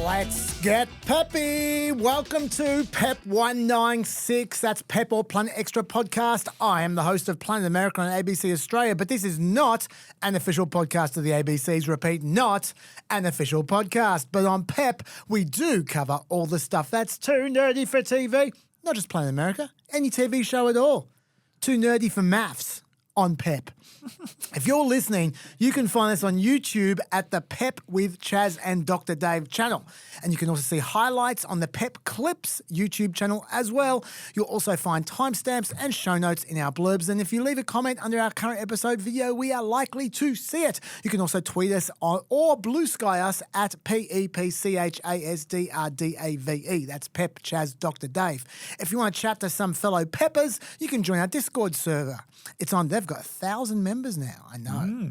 Let's get peppy. Welcome to PEP 196. That's PEP or Planet Extra podcast. I am the host of Planet America on ABC Australia, but this is not an official podcast of the ABCs. Repeat, not an official podcast. But on PEP, we do cover all the stuff that's too nerdy for TV. Not just Planet America, any TV show at all. Too nerdy for maths on PEP. If you're listening, you can find us on YouTube at the PEP with Chaz and Dr. Dave channel. And you can also see highlights on the PEP Clips YouTube channel as well. You'll also find timestamps and show notes in our blurbs. And if you leave a comment under our current episode video, we are likely to see it. You can also tweet us or blue sky us at PEPCHASDRDAVE. That's PEP Chaz Dr. Dave. If you want to chat to some fellow Peppers, you can join our Discord server. It's on, they've got 1,000 members now, I know.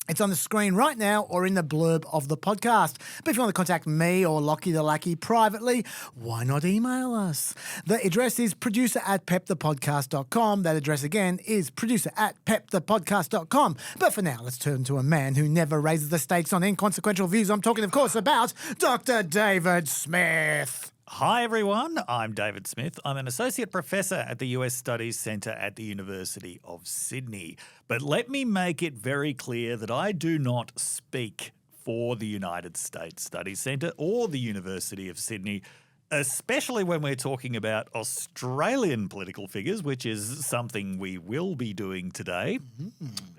It's on the screen right now or in the blurb of the podcast. But if you want to contact me or Lachy the Lachy privately, why not email us? The address is producer@pepthepodcast.com. That address again is producer@pepthepodcast.com. But for now, let's turn to a man who never raises the stakes on inconsequential views. I'm talking, of course, about Dr. David Smith. Hi, everyone. I'm David Smith. I'm an associate professor at the US Studies Centre at the University of Sydney. But let me make it very clear that I do not speak for the United States Studies Centre or the University of Sydney, especially when we're talking about Australian political figures, which is something we will be doing today.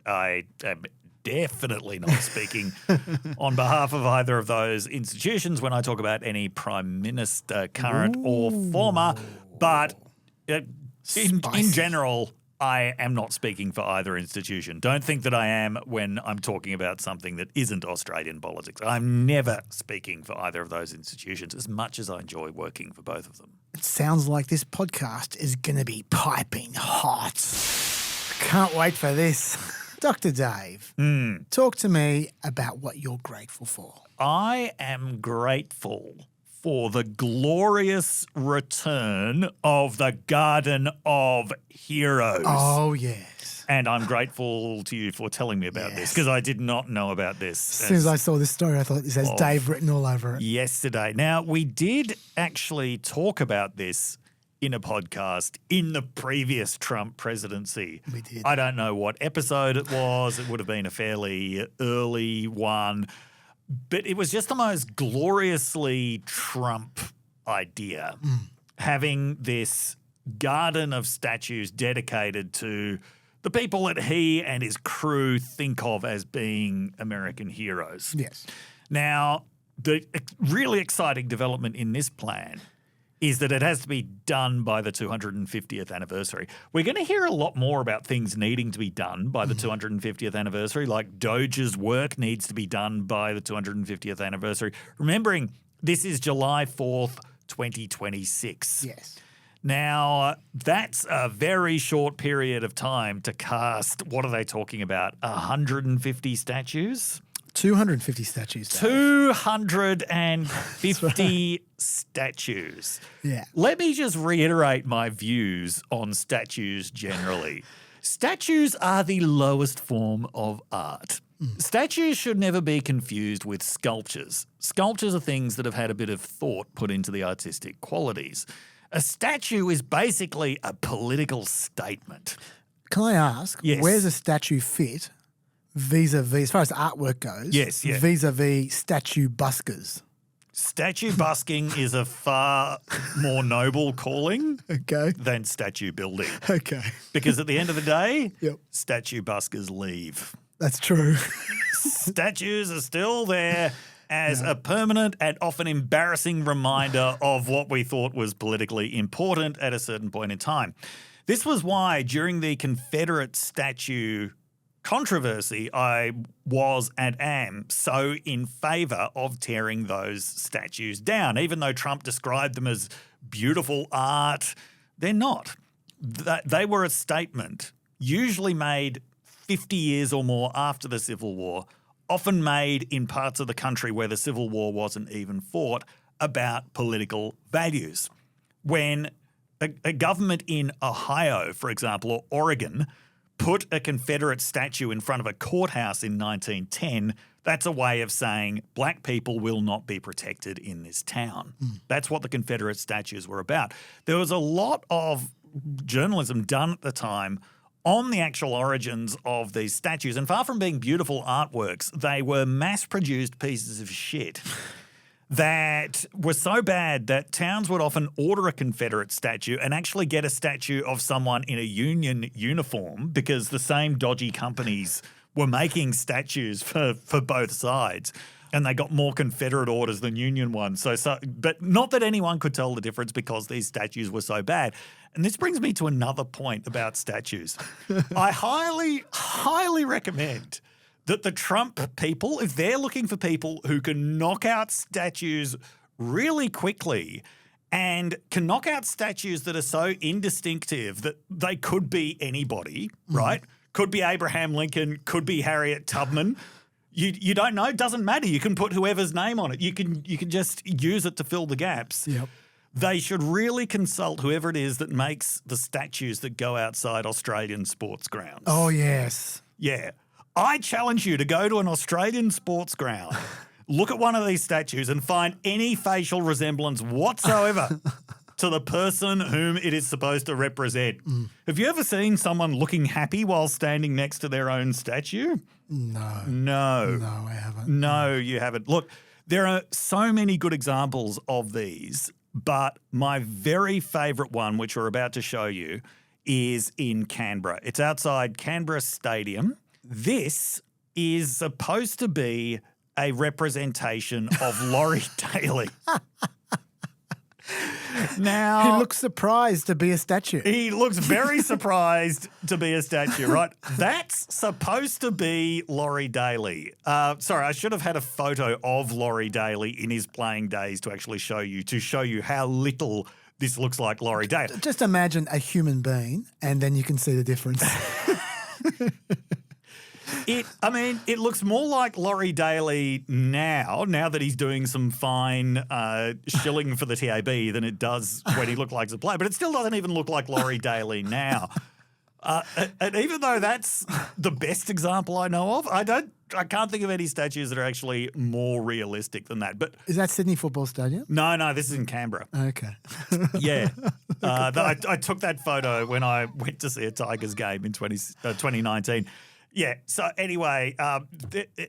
I am definitely not speaking on behalf of either of those institutions when I talk about any prime minister, current or former. But in general, I am not speaking for either institution. Don't think that I am when I'm talking about something that isn't Australian politics. I'm never speaking for either of those institutions, as much as I enjoy working for both of them. It sounds like this podcast is going to be piping hot. Can't wait for this. Dr. Dave, talk to me about what you're grateful for. I am grateful for the glorious return of the Garden of Heroes. Oh, yes. And I'm grateful to you for telling me about this, because I did not know about this. As soon as I saw this story, I thought this has Dave written all over it. Yesterday. Now, we did actually talk about this in a podcast in the previous Trump presidency. We did. I don't know what episode it was. It would have been a fairly early one. But it was just the most gloriously Trump idea, having this garden of statues dedicated to the people that he and his crew think of as being American heroes. Yes. Now, the really exciting development in this plan is that it has to be done by the 250th anniversary. We're going to hear a lot more about things needing to be done by the 250th anniversary, like DOGE-Y's work needs to be done by the 250th anniversary. Remembering, this is July 4th, 2026. Yes. Now, that's a very short period of time to cast, what are they talking about, 150 statues? 250 statues. Dave. 250 statues. Yeah. Let me just reiterate my views on statues generally. Statues are the lowest form of art. Statues should never be confused with sculptures. Sculptures are things that have had a bit of thought put into the artistic qualities. A statue is basically a political statement. Can I ask, Yes. where's a statue fit vis-a-vis, as far as artwork goes, Yes, yeah. vis-a-vis statue buskers? Statue busking is a far more noble calling than statue building. Okay. Because at the end of the day, Yep. statue buskers leave. That's true. Statues are still there as a permanent and often embarrassing reminder of what we thought was politically important at a certain point in time. This was why during the Confederate statue controversy, I was and am so in favour of tearing those statues down. Even though Trump described them as beautiful art, they're not. They were a statement, usually made 50 years or more after the Civil War, often made in parts of the country where the Civil War wasn't even fought, about political values. When a government in Ohio, for example, or Oregon, put a Confederate statue in front of a courthouse in 1910, That's a way of saying black people will not be protected in this town. That's what the Confederate statues were about. There was a lot of journalism done at the time on the actual origins of these statues. And far from being beautiful artworks, they were mass-produced pieces of shit that were so bad that towns would often order a Confederate statue and actually get a statue of someone in a Union uniform because the same dodgy companies were making statues for both sides, and they got more Confederate orders than Union ones. But not that anyone could tell the difference because these statues were so bad. And this brings me to another point about statues. I highly, highly recommend that the Trump people, if they're looking for people who can knock out statues really quickly and can knock out statues that are so indistinctive that they could be anybody, right? Could be Abraham Lincoln, could be Harriet Tubman. You don't know. It doesn't matter. You can put whoever's name on it. You can just use it to fill the gaps. Yep. They should really consult whoever it is that makes the statues that go outside Australian sports grounds. Oh, yes. Yeah. I challenge you to go to an Australian sports ground, look at one of these statues and find any facial resemblance whatsoever to the person whom it is supposed to represent. Have you ever seen someone looking happy while standing next to their own statue? No. No. No, I haven't. No, you haven't. Look, there are so many good examples of these, but my very favourite one, which we're about to show you, is in Canberra. It's outside Canberra Stadium. This is supposed to be a representation of Laurie Daley. Now, he looks surprised to be a statue. He looks very surprised to be a statue, right? That's supposed to be Laurie Daley. Sorry, I should have had a photo of Laurie Daley in his playing days to actually show you how little this looks like Laurie Daley. Just imagine a human being and then you can see the difference. It looks more like Laurie Daley now that he's doing some fine shilling for the TAB than it does when he looked like a player. But it still doesn't even look like Laurie Daley now. And even though that's the best example I know of, I can't think of any statues that are actually more realistic than that. But is that Sydney Football Stadium? No, this is in Canberra. Okay. Yeah. I took that photo when I went to see a Tigers game in 2019. Yeah. So anyway,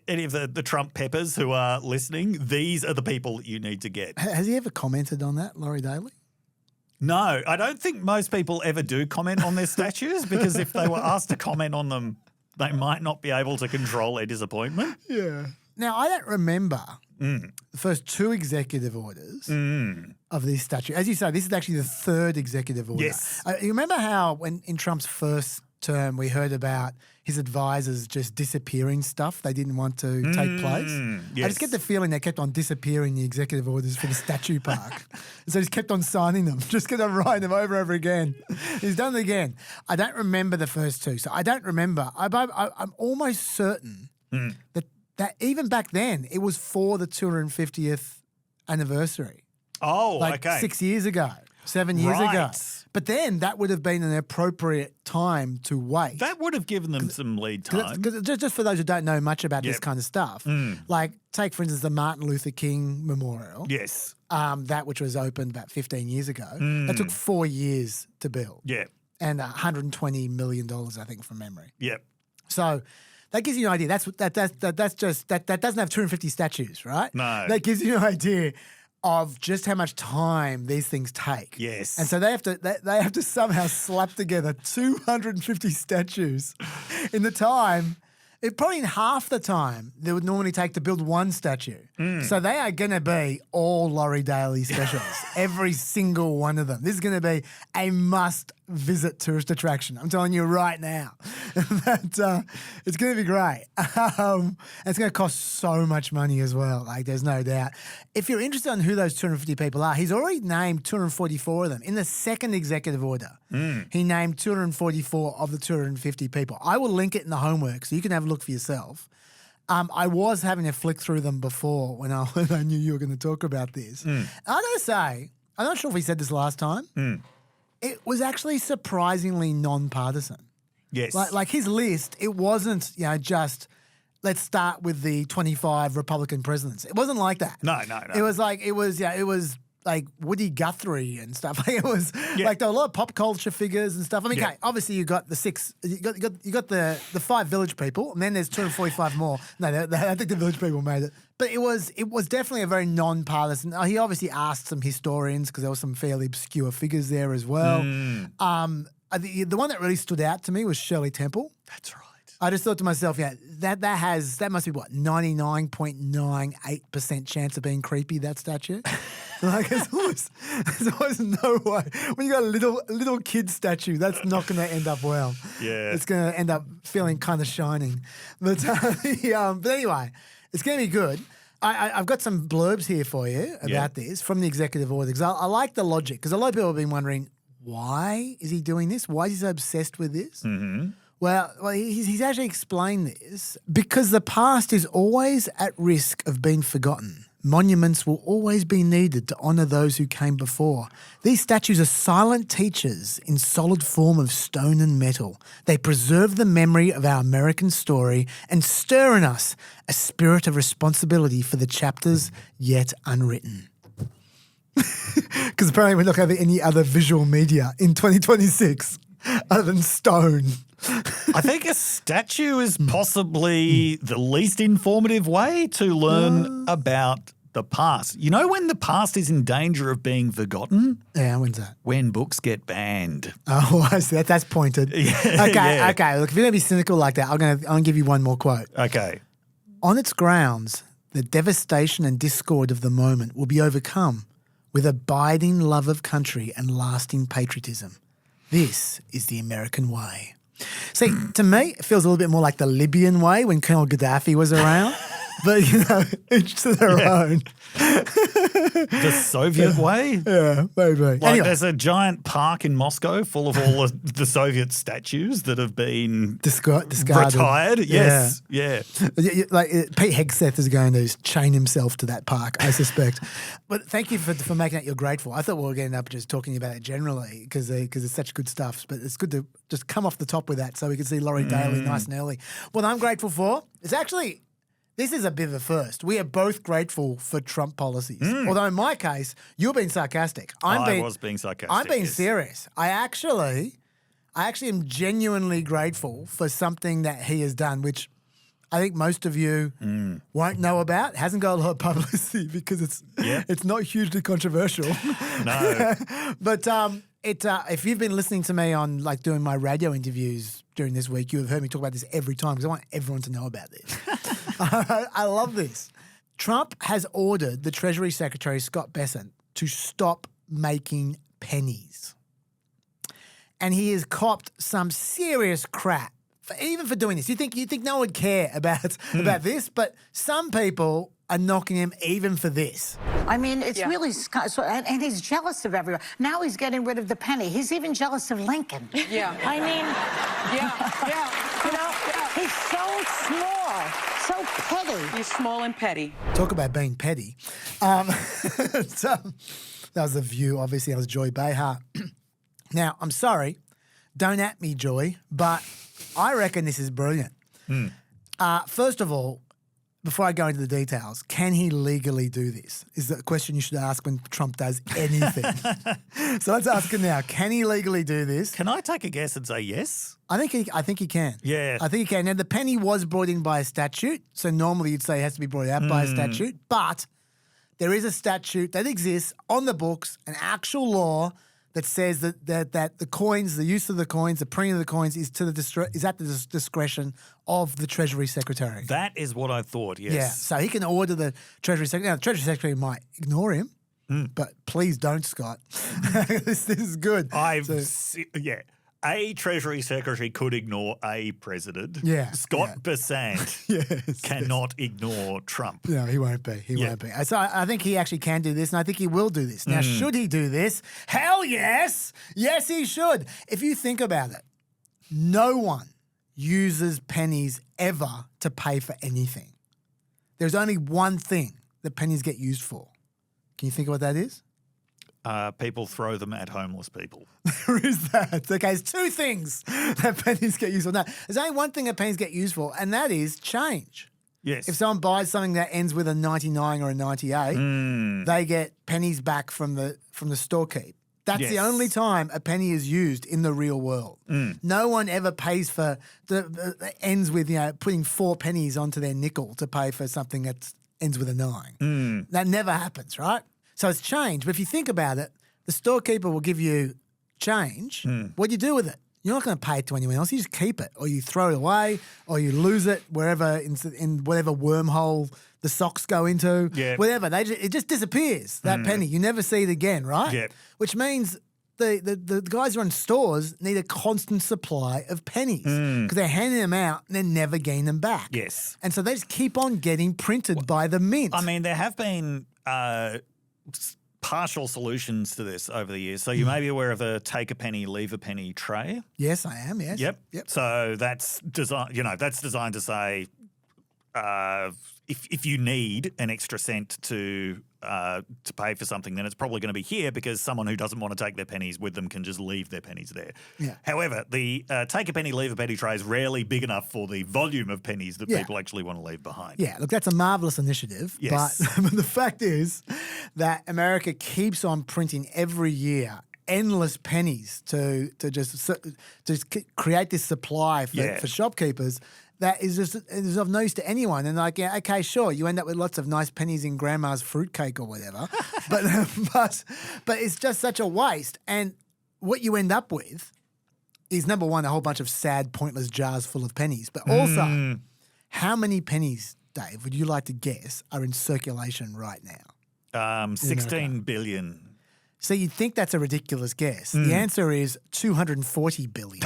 any of the Trump peppers who are listening, these are the people that you need to get. Has he ever commented on that, Laurie Daley? No, I don't think most people ever do comment on their statues because if they were asked to comment on them, they might not be able to control their disappointment. Yeah. Now, I don't remember the first two executive orders of this statue. As you say, this is actually the third executive order. Yes. You remember how when in Trump's first term we heard about his advisors just disappearing stuff they didn't want to take place? Yes. I just get the feeling they kept on disappearing the executive orders for the statue park. And so he's kept on signing them, just kept on writing them over and over again. He's done it again. I don't remember the first two, so I don't remember. I'm almost certain that even back then it was for the 250th anniversary. Oh, like okay. 6 years ago, 7 years ago. But then that would have been an appropriate time to wait. That would have given them some lead time. Because just for those who don't know much about this kind of stuff, like take, for instance, the Martin Luther King Memorial. Yes. That which was opened about 15 years ago. That took 4 years to build. Yeah. And $120 million, I think, from memory. Yep. So that gives you an idea. That doesn't have 250 statues, right? No. That gives you an idea of just how much time these things take. Yes. And so they have to somehow slap together 250 statues in the time, probably in half the time they would normally take to build one statue. So they are going to be all Laurie Daley specials, every single one of them. This is going to be a must-visit tourist attraction. I'm telling you right now. That it's going to be great. It's going to cost so much money as well. Like, there's no doubt. If you're interested in who those 250 people are, he's already named 244 of them. In the second executive order, he named 244 of the 250 people. I will link it in the homework so you can have a look for yourself. I was having a flick through them before when I knew you were going to talk about this. And I got to say, I'm not sure if he said this last time. It was actually surprisingly non-partisan. Yes. Like his list, it wasn't, just let's start with the 25 Republican presidents. It wasn't like that. No. It was like Woody Guthrie and stuff. Like it was like there were a lot of pop culture figures and stuff. I mean, okay, obviously you got the the 5 village people, and then there's 245 more. No, I think the village people made it. But it was definitely a very non-partisan. He obviously asked some historians because there were some fairly obscure figures there as well. The one that really stood out to me was Shirley Temple. That's right. I just thought to myself, that must be what, 99.98% chance of being creepy, that statue. Like there's always no way. When you got a little kid statue, that's not going to end up well. Yeah, it's going to end up feeling kind of shining. But but anyway, it's going to be good. I've got some blurbs here for you about this from the executive order because I like the logic because a lot of people have been wondering why is he doing this? Why is he so obsessed with this? Mm-hmm. Well, he's actually explained this because the past is always at risk of being forgotten. Monuments will always be needed to honour those who came before. These statues are silent teachers in solid form of stone and metal. They preserve the memory of our American story and stir in us a spirit of responsibility for the chapters yet unwritten. Because apparently we're not going to have any other visual media in 2026 other than stone. I think a statue is possibly the least informative way to learn about the past. You know when the past is in danger of being forgotten? Yeah, when's that? When books get banned. Oh, I see. That's pointed. Okay. Look, if you're going to be cynical like that, I'm going to give you one more quote. Okay. On its grounds, the devastation and discord of the moment will be overcome with abiding love of country and lasting patriotism. This is the American way. See, to me, it feels a little bit more like the Libyan way when Colonel Gaddafi was around. But, each to their own. The Soviet way? Yeah, maybe. Anyway. There's a giant park in Moscow full of all of the Soviet statues that have been discarded. Retired. Yes, yeah. Like Pete Hegseth is going to chain himself to that park, I suspect. But thank you for making that you're grateful. I thought we were going to end up just talking about it generally because it's such good stuff. But it's good to just come off the top with that so we can see Laurie Daly nice and early. What I'm grateful for is actually... This is a bit of a first. We are both grateful for Trump policies. Although in my case, you're being sarcastic. I was being sarcastic. I'm being serious. I actually am genuinely grateful for something that he has done, which I think most of you won't know about. It hasn't got a lot of publicity because it's not hugely controversial. No. But if you've been listening to me on like doing my radio interviews during this week, you have heard me talk about this every time because I want everyone to know about this. I love this. Trump has ordered the Treasury Secretary, Scott Bessent, to stop making pennies. And he has copped some serious crap, even for doing this. You think no one would care about this, but some people are knocking him even for this. I mean, it's really, and he's jealous of everyone. Now he's getting rid of the penny. He's even jealous of Lincoln. Yeah. I mean, he's so small, so petty. He's small and petty. Talk about being petty. That was The View, obviously. That was Joy Behar. Now, I'm sorry, don't at me, Joy, but I reckon this is brilliant. First of all, before I go into the details, can he legally do this? Is the question you should ask when Trump does anything. So let's ask him now. Can he legally do this? Can I take a guess and say yes? I think he can. Yeah. I think he can. Now, the penny was brought in by a statute, so normally you'd say it has to be brought out by a statute, but there is a statute that exists on the books, an actual law that says that the coins, the use of the coins, the printing of the coins is at the discretion of the Treasury Secretary. That is what I thought, yes. Yeah, so he can order the Treasury Secretary. Now, the Treasury Secretary might ignore him, but please don't, Scott. This is good. A Treasury Secretary could ignore a president. Yeah. Scott Bessent cannot ignore Trump. No, he won't be. He won't be. So I think he actually can do this, and I think he will do this. Now, should he do this? Hell yes. Yes, he should. If you think about it, no one uses pennies ever to pay for anything. There's only one thing that pennies get used for. Can you think of what that is? People throw them at homeless people. There is that. Okay, there's two things that pennies get used for. No, there's only one thing that pennies get used for, and that is change. Yes. If someone buys something that ends with a 99 or a 98, they get pennies back from the storekeep. That's the only time a penny is used in the real world. No one ever pays for the ends with putting 4 pennies onto their nickel to pay for something that ends with a 9. That never happens, right? So it's changed. But if you think about it, the storekeeper will give you change. What do you do with it? You're not going to pay it to anyone else. You just keep it, or you throw it away, or you lose it wherever in whatever wormhole the socks go into. Yeah. Whatever. It just disappears. That penny. You never see it again, right? Yeah. Which means the guys who run stores need a constant supply of pennies because they're handing them out and they're never getting them back. Yes. And so they just keep on getting printed by the mint. I mean, there have been partial solutions to this over the years. So you may be aware of a take a penny, leave a penny tray. Yes, I am. Yes. Yep. So that's designed to say if you need an extra cent to pay for something, then it's probably going to be here because someone who doesn't want to take their pennies with them can just leave their pennies there. Yeah. However, the take a penny, leave a penny tray is rarely big enough for the volume of pennies that people actually want to leave behind. Yeah, look, that's a marvellous initiative. Yes. But the fact is that America keeps on printing every year endless pennies to just create this supply for shopkeepers that is of no use to anyone. And like, yeah, okay, sure, you end up with lots of nice pennies in grandma's fruitcake or whatever, but it's just such a waste. And what you end up with is, number one, a whole bunch of sad, pointless jars full of pennies, but also how many pennies, Dave, would you like to guess are in circulation right now? 16 billion. So you'd think that's a ridiculous guess. The answer is 240 billion.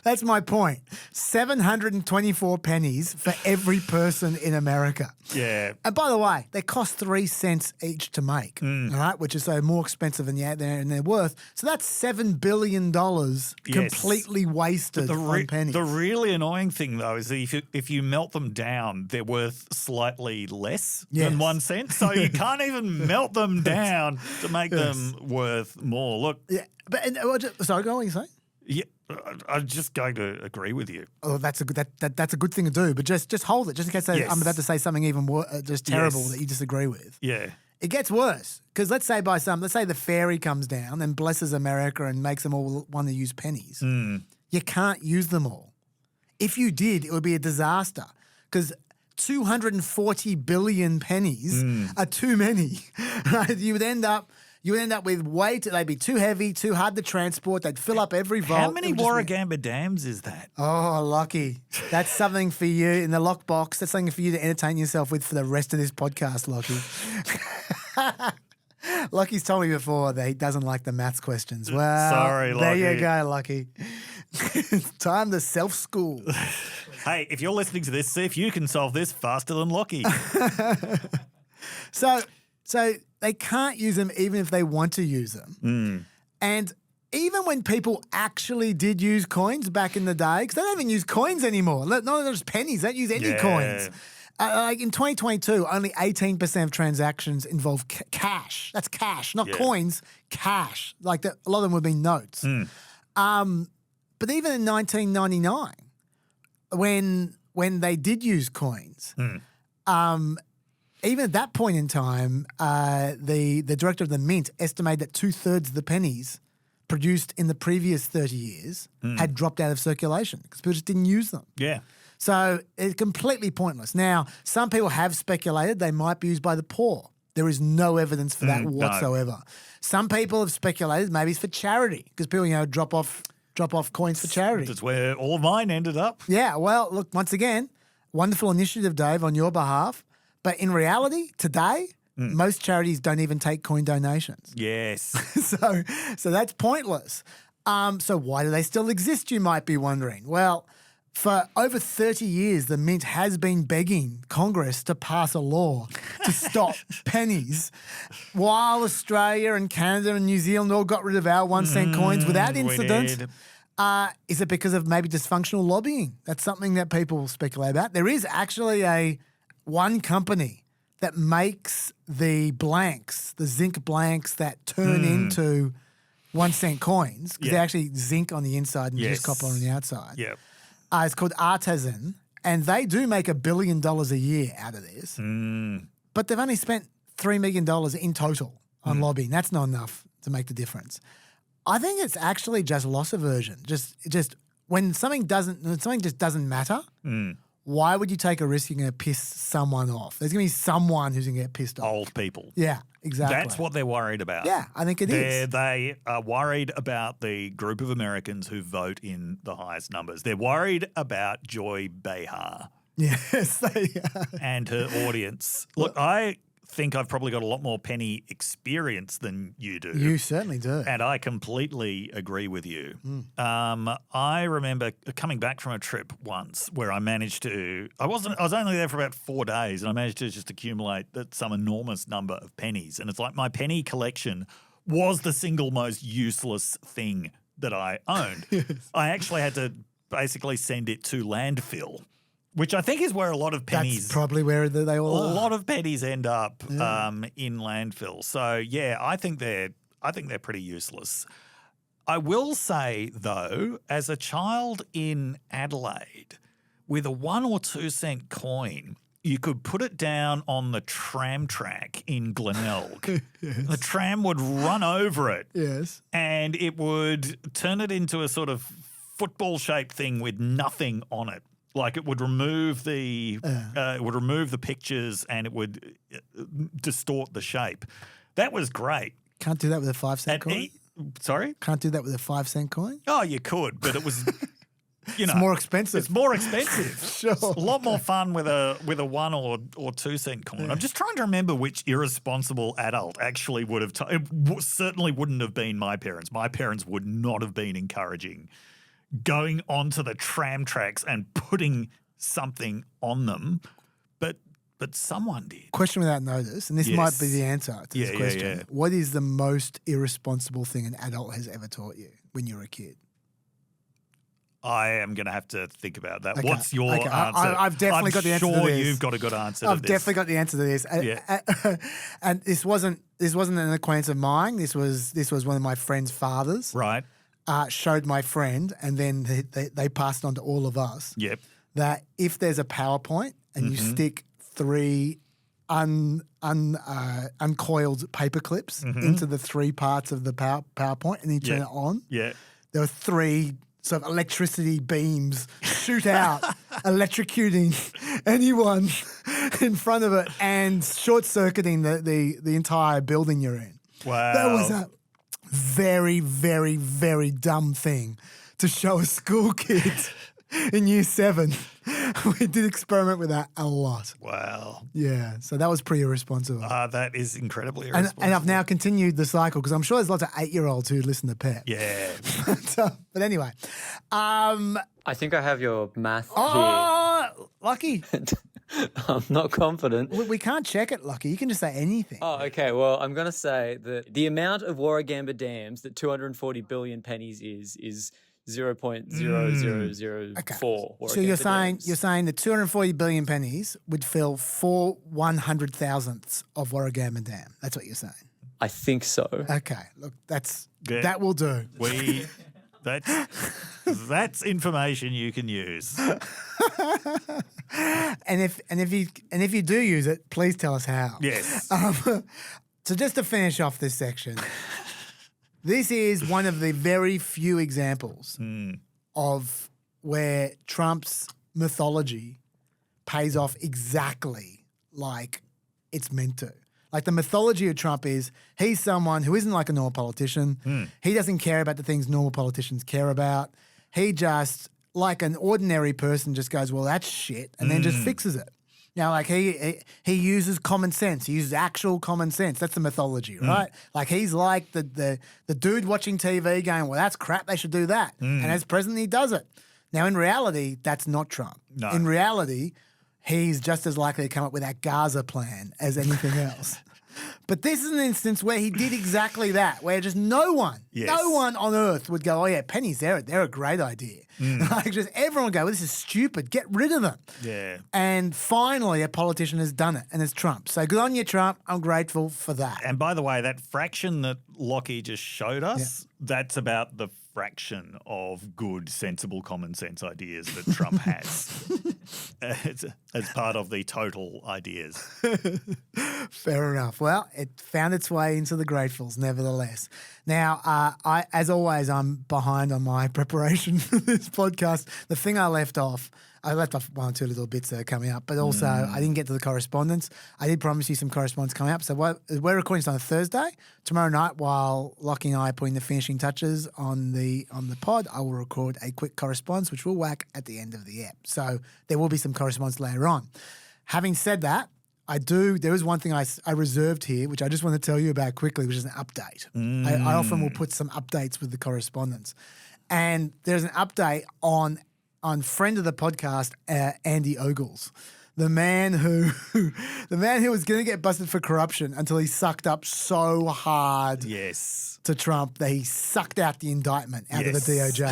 That's my point. 724 pennies for every person in America. Yeah. And by the way, they cost 3 cents each to make, all right, which is so more expensive than they're worth. So that's $7 billion completely wasted on pennies. The really annoying thing, though, is that if you melt them down, they're worth slightly less than 1 cent. So you can't even melt them down to make them worth more. Look. Yeah. Sorry, go on, what you say? Yeah, I'm just going to agree with you. Oh, that's a good thing to do, but just hold it, just in case I'm about to say something even just terrible that you disagree with. Yeah. It gets worse because let's say the fairy comes down and blesses America and makes them all want to use pennies. You can't use them all. If you did, it would be a disaster because 240 billion pennies are too many. Right? You would end up with they'd be too heavy, too hard to transport. They'd fill up every vault. How many Warragamba dams is that? Oh, Lachy. That's something for you in the lockbox. That's something for you to entertain yourself with for the rest of this podcast, Lachy. Lachy's told me before that he doesn't like the maths questions. Well, sorry, Lachy. There you go, Lachy. It's time to self-school. Hey, if you're listening to this, see if you can solve this faster than Lachy. So they can't use them even if they want to use them. And even when people actually did use coins back in the day, because they don't even use coins anymore, not just pennies, they don't use any coins. Like in 2022, only 18% of transactions involve cash. That's cash, not coins, cash. Like a lot of them would be notes. But even in 1999, when they did use coins, even at that point in time, the director of the Mint estimated that 2/3 of the pennies produced in the previous 30 years had dropped out of circulation because people just didn't use them. Yeah. So it's completely pointless. Now, some people have speculated they might be used by the poor. There is no evidence for that whatsoever. No. Some people have speculated maybe it's for charity because people, drop off coins for charity. That's where all of mine ended up. Yeah. Well, look, once again, wonderful initiative, Dave, on your behalf. But in reality, today, most charities don't even take coin donations. Yes. So that's pointless. So why do they still exist, you might be wondering? Well, for over 30 years, the Mint has been begging Congress to pass a law to stop pennies, while Australia and Canada and New Zealand all got rid of our 1 cent coins without incident. Is it because of maybe dysfunctional lobbying? That's something that people speculate about. There is actually one company that makes the blanks, the zinc blanks that turn into 1 cent coins, because they're actually zinc on the inside and just copper on the outside. Yep. It's called Artisan, And they do make $1 billion a year out of this. But they've only spent $3 million in total on lobbying. That's not enough to make the difference. I think it's actually just loss aversion. Just when something just doesn't matter, why would you take a risk you're going to piss someone off? There's going to be someone who's going to get pissed off. Old people. Yeah, exactly. That's what they're worried about. Yeah, I think it is. They are worried about the group of Americans who vote in the highest numbers. They're worried about Joy Behar. Yes, they are. And her audience. Look, I think I've probably got a lot more Penny experience than you do. You certainly do. And I completely agree with you. I remember coming back from a trip once where I managed to – I was only there for about 4 days and I managed to just accumulate some enormous number of pennies. And it's like my penny collection was the single most useless thing that I owned. Yes. I actually had to basically send it to landfill, which I think is where a lot of pennies – That's probably where they all are. A lot of pennies end up in landfill. So, yeah, I think they're pretty useless. I will say, though, as a child in Adelaide, with a 1 or 2 cent coin, you could put it down on the tram track in Glenelg. Yes. The tram would run over it. Yes. And it would turn it into a sort of football-shaped thing with nothing on it. Like it would remove the pictures and it would distort the shape. That was great. Can't do that with a 5 cent coin? Sorry? Can't do that with a 5 cent coin? Oh, you could, but it was, It's more expensive. It's more expensive. Sure. It's a lot more fun with a 1 or 2 cent coin. Yeah. I'm just trying to remember which irresponsible adult actually would have it certainly wouldn't have been my parents. My parents would not have been encouraging going onto the tram tracks and putting something on them, but someone did. Question without notice, and this might be the answer to this question. Yeah. What is the most irresponsible thing an adult has ever taught you when you were a kid? I am going to have to think about that. Okay. What's your answer? I've definitely got the answer to this. I'm sure you've got a good answer to this. I've definitely got the answer to this. Yeah. And this wasn't an acquaintance of mine. This was one of my friend's fathers. Right. Showed my friend, and then they passed on to all of us. Yep. That if there's a PowerPoint and you stick 3 uncoiled paper clips into the 3 parts of the PowerPoint and you turn it on, there were 3 sort of electricity beams shoot out, electrocuting anyone in front of it and short-circuiting the entire building you're in. Wow. That was a very, very, very dumb thing to show a school kid in year 7. We did experiment with that a lot. Wow. Yeah, so that was pretty irresponsible. That is incredibly irresponsible. And I've now continued the cycle because I'm sure there's lots of 8-year-olds who listen to PEP. Yeah. But anyway. I think I have your math Lucky. here. I'm not confident. We can't check it, Lucky. You can just say anything. Oh, okay. Well, I'm going to say that the amount of Warragamba dams that 240 billion pennies is 0.0004. Okay. Warragamba So you're dams. saying that 240 billion pennies would fill 4 100,000ths of Warragamba Dam. That's what you're saying. I think so. Okay. Look, that will do. That's information you can use. And if you do use it, please tell us how. Yes. So just to finish off this section, this is one of the very few examples of where Trump's mythology pays off exactly like it's meant to. Like the mythology of Trump is he's someone who isn't like a normal politician. He doesn't care about the things normal politicians care about. He just, like an ordinary person, just goes, well, that's shit, and then just fixes it. Now, like he uses common sense. He uses actual common sense. That's the mythology, right? Like he's like the dude watching TV going, well, that's crap. They should do that. And as president, he does it. Now, in reality, that's not Trump. No. In reality, he's just as likely to come up with that Gaza plan as anything else. But this is an instance where he did exactly that, where just no one on earth would go, oh yeah, pennies, they're a great idea. Like just everyone would go, well, this is stupid, get rid of them. Yeah. And finally a politician has done it, and it's Trump. So good on you, Trump. I'm grateful for that. And by the way, that fraction that Lachy just showed us, that's about the fraction of good, sensible, common sense ideas that Trump has as part of the total ideas. Fair enough. Well, it found its way into the gratefuls, nevertheless. Now, as always, I'm behind on my preparation for this podcast. The thing I left off one or two little bits that are coming up, but also I didn't get to the correspondence. I did promise you some correspondence coming up. So we're recording this on a Thursday. Tomorrow night, while Lachy and I are putting the finishing touches on the pod, I will record a quick correspondence, which we'll whack at the end of the ep. So there will be some correspondence later on. Having said that, there is one thing I reserved here, which I just want to tell you about quickly, which is an update. I often will put some updates with the correspondence. And there's an update on friend of the podcast, Andy Ogles, the man who was going to get busted for corruption until he sucked up so hard to Trump that he sucked out the indictment out of the DOJ.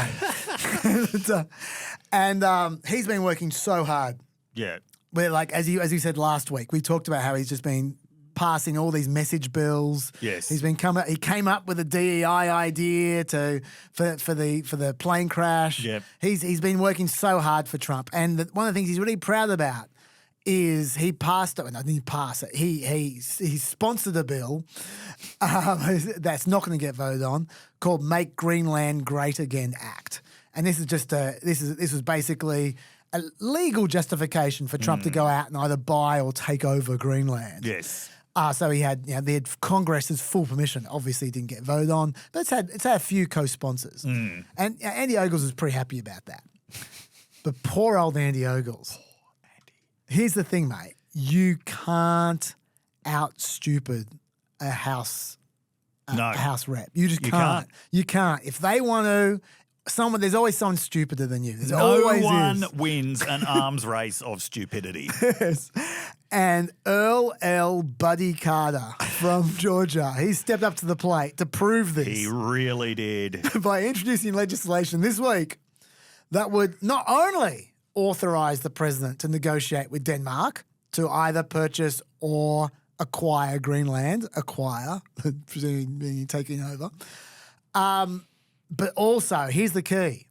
and he's been working so hard. Yeah. Where, like, as you said last week, we talked about how he's just been passing all these message bills. Yes. He came up with a DEI idea for the plane crash. Yep. He's been working so hard for Trump. And one of the things he's really proud about is he passed it. No, didn't pass it. He sponsored a bill that's not going to get voted on called Make Greenland Great Again Act. And this is just this was basically a legal justification for Trump to go out and either buy or take over Greenland. Yes. So they had Congress's full permission. Obviously, it didn't get voted on, but it's had a few co-sponsors. And Andy Ogles was pretty happy about that. But poor old Andy Ogles. Here's the thing, mate. You can't out-stupid a House rep. You just can't. You can't. If they want to, there's always someone stupider than you. No one wins an arms race of stupidity. Yes. And Earl L. Buddy Carter from Georgia, he stepped up to the plate to prove this. He really did. By introducing legislation this week that would not only authorize the president to negotiate with Denmark to either purchase or acquire Greenland, presumably meaning taking over, but also, here's the key,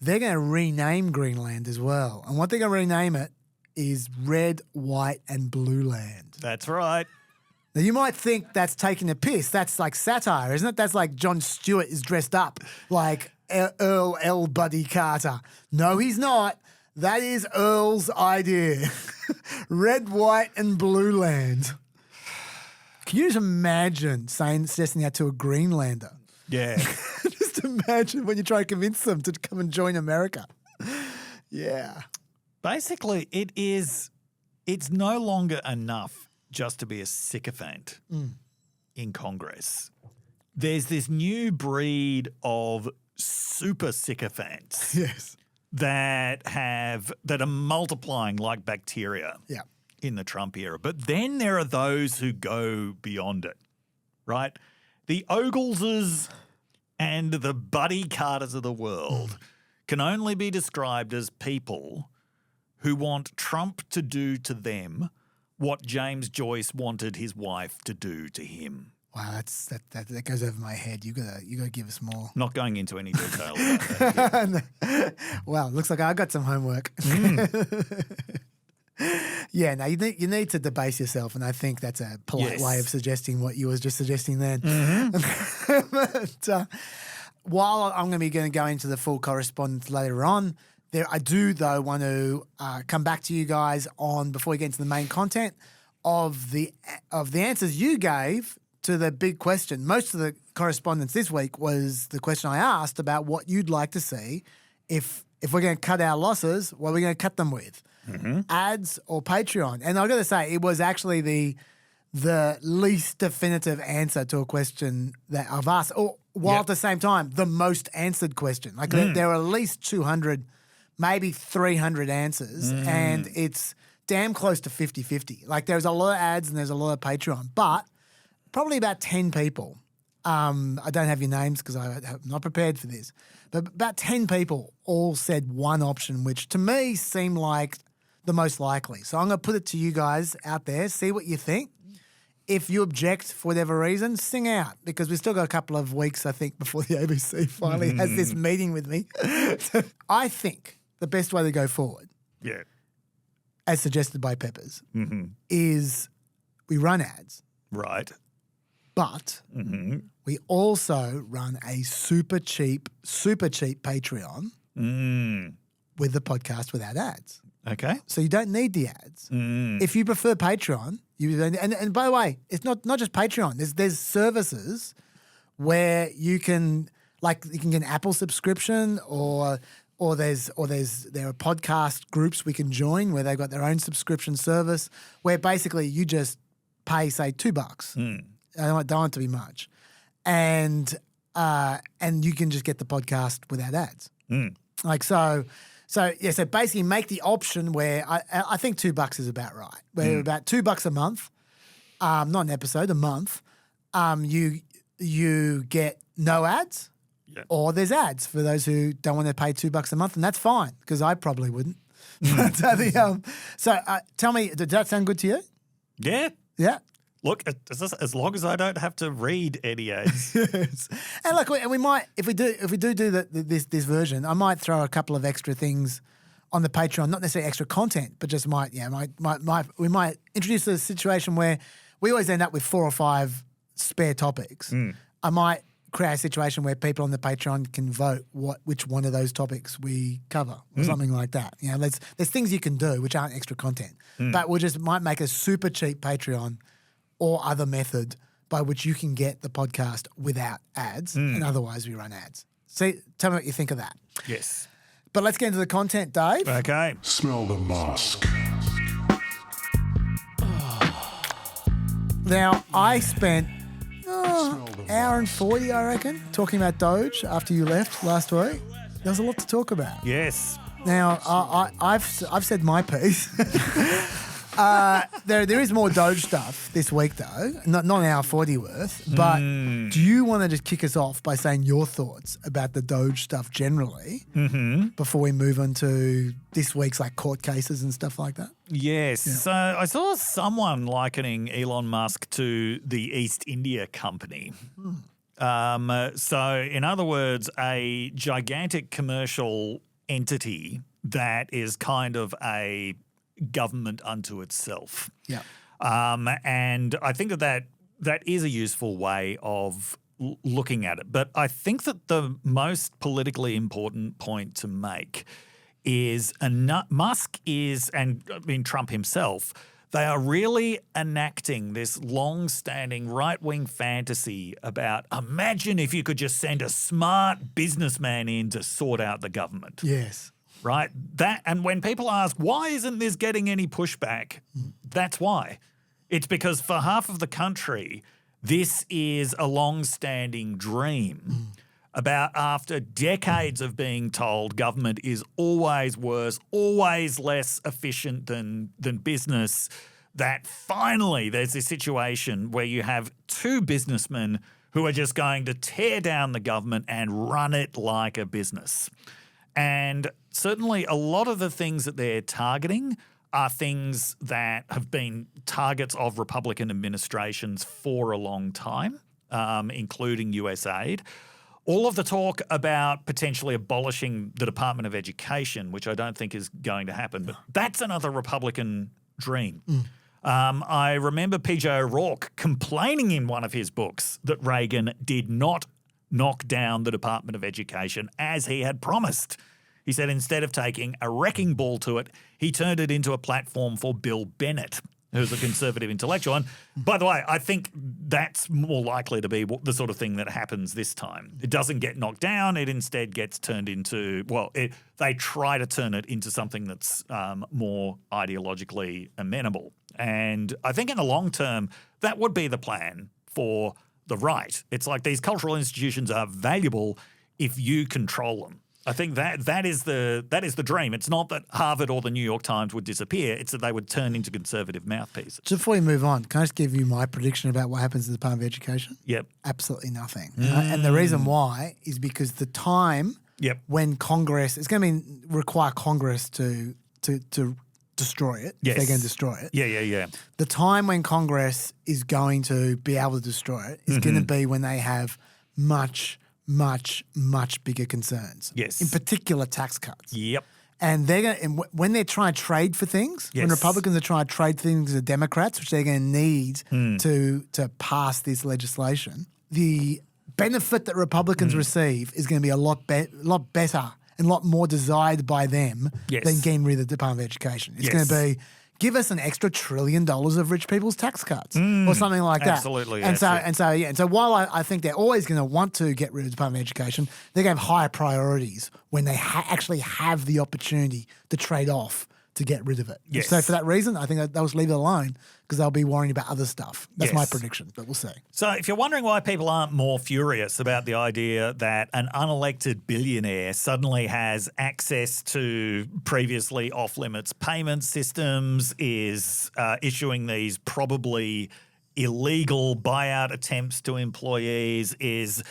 they're going to rename Greenland as well. And what they're going to rename it is Red, White and Blue Land. That's right. Now, you might think that's taking a piss. That's like satire, isn't it? That's like Jon Stewart is dressed up like Earl L. Buddy Carter. No, he's not. That is Earl's idea. Red, White and Blue Land. Can you just imagine suggesting that to a Greenlander? Yeah. Just imagine when you try to convince them to come and join America. Yeah. Basically, it's no longer enough just to be a sycophant in Congress. There's this new breed of super sycophants that are multiplying like bacteria in the Trump era. But then there are those who go beyond it, right? The Ogleses and the Buddy Carters of the world can only be described as people who want Trump to do to them what James Joyce wanted his wife to do to him. Wow, that goes over my head. You gotta give us more. Not going into any detail about that. Well, looks like I got some homework. Yeah, no, you need to debase yourself, and I think that's a polite way of suggesting what you was just suggesting then. But while I'm going to go into the full correspondence later on, I do though want to come back to you guys on before we get into the main content of the answers you gave to the big question. Most of the correspondence this week was the question I asked about what you'd like to see if we're going to cut our losses. What are we going to cut them with? Ads or Patreon? And I've got to say, it was actually the least definitive answer to a question that I've asked, while at the same time, the most answered question. Like there are at least 200, maybe 300 answers, and it's damn close to 50-50. Like there's a lot of ads and there's a lot of Patreon, but probably about 10 people. I don't have your names because I'm not prepared for this, but about 10 people all said one option, which to me seemed like the most likely. So I'm going to put it to you guys out there, see what you think. if you object for whatever reason, sing out, because we've still got a couple of weeks, I think, before the ABC finally has this meeting with me. So I think the best way to go forward, as suggested by Peppers, is we run ads. Right. But we also run a super cheap Patreon with the podcast without ads. Okay. So you don't need the ads. If you prefer Patreon, and by the way, it's not just Patreon. There's services where you can get an Apple subscription or there are podcast groups we can join where they've got their own subscription service where basically you just pay say $2. I don't want it to be much, and you can just get the podcast without ads. So basically make the option where I think $2 is about right. Where about $2 a month, not an episode, a month, you get no ads, or there's ads for those who don't want to pay $2 a month, and that's fine because I probably wouldn't. But, tell me, does that sound good to you? Yeah. Yeah. Look, as long as I don't have to read any ads. Yes. And look, we might if we do this version, I might throw a couple of extra things on the Patreon, not necessarily extra content, but just we might introduce a situation where we always end up with 4 or 5 spare topics. I might create a situation where people on the Patreon can vote which one of those topics we cover or something like that. You know, there's things you can do which aren't extra content, but might make a super cheap Patreon or other method by which you can get the podcast without ads, and otherwise we run ads. See, tell me what you think of that. Yes. But let's get into the content, Dave. Okay. Smell the musk. Now, I spent hour and 40, I reckon, talking about Doge after you left last week. There was a lot to talk about. Yes. Now, I've said my piece. There is more Doge stuff this week, though. Not an hour 40 worth. But do you want to just kick us off by saying your thoughts about the Doge stuff generally before we move on to this week's court cases and stuff like that? Yes. Yeah. So I saw someone likening Elon Musk to the East India Company. So in other words, a gigantic commercial entity that is kind of a government unto itself. Yeah. And I think that is a useful way of looking at it. But I think that the most politically important point to make is Musk is, and I mean Trump himself, they are really enacting this long-standing right-wing fantasy about imagine if you could just send a smart businessman in to sort out the government. Yes. Right? And when people ask, why isn't this getting any pushback? That's why. It's because for half of the country, this is a long-standing dream about after decades of being told government is always worse, always less efficient than business, that finally there's this situation where you have 2 businessmen who are just going to tear down the government and run it like a business. And certainly a lot of the things that they're targeting are things that have been targets of Republican administrations for a long time, including USAID. All of the talk about potentially abolishing the Department of Education, which I don't think is going to happen, but that's another Republican dream. I remember PJ O'Rourke complaining in one of his books that Reagan did not knock down the Department of Education as he had promised. He said instead of taking a wrecking ball to it, he turned it into a platform for Bill Bennett, who's a conservative intellectual. And by the way, I think that's more likely to be the sort of thing that happens this time. It doesn't get knocked down. It instead gets turned into, they try to turn it into something that's more ideologically amenable. And I think in the long term, that would be the plan for the right. It's like these cultural institutions are valuable if you control them. I think that is the dream. It's not that Harvard or the New York Times would disappear. It's that they would turn into conservative mouthpieces. Just before we move on, can I just give you my prediction about what happens in the Department of Education? Yep. Absolutely nothing. And the reason why is because the time when Congress, it's going to require Congress to destroy it. Yes. If they're going to destroy it. Yeah. The time when Congress is going to be able to destroy it is going to be when they have much, much, much bigger concerns. Yes. In particular, tax cuts. Yep. And they're going to, when they're trying to trade for things, when Yes. Republicans are trying to trade things with Democrats, which they're going to need to pass this legislation, the benefit that Republicans receive is going to be a lot better and a lot more desired by them Yes. than getting rid of the Department of Education. It's Yes. going to be, give us an extra $1 trillion of rich people's tax cuts or something like that. Absolutely, And that's so while I think they're always going to want to get rid of the Department of Education, they're going to have higher priorities when they actually have the opportunity to trade off to get rid of it. Yes. So for that reason, I think they'll just leave it alone because they'll be worrying about other stuff. That's my Yes. prediction, but we'll see. So if you're wondering why people aren't more furious about the idea that an unelected billionaire suddenly has access to previously off-limits payment systems, is issuing these probably illegal buyout attempts to employees, is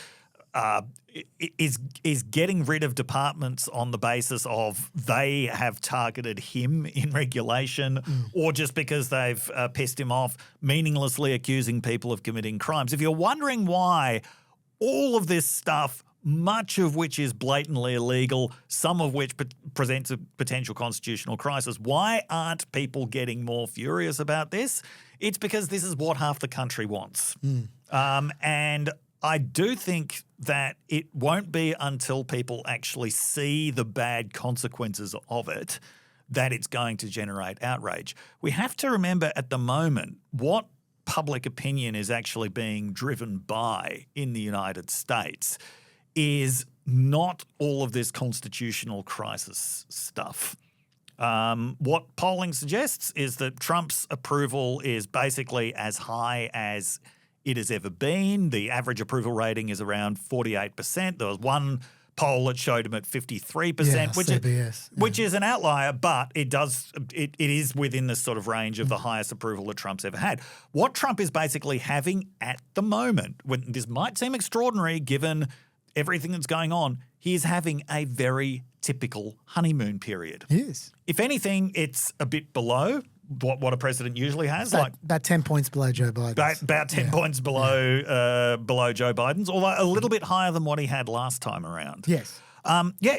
getting rid of departments on the basis of they have targeted him in regulation or just because they've pissed him off, meaninglessly accusing people of committing crimes. If you're wondering why all of this stuff, much of which is blatantly illegal, some of which presents a potential constitutional crisis, why aren't people getting more furious about this? It's because this is what half the country wants. And I do think that it won't be until people actually see the bad consequences of it that it's going to generate outrage. We have to remember at the moment what public opinion is actually being driven by in the United States is not all of this constitutional crisis stuff. What polling suggests is that Trump's approval is basically as high as it has ever been. The average approval rating is around 48%. There was one poll that showed him at 53%, which is an outlier, but it is within the sort of range of the highest approval that Trump's ever had. What Trump is basically having at the moment, when this might seem extraordinary given everything that's going on, he is having a very typical honeymoon period. Yes. If anything, it's a bit below what a president usually has. About 10 points below Joe Biden. About 10 points below Joe Biden's, although a little bit higher than what he had last time around. Yes.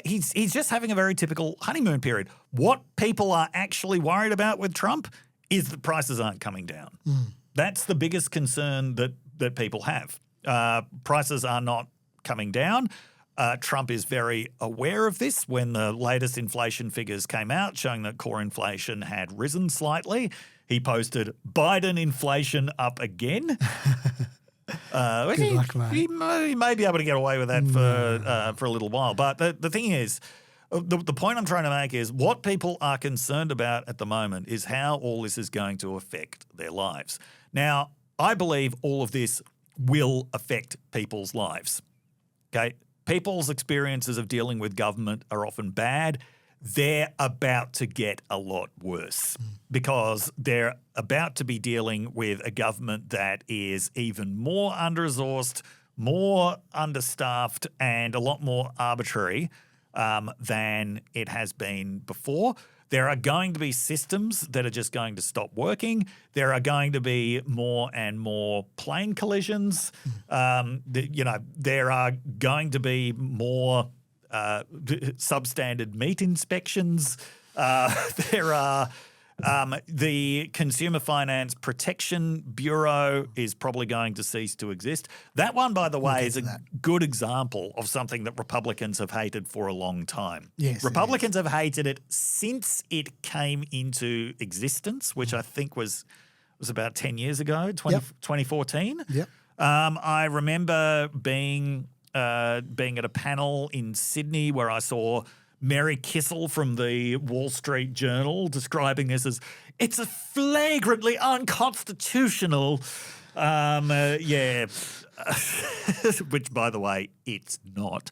He's just having a very typical honeymoon period. What people are actually worried about with Trump is that prices aren't coming down. That's the biggest concern that people have. Prices are not coming down. Trump is very aware of this. When the latest inflation figures came out showing that core inflation had risen slightly, he posted Biden inflation up again. Good luck, mate. He may be able to get away with that for a little while. But the thing is, the point I'm trying to make is what people are concerned about at the moment is how all this is going to affect their lives. Now, I believe all of this will affect people's lives. Okay? People's experiences of dealing with government are often bad. They're about to get a lot worse because they're about to be dealing with a government that is even more under-resourced, more understaffed, and a lot more arbitrary than it has been before. There are going to be systems that are just going to stop working. There are going to be more and more plane collisions. There are going to be more substandard meat inspections. There are the Consumer Finance Protection Bureau is probably going to cease to exist. That one, by the way, is a good example of something that Republicans have hated for a long time. Yes, Republicans have hated it since it came into existence, which I think was about 10 years ago, 2014. Yep. I remember being at a panel in Sydney where I saw Mary Kissel from the Wall Street Journal describing this as it's a flagrantly unconstitutional, which, by the way, it's not.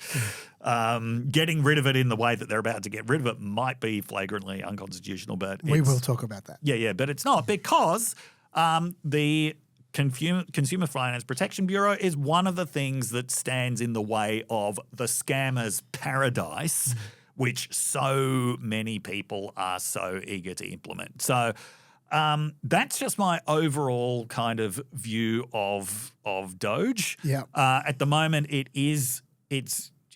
Getting rid of it in the way that they're about to get rid of it might be flagrantly unconstitutional, but we will talk about that. Yeah, but it's not because the Consumer Finance Protection Bureau is one of the things that stands in the way of the scammers' paradise, which so many people are so eager to implement. So that's just my overall kind of view of Doge. Yeah. At the moment, it's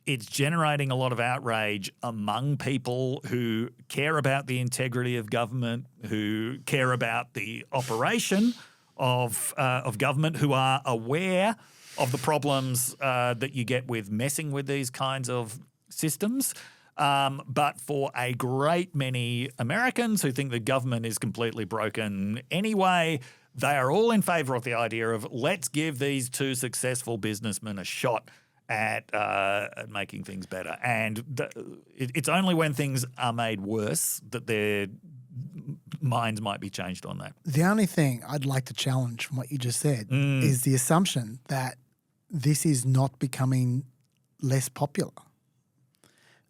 generating a lot of outrage among people who care about the integrity of government, who care about the operation of government, who are aware of the problems that you get with messing with these kinds of systems. But for a great many Americans who think the government is completely broken anyway, they are all in favour of the idea of let's give these two successful businessmen a shot at making things better. And it's only when things are made worse that their minds might be changed on that. The only thing I'd like to challenge from what you just said is the assumption that this is not becoming less popular.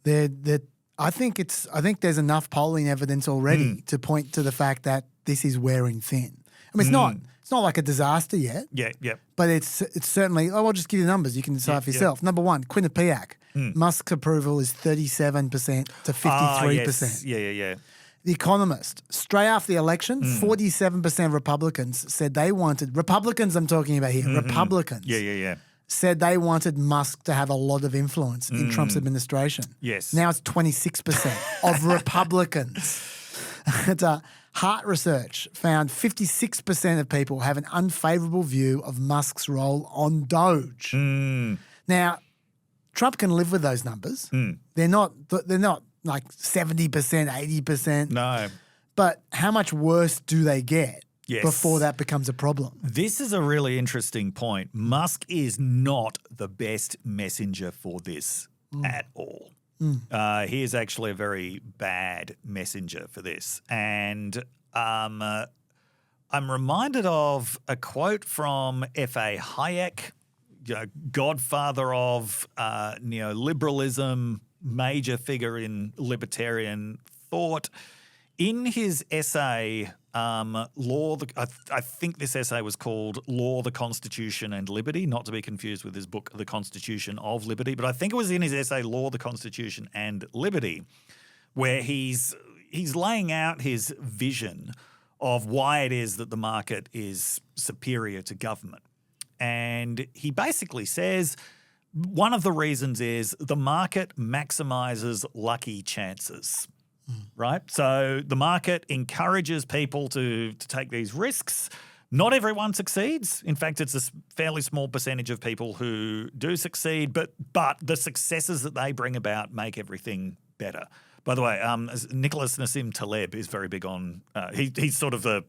I think there's enough polling evidence already to point to the fact that this is wearing thin. I mean, it's not like a disaster yet. Yeah. But it's certainly. I'll just give you the numbers. You can decide for yourself. Number one, Quinnipiac. Musk's approval is 37% to 53%. Yeah. The Economist, straight after the election, 47% of Republicans said they wanted Republicans. I'm talking about here. Republicans. Yeah. Said they wanted Musk to have a lot of influence in Trump's administration. Yes. Now it's 26% of Republicans. Hart Research found 56% of people have an unfavourable view of Musk's role on Doge. Now, Trump can live with those numbers. They're not like 70%, 80%. No. But how much worse do they get? Yes. Before that becomes a problem. This is a really interesting point. Musk is not the best messenger for this at all. He is actually a very bad messenger for this. And I'm reminded of a quote from F.A. Hayek, godfather of neoliberalism, major figure in libertarian thought. In his essay, I think this essay was called Law, the Constitution and Liberty, not to be confused with his book, The Constitution of Liberty. But I think it was in his essay, Law, the Constitution and Liberty, where he's laying out his vision of why it is that the market is superior to government. And he basically says one of the reasons is the market maximizes lucky chances. Right? So the market encourages people to take these risks. Not everyone succeeds. In fact, it's a fairly small percentage of people who do succeed, but the successes that they bring about make everything better. By the way, Nicholas Nassim Taleb is very big on he's sort of the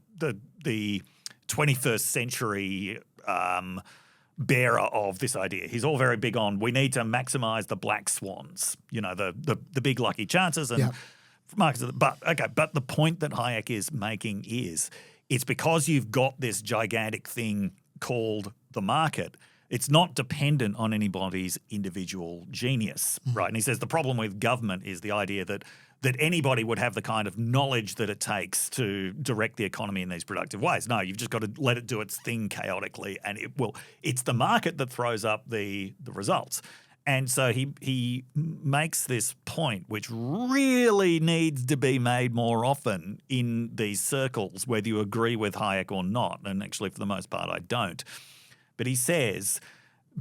21st century bearer of this idea. He's all very big on we need to maximize the black swans, the big lucky chances and markets. But the point that Hayek is making is it's because you've got this gigantic thing called the market. It's not dependent on anybody's individual genius, right? And he says the problem with government is the idea that anybody would have the kind of knowledge that it takes to direct the economy in these productive ways. No, you've just got to let it do its thing chaotically, and it's the market that throws up the results. And so he makes this point, which really needs to be made more often in these circles, whether you agree with Hayek or not. And actually, for the most part, I don't. But he says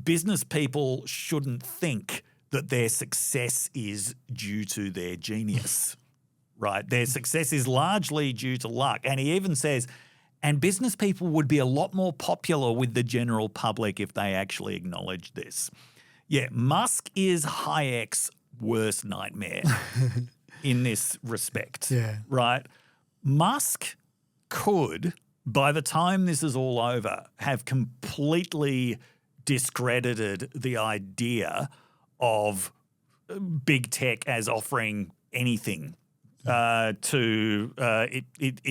business people shouldn't think that their success is due to their genius, right? Their success is largely due to luck. And he even says, and business people would be a lot more popular with the general public if they actually acknowledge this. Yeah, Musk is Hayek's worst nightmare in this respect, right? Musk could, by the time this is all over, have completely discredited the idea of big tech as offering anything in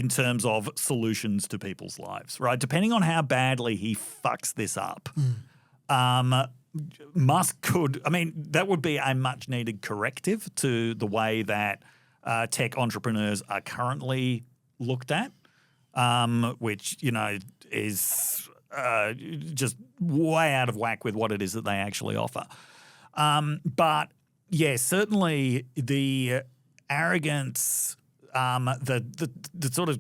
terms of solutions to people's lives, right? Depending on how badly he fucks this up, Musk could – I mean, that would be a much-needed corrective to the way that tech entrepreneurs are currently looked at, which, is just way out of whack with what it is that they actually offer. But yes, certainly the arrogance, the sort of,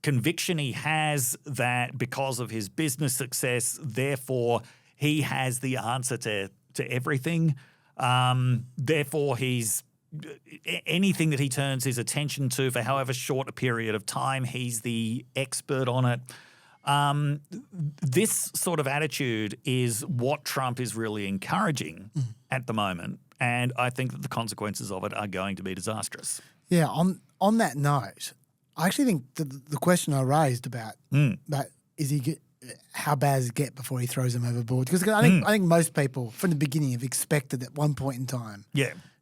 conviction he has that because of his business success, therefore he has the answer to everything. Therefore, he's anything that he turns his attention to for however short a period of time, he's the expert on it. This sort of attitude is what Trump is really encouraging at the moment, and I think that the consequences of it are going to be disastrous. Yeah, on that note, I actually think the question I raised about how bad does it get before he throws him overboard? Because I think most people from the beginning have expected at one point in time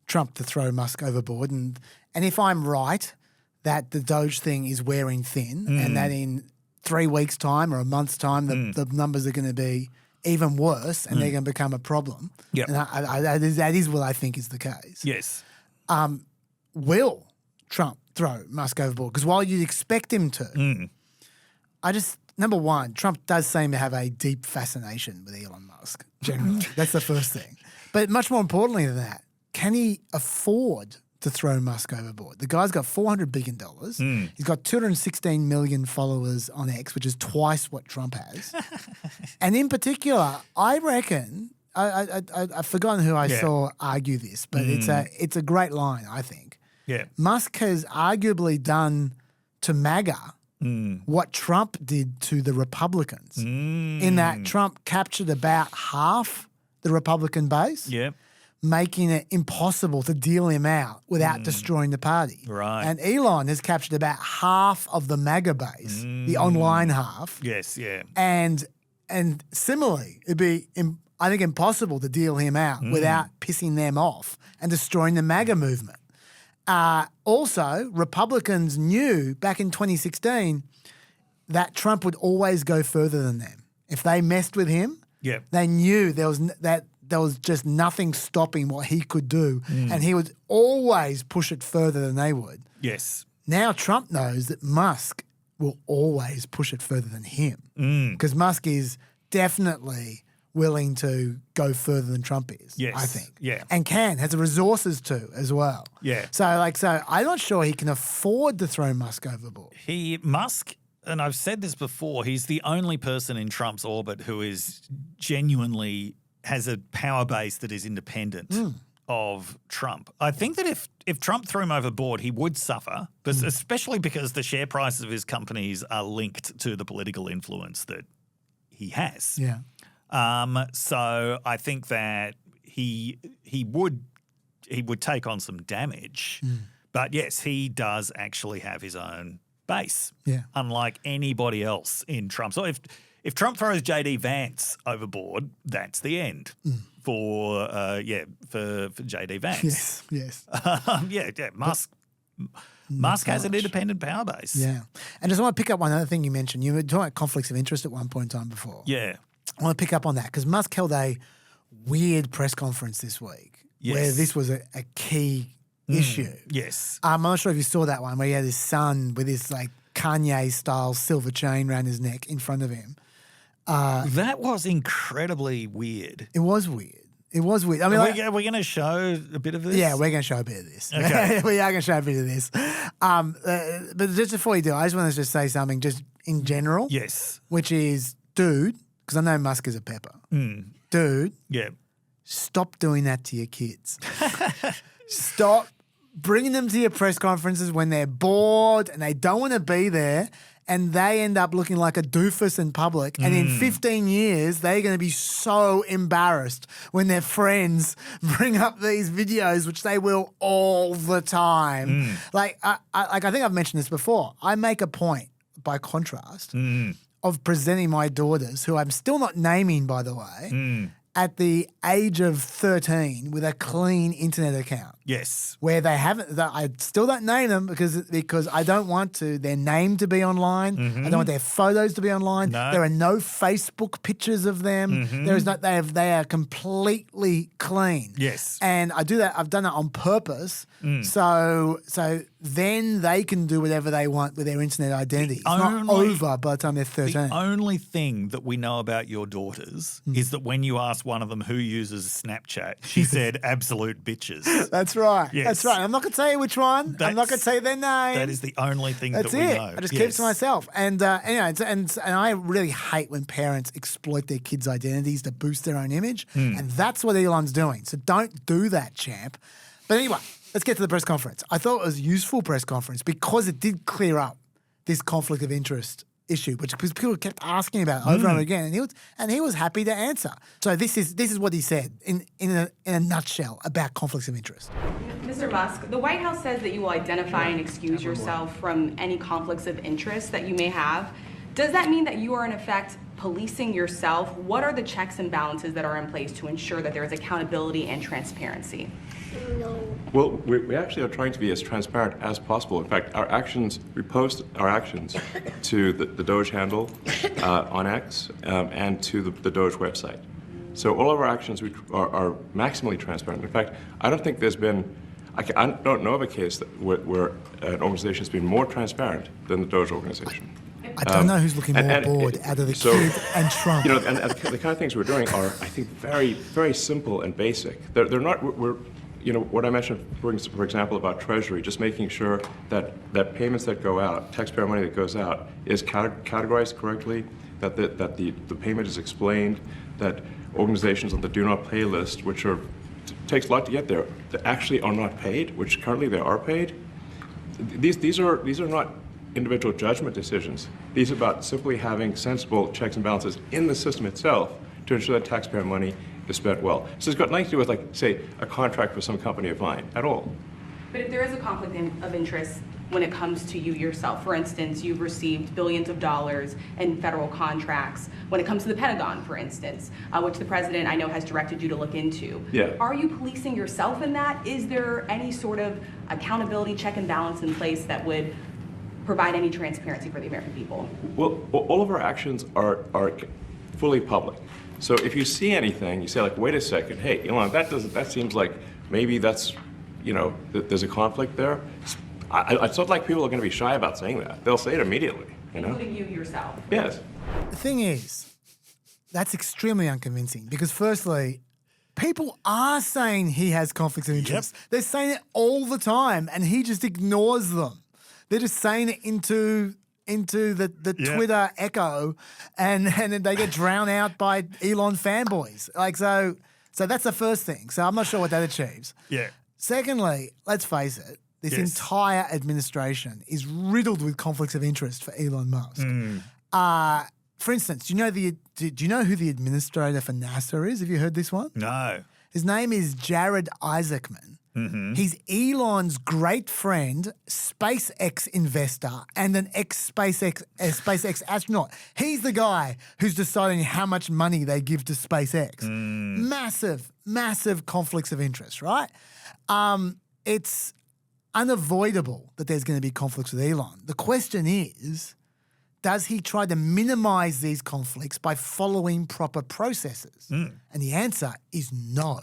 Trump to throw Musk overboard. And if I'm right that the Doge thing is wearing thin and that in 3 weeks' time or a month's time the numbers are going to be even worse and they're going to become a problem. Yep. And that is what I think is the case. Yes. Will Trump throw Musk overboard? Because while you'd expect him to, number one, Trump does seem to have a deep fascination with Elon Musk, generally. That's the first thing. But much more importantly than that, can he afford to throw Musk overboard? The guy's got $400 billion. He's got 216 million followers on X, which is twice what Trump has. And in particular, I reckon, I've forgotten who I saw argue this, but it's a great line, I think. Yeah. Musk has arguably done to MAGA what Trump did to the Republicans in that Trump captured about half the Republican base, making it impossible to deal him out without destroying the party. Right. And Elon has captured about half of the MAGA base, the online half. Yes, yeah. And similarly, it'd be, I think, impossible to deal him out without pissing them off and destroying the MAGA movement. Also, Republicans knew back in 2016 that Trump would always go further than them. If they messed with him, they knew there was just nothing stopping what he could do, and he would always push it further than they would. Yes. Now Trump knows that Musk will always push it further than him because Musk is definitely willing to go further than Trump is, I think. Yeah. And has the resources to as well. Yeah. So I'm not sure he can afford to throw Musk overboard. Musk, and I've said this before, he's the only person in Trump's orbit who is genuinely has a power base that is independent of Trump. I think that if Trump threw him overboard, he would suffer, especially because the share prices of his companies are linked to the political influence that he has. Yeah. So I think that he would take on some damage. But yes, he does actually have his own base. Yeah. Unlike anybody else in Trump. So if Trump throws JD Vance overboard, that's the end for JD Vance. Yes. Musk has an independent power base. Yeah. And just want to pick up one other thing you mentioned. You were talking about conflicts of interest at one point in time before. Yeah. I want to pick up on that because Musk held a weird press conference this week where this was a key issue. Yes. I'm not sure if you saw that one where he had his son with his Kanye-style silver chain around his neck in front of him. That was incredibly weird. It was weird. I mean, we're going to show a bit of this? Yeah, we're going to show a bit of this. Okay. We are going to show a bit of this. But just before you do, I just want to just say something just in general. Yes. Which is, dude, because I know Musk is a pepper. Dude. Yeah. Stop doing that to your kids. Stop bringing them to your press conferences when they're bored and they don't want to be there and they end up looking like a doofus in public. And in 15 years, they're going to be so embarrassed when their friends bring up these videos, which they will all the time. I think I've mentioned this before. I make a point, by contrast, of presenting my daughters, who I'm still not naming, by the way, at the age of 13 with a clean internet account. Yes. where they haven't. I still don't name them because I don't want their name to be online. I don't want their photos to be online. No. There are no Facebook pictures of them. There is not. They are completely clean. Yes. And I do that. I've done that on purpose. So then they can do whatever they want with their internet identity. It's not over by the time they're 13. The only thing that we know about your daughters is that when you asked one of them who uses Snapchat, she said absolute bitches. That's right. Yes. That's right. I'm not going to tell you which one. I'm not going to tell you their name. That is the only thing That's that we it. know. I just keep it to myself. And anyway, and I really hate when parents exploit their kids' identities to boost their own image. And that's what Elon's doing. So don't do that, champ. But anyway, let's get to the press conference. I thought it was a useful press conference because it did clear up this conflict of interest issue, which people kept asking about over and over again, and he was happy to answer. So this is what he said in a nutshell about conflicts of interest. Mr. Musk, the White House says that you will identify and excuse yourself from any conflicts of interest that you may have. Does that mean that you are in effect policing yourself? What are the checks and balances that are in place to ensure that there is accountability and transparency? Well, we actually are trying to be as transparent as possible. In fact, we post our actions to the Doge handle on X and to the Doge website. So all of our actions are maximally transparent. In fact, I don't think there's been, I don't know of a case where an organization has been more transparent than the Doge organization. I don't know who's looking more bored out of the kid and Trump. You know, and the kind of things we're doing are, I think, very, very simple and basic. They're not. You know, what I mentioned, for example, about Treasury, just making sure that payments that go out, taxpayer money that goes out, is categorized correctly, that the payment is explained, that organizations on the do not pay list, which takes a lot to get there, that actually are not paid, which currently they are paid. These are not individual judgment decisions. These are about simply having sensible checks and balances in the system itself to ensure that taxpayer money is spent well. So it's got nothing to do with, like, say, a contract with some company of mine at all. But if there is a conflict of interest when it comes to you yourself, for instance, you've received billions of dollars in federal contracts when it comes to the Pentagon, for instance, which the president, I know, has directed you to look into. Yeah. Are you policing yourself in that? Is there any sort of accountability check and balance in place that would provide any transparency for the American people? Well, all of our actions are fully public. So if you see anything, you say, like, wait a second, hey, Elon, that seems like maybe that's, you know, there's a conflict there. It's not like people are going to be shy about saying that. They'll say it immediately, you know? Including you yourself. Yes. The thing is, that's extremely unconvincing because, firstly, people are saying he has conflicts of interest. They're saying it all the time, and he just ignores them. They're just saying it into the Twitter echo, and then they get drowned out by Elon fanboys. Like, so that's the first thing. So I'm not sure what that achieves. Yeah. Secondly, let's face it, this entire administration is riddled with conflicts of interest for Elon Musk. For instance, do you know who the administrator for NASA is? Have you heard this one? No. His name is Jared Isaacman. He's Elon's great friend, SpaceX investor, and an ex-SpaceX astronaut. He's the guy who's deciding how much money they give to SpaceX. Massive conflicts of interest, right? It's unavoidable that there's going to be conflicts with Elon. The question is, does he try to minimize these conflicts by following proper processes? And the answer is no.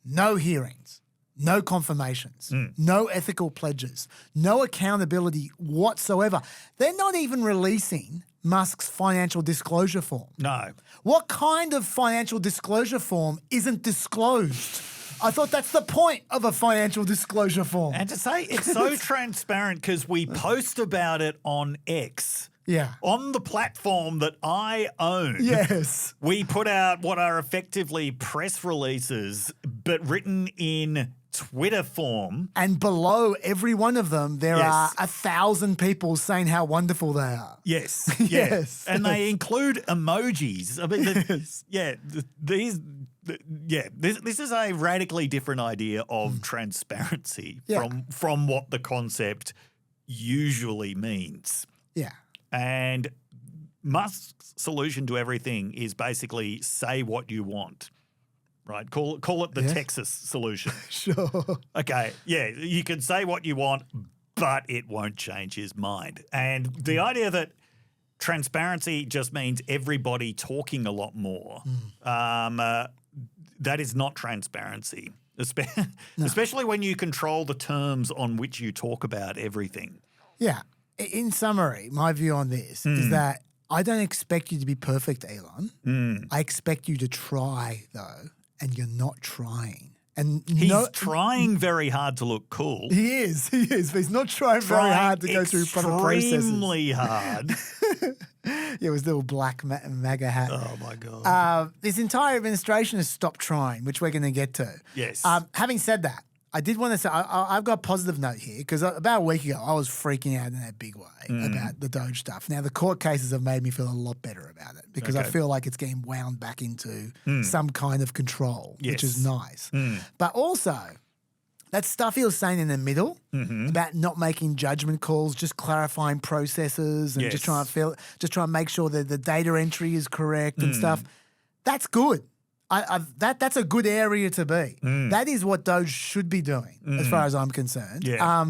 No hearings. No confirmations, no ethical pledges, no accountability whatsoever. They're not even releasing Musk's financial disclosure form. No. What kind of financial disclosure form isn't disclosed? I thought that's the point of a financial disclosure form. And to say it's so transparent because we post about it on X. Yeah. On the platform that I own. Yes. We put out what are effectively press releases, but written in Twitter form. And below every one of them, there are 1,000 people saying how wonderful they are. Yes. Yes. And they include emojis. I mean, this is a radically different idea of transparency from what the concept usually means. Yeah. And Musk's solution to everything is basically say what you want. right? Call it the Texas solution. Sure. Okay, yeah, you can say what you want, but it won't change his mind. And the idea that transparency just means everybody talking a lot more, that is not transparency, especially when you control the terms on which you talk about everything. Yeah. In summary, my view on this is that I don't expect you to be perfect, Elon. I expect you to try, though, and you're not trying. And He's trying very hard to look cool. He is, but he's not trying very hard to go through proper processes. Extremely hard. Yeah, with his little black MAGA hat. Oh, my God. This entire administration has stopped trying, which we're going to get to. Yes. Having said that, I did want to say I've got a positive note here because about a week ago I was freaking out in that big way about the Doge stuff. Now the court cases have made me feel a lot better about it because I feel like it's getting wound back into some kind of control, which is nice. But also that stuff he was saying in the middle about not making judgment calls, just clarifying processes and just trying to make sure that the data entry is correct and stuff. That's good. That's a good area to be. That is what Doge should be doing, as far as I'm concerned. Yeah.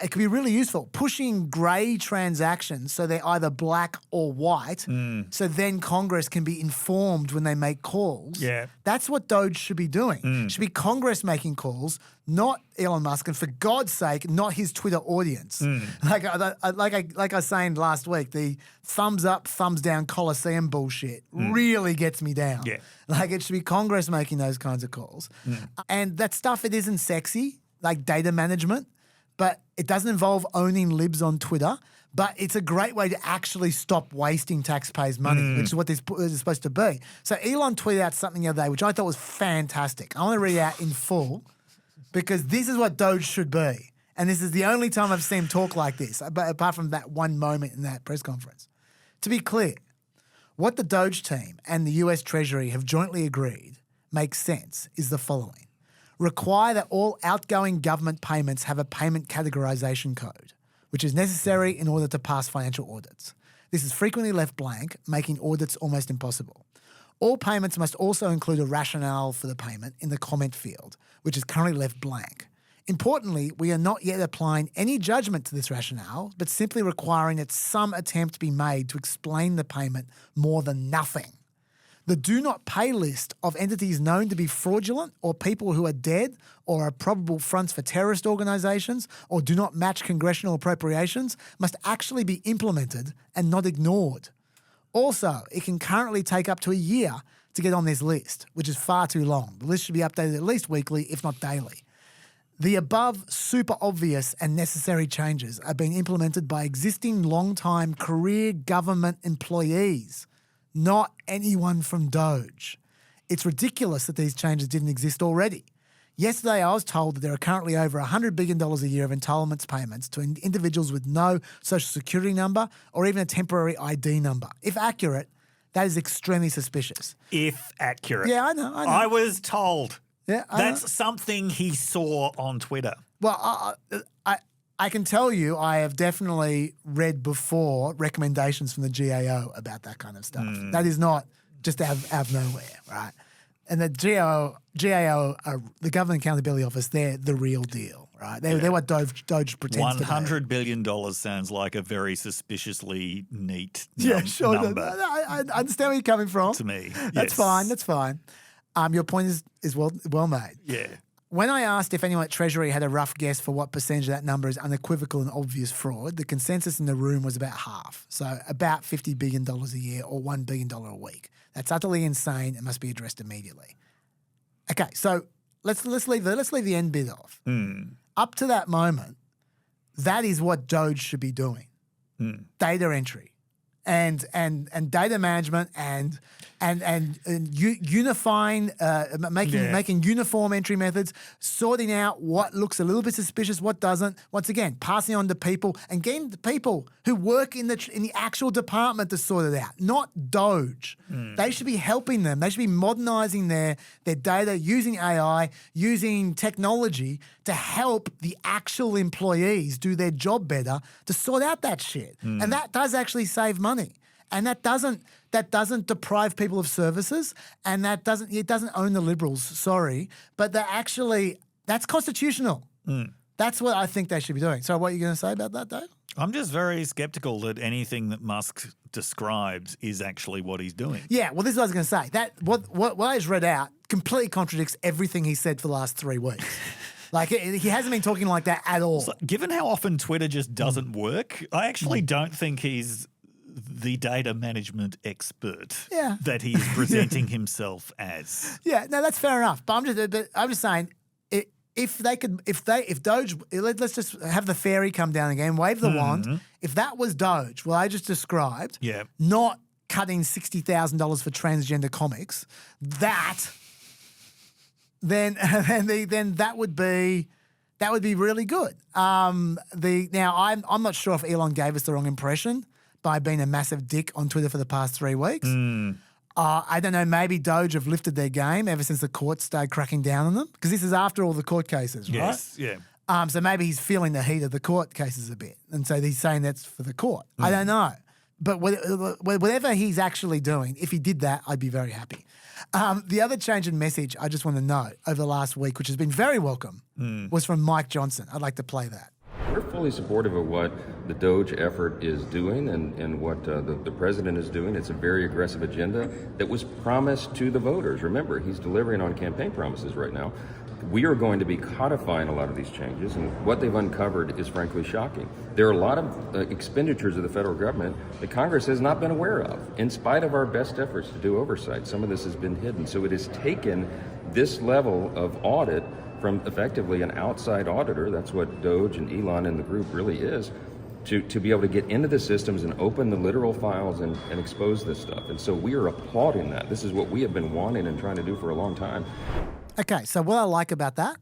It can be really useful. Pushing grey transactions so they're either black or white, so then Congress can be informed when they make calls. Yeah. That's what Doge should be doing. It should be Congress making calls, not Elon Musk, and for God's sake, not his Twitter audience. Like I was saying last week, the thumbs up, thumbs down Coliseum bullshit really gets me down. Yeah. Like it should be Congress making those kinds of calls. And that stuff, it isn't sexy, like data management, but it doesn't involve owning libs on Twitter. But it's a great way to actually stop wasting taxpayers' money, which is what this is supposed to be. So Elon tweeted out something the other day, which I thought was fantastic. I want to read it out in full because this is what Doge should be. And this is the only time I've seen him talk like this, apart from that one moment in that press conference. To be clear, what the Doge team and the US Treasury have jointly agreed makes sense is the following. Require that all outgoing government payments have a payment categorization code, which is necessary in order to pass financial audits. This is frequently left blank, making audits almost impossible. All payments must also include a rationale for the payment in the comment field, which is currently left blank. Importantly, we are not yet applying any judgment to this rationale, but simply requiring that some attempt be made to explain the payment more than nothing. The do not pay list of entities known to be fraudulent or people who are dead or are probable fronts for terrorist organisations or do not match congressional appropriations must actually be implemented and not ignored. Also, it can currently take up to a year to get on this list, which is far too long. The list should be updated at least weekly, if not daily. The above super obvious and necessary changes are being implemented by existing long-time career government employees, not anyone from Doge. It's ridiculous that these changes didn't exist already. Yesterday, I was told that there are currently over $100 billion a year of entitlements payments to individuals with no social security number or even a temporary ID number. If accurate, that is extremely suspicious. If accurate. Yeah, I know. I was told. Yeah, That's something he saw on Twitter. Well, I can tell you I have definitely read before recommendations from the GAO about that kind of stuff. That is not just out of nowhere, right? And the GAO, the Government Accountability Office, they're the real deal, right? They're what Doge pretends to be. $100 billion sounds like a very suspiciously neat sure. number. I understand where you're coming from. To me, That's fine. That's fine. Your point is well made. Yeah. When I asked if anyone at Treasury had a rough guess for what percentage of that number is unequivocal and obvious fraud, the consensus in the room was about half. So about $50 billion a year or $1 billion a week. That's utterly insane and must be addressed immediately. Okay, so let's leave the end bit off. Up to that moment, that is what Doge should be doing. Data entry. And data management and unifying, making uniform entry methods, sorting out what looks a little bit suspicious, what doesn't. Once again, passing on to people and getting the people who work in the actual department to sort it out, not Doge. They should be helping them. They should be modernising their data, using AI, using technology to help the actual employees do their job better to sort out that shit. And that does actually save money. And that doesn't deprive people of services, and it doesn't own the Liberals, sorry, but that's constitutional. That's what I think they should be doing. So what are you going to say about that, Dave? I'm just very skeptical that anything that Musk describes is actually what he's doing. Yeah, well, this is what I was going to say. That what I just read out completely contradicts everything he said for the last 3 weeks. Like, he hasn't been talking like that at all. So, given how often Twitter just doesn't work, I actually don't think he's the data management expert that he is presenting himself as. Yeah, no, that's fair enough. But I'm just saying, if Doge, let's just have the fairy come down again, wave the wand. If that was Doge, well, I just described, not cutting $60,000 for transgender comics, then that would be really good. Now I'm not sure if Elon gave us the wrong impression by being a massive dick on Twitter for the past 3 weeks. I don't know, maybe Doge have lifted their game ever since the courts started cracking down on them, because this is after all the court cases, right? Yes, yeah. So maybe he's feeling the heat of the court cases a bit, and so he's saying that's for the court. I don't know. But whatever he's actually doing, if he did that, I'd be very happy. The other change in message I just want to note over the last week, which has been very welcome, was from Mike Johnson. I'd like to play that. We're fully supportive of what the DOGE effort is doing and what the president is doing. It's a very aggressive agenda that was promised to the voters. Remember, he's delivering on campaign promises right now. We are going to be codifying a lot of these changes, and what they've uncovered is frankly shocking. There are a lot of expenditures of the federal government that Congress has not been aware of. In spite of our best efforts to do oversight, some of this has been hidden. So it has taken this level of audit from effectively an outside auditor, that's what Doge and Elon and the group really is, to be able to get into the systems and open the literal files and expose this stuff. And so we are applauding that. This is what we have been wanting and trying to do for a long time. Okay, so what I like about that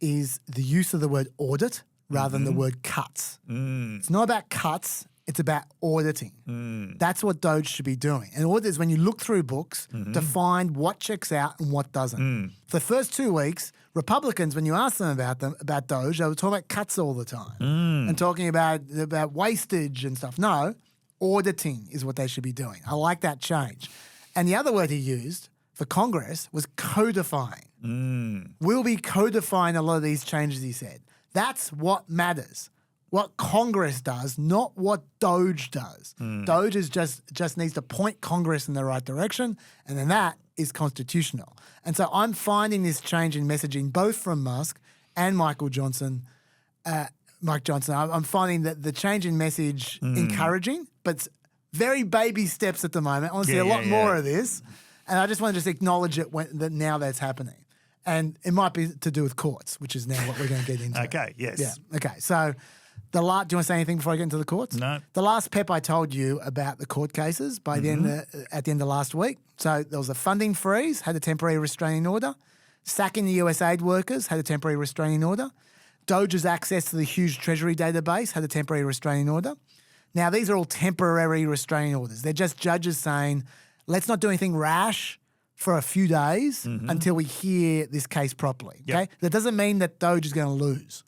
is the use of the word audit rather than the word cuts. It's not about cuts, it's about auditing. That's what Doge should be doing. And audit is when you look through books to find what checks out and what doesn't. For the first 2 weeks, Republicans, when you ask them about Doge, they were talking about cuts all the time and talking about wastage and stuff. No, auditing is what they should be doing. I like that change. And the other word he used for Congress was codifying. We'll be codifying a lot of these changes, he said. That's what matters. What Congress does, not what Doge does. Doge is just needs to point Congress in the right direction, and then that is constitutional. And so I'm finding this change in messaging both from Musk and Mike Johnson. I'm finding that the change in message encouraging, but it's very baby steps at the moment. I want to see a lot more of this, and I just want to just acknowledge it that now that's happening. And it might be to do with courts, which is now what we're going to get into. Okay, yes. Yeah, okay. So do you want to say anything before I get into the courts? No. The last PEP I told you about the court cases by the end at the end of last week. So there was a funding freeze, had a temporary restraining order. Sacking the US aid workers, had a temporary restraining order. Doge's access to the huge Treasury database, had a temporary restraining order. Now, these are all temporary restraining orders. They're just judges saying, let's not do anything rash for a few days until we hear this case properly. Okay, that doesn't mean that Doge is going to lose.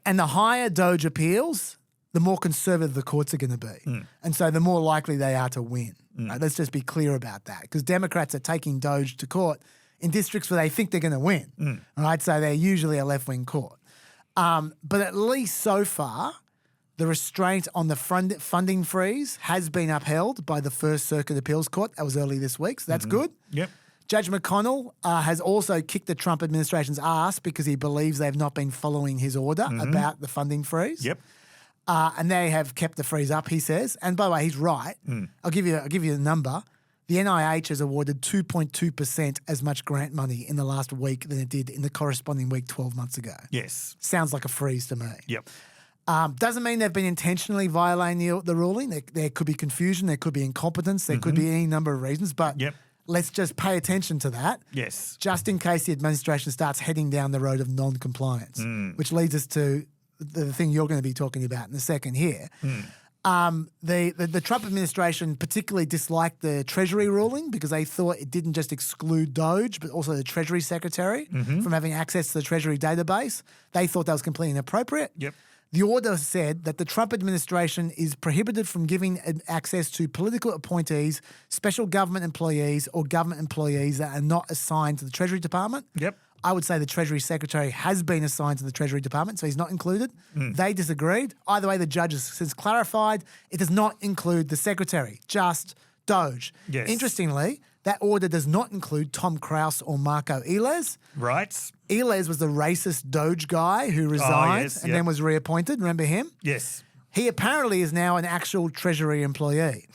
And the higher Doge appeals, the more conservative the courts are going to be. And so the more likely they are to win. Right? Let's just be clear about that, because Democrats are taking Doge to court in districts where they think they're going to win. All right, so they're usually a left-wing court. But at least so far, the restraint on the funding freeze has been upheld by the First Circuit Appeals Court. That was early this week, so that's good. Yep. Judge McConnell has also kicked the Trump administration's ass because he believes they've not been following his order about the funding freeze. Yep. And they have kept the freeze up, he says. And by the way, he's right. I'll give you the number. The NIH has awarded 2.2% as much grant money in the last week than it did in the corresponding week 12 months ago. Yes. Sounds like a freeze to me. Yep. Doesn't mean they've been intentionally violating the ruling. There could be confusion. There could be incompetence. There could be any number of reasons. But let's just pay attention to that. Yes. Just in case the administration starts heading down the road of non-compliance, which leads us to the thing you're going to be talking about in a second here. The Trump administration particularly disliked the Treasury ruling because they thought it didn't just exclude Doge, but also the Treasury Secretary from having access to the Treasury database. They thought that was completely inappropriate. Yep. The order said that the Trump administration is prohibited from giving access to political appointees, special government employees, or government employees that are not assigned to the Treasury Department. Yep. I would say the Treasury Secretary has been assigned to the Treasury Department, so he's not included. They disagreed. Either way, the judge has since clarified it does not include the Secretary, just DOGE. Yes. Interestingly, that order does not include Tom Kraus or Marco Eles. Right. Eles was the racist DOGE guy who resigned yes, and then was reappointed. Remember him? Yes. He apparently is now an actual Treasury employee.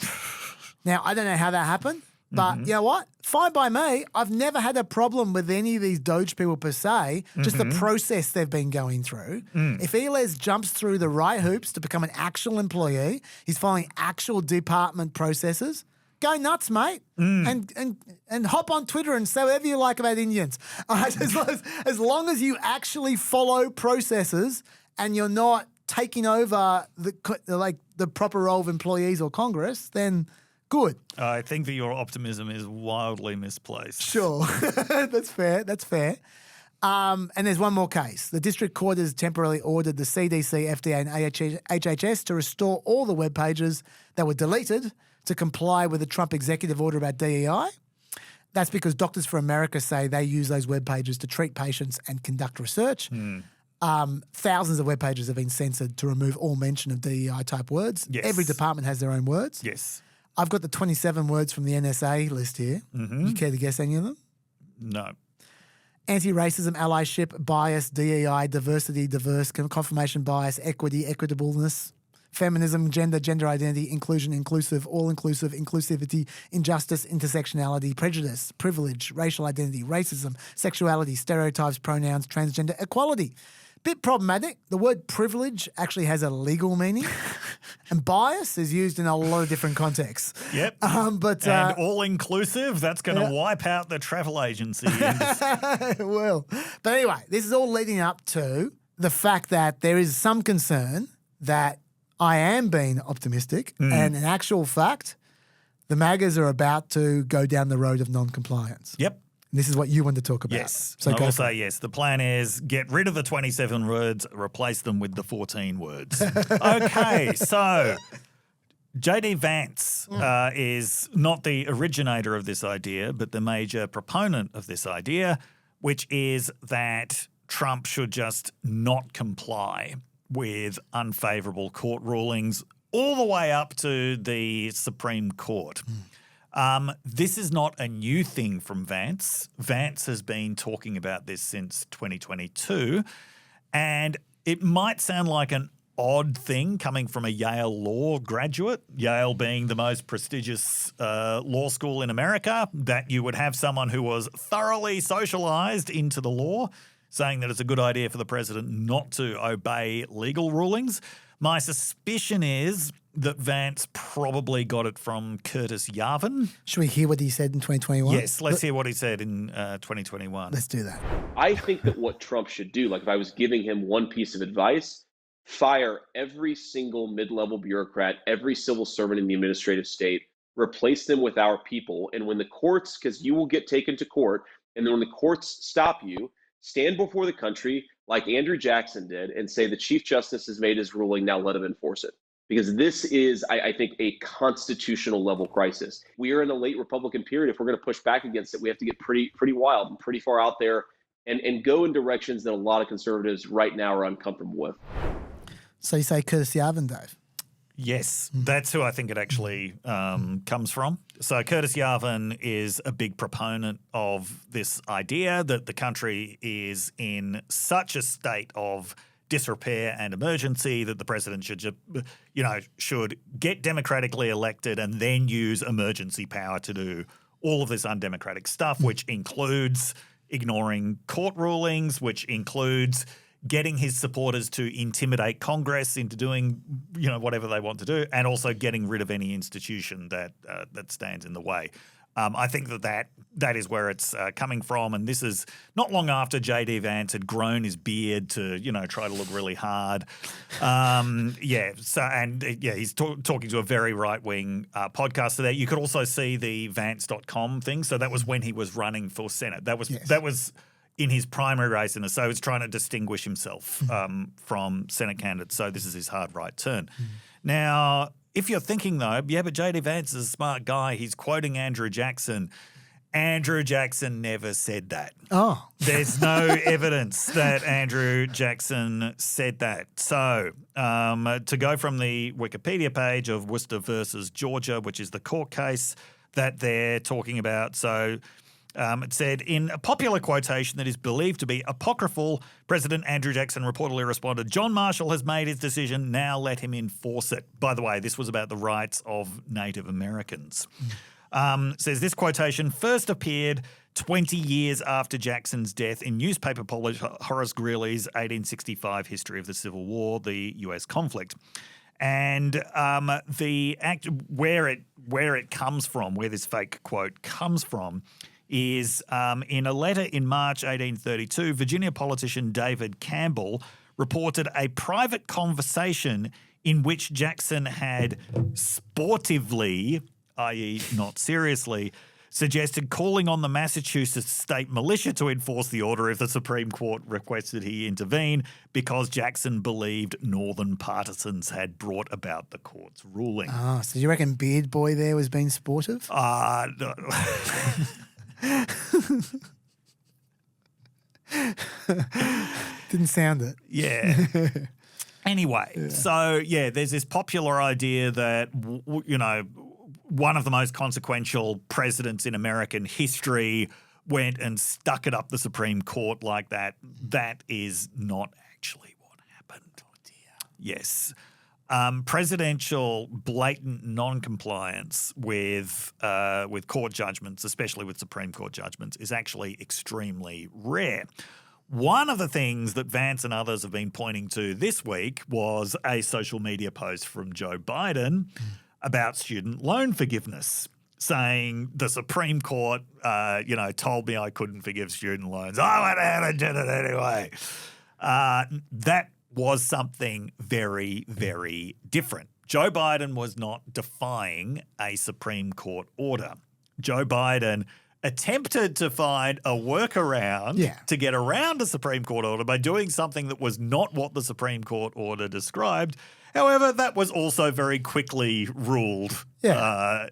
Now, I don't know how that happened, but you know what? Fine by me. I've never had a problem with any of these DOGE people per se, just the process they've been going through. If Eles jumps through the right hoops to become an actual employee, he's following actual department processes, go nuts, mate, and hop on Twitter and say whatever you like about Indians. As long as you actually follow processes and you're not taking over the proper role of employees or Congress, then good. I think that your optimism is wildly misplaced. Sure, that's fair. That's fair. And there's one more case. The district court has temporarily ordered the CDC, FDA, and HHS to restore all the web pages that were deleted to comply with the Trump executive order about DEI. That's because Doctors for America say they use those web pages to treat patients and conduct research. Thousands of web pages have been censored to remove all mention of DEI type words. Yes. Every department has their own words. Yes. I've got the 27 words from the NSA list here. You care to guess any of them? No. Anti-racism, allyship, bias, DEI, diversity, diverse, confirmation bias, equity, equitableness, feminism, gender, gender identity, inclusion, inclusive, all-inclusive, inclusivity, injustice, intersectionality, prejudice, privilege, racial identity, racism, sexuality, stereotypes, pronouns, transgender, equality. Bit problematic. The word privilege actually has a legal meaning, and bias is used in a lot of different contexts. Yep. But and all-inclusive, that's going to wipe out the travel agency industry. It will. But anyway, this is all leading up to the fact that there is some concern that I am being optimistic, and in actual fact, the MAGAs are about to go down the road of non-compliance. Yep. This is what you want to talk about. Yes. So I go will for say it. yes. The plan is get rid of the 27 words, replace them with the 14 words. Okay, so JD Vance is not the originator of this idea, but the major proponent of this idea, which is that Trump should just not comply with unfavourable court rulings all the way up to the Supreme Court. This is not a new thing from Vance. Vance has been talking about this since 2022, and it might sound like an odd thing coming from a Yale law graduate, Yale being the most prestigious law school in America, that you would have someone who was thoroughly socialized into the law saying that it's a good idea for the president not to obey legal rulings. My suspicion is that Vance probably got it from Curtis Yarvin. Should we hear what he said in 2021? Yes, let's hear what he said in 2021. Let's do that. I think that what Trump should do, like if I was giving him one piece of advice, fire every single mid-level bureaucrat, every civil servant in the administrative state, replace them with our people. And when the courts, because you will get taken to court, and then when the courts stop you, stand before the country like Andrew Jackson did and say the Chief Justice has made his ruling, now let him enforce it. Because this is, I think, a constitutional level crisis. We are in a late Republican period. If we're going to push back against it, we have to get pretty wild and pretty far out there and go in directions that a lot of conservatives right now are uncomfortable with. So you say Curtis Yarvin, Dave? Yes, that's who I think it actually comes from. So Curtis Yarvin is a big proponent of this idea that the country is in such a state of disrepair and emergency that the president should get democratically elected and then use emergency power to do all of this undemocratic stuff, which includes ignoring court rulings, which includes getting his supporters to intimidate Congress into doing, whatever they want to do, and also getting rid of any institution that stands in the way. I think that is where it's coming from, and this is not long after JD Vance had grown his beard to try to look really hard. He's talking to a very right wing podcast today. You could also see the Vance.com thing. So that was when he was running for Senate. That was in his primary race, and so he's trying to distinguish himself from Senate candidates. So this is his hard right turn. Now, if you're thinking, though, yeah, but J.D. Vance is a smart guy. He's quoting Andrew Jackson. Andrew Jackson never said that. Oh. There's no evidence that Andrew Jackson said that. So to go from the Wikipedia page of Worcester versus Georgia, which is the court case that they're talking about. So it said, in a popular quotation that is believed to be apocryphal, President Andrew Jackson reportedly responded, "John Marshall has made his decision. Now let him enforce it." By the way, this was about the rights of Native Americans. Says this quotation first appeared 20 years after Jackson's death in newspaper publisher Horace Greeley's 1865 History of the Civil War, the U.S. conflict. And where it comes from, where this fake quote comes from, is in a letter in March 1832, Virginia politician David Campbell reported a private conversation in which Jackson had sportively, i.e. not seriously, suggested calling on the Massachusetts state militia to enforce the order if the Supreme Court requested he intervene because Jackson believed Northern partisans had brought about the court's ruling. Oh, so you reckon Beard Boy there was being sportive? No. Didn't sound it. Yeah. Anyway, so there's this popular idea that, one of the most consequential presidents in American history went and stuck it up the Supreme Court like that. That is not actually what happened. Oh, dear. Yes. Presidential blatant non-compliance with court judgments, especially with Supreme Court judgments, is actually extremely rare. One of the things that Vance and others have been pointing to this week was a social media post from Joe Biden about student loan forgiveness, saying the Supreme Court, told me I couldn't forgive student loans. I went ahead and did it anyway. That was something very, very different. Joe Biden was not defying a Supreme Court order. Joe Biden attempted to find a workaround to get around a Supreme Court order by doing something that was not what the Supreme Court order described. However, that was also very quickly ruled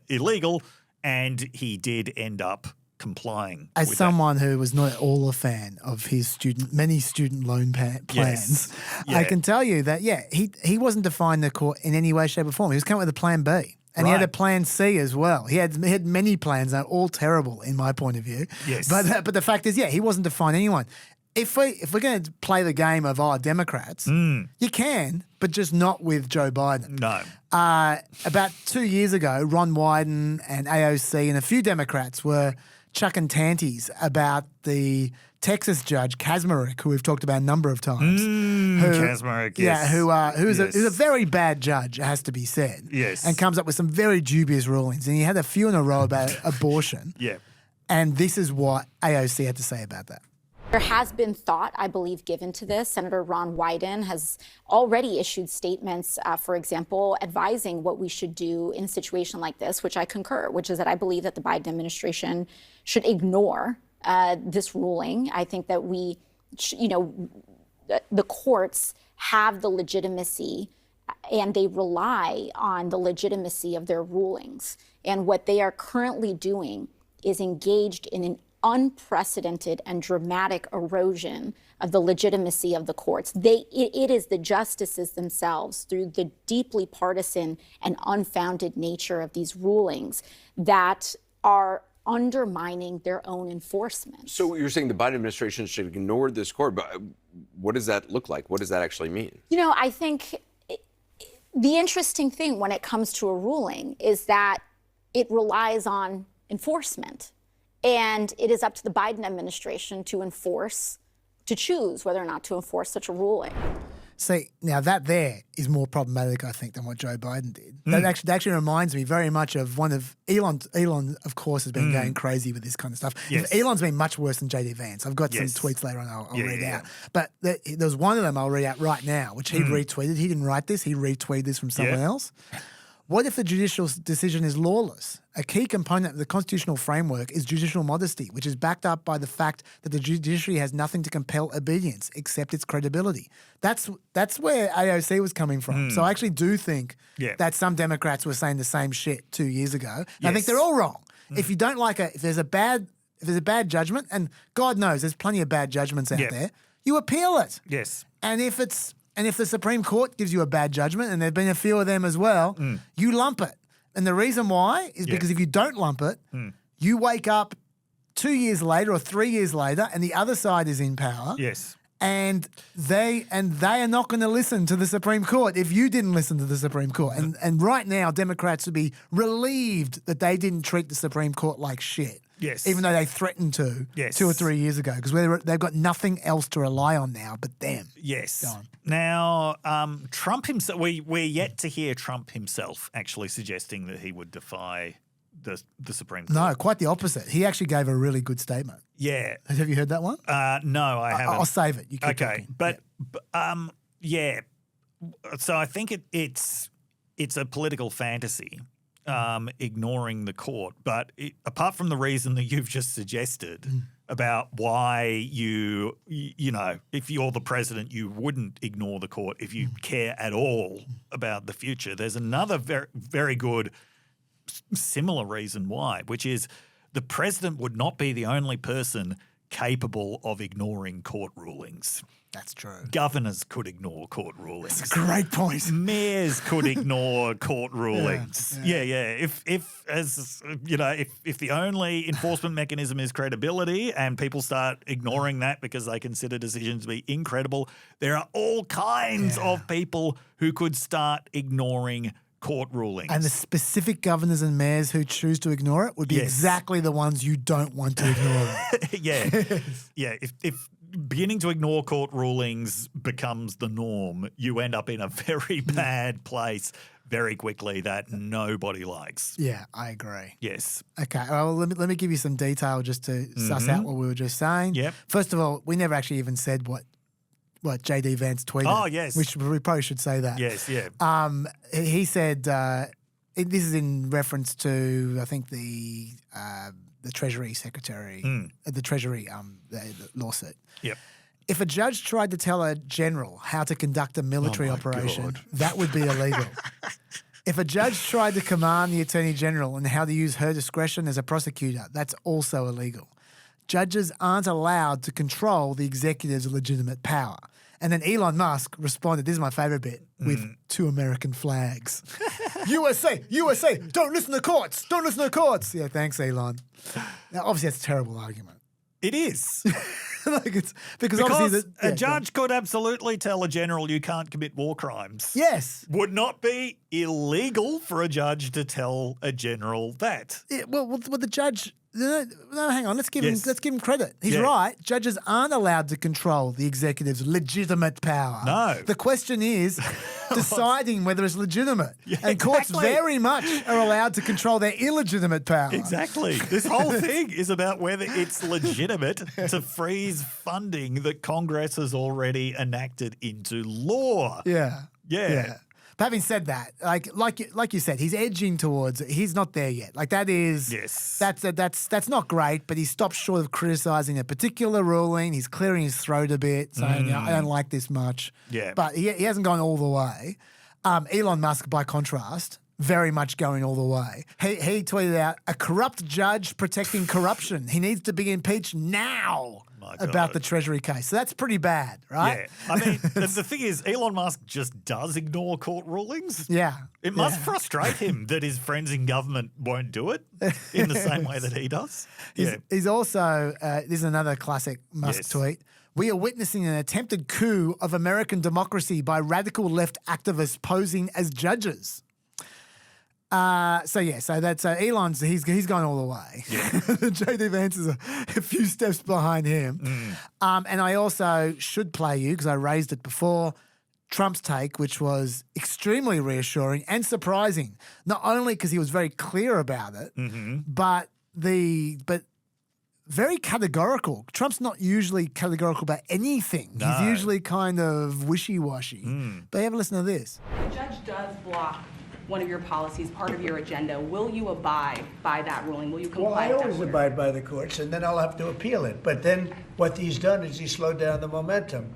illegal, and he did end up complying. As someone who was not at all a fan of his many student loan plans, I can tell you that, he wasn't defying the court in any way, shape or form. He was coming with a plan B. And he had a plan C as well. He had many plans that are all terrible in my point of view. Yes. But the fact is, he wasn't defying anyone. If we're going to play the game of Democrats, you can, but just not with Joe Biden. No. About 2 years ago, Ron Wyden and AOC and a few Democrats were chucking tanties about the Texas judge Kaczmarek, who we've talked about a number of times. Kaczmarek, yes. Yeah, who's a very bad judge, it has to be said. Yes. And comes up with some very dubious rulings. And he had a few in a row about abortion. Yeah. And this is what AOC had to say about that. There has been thought, I believe, given to this. Senator Ron Wyden has already issued statements, for example, advising what we should do in a situation like this, which I concur, which is that I believe that the Biden administration should ignore this ruling. I think that the courts have the legitimacy and they rely on the legitimacy of their rulings. And what they are currently doing is engaged in an unprecedented and dramatic erosion of the legitimacy of the courts. It is the justices themselves, through the deeply partisan and unfounded nature of these rulings, that are undermining their own enforcement. So you're saying the Biden administration should ignore this court, but what does that look like? What does that actually mean? I think the interesting thing when it comes to a ruling is that it relies on enforcement. And it is up to the Biden administration to choose whether or not to enforce such a ruling. See, now that there is more problematic, I think, than what Joe Biden did. That actually reminds me very much of one of Elon, of course, has been going crazy with this kind of stuff. Yes. Elon's been much worse than J.D. Vance. I've got some tweets later on I'll read out. But there's one of them I'll read out right now, which he retweeted. He didn't write this. He retweeted this from someone else. What if the judicial decision is lawless? A key component of the constitutional framework is judicial modesty, which is backed up by the fact that the judiciary has nothing to compel obedience except its credibility. That's where AOC was coming from. So I actually do think that some Democrats were saying the same shit 2 years ago. And I think they're all wrong. If you don't like if there's a bad judgment, and God knows there's plenty of bad judgments out there, you appeal it. Yes. And if the Supreme Court gives you a bad judgment, and there've been a few of them as well, you lump it. And the reason why is because if you don't lump it, you wake up 2 years later or 3 years later, and the other side is in power. Yes. And they are not going to listen to the Supreme Court if you didn't listen to the Supreme Court. And right now, Democrats would be relieved that they didn't treat the Supreme Court like shit. Yes. Even though they threatened to 2 or 3 years ago, because they've got nothing else to rely on now but them. Yes. Now, Trump himself, we're yet to hear Trump himself actually suggesting that he would defy the Supreme Court. No, quite the opposite. He actually gave a really good statement. Yeah. Have you heard that one? No, I haven't. I'll save it. You keep okay. talking. But so I think it's a political fantasy. Ignoring the court. But apart from the reason that you've just suggested about why if you're the president, you wouldn't ignore the court if you care at all about the future, there's another very, very good similar reason why, which is the president would not be the only person capable of ignoring court rulings. That's true. Governors could ignore court rulings. That's a great point. Mayors could ignore court rulings. Yeah. If the only enforcement mechanism is credibility and people start ignoring that because they consider decisions to be incredible, there are all kinds of people who could start ignoring court rulings. And the specific governors and mayors who choose to ignore it would be exactly the ones you don't want to ignore. If beginning to ignore court rulings becomes the norm, you end up in a very bad place very quickly that nobody likes. Yeah, I agree. Yes. Okay, well, let me give you some detail just to suss out what we were just saying. Yep. First of all, we never actually even said what JD Vance tweeted. Oh, yes. We probably should say that. Yes, yeah. He said, this is in reference to, I think, the Treasury Secretary, the Treasury the lawsuit. Yep. If a judge tried to tell a general how to conduct a military operation, that would be illegal. If a judge tried to command the Attorney General on how to use her discretion as a prosecutor, that's also illegal. Judges aren't allowed to control the executive's legitimate power. And then Elon Musk responded, this is my favorite bit, with 2 American flags. USA, USA, don't listen to courts, don't listen to courts. Yeah, thanks, Elon. Now, obviously, that's a terrible argument. It is. Because obviously a judge could absolutely tell a general you can't commit war crimes. Yes. Would not be illegal for a judge to tell a general that. Yeah, well, the judge... No, hang on. Let's give him credit. He's right. Judges aren't allowed to control the executive's legitimate power. No. The question is deciding whether it's legitimate. And courts very much are allowed to control their illegitimate power. Exactly. This whole thing is about whether it's legitimate to freeze funding that Congress has already enacted into law. Yeah. Yeah. But having said that, like you said, he's edging towards it. He's not there yet. Like that is that's not great, but he stopped short of criticizing a particular ruling. He's clearing his throat a bit, saying, I don't like this much. Yeah. But he hasn't gone all the way. Elon Musk, by contrast, very much going all the way. He tweeted out, a corrupt judge protecting corruption. He needs to be impeached now. About the Treasury case. So that's pretty bad, right? Yeah. I mean, the thing is, Elon Musk just does ignore court rulings. Yeah. It must frustrate him that his friends in government won't do it in the same way that he does. He's also, this is another classic Musk tweet. We are witnessing an attempted coup of American democracy by radical left activists posing as judges. So that's Elon's. He's gone all the way. Yeah. JD Vance is a few steps behind him. And I also should play you because I raised it before. Trump's take, which was extremely reassuring and surprising, not only because he was very clear about it, but very categorical. Trump's not usually categorical about anything. No. He's usually kind of wishy-washy. But have a listen to this. The judge does block one of your policies, part of your agenda. Will you abide by that ruling? Will you comply Well, I with that always order? abide by the courts, and then I'll have to appeal it. But then what he's done is he slowed down the momentum.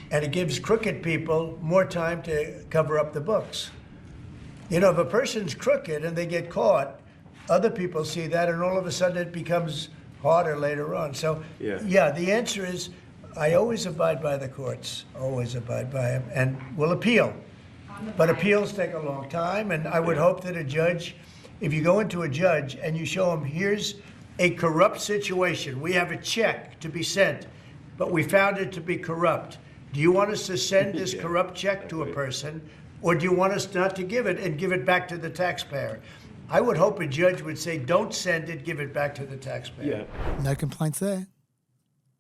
And it gives crooked people more time to cover up the books. You know, if a person's crooked and they get caught, other people see that, and all of a sudden it becomes harder later on. So, yeah, the answer is I always abide by the courts, always abide by them, and will appeal. But appeals take a long time, and I would hope that a judge, if you go into a judge and you show him, here's a corrupt situation, we have a check to be sent, but we found it to be corrupt. Do you want us to send this corrupt check to a person, or do you want us not to give it and give it back to the taxpayer? I would hope a judge would say, don't send it, give it back to the taxpayer. No complaints there.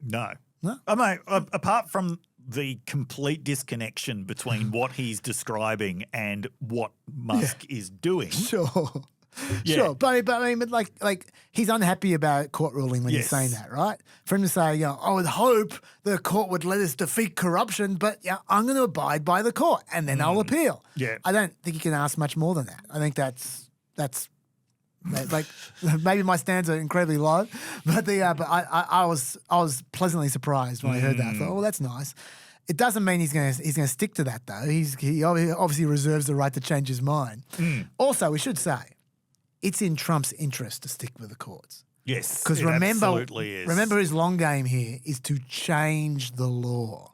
No. No? I mean, apart from the complete disconnection between what he's describing and what Musk is doing. Sure. Yeah. Sure, but like he's unhappy about court ruling when he's saying that, right? For him to say, you know, I would hope the court would let us defeat corruption, but yeah, I'm going to abide by the court and then I'll appeal. Yeah. I don't think you can ask much more than that. I think that's like maybe my standards are incredibly low, but I was pleasantly surprised when I heard that. I thought, oh, that's nice. It doesn't mean he's going to stick to that though. He obviously reserves the right to change his mind. Also, we should say, it's in Trump's interest to stick with the courts. Yes, because it remember absolutely is. his long game here is to change the law.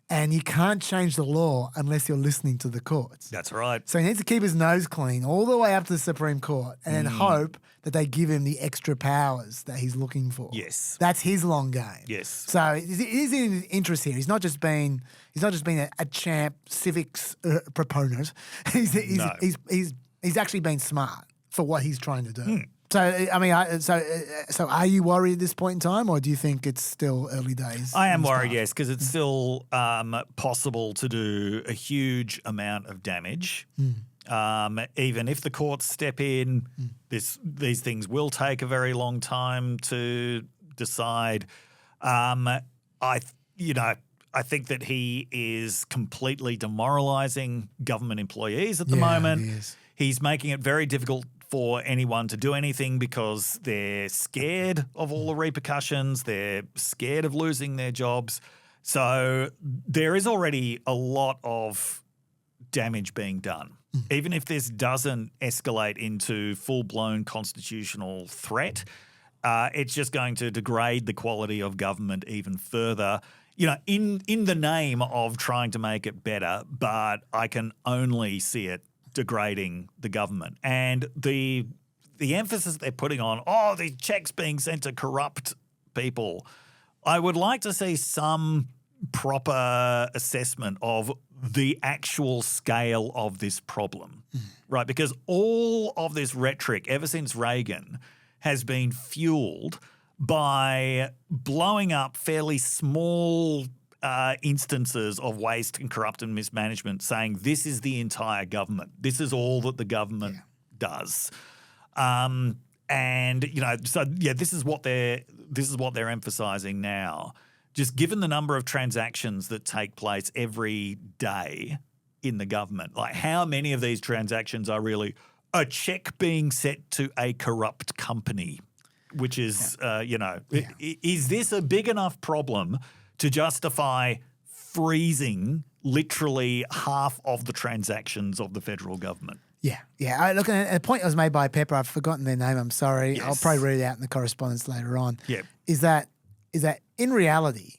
And you can't change the law unless you're listening to the courts. That's right. So he needs to keep his nose clean all the way up to the Supreme Court and then hope that they give him the extra powers that he's looking for. Yes. That's his long game. Yes. So it is in his interest here. He's not just been a champ civics proponent. He's actually been smart for what he's trying to do. So, I mean, so are you worried at this point in time, or do you think it's still early days? I am worried, yes, because it's still possible to do a huge amount of damage. Even if the courts step in, these things will take a very long time to decide. I think that he is completely demoralising government employees at the moment. He is. He's making it very difficult for anyone to do anything because they're scared of all the repercussions. They're scared of losing their jobs. So there is already a lot of damage being done. Even if this doesn't escalate into full-blown constitutional threat, it's just going to degrade the quality of government even further, you know, in the name of trying to make it better. But I can only see it degrading the government. And the emphasis they're putting on, the checks being sent to corrupt people, I would like to see some proper assessment of the actual scale of this problem, right? Because all of this rhetoric ever since Reagan has been fueled by blowing up fairly small instances of waste and corrupt and mismanagement, saying this is the entire government. This is all that the government does. And this is what they're emphasizing now. Just given the number of transactions that take place every day in the government, like how many of these transactions are really a check being sent to a corrupt company, which is, is this a big enough problem to justify freezing literally half of the transactions of the federal government? Yeah. Look, a point that was made by Pepper, I've forgotten their name, I'm sorry. Yes. I'll probably read it out in the correspondence later on. Yeah. Is that in reality,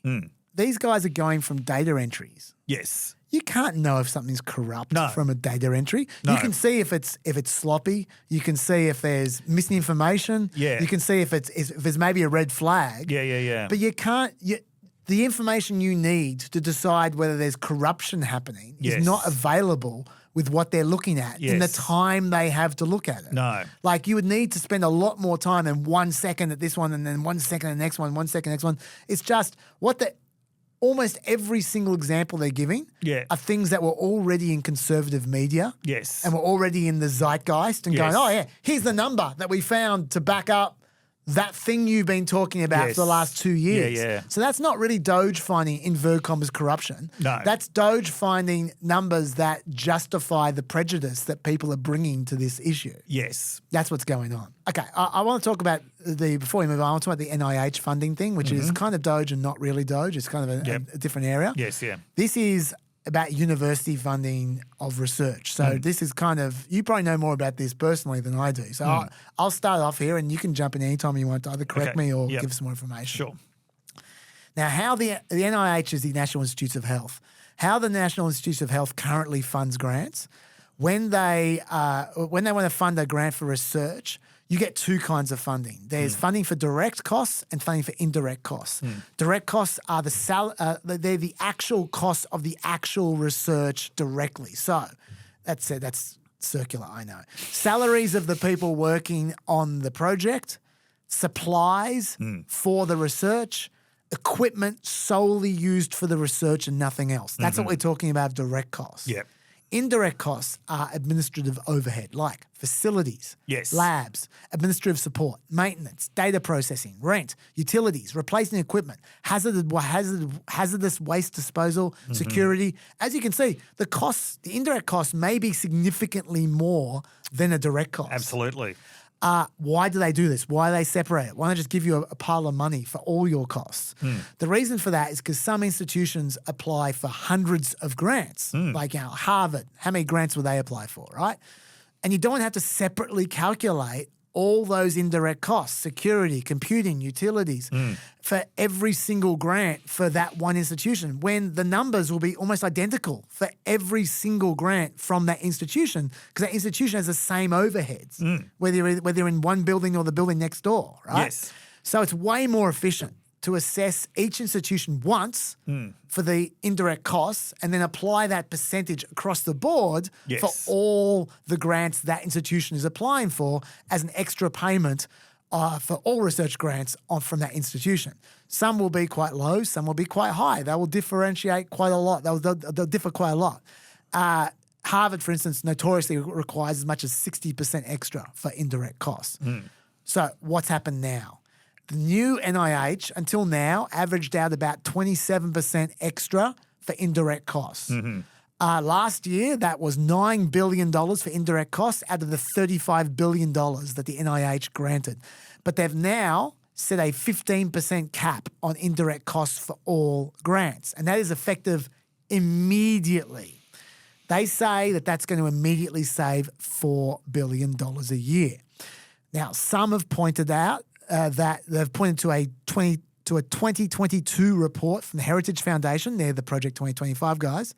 these guys are going from data entries. Yes. You can't know if something's corrupt from a data entry. No. You can see if it's sloppy. You can see if there's missing information. Yeah. You can see if there's maybe a red flag. Yeah. But you can't. The information you need to decide whether there's corruption happening is not available with what they're looking at in the time they have to look at it. No. Like you would need to spend a lot more time than 1 second at this one and then 1 second at the next one, 1 second next one. It's just almost every single example they're giving are things that were already in conservative media. Yes. And were already in the zeitgeist and going, Yes. here's the number that we found to back up that thing you've been talking about for the last 2 years. Yeah. So that's not really Doge finding inverted commas corruption. No. That's Doge finding numbers that justify the prejudice that people are bringing to this issue. Yes. That's what's going on. Okay, I want to talk about before we move on, I want to talk about the NIH funding thing, which is kind of Doge and not really Doge. It's kind of a different area. Yes, yeah. This is about university funding of research. So this is kind of, you probably know more about this personally than I do. So I'll start off here and you can jump in anytime you want to either correct me or give us more information. Sure. Now, how the NIH is the National Institutes of Health. How the National Institutes of Health currently funds grants. When they want to fund a grant for research, you get two kinds of funding. There's funding for direct costs and funding for indirect costs. Direct costs are they're the actual costs of the actual research directly. So that's circular, I know. Salaries of the people working on the project, supplies for the research, equipment solely used for the research and nothing else. That's what we're talking about, direct costs. Yep. Indirect costs are administrative overhead, like facilities, Yes. labs, administrative support, maintenance, data processing, rent, utilities, replacing equipment, hazardous waste disposal, security. As you can see, the indirect costs may be significantly more than a direct cost. Absolutely. Why do they do this? Why do they separate it? Why don't they just give you a pile of money for all your costs? The reason for that is because some institutions apply for hundreds of grants, like Harvard. How many grants will they apply for, right? And you don't have to separately calculate all those indirect costs, security, computing, utilities, for every single grant for that one institution, when the numbers will be almost identical for every single grant from that institution, because that institution has the same overheads, whether you're in one building or the building next door, right? Yes. So it's way more efficient to assess each institution once for the indirect costs and then apply that percentage across the board for all the grants that institution is applying for as an extra payment for all research grants from that institution. Some will be quite low, some will be quite high. They will differentiate quite a lot. They'll differ quite a lot. Harvard, for instance, notoriously requires as much as 60% extra for indirect costs. So what's happened now? The new NIH, until now, averaged out about 27% extra for indirect costs. Last year, that was $9 billion for indirect costs out of the $35 billion that the NIH granted. But they've now set a 15% cap on indirect costs for all grants, and that is effective immediately. They say that that's going to immediately save $4 billion a year. Now, some have pointed out that they've pointed to a 2022 report from the Heritage Foundation. They're the Project 2025 guys,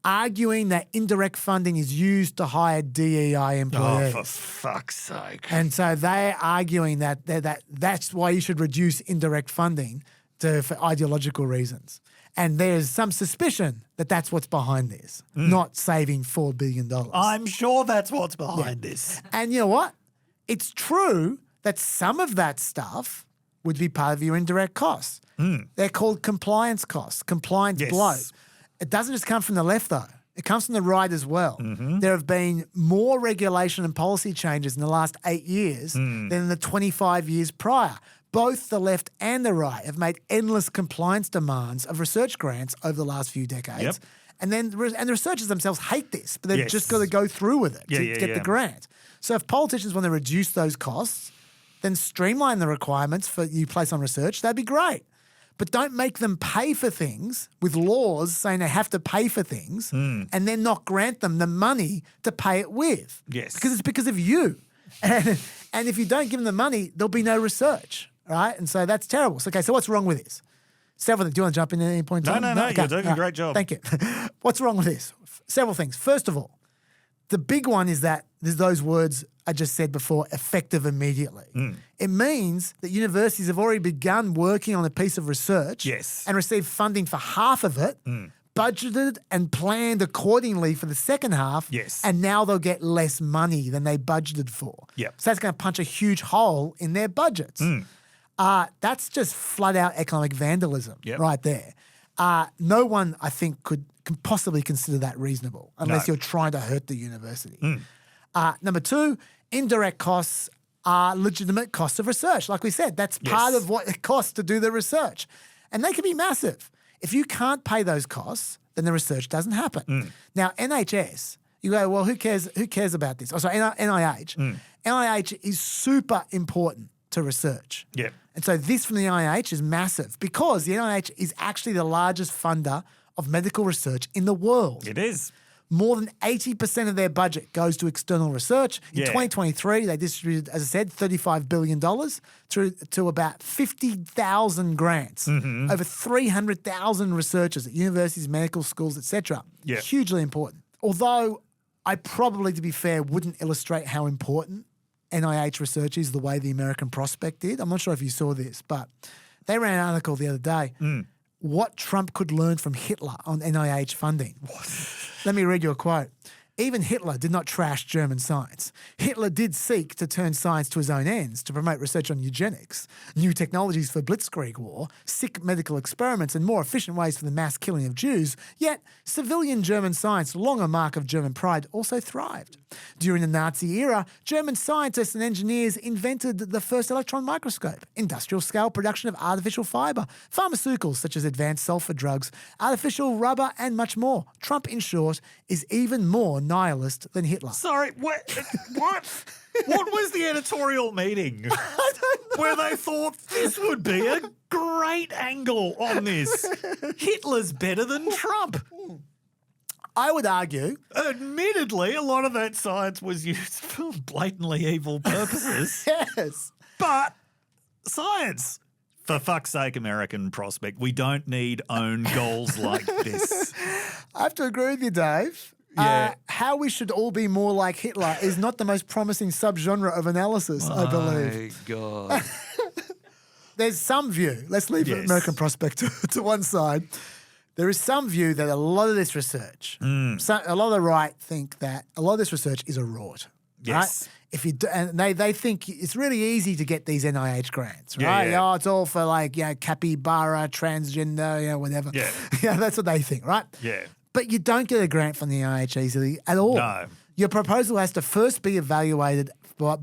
arguing that indirect funding is used to hire DEI employees. Oh, for fuck's sake. And so they're arguing that that's why you should reduce indirect funding for ideological reasons. And there's some suspicion that that's what's behind this, not saving $4 billion. I'm sure that's what's behind this. And you know what? It's true that some of that stuff would be part of your indirect costs. They're called compliance costs, compliance bloat. It doesn't just come from the left, though. It comes from the right as well. There have been more regulation and policy changes in the last 8 years than in the 25 years prior. Both the left and the right have made endless compliance demands of research grants over the last few decades. And the researchers themselves hate this, but they've just got to go through with it to get the grant. So if politicians want to reduce those costs, then streamline the requirements for you place on research, that'd be great. But don't make them pay for things with laws saying they have to pay for things and then not grant them the money to pay it with. Because it's because of you. And if you don't give them the money, there'll be no research, right? And so that's terrible. So, so what's wrong with this? Several things. Do you want to jump in at any point in time? No, Okay. you're doing a great job. Thank you. What's wrong with this? Several things. First of all, the big one is that there's those words I just said before, effective immediately. It means that universities have already begun working on a piece of research and received funding for half of it, budgeted and planned accordingly for the second half, and now they'll get less money than they budgeted for. So that's going to punch a huge hole in their budgets. That's just flat-out economic vandalism right there. No one, I think, can possibly consider that reasonable unless you're trying to hurt the university. Number two, indirect costs are legitimate costs of research. Like we said, that's part of what it costs to do the research. And they can be massive. If you can't pay those costs, then the research doesn't happen. Now, NHS, you go, well, who cares about this? Oh, sorry, NIH. NIH is super important to research. Yeah. And so this from the NIH is massive because the NIH is actually the largest funder of medical research in the world. It is. More than 80% of their budget goes to external research. In 2023, they distributed, as I said, $35 billion to about 50,000 grants, over 300,000 researchers at universities, medical schools, etc. Yeah. Hugely important. Although I probably, to be fair, wouldn't illustrate how important NIH research is the way the American Prospect did. I'm not sure if you saw this, but they ran an article the other day. What Trump could learn from Hitler on NIH funding. Let me read you a quote. Even Hitler did not trash German science. Hitler did seek to turn science to his own ends, to promote research on eugenics, new technologies for blitzkrieg war, sick medical experiments, and more efficient ways for the mass killing of Jews. Yet, civilian German science, long a mark of German pride, also thrived. During the Nazi era, German scientists and engineers invented the first electron microscope, industrial-scale production of artificial fibre, pharmaceuticals such as advanced sulfur drugs, artificial rubber, and much more. Trump, in short, is even more nihilist than Hitler. Sorry, what? What was the editorial meeting where they thought this would be a great angle on this? Hitler's better than Trump. I would argue. Admittedly, a lot of that science was used for blatantly evil purposes. Yes. But science. For fuck's sake, American Prospect, we don't need own goals like this. I have to agree with you, Dave. Yeah. How we should all be more like Hitler is not the most promising subgenre of analysis, I believe. My God. There's some view, let's leave American Prospect to one side. There is some view that a lot of this research, a lot of the right think that a lot of this research is a rort. Yes. Right? If you do, and they think it's really easy to get these NIH grants, right? Yeah. Oh, it's all for capybara, transgender, whatever. Yeah. Yeah, that's what they think, right? Yeah. But you don't get a grant from the NIH easily at all. No. Your proposal has to first be evaluated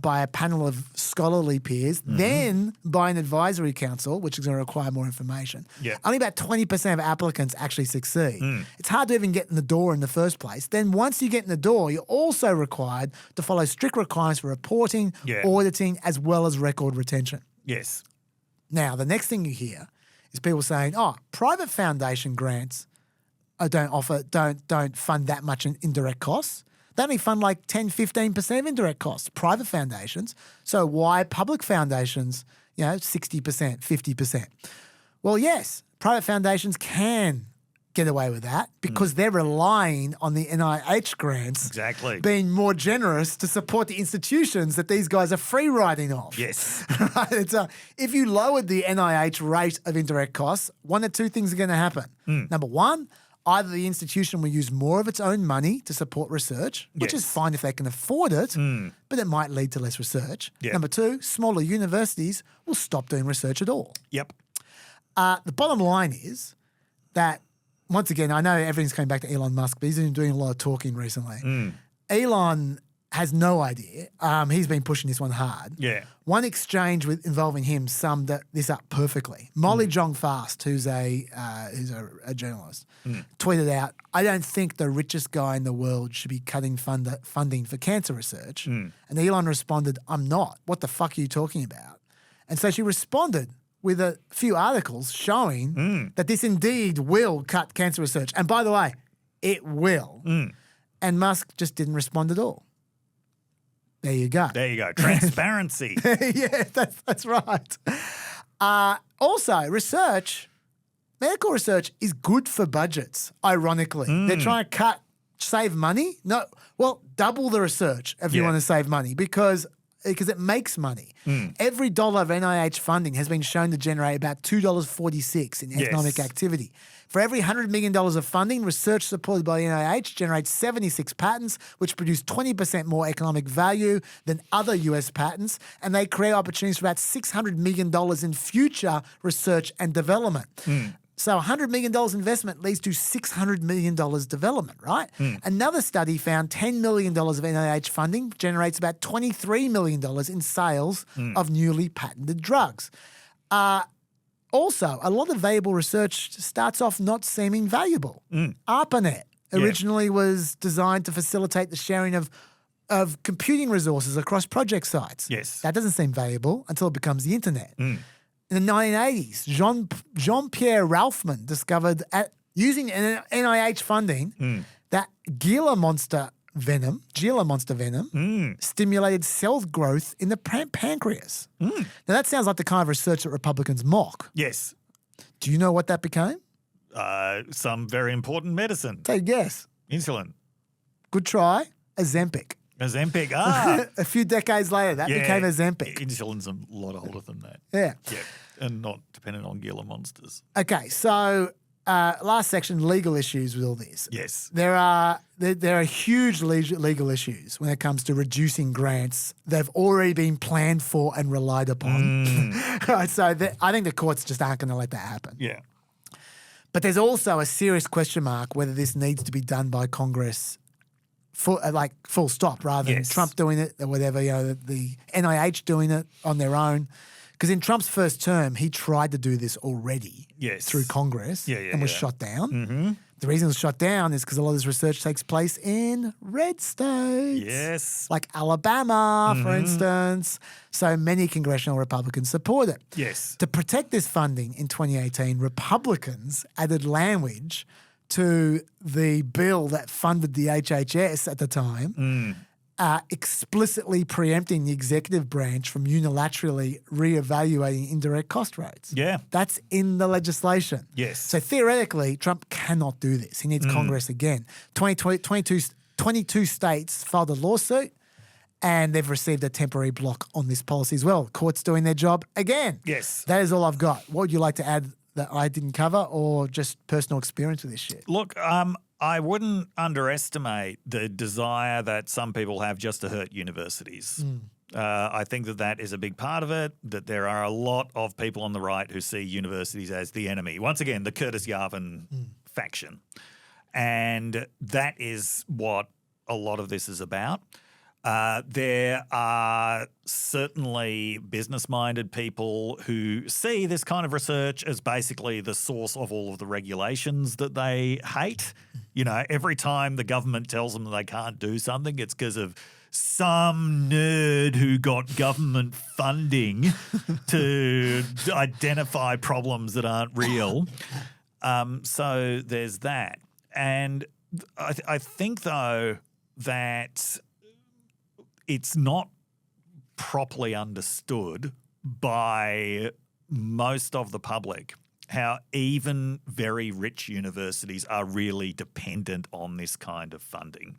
by a panel of scholarly peers, then by an advisory council, which is going to require more information. Yeah. Only about 20% of applicants actually succeed. It's hard to even get in the door in the first place. Then once you get in the door, you're also required to follow strict requirements for reporting, auditing, as well as record retention. Yes. Now, the next thing you hear is people saying, oh, private foundation grants don't fund that much in indirect costs. They only fund like 10, 15% of indirect costs, private foundations. So why public foundations, 60%, 50%? Well, yes, private foundations can get away with that because they're relying on the NIH grants being more generous to support the institutions that these guys are free riding off. Yes. Right? If you lowered the NIH rate of indirect costs, one of two things are going to happen. Number one, either the institution will use more of its own money to support research, which is fine if they can afford it, but it might lead to less research. Yep. Number two, smaller universities will stop doing research at all. Yep. The bottom line is that, once again, I know everything's coming back to Elon Musk, but he's been doing a lot of talking recently. Elon has no idea. He's been pushing this one hard. Yeah. One exchange involving him summed this up perfectly. Molly Jong-Fast, who's a journalist, tweeted out, "I don't think the richest guy in the world should be cutting funding for cancer research." And Elon responded, "I'm not. What the fuck are you talking about?" And so she responded with a few articles showing that this indeed will cut cancer research. And by the way, it will. And Musk just didn't respond at all. There you go. There you go. Transparency. Yeah, that's right. Also, medical research is good for budgets, ironically. They're trying to save money. Double the research if you want to save money because it makes money. Every dollar of NIH funding has been shown to generate about $2.46 in economic activity. For every $100 million of funding, research supported by the NIH generates 76 patents, which produce 20% more economic value than other US patents, and they create opportunities for about $600 million in future research and development. So $100 million investment leads to $600 million development, right? Another study found $10 million of NIH funding generates about $23 million in sales of newly patented drugs. Also, a lot of valuable research starts off not seeming valuable. ARPANET originally was designed to facilitate the sharing of computing resources across project sites. Yes. That doesn't seem valuable until it becomes the internet. In the 1980s, Jean-Pierre Ralphman discovered, using NIH funding, that Gila monster venom stimulated cell growth in the pancreas. Now, that sounds like the kind of research that Republicans mock. Yes. Do you know what that became? Some very important medicine. Take a guess. Insulin. Good try. Ozempic. Ozempic. A few decades later, that became Ozempic. Insulin's a lot older than that. Yeah. Yeah. And not dependent on Gila monsters. Okay, so last section, legal issues with all this. Yes. There are huge legal issues when it comes to reducing grants. They've already been planned for and relied upon. Right, so I think the courts just aren't going to let that happen. Yeah. But there's also a serious question mark whether this needs to be done by Congress full stop, rather than Trump doing it or whatever, the NIH doing it on their own. Because in Trump's first term, he tried to do this already through Congress and was shot down. The reason it was shot down is because a lot of this research takes place in red states. Yes. Like Alabama, for instance. So many congressional Republicans support it. Yes. To protect this funding in 2018, Republicans added language to the bill that funded the HHS at the time, explicitly preempting the executive branch from unilaterally reevaluating indirect cost rates. Yeah. That's in the legislation. Yes. So theoretically, Trump cannot do this. He needs Congress again. 22 states filed a lawsuit, and they've received a temporary block on this policy as well. Court's doing their job again. Yes. That is all I've got. What would you like to add that I didn't cover, or just personal experience with this shit? Look, I wouldn't underestimate the desire that some people have just to hurt universities. I think that is a big part of it, that there are a lot of people on the right who see universities as the enemy. Once again, the Curtis Yarvin faction. And that is what a lot of this is about. There are certainly business-minded people who see this kind of research as basically the source of all of the regulations that they hate. Every time the government tells them that they can't do something, it's because of some nerd who got government funding to identify problems that aren't real. So there's that. And I think, though, that it's not properly understood by most of the public how even very rich universities are really dependent on this kind of funding.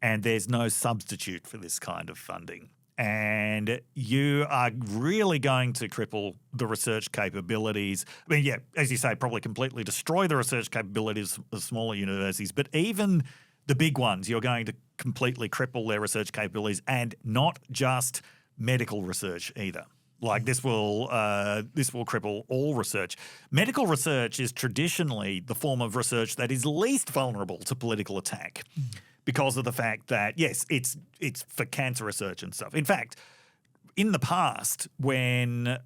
And there's no substitute for this kind of funding. And you are really going to cripple the research capabilities. I mean, as you say, probably completely destroy the research capabilities of smaller universities, but even the big ones, you're going to completely cripple their research capabilities, and not just medical research either. Like this will cripple all research. Medical research is traditionally the form of research that is least vulnerable to political attack because of the fact that, yes, it's for cancer research and stuff. In fact, in the past, when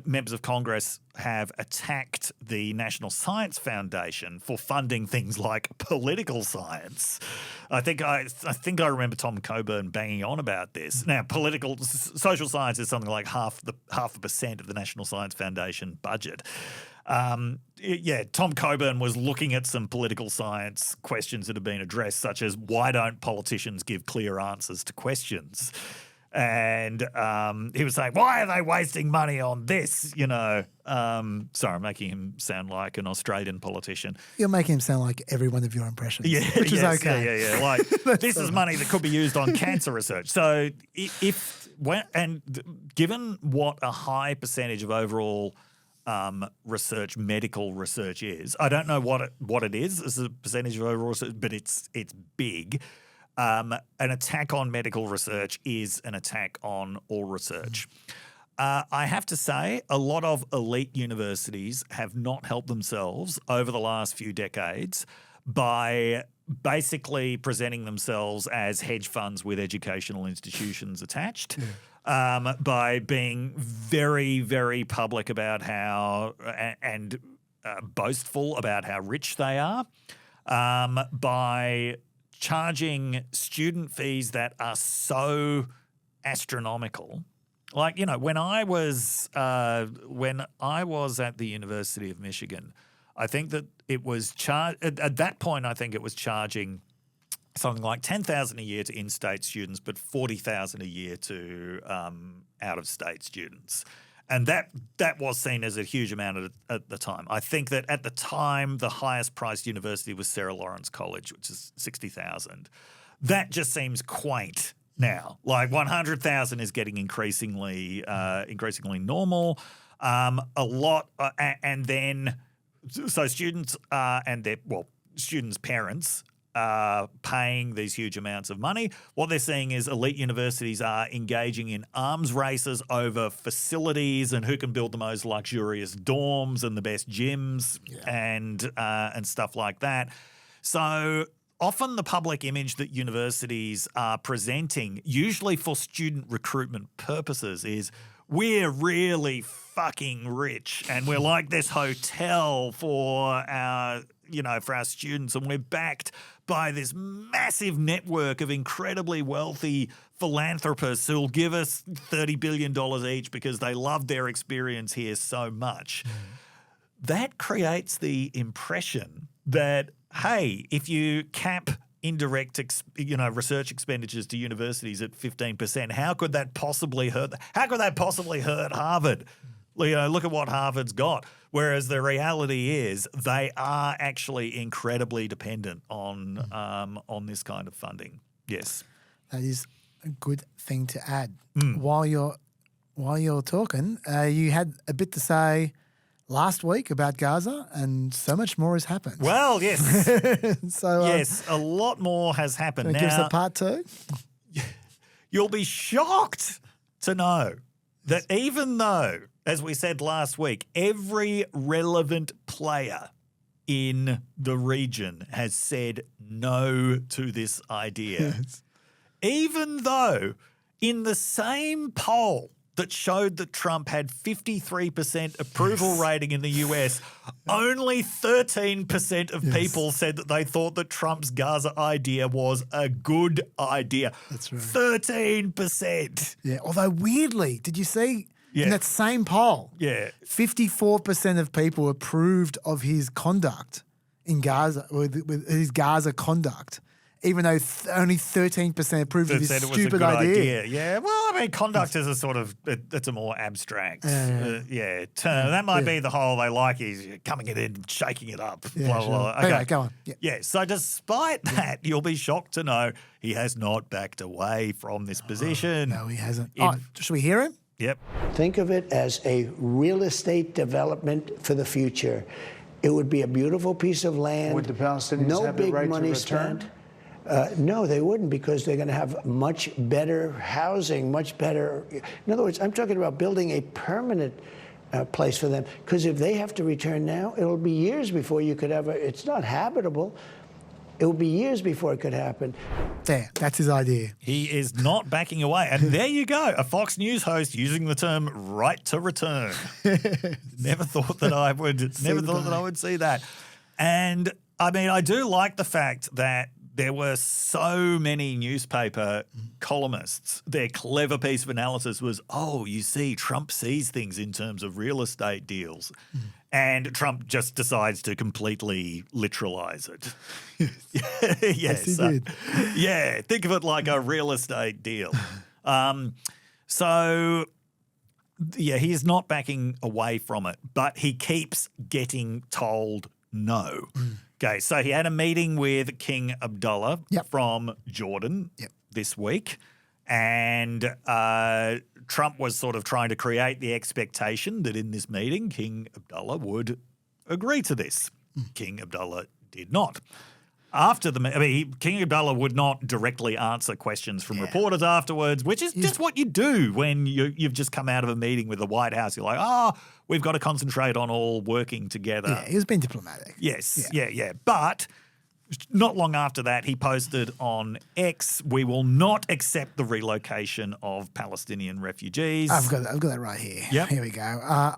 members of Congress have attacked the National Science Foundation for funding things like political science, I think I remember Tom Coburn banging on about this. Now, social science is something like half a percent of the National Science Foundation budget. Tom Coburn was looking at some political science questions that have been addressed, such as why don't politicians give clear answers to questions? And he was saying, why are they wasting money on this? Sorry, I'm making him sound like an Australian politician. You're making him sound like every one of your impressions, which is yes, okay. Yeah. Like, this is money that could be used on cancer research. So given what a high percentage of overall research, medical research is, I don't know what it is as a percentage of overall research, but it's big. An attack on medical research is an attack on all research. I have to say, a lot of elite universities have not helped themselves over the last few decades by basically presenting themselves as hedge funds with educational institutions attached, by being very, very public about how and boastful about how rich they are, by charging student fees that are so astronomical. Like, you know, when I was at the University of Michigan, I think that it was at that point. I think it was charging something like $10,000 a year to in-state students, but $40,000 a year to out-of-state students, and that was seen as a huge amount at the time. I think that at the time, the highest-priced university was Sarah Lawrence College, which is $60,000. That just seems quaint now. Like $100,000 is getting increasingly normal. And then so students and their students' parents are paying these huge amounts of money. What they're seeing is elite universities are engaging in arms races over facilities and who can build the most luxurious dorms and the best gyms and stuff like that. So often the public image that universities are presenting, usually for student recruitment purposes, is we're really fucking rich and we're like this hotel for our students, and we're backed by this massive network of incredibly wealthy philanthropists who'll give us $30 billion each because they love their experience here so much. That creates the impression that, hey, if you cap indirect research expenditures to universities at 15%, how could that possibly hurt Harvard? Look at what Harvard's got. Whereas the reality is they are actually incredibly dependent on this kind of funding. Yes. That is a good thing to add. While you're talking, you had a bit to say last week about Gaza, and so much more has happened. Well, yes. So yes, a lot more has happened. Now, give us a part two? You'll be shocked to know that even though, as we said last week, every relevant player in the region has said no to this idea, even though in the same poll that showed that Trump had 53% approval rating in the US, only 13% of people said that they thought that Trump's Gaza idea was a good idea. That's right. 13%. Yeah, although weirdly, did you see in that same poll, 54% of people approved of his conduct in Gaza, with his Gaza conduct, even though only 13% approved of his stupid idea. Yeah, well, I mean, conduct is a sort of, it's a more abstract. That might be the whole they like is coming in and shaking it up. Blah, blah. Okay. Anyway, go on. Yeah, so despite that, you'll be shocked to know he has not backed away from this position. No, he hasn't. Should we hear him? Yep. Think of it as a real estate development for the future. It would be a beautiful piece of land. Would the Palestinians have the right to return? No, they wouldn't, because they're going to have much better housing, much better. In other words, I'm talking about building a permanent place for them. Because if they have to return now, it'll be years before you could ever. It's not habitable. It will be years before it could happen. There, that's his idea. He is not backing away. And there you go, a Fox News host using the term right to return. Never thought that I would see that. And I mean, I do like the fact that there were so many newspaper columnists. Their clever piece of analysis was, you see, Trump sees things in terms of real estate deals. And Trump just decides to completely literalize it. Yes, he did. Yeah, think of it like a real estate deal. So, he is not backing away from it, but he keeps getting told no. Okay, so he had a meeting with King Abdullah from Jordan this week, and Trump was sort of trying to create the expectation that in this meeting, King Abdullah would agree to this. King Abdullah did not. after King Abdullah would not directly answer questions from reporters afterwards, which is just what you do when you've just come out of a meeting with the White House. You're like, we've got to concentrate on all working together. Yeah, he was being diplomatic. Yes, yeah. But not long after that, he posted on X, "We will not accept the relocation of Palestinian refugees." I've got that right here. Yep. Here we go.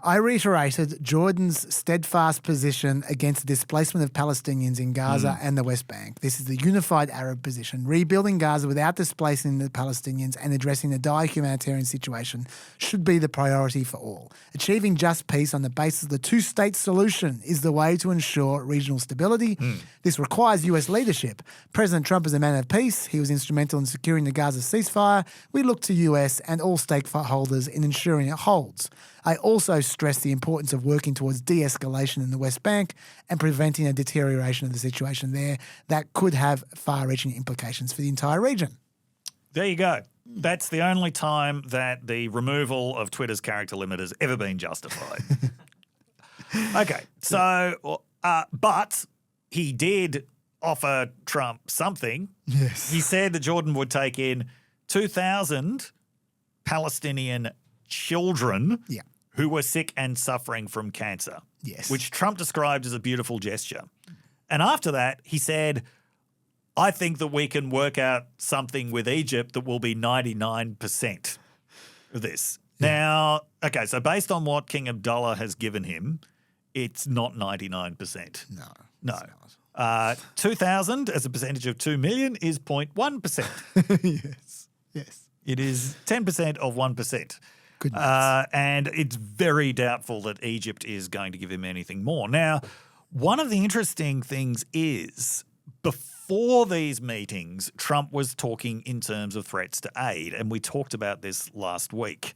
I reiterated Jordan's steadfast position against the displacement of Palestinians in Gaza and the West Bank. This is the unified Arab position. Rebuilding Gaza without displacing the Palestinians and addressing the dire humanitarian situation should be the priority for all. Achieving just peace on the basis of the two-state solution is the way to ensure regional stability. This requires US leadership. President Trump is a man of peace. He was instrumental in securing the Gaza ceasefire. We look to US and all stakeholders in ensuring it holds. I also stress the importance of working towards de-escalation in the West Bank and preventing a deterioration of the situation there that could have far-reaching implications for the entire region. There you go. That's the only time that the removal of Twitter's character limit has ever been justified. Okay, so, but he did offer Trump something. Yes. He said that Jordan would take in 2,000 Palestinian children who were sick and suffering from cancer. Yes. Which Trump described as a beautiful gesture. And after that, he said, I think that we can work out something with Egypt that will be 99% of this. Yeah. Now, okay, so based on what King Abdullah has given him, it's not 99%. No. 2,000 as a percentage of 2 million is 0.1%. Yes. It is 10% of 1%. Good maths. And it's very doubtful that Egypt is going to give him anything more. Now, one of the interesting things is before these meetings, Trump was talking in terms of threats to aid, and we talked about this last week.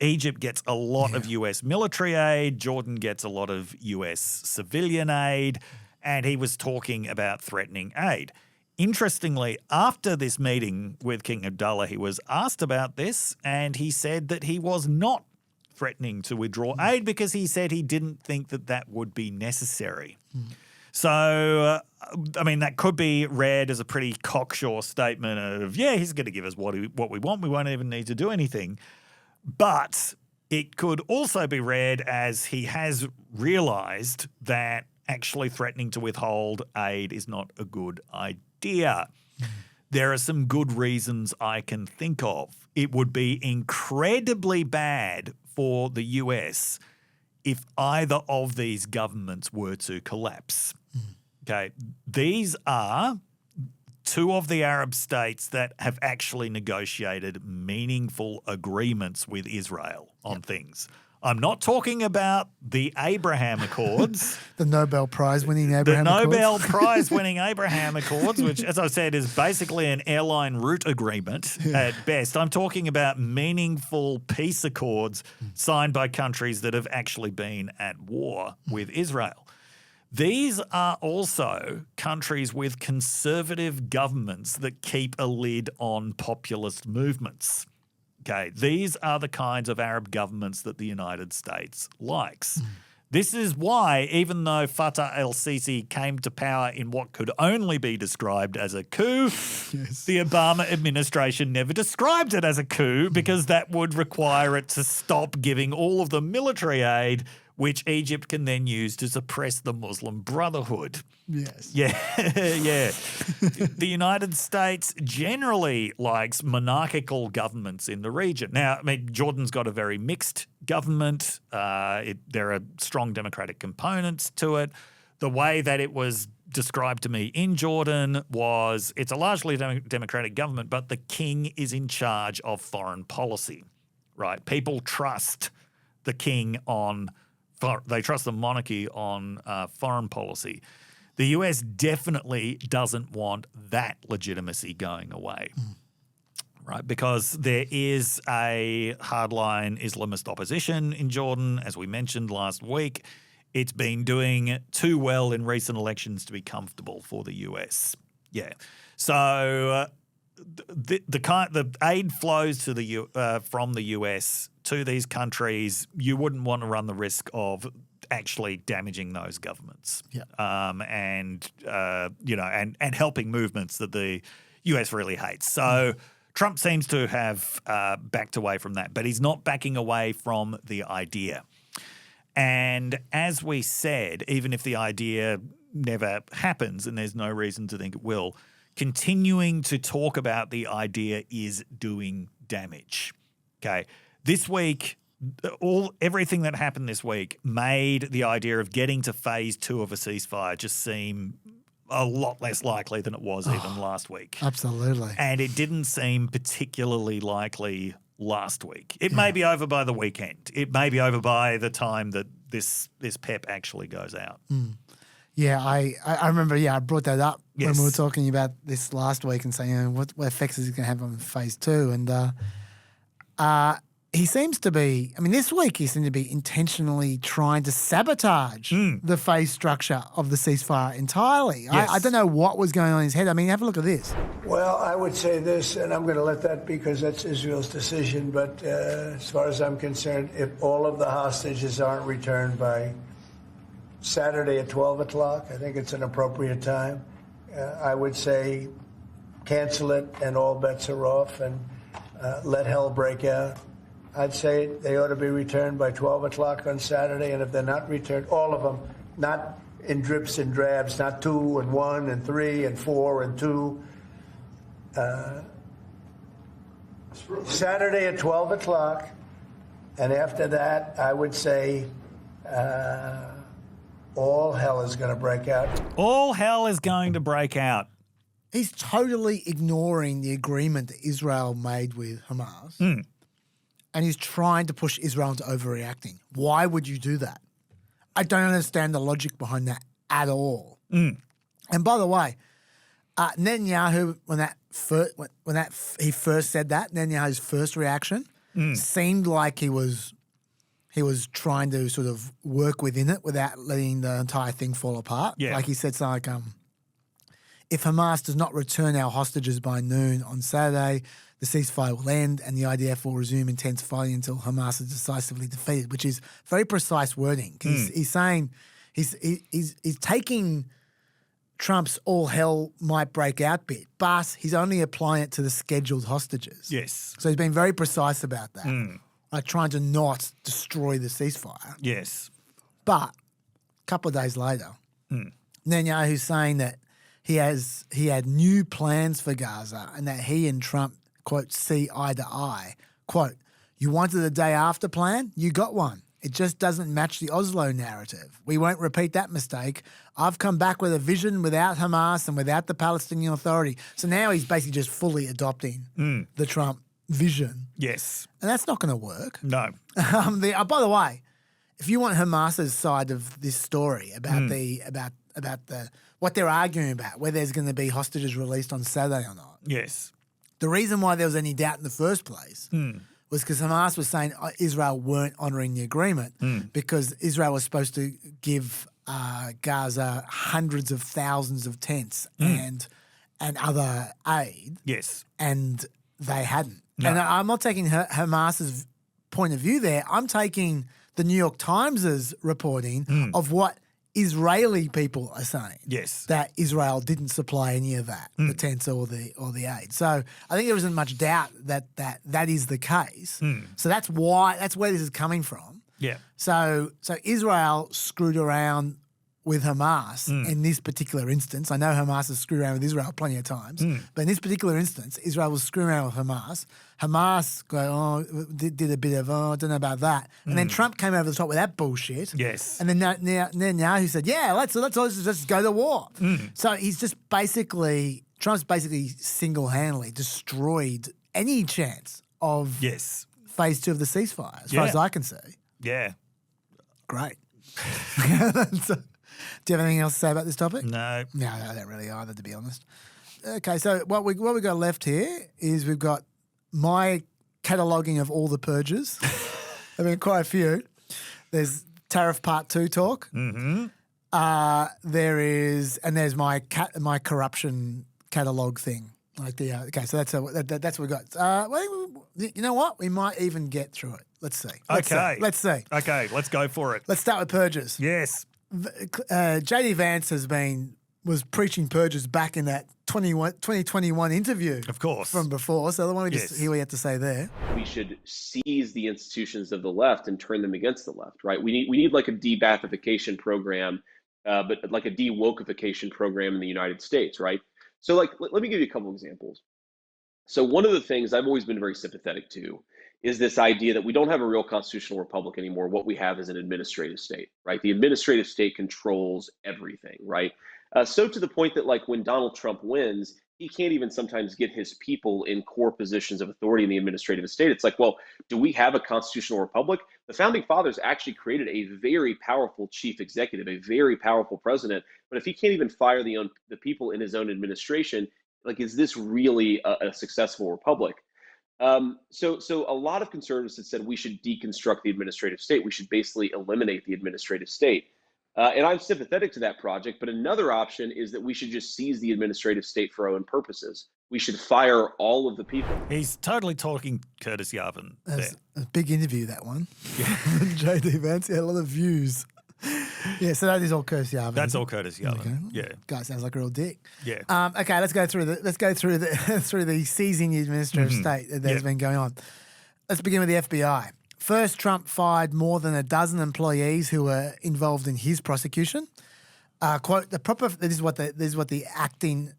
Egypt gets a lot of US military aid, Jordan gets a lot of US civilian aid, and he was talking about threatening aid. Interestingly, after this meeting with King Abdullah, he was asked about this, and he said that he was not threatening to withdraw aid because he said he didn't think that that would be necessary. So, that could be read as a pretty cocksure statement of, he's going to give us what we want. We won't even need to do anything. But it could also be read as he has realised that actually threatening to withhold aid is not a good idea. There are some good reasons I can think of. It would be incredibly bad for the US if either of these governments were to collapse. Okay, these are two of the Arab states that have actually negotiated meaningful agreements with Israel on things. I'm not talking about the Abraham Accords. The Nobel Prize-winning Abraham Accords. The Nobel Prize-winning Abraham Accords, which, as I said, is basically an airline route agreement at best. I'm talking about meaningful peace accords signed by countries that have actually been at war with Israel. These are also countries with conservative governments that keep a lid on populist movements. Okay, these are the kinds of Arab governments that the United States likes. This is why, even though Fattah el-Sisi came to power in what could only be described as a coup, the Obama administration never described it as a coup because that would require it to stop giving all of the military aid, which Egypt can then use to suppress the Muslim Brotherhood. Yes. Yeah. The United States generally likes monarchical governments in the region. Now, Jordan's got a very mixed government. There are strong democratic components to it. The way that it was described to me in Jordan was it's a largely democratic government, but the king is in charge of foreign policy, right? People trust the king they trust the monarchy on foreign policy. The US definitely doesn't want that legitimacy going away, right? Because there is a hardline Islamist opposition in Jordan, as we mentioned last week. It's been doing too well in recent elections to be comfortable for the US. Yeah. So the aid flows to from the US to these countries. You wouldn't want to run the risk of actually damaging those governments. Yeah. And helping movements that the US really hates. So Trump seems to have backed away from that, but he's not backing away from the idea. And as we said, even if the idea never happens, and there's no reason to think it will, continuing to talk about the idea is doing damage. Okay. This week, everything that happened this week made the idea of getting to phase 2 of a ceasefire just seem a lot less likely than it was even last week. Absolutely. And it didn't seem particularly likely last week. It may be over by the weekend. It may be over by the time that this PEP actually goes out. Yeah, I remember, I brought that up when Yes. we were talking about this last week and saying, what effects is it going to have on phase 2? And he seems to be, this week he seemed to be intentionally trying to sabotage the phase structure of the ceasefire entirely. Yes. I don't know what was going on in his head. Have a look at this. Well, I would say this, and I'm going to let that because that's Israel's decision, but as far as I'm concerned, if all of the hostages aren't returned by Saturday at 12 o'clock, I think it's an appropriate time. I would say cancel it and all bets are off and let hell break out. I'd say they ought to be returned by 12 o'clock on Saturday, and if they're not returned, all of them, not in drips and drabs, not 2 and 1 and 3 and 4 and 2. Saturday at 12 o'clock, and after that, I would say all hell is going to break out. All hell is going to break out. He's totally ignoring the agreement that Israel made with Hamas. And he's trying to push Israel into overreacting. Why would you do that? I don't understand the logic behind that at all. And by the way, Netanyahu, when he first said that, Netanyahu's first reaction seemed like he was trying to sort of work within it without letting the entire thing fall apart. Yeah. Like he said something like, if Hamas does not return our hostages by noon on Saturday, the ceasefire will end and the IDF will resume intense fighting until Hamas is decisively defeated, which is very precise wording. He's saying he's taking Trump's all hell might break out bit, but he's only applying it to the scheduled hostages. Yes. So he's been very precise about that, like trying to not destroy the ceasefire. Yes. But a couple of days later, Netanyahu's saying that he had new plans for Gaza and that he and Trump, quote, see eye to eye. Quote, you wanted a day after plan? You got one. It just doesn't match the Oslo narrative. We won't repeat that mistake. I've come back with a vision without Hamas and without the Palestinian Authority. So now he's basically just fully adopting the Trump vision. Yes. And that's not going to work. No. By the way, if you want Hamas's side of this story about what they're arguing about, whether there's going to be hostages released on Saturday or not. Yes. The reason why there was any doubt in the first place was because Hamas was saying Israel weren't honouring the agreement because Israel was supposed to give Gaza hundreds of thousands of tents and other aid. Yes. And they hadn't. No. And I'm not taking Hamas's point of view there. I'm taking the New York Times' reporting of what Israeli people are saying. Yes. That Israel didn't supply any of that, the tents or the aid. So I think there isn't much doubt that is the case. So that's where this is coming from. Yeah. So Israel screwed around with Hamas in this particular instance. I know Hamas has screwed around with Israel plenty of times, but in this particular instance, Israel was screwing around with Hamas. Hamas did a bit of, I don't know about that. And then Trump came over the top with that bullshit. Yes. And then now he said, yeah, let's just go to war. So he's just Trump's basically single-handedly destroyed any chance of phase 2 of the ceasefire, as far as I can see. Yeah. Great. Do you have anything else to say about this topic? No. No, I don't really either, to be honest. Okay, so what we got left here is we've got my cataloguing of all the purges. There have been quite a few. There's Tariff Part 2 talk. There's my corruption catalogue thing. Like okay, so that's what we got. you know what? We might even get through it. Let's see. Let's see. Okay, let's go for it. Let's start with Purges. Yes. JD Vance was preaching Purges back in that 2021 interview. Of course. From before. So why don't we just hear what he had to say there? We should seize the institutions of the left and turn them against the left, right? We need like a de-Bathification program, but like a de-wokeification program in the United States, right? So like, let me give you a couple examples. So one of the things I've always been very sympathetic to is this idea that we don't have a real constitutional republic anymore. What we have is an administrative state, right? The administrative state controls everything, right? So to the point that like when Donald Trump wins, he can't even sometimes get his people in core positions of authority in the administrative state. It's like, well, do we have a constitutional republic? The founding fathers actually created a very powerful chief executive, a very powerful president. But if he can't even fire the people in his own administration, like, is this really a successful republic? So a lot of conservatives have said we should deconstruct the administrative state. We should basically eliminate the administrative state. And I'm sympathetic to that project, but another option is that we should just seize the administrative state for our own purposes. We should fire all of the people. He's totally talking Curtis Yarvin. That's a big interview, that one. Yeah. JD Vance, had a lot of views. Yeah, so that is all Curtis Yarvin. That's all Curtis Yarvin. Okay. Yeah, guy sounds like a real dick. Yeah. Okay, let's go through the seizing the administrative state that's been going on. Let's begin with the FBI. First, Trump fired more than a dozen employees who were involved in his prosecution. Quote: This is what the acting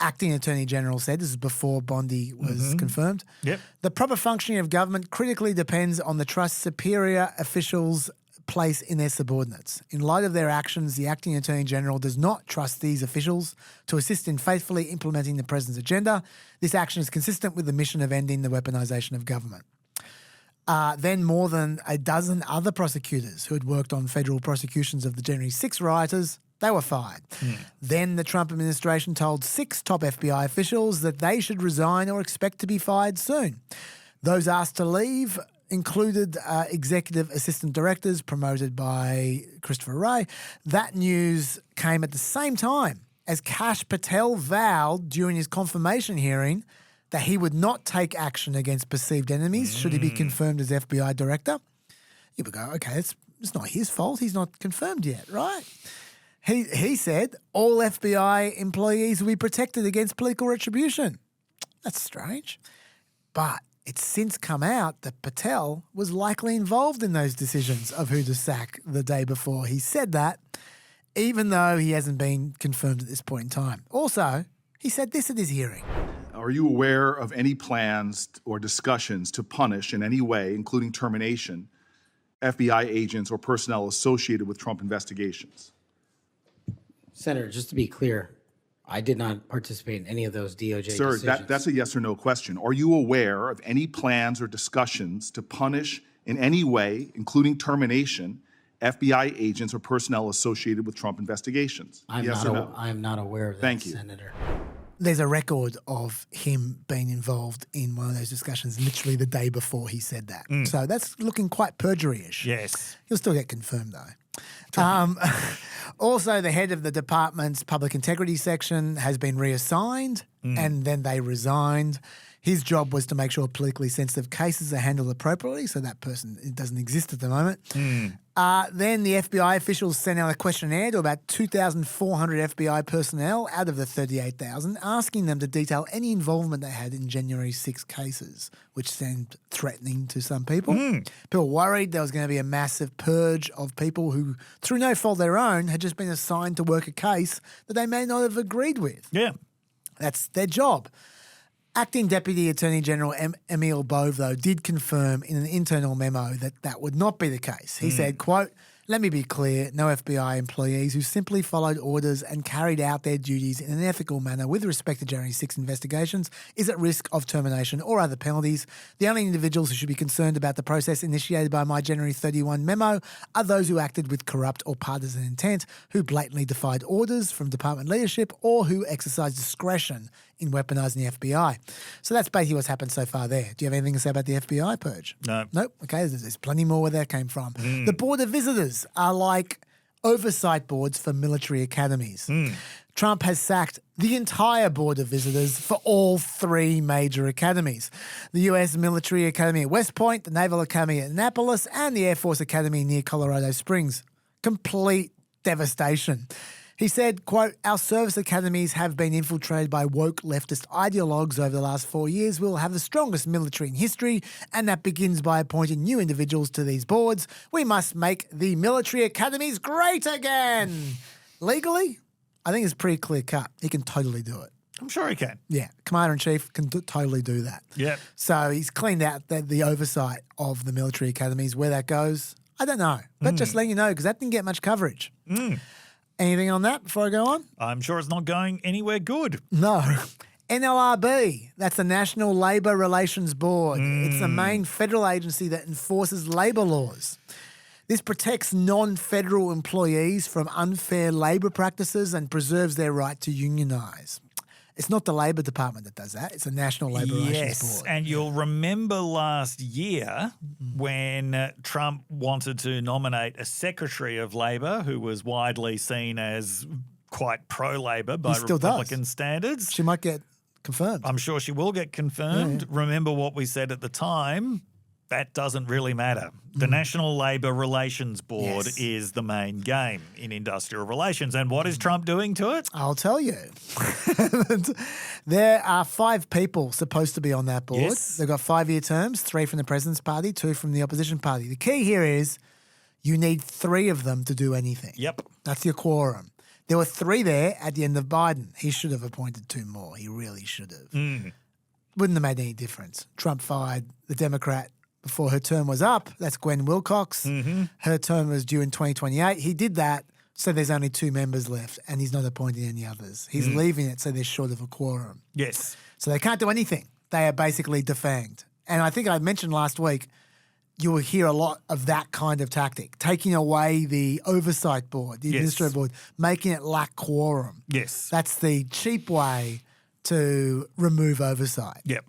Attorney General said. This is before Bondi was confirmed. Yep. The proper functioning of government critically depends on the trust superior officials place in their subordinates. In light of their actions, the Acting Attorney General does not trust these officials to assist in faithfully implementing the President's agenda. This action is consistent with the mission of ending the weaponization of government. Then more than a dozen other prosecutors who had worked on federal prosecutions of the January 6 rioters, they were fired. Then the Trump administration told 6 top FBI officials that they should resign or expect to be fired soon. Those asked to leave included executive assistant directors promoted by Christopher Wray. That news came at the same time as Kash Patel vowed during his confirmation hearing that he would not take action against perceived enemies should he be confirmed as FBI director. You would go, okay, it's not his fault. He's not confirmed yet, right? He said all FBI employees will be protected against political retribution. That's strange. But it's since come out that Patel was likely involved in those decisions of who to sack the day before he said that, even though he hasn't been confirmed at this point in time. Also, he said this at his hearing. Are you aware of any plans or discussions to punish in any way, including termination, FBI agents or personnel associated with Trump investigations? Senator, just to be clear, I did not participate in any of those DOJ decisions. Sir, that's a yes or no question. Are you aware of any plans or discussions to punish in any way, including termination, FBI agents or personnel associated with Trump investigations? Yes or no? I am not aware of that, Thank you. Senator. There's a record of him being involved in one of those discussions literally the day before he said that. So that's looking quite perjury-ish. Yes. He'll still get confirmed, though. Also, the head of the department's public integrity section has been reassigned and then they resigned. His job was to make sure politically sensitive cases are handled appropriately, so that person doesn't exist at the moment. Then the FBI officials sent out a questionnaire to about 2,400 FBI personnel out of the 38,000, asking them to detail any involvement they had in January 6 cases, which seemed threatening to some people. People worried there was going to be a massive purge of people who, through no fault of their own, had just been assigned to work a case that they may not have agreed with. Yeah. That's their job. Acting Deputy Attorney General Emil Bove, though, did confirm in an internal memo that that would not be the case. He said, quote, "Let me be clear, no FBI employees who simply followed orders and carried out their duties in an ethical manner with respect to January 6 investigations is at risk of termination or other penalties. The only individuals who should be concerned about the process initiated by my January 31 memo are those who acted with corrupt or partisan intent, who blatantly defied orders from department leadership, or who exercised discretion in weaponizing the FBI." So that's basically what's happened so far there. Do you have anything to say about the FBI purge? No. Nope. Okay, there's plenty more where that came from. The Board of Visitors are like oversight boards for military academies. Trump has sacked the entire board of visitors for all three major academies. The U.S. Military Academy at West Point, the Naval Academy at Annapolis, and the Air Force Academy near Colorado Springs. Complete devastation. He said, quote, "Our service academies have been infiltrated by woke leftist ideologues over the last 4 years. We will have the strongest military in history, and that begins by appointing new individuals to these boards. We must make the military academies great again." Legally, I think it's pretty clear cut. He can totally do it. I'm sure he can. Yeah, Commander-in-Chief can totally do that. Yep. So he's cleaned out the oversight of the military academies. Where that goes, I don't know. But just letting you know, because that didn't get much coverage. Anything on that before I go on? I'm sure it's not going anywhere good. No. NLRB, that's the National Labour Relations Board. It's the main federal agency that enforces labour laws. This protects non-federal employees from unfair labour practices and preserves their right to unionise. It's not the Labor Department that does that. It's the National Labour Relations Board. And you'll remember last year when Trump wanted to nominate a Secretary of Labor who was widely seen as quite pro-Labor by Republican standards. She might get confirmed. I'm sure she will get confirmed. Yeah. Remember what we said at the time. That doesn't really matter. The National Labour Relations Board is the main game in industrial relations. And what is Trump doing to it? I'll tell you. There are 5 people supposed to be on that board. Yes. They've got 5-year terms, 3 from the president's party, 2 from the opposition party. The key here is you need 3 of them to do anything. Yep. That's your quorum. There were 3 there at the end of Biden. He should have appointed 2 more. He really should have. Wouldn't have made any difference. Trump fired the Democrat before her term was up. That's Gwen Wilcox. Her term was due in 2028. He did that, so there's only 2 members left, and he's not appointing any others. He's leaving it, so they're short of a quorum. Yes. So they can't do anything. They are basically defanged. And I think I mentioned last week, you will hear a lot of that kind of tactic, taking away the oversight board, the administrative board, making it lack quorum. Yes. That's the cheap way to remove oversight. Yep.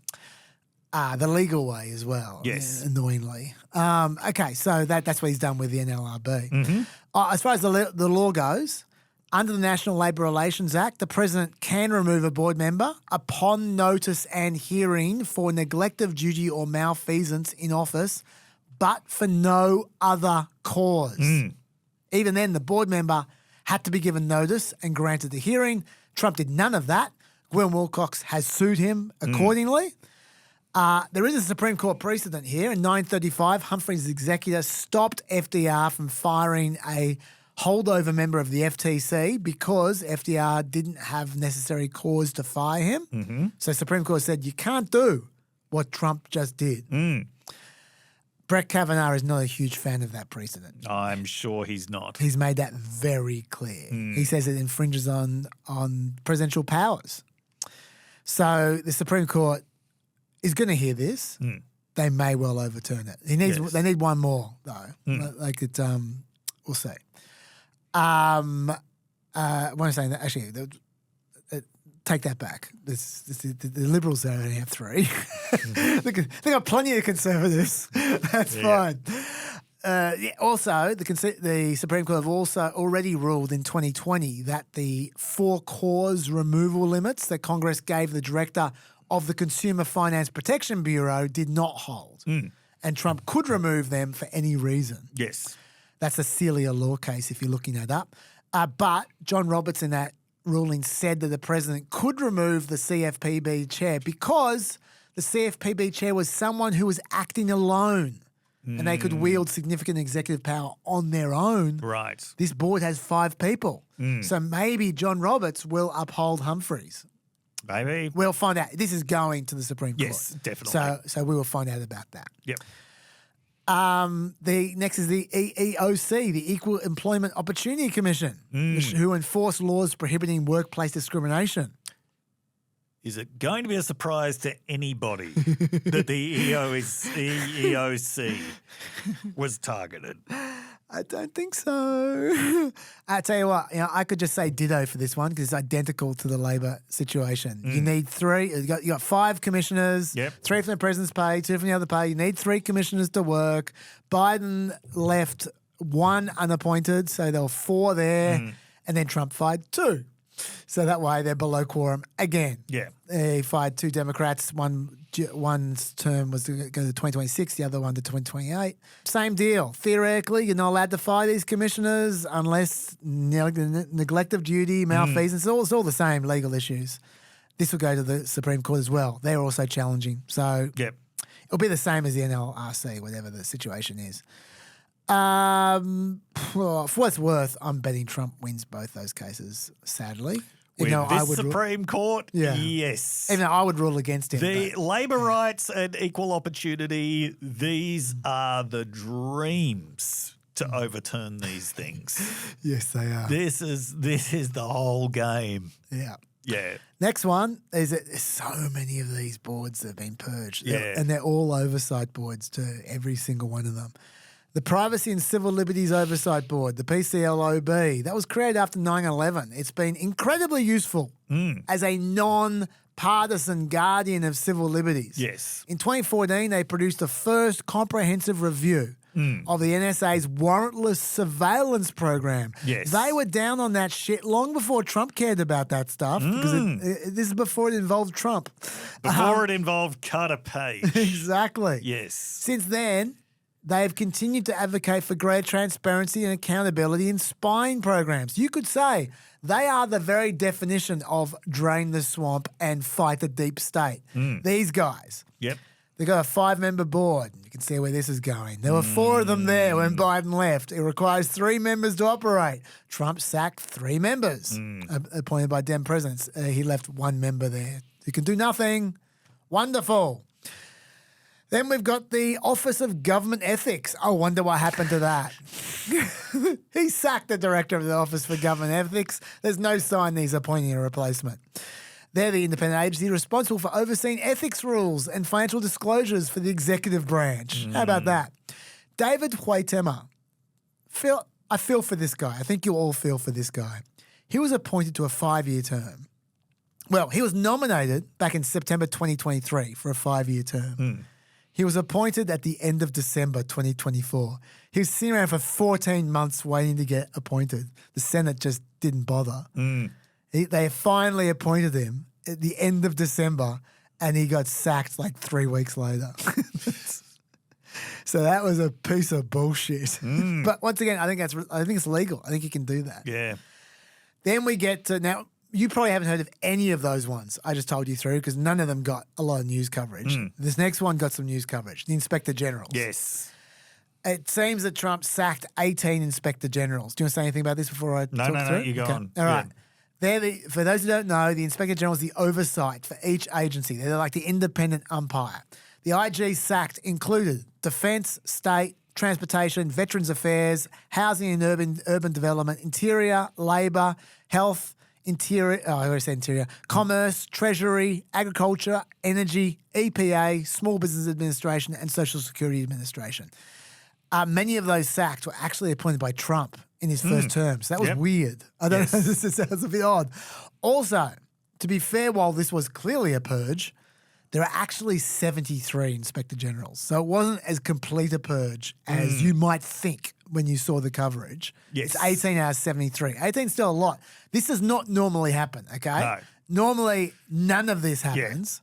The legal way as well. Yes. Annoyingly. Okay, so that's what he's done with the NLRB. As far as the law goes, under the National Labour Relations Act, the president can remove a board member upon notice and hearing for neglect of duty or malfeasance in office, but for no other cause. Even then, the board member had to be given notice and granted the hearing. Trump did none of that. Gwen Wilcox has sued him accordingly. There is a Supreme Court precedent here. In 1935, Humphrey's executor stopped FDR from firing a holdover member of the FTC because FDR didn't have necessary cause to fire him. So Supreme Court said, you can't do what Trump just did. Brett Kavanaugh is not a huge fan of that precedent. I'm sure he's not. He's made that very clear. He says it infringes on presidential powers. So the Supreme Court is going to hear this. They may well overturn it. They need one more though. Like it. We'll see. When I'm saying that, actually, take that back. The Liberals there only have 3. They got plenty of Conservatives. That's fine. Also, the Supreme Court have also already ruled in 2020 that the 4 cause removal limits that Congress gave the director of the Consumer Finance Protection Bureau did not hold. And Trump could remove them for any reason. Yes. That's a Celia law case if you're looking that up. But John Roberts in that ruling said that the president could remove the CFPB chair because the CFPB chair was someone who was acting alone and they could wield significant executive power on their own. Right. This board has 5 people. So maybe John Roberts will uphold Humphreys. Maybe. We'll find out. This is going to the Supreme Court. Yes, definitely. So we will find out about that. Yep. The next is the EEOC, the Equal Employment Opportunity Commission, who enforce laws prohibiting workplace discrimination. Is it going to be a surprise to anybody that the EEOC was targeted? I don't think so. I tell you what, I could just say ditto for this one because it's identical to the Labor situation. You need 3. You got 5 commissioners, 3 from the president's pay, 2 from the other pay. You need 3 commissioners to work. Biden left 1 unappointed, so there were 4 there, and then Trump fired 2. So that way they're below quorum again. Yeah. He fired 2 Democrats. One's term was to go to 2026, the other one to 2028. Same deal. Theoretically, you're not allowed to fire these commissioners unless neglect of duty, malfeasance. It's all the same legal issues. This will go to the Supreme Court as well. They're also challenging. So it'll be the same as the NLRC, whatever the situation is. For what it's worth, I'm betting Trump wins both those cases, sadly. With this Supreme Court, yes. Even though I would rule against him. The labour rights and equal opportunity, these are the dreams to overturn these things. Yes, they are. This is the whole game. Yeah. Yeah. Next one is that there's so many of these boards that have been purged. Yeah. And they're all oversight boards too, every single one of them. The Privacy and Civil Liberties Oversight Board, the PCLOB, that was created after 9/11. It's been incredibly useful as a non-partisan guardian of civil liberties. Yes. In 2014, they produced the first comprehensive review of the NSA's warrantless surveillance program. Yes. They were down on that shit long before Trump cared about that stuff because this is before it involved Trump. Before it involved Carter Page. Exactly. Yes. Since then, they have continued to advocate for greater transparency and accountability in spying programs. You could say they are the very definition of drain the swamp and fight the deep state. These guys. Yep. They've got a 5-member board. You can see where this is going. There were 4 of them there when Biden left. It requires 3 members to operate. Trump sacked 3 members appointed by Dem presidents. He left 1 member there who can do nothing. Wonderful. Then we've got the Office of Government Ethics. I wonder what happened to that. He sacked the director of the Office for Government Ethics. There's no sign he's appointing a replacement. They're the independent agency responsible for overseeing ethics rules and financial disclosures for the executive branch. How about that? David Huaytema. I feel for this guy. I think you all feel for this guy. He was appointed to a 5-year term. Well, he was nominated back in September 2023 for a 5-year term. He was appointed at the end of December 2024. He was sitting around for 14 months waiting to get appointed. The Senate just didn't bother. They finally appointed him at the end of December, and he got sacked like 3 weeks later. So that was a piece of bullshit. But once again, I think it's legal. I think you can do that. Yeah. Then we get to now. You probably haven't heard of any of those ones I just told you through because none of them got a lot of news coverage. This next one got some news coverage. The Inspector Generals. Yes. It seems that Trump sacked 18 Inspector Generals. Do you want to say anything about this before I talk through? No, you go on. All right. For those who don't know, the Inspector General is the oversight for each agency. They're like the independent umpire. The IG sacked included Defence, State, Transportation, Veterans Affairs, Housing and Urban Development, Interior, Labour, Health, Commerce, Treasury, Agriculture, Energy, EPA, Small Business Administration, and Social Security Administration. Many of those sacked were actually appointed by Trump in his first term. So that was weird. I don't know, this sounds a bit odd. Also, to be fair, while this was clearly a purge, there are actually 73 Inspector Generals. So it wasn't as complete a purge as you might think when you saw the coverage. Yes. It's 18 out of 73. 18 is still a lot. This does not normally happen, okay? No. Normally, none of this happens.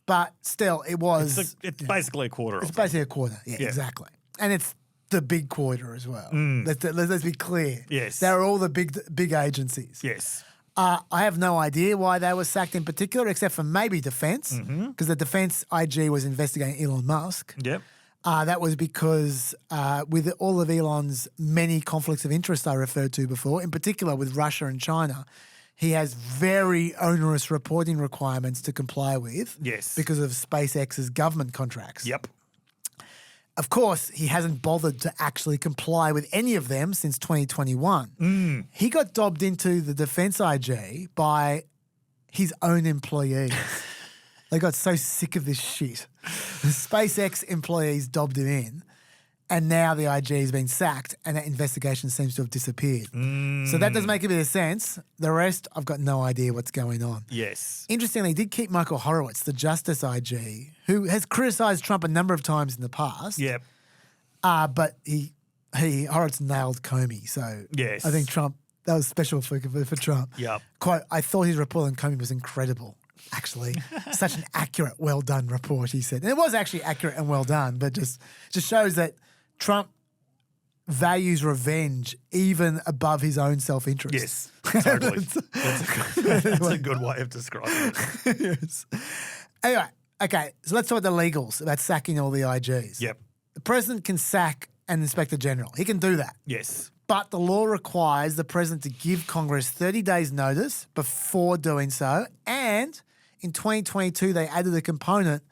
But still, it was... It's basically a quarter. It's basically a quarter. Yeah, exactly. And it's the big quarter as well. Let's be clear. Yes. They're all the big agencies. Yes. I have no idea why they were sacked in particular, except for maybe Defence, because the Defence IG was investigating Elon Musk. Yep. That was because with all of Elon's many conflicts of interest I referred to before, in particular with Russia and China, he has very onerous reporting requirements to comply with. Yes. Because of SpaceX's government contracts. Yep. Of course, he hasn't bothered to actually comply with any of them since 2021. He got dobbed into the Defence IG by his own employees. They got so sick of this shit. The SpaceX employees dobbed him in, and now the IG has been sacked, and that investigation seems to have disappeared. So that does make a bit of sense. The rest, I've got no idea what's going on. Yes. Interestingly, he did keep Michael Horowitz, the Justice IG, who has criticised Trump a number of times in the past. Yep. But Horowitz nailed Comey, so yes. I think Trump That was special for Trump. Yep. Quote, I thought his report on Comey was incredible, actually. Such an accurate, well-done report, he said. And it was actually accurate and well done, but just shows that Trump values revenge even above his own self-interest. Yes, totally. That's a good way of describing it. Yes. Anyway, okay, so let's talk the legals about sacking all the IGs. Yep. The president can sack an inspector general. He can do that. Yes. But the law requires the president to give Congress 30 days notice before doing so. And in 2022, they added a component,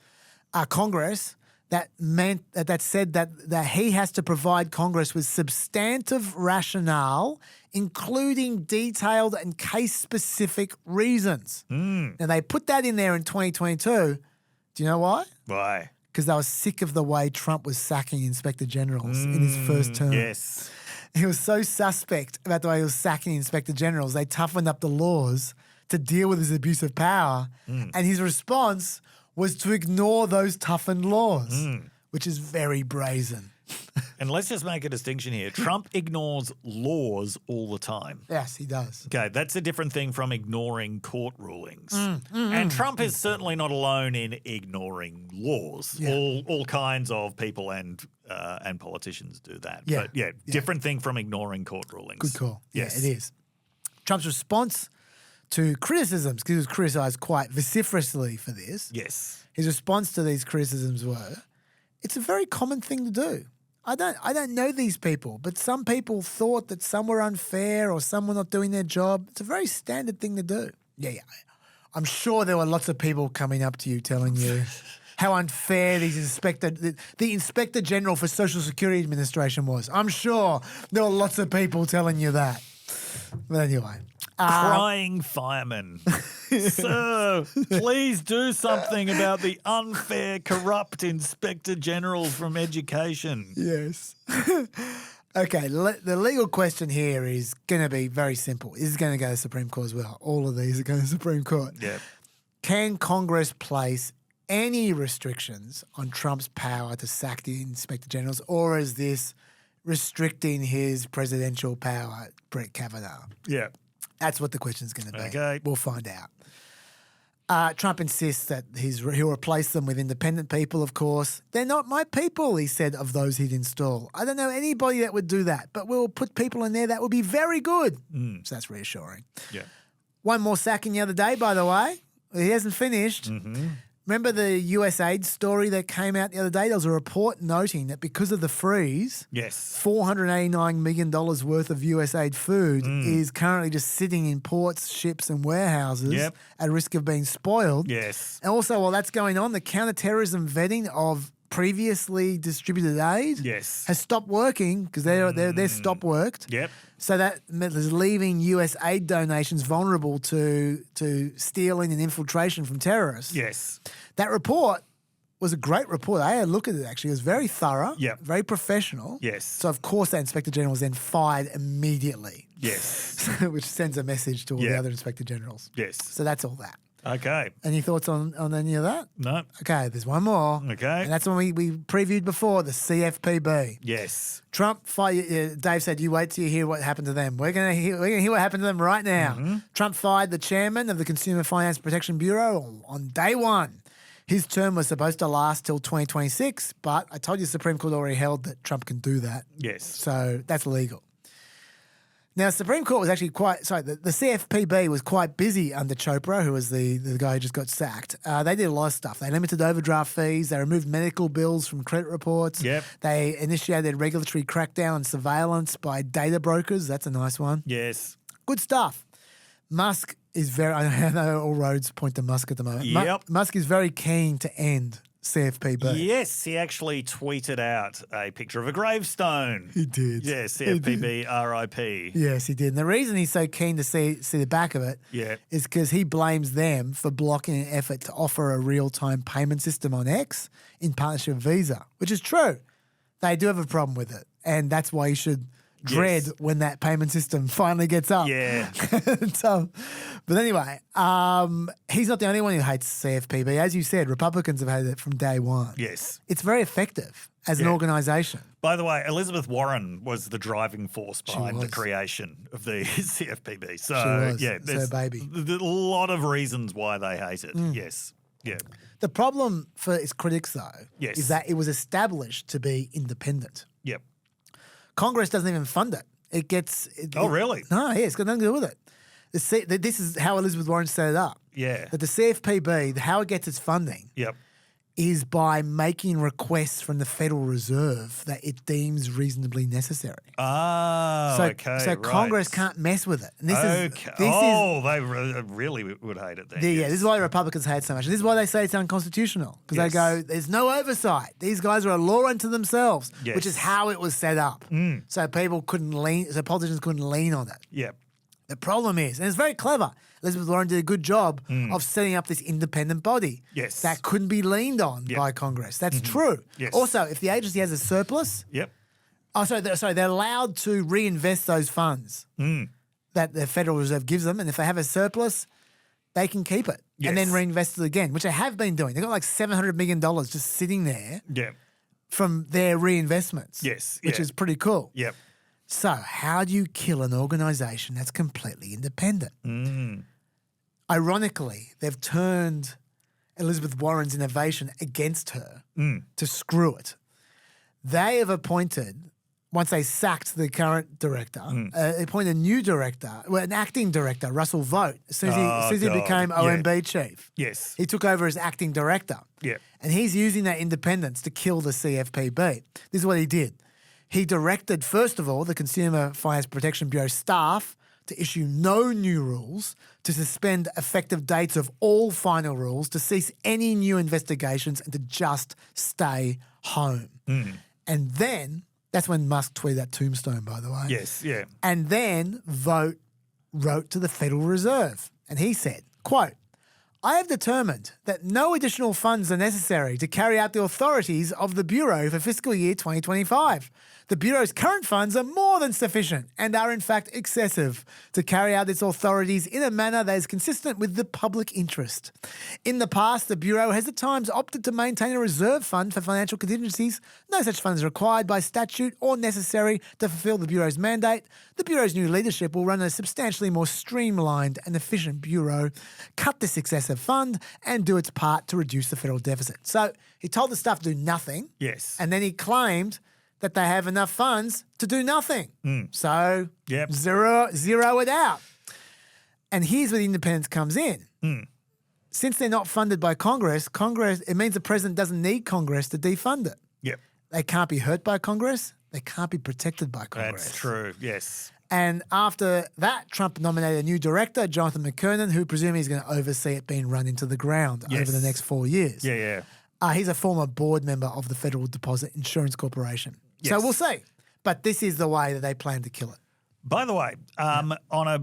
Congress, that said that he has to provide Congress with substantive rationale, including detailed and case-specific reasons. Now, they put that in there in 2022. Do you know why? Why? Because they were sick of the way Trump was sacking inspector generals in his first term. Yes. He was so suspect about the way he was sacking inspector generals, they toughened up the laws to deal with his abuse of power. And his response was to ignore those toughened laws, which is very brazen. And let's just make a distinction here. Trump ignores laws all the time. Yes, he does. Okay, that's a different thing from ignoring court rulings. And Trump is certainly not alone in ignoring laws. Yeah. All kinds of people and politicians do that. Yeah. But yeah, different thing from ignoring court rulings. Good call. Yes. Yeah, it is. Trump's response to criticisms, because he was criticised quite vociferously for this. Yes. His response to these criticisms were, it's a very common thing to do. I don't know these people, but some people thought that some were unfair or some were not doing their job. It's a very standard thing to do. Yeah. I'm sure there were lots of people coming up to you telling you how unfair the Inspector General for Social Security Administration was. I'm sure there were lots of people telling you that. But anyway. Crying firemen. Sir, please do something about the unfair, corrupt Inspector General from education. Yes. Okay, the legal question here is going to be very simple. This is going to go to the Supreme Court as well. All of these are going to the Supreme Court. Yeah. Can Congress place any restrictions on Trump's power to sack the Inspector Generals, or is this restricting his presidential power, Brett Kavanaugh? Yeah. That's what the question's going to be. Okay. We'll find out. Trump insists that he'll replace them with independent people, of course. They're not my people, he said, of those he'd install. I don't know anybody that would do that, but we'll put people in there that would be very good. So that's reassuring. Yeah. One more sacking the other day, by the way. He hasn't finished. Remember the USAID story that came out the other day? There was a report noting that because of the freeze, Yes. $489 million worth of USAID food is currently just sitting in ports, ships and warehouses at risk of being spoiled. Yes. And also, while that's going on, the counterterrorism vetting of previously distributed aid has stopped working because they're stop worked. Yep. So that is leaving US aid donations vulnerable to stealing and infiltration from terrorists. Yes. That report was a great report. I had a look at it, actually. It was very thorough, very professional. Yes. So, of course, that Inspector General was then fired immediately. Yes. Which sends a message to all the other Inspector Generals. Yes. So that's all that. Okay. Any thoughts on any of that? No. Okay, there's one more. Okay. And that's one we previewed before, the CFPB. Yes. Trump fired. Dave said, "You wait till you hear what happened to them." We're gonna hear what happened to them right now. Trump fired the chairman of the Consumer Finance Protection Bureau on day one. His term was supposed to last till 2026, but I told you the Supreme Court already held that Trump can do that. Yes. So that's legal. Now, Supreme Court was actually the CFPB was quite busy under Chopra, who was the guy who just got sacked. They did a lot of stuff. They limited overdraft fees. They removed medical bills from credit reports. Yep. They initiated regulatory crackdown and surveillance by data brokers. That's a nice one. Yes. Good stuff. Musk is I know all roads point to Musk at the moment. Yep. Musk is very keen to end CFPB. Yes, he actually tweeted out a picture of a gravestone. He did. Yes, CFPB RIP. Yes, he did. And the reason he's so keen to see the back of it is because he blames them for blocking an effort to offer a real-time payment system on X in partnership with Visa, which is true. They do have a problem with it, and that's why he should dread when that payment system finally gets up. Yeah. But anyway, he's not the only one who hates CFPB. As you said, Republicans have hated it from day one. Yes. It's very effective as an organisation. By the way, Elizabeth Warren was the driving force behind the creation of the CFPB. So, She was. yeah, It's there's her baby. a lot of reasons why they hate it. Yes. Yeah. The problem for its critics, though, Yes. is that it was established to be independent. Yep. Congress doesn't even fund it. It gets. Oh, really? No, yeah, it's got nothing to do with it. This is how Elizabeth Warren set it up. Yeah. That the CFPB, how it gets its funding, Yep. is by making requests from the Federal Reserve that it deems reasonably necessary. Oh, okay. So right. Congress can't mess with it. And this okay. They really would hate it then. Yeah, this is why the Republicans hate it so much. And this is why they say it's unconstitutional. Because they go, there's no oversight. These guys are a law unto themselves, which is how it was set up. So politicians couldn't lean on it. Yep. The problem is, and it's very clever, Elizabeth Warren did a good job of setting up this independent body that couldn't be leaned on by Congress. That's true. Yes. Also, if the agency has a surplus, they're allowed to reinvest those funds that the Federal Reserve gives them, and if they have a surplus, they can keep it and then reinvest it again, which they have been doing. They've got like $700 million just sitting there from their reinvestments, which is pretty cool. Yep. So how do you kill an organisation that's completely independent? Ironically, they've turned Elizabeth Warren's innovation against her to screw it. They have appointed, once they sacked the current director, they appointed a new director, an acting director, Russell Vogt, as soon as he became OMB chief. Yes. He took over as acting director. Yeah. And he's using that independence to kill the CFPB. This is what he did. He directed, first of all, the Consumer Finance Protection Bureau staff to issue no new rules, to suspend effective dates of all final rules, to cease any new investigations, and to just stay home. And then, that's when Musk tweeted that tombstone, by the way. Yes, yeah. And then Vogt wrote to the Federal Reserve, and he said, quote, I have determined that no additional funds are necessary to carry out the authorities of the Bureau for fiscal year 2025. The Bureau's current funds are more than sufficient and are in fact excessive to carry out its authorities in a manner that is consistent with the public interest. In the past, the Bureau has at times opted to maintain a reserve fund for financial contingencies. No such fund is required by statute or necessary to fulfill the Bureau's mandate. The Bureau's new leadership will run a substantially more streamlined and efficient Bureau, cut this excessive fund, and do its part to reduce the federal deficit. So he told the staff to do nothing. Yes. And then he claimed that they have enough funds to do nothing. So zero it out. And here's where the independence comes in. Since they're not funded by Congress, it means the president doesn't need Congress to defund it. Yep. They can't be hurt by Congress. They can't be protected by Congress. That's true, yes. And after that, Trump nominated a new director, Jonathan McKernan, who presumably is going to oversee it being run into the ground over the next 4 years. Yeah. He's a former board member of the Federal Deposit Insurance Corporation. Yes. So we'll see. But this is the way that they plan to kill it. By the way, on a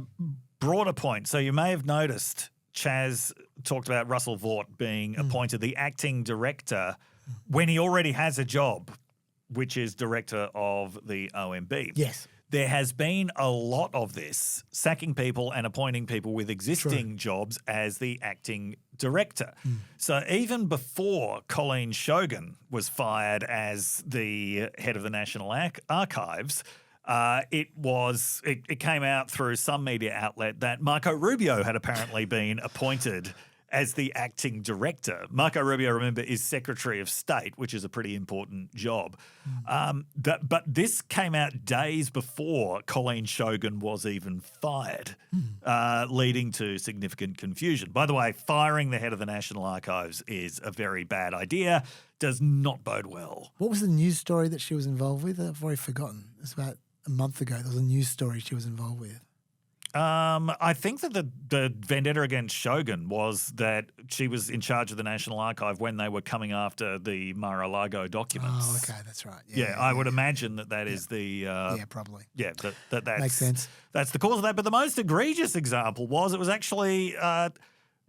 broader point, so you may have noticed Chaz talked about Russell Vought being appointed the acting director when he already has a job, which is director of the OMB. Yes. There has been a lot of this, sacking people and appointing people with existing jobs as the acting director. So even before Colleen Shogan was fired as the head of the National Archives, it came out through some media outlet that Marco Rubio had apparently been appointed as the acting director. Marco Rubio, remember, is Secretary of State, which is a pretty important job. But this came out days before Colleen Shogan was even fired, leading to significant confusion. By the way, firing the head of the National Archives is a very bad idea, does not bode well. What was the news story that she was involved with? I've already forgotten. It's about a month ago. There was a news story she was involved with. I think that the vendetta against Shogun was that she was in charge of the National Archive when they were coming after the Mar-a-Lago documents. Oh, okay, that's right. I would imagine that is the... yeah, probably. Yeah, that's... Makes sense. That's the cause of that. But the most egregious example was actually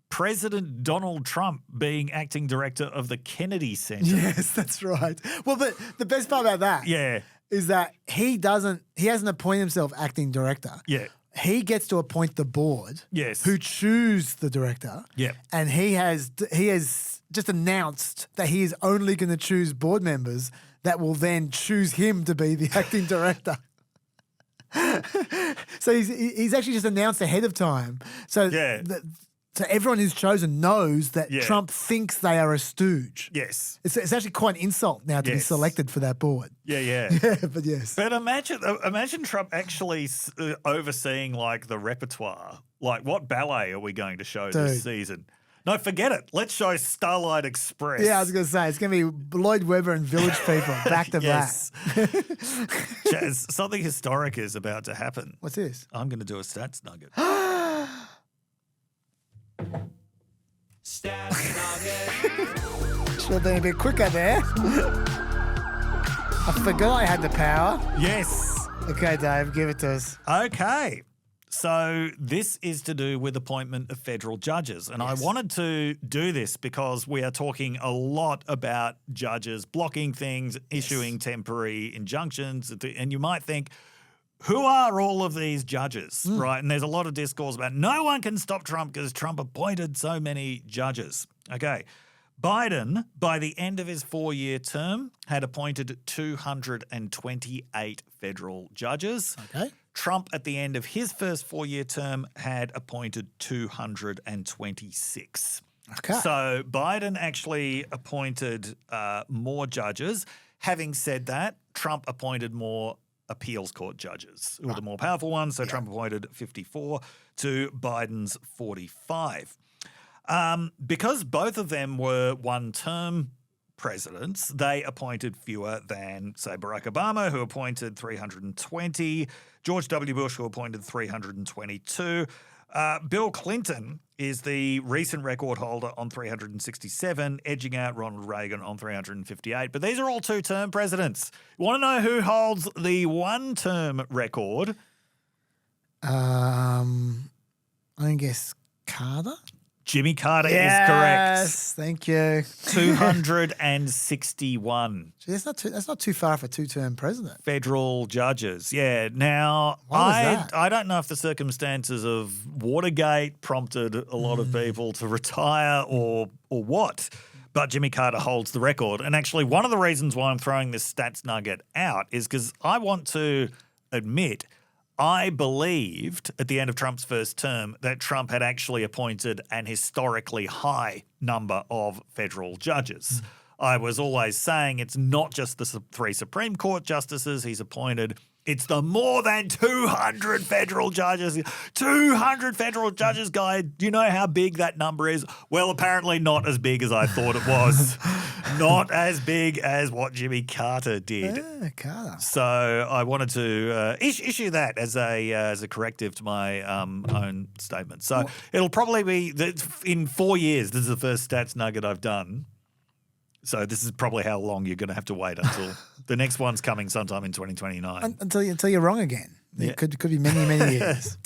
President Donald Trump being acting director of the Kennedy Center. Yes, that's right. Well, but the best part about that is that he hasn't appointed himself acting director. Yeah. He gets to appoint the board. Yes. Who choose the director. Yeah. And he has just announced that he is only going to choose board members that will then choose him to be the acting director. So he's actually just announced ahead of time. So so everyone who's chosen knows that Trump thinks they are a stooge. Yes. It's actually quite an insult now to be selected for that board. Yeah. Yeah, but yes. But imagine Trump actually overseeing like the repertoire. Like, what ballet are we going to show this season? No, forget it. Let's show Starlight Express. Yeah, I was going to say, it's going to be Lloyd Webber and Village People back to back. Chaz, something historic is about to happen. What's this? I'm going to do a stats nugget. Stats nugget. Should have been a bit quicker there. I forgot I had the power. Yes. Okay, Dave, give it to us. Okay. So this is to do with appointment of federal judges. And I wanted to do this because we are talking a lot about judges blocking things, issuing temporary injunctions. And you might think, who are all of these judges, right? And there's a lot of discourse about no one can stop Trump because Trump appointed so many judges. Okay. Biden, by the end of his 4-year term, had appointed 228 federal judges. Okay. Trump, at the end of his first 4-year term, had appointed 226. Okay. So Biden actually appointed more judges. Having said that, Trump appointed more appeals court judges, who were the more powerful ones. So Trump appointed 54 to Biden's 45. Because both of them were one-term presidents, they appointed fewer than, say, Barack Obama, who appointed 320, George W. Bush, who appointed 322. Bill Clinton is the recent record holder on 367, edging out Ronald Reagan on 358. But these are all two-term presidents. You want to know who holds the one-term record? I guess Carter? Jimmy Carter is correct. Yes, thank you. 261. Gee, that's not too far for a two-term president. Federal judges, yeah. Now, I don't know if the circumstances of Watergate prompted a lot of people to retire or what, but Jimmy Carter holds the record. And actually, one of the reasons why I'm throwing this stats nugget out is because I want to admit I believed at the end of Trump's first term that Trump had actually appointed an historically high number of federal judges. I was always saying it's not just the 3 Supreme Court justices he's appointed. It's the more than 200 federal judges. 200 federal judges, guy. Do you know how big that number is? Well, apparently not as big as I thought it was. Not as big as what Jimmy Carter did. Yeah, Carter. So I wanted to issue that as a corrective to my own statement. So it'll probably be in 4 years. This is the first stats nugget I've done. So this is probably how long you're going to have to wait until the next one's coming sometime in 2029. Until you're wrong again. It could be many years.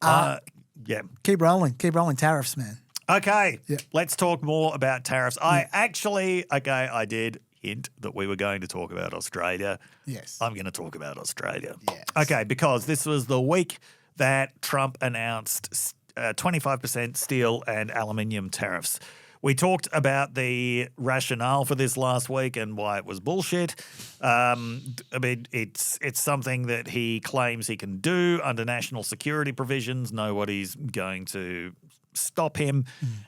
Yeah. Keep rolling. Tariffs, man. Okay. Yeah. Let's talk more about tariffs. I did hint that we were going to talk about Australia. Yes. I'm going to talk about Australia. Yes. Okay, because this was the week that Trump announced 25% steel and aluminium tariffs. We talked about the rationale for this last week and why it was bullshit. I mean, it's something that he claims he can do under national security provisions. Nobody's going to stop him.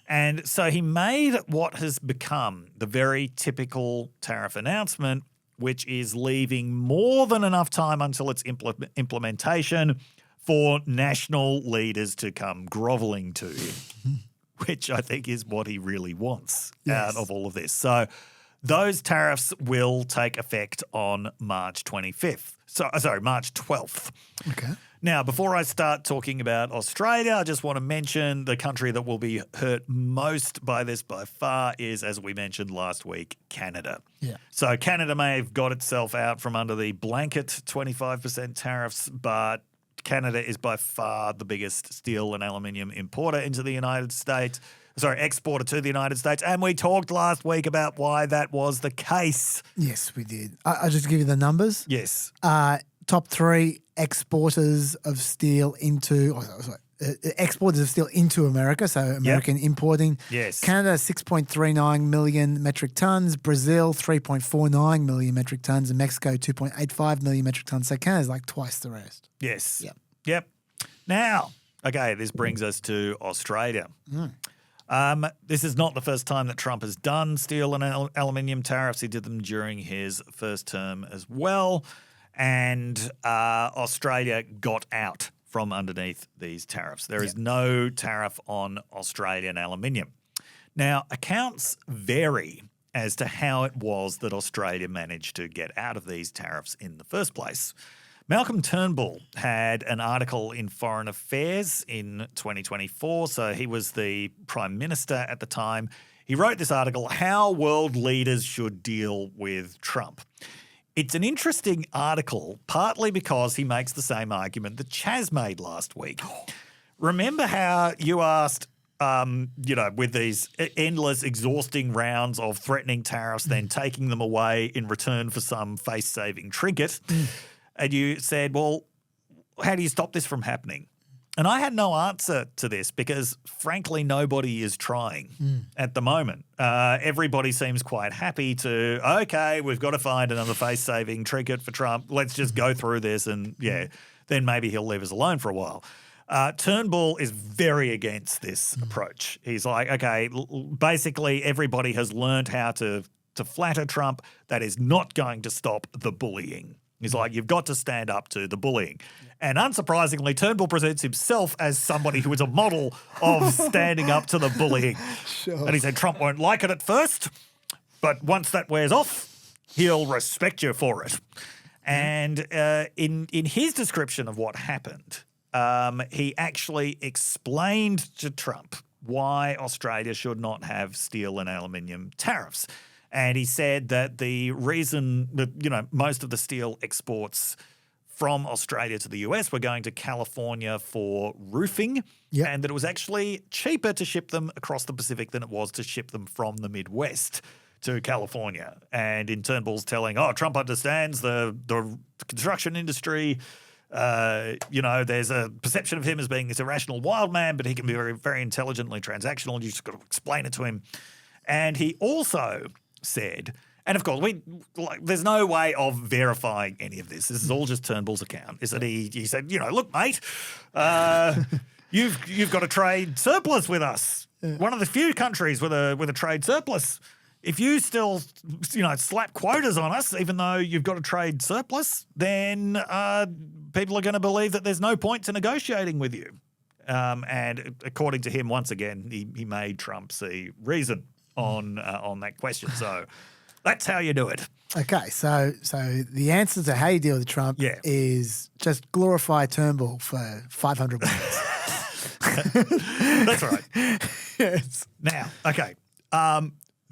And so he made what has become the very typical tariff announcement, which is leaving more than enough time until its implementation for national leaders to come groveling to him. Which I think is what he really wants out of all of this. So those tariffs will take effect on March 25th. March 12th. Okay. Now, before I start talking about Australia, I just want to mention the country that will be hurt most by this by far is, as we mentioned last week, Canada. Yeah. So Canada may have got itself out from under the blanket 25% tariffs, but Canada is by far the biggest steel and aluminium importer into the United States. exporter to the United States. And we talked last week about why that was the case. Yes, we did. I'll just give you the numbers. Yes. Top 3 exporters of steel into exporters of steel into America, so American importing. Yes. Canada, 6.39 million metric tons. Brazil, 3.49 million metric tons. And Mexico, 2.85 million metric tons. So Canada's like twice the rest. Yes. Yep. Now, okay, this brings us to Australia. This is not the first time that Trump has done steel and aluminium tariffs. He did them during his first term as well. And Australia got out from underneath these tariffs. There is no tariff on Australian aluminium. Now, accounts vary as to how it was that Australia managed to get out of these tariffs in the first place. Malcolm Turnbull had an article in Foreign Affairs in 2024, so he was the Prime Minister at the time. He wrote this article, How World Leaders Should Deal with Trump. It's an interesting article, partly because he makes the same argument that Chaz made last week. Remember how you asked, with these endless, exhausting rounds of threatening tariffs, then taking them away in return for some face-saving trinket, and you said, well, how do you stop this from happening? And I had no answer to this because, frankly, nobody is trying at the moment. Everybody seems quite happy to, okay, we've got to find another face-saving trinket for Trump. Let's just go through this and, then maybe he'll leave us alone for a while. Turnbull is very against this approach. He's like, okay, basically everybody has learned how to flatter Trump. That is not going to stop the bullying. He's like, you've got to stand up to the bullying. And unsurprisingly, Turnbull presents himself as somebody who is a model of standing up to the bullying. Sure. And he said Trump won't like it at first, but once that wears off, he'll respect you for it. And in his description of what happened, he actually explained to Trump why Australia should not have steel and aluminium tariffs. And he said that the reason that, most of the steel exports from Australia to the US were going to California for roofing, and that it was actually cheaper to ship them across the Pacific than it was to ship them from the Midwest to California. And in Turnbull's telling, Trump understands the construction industry. There's a perception of him as being this irrational wild man, but he can be very, very intelligently transactional. You just got to explain it to him. And he also said, and of course, there's no way of verifying any of this. This is all just Turnbull's account. Is that he said, look, mate, you've got a trade surplus with us. One of the few countries with a trade surplus. If you still, slap quotas on us, even though you've got a trade surplus, then people are going to believe that there's no point to negotiating with you. And according to him, once again, he made Trump see reason on that question. So that's how you do it. Okay, so the answer to how you deal with Trump is just glorify Turnbull for 500 minutes. That's right. Yes. Now, okay,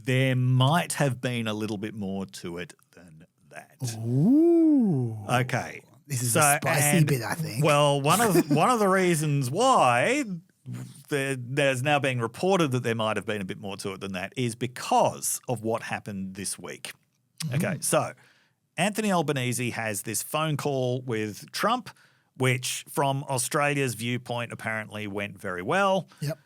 there might have been a little bit more to it than that. Ooh. Okay. This is a spicy bit, I think. Well, one of the reasons why there's now being reported that there might have been a bit more to it than that is because of what happened this week. Okay, so Anthony Albanese has this phone call with Trump, which from Australia's viewpoint apparently went very well. Yep.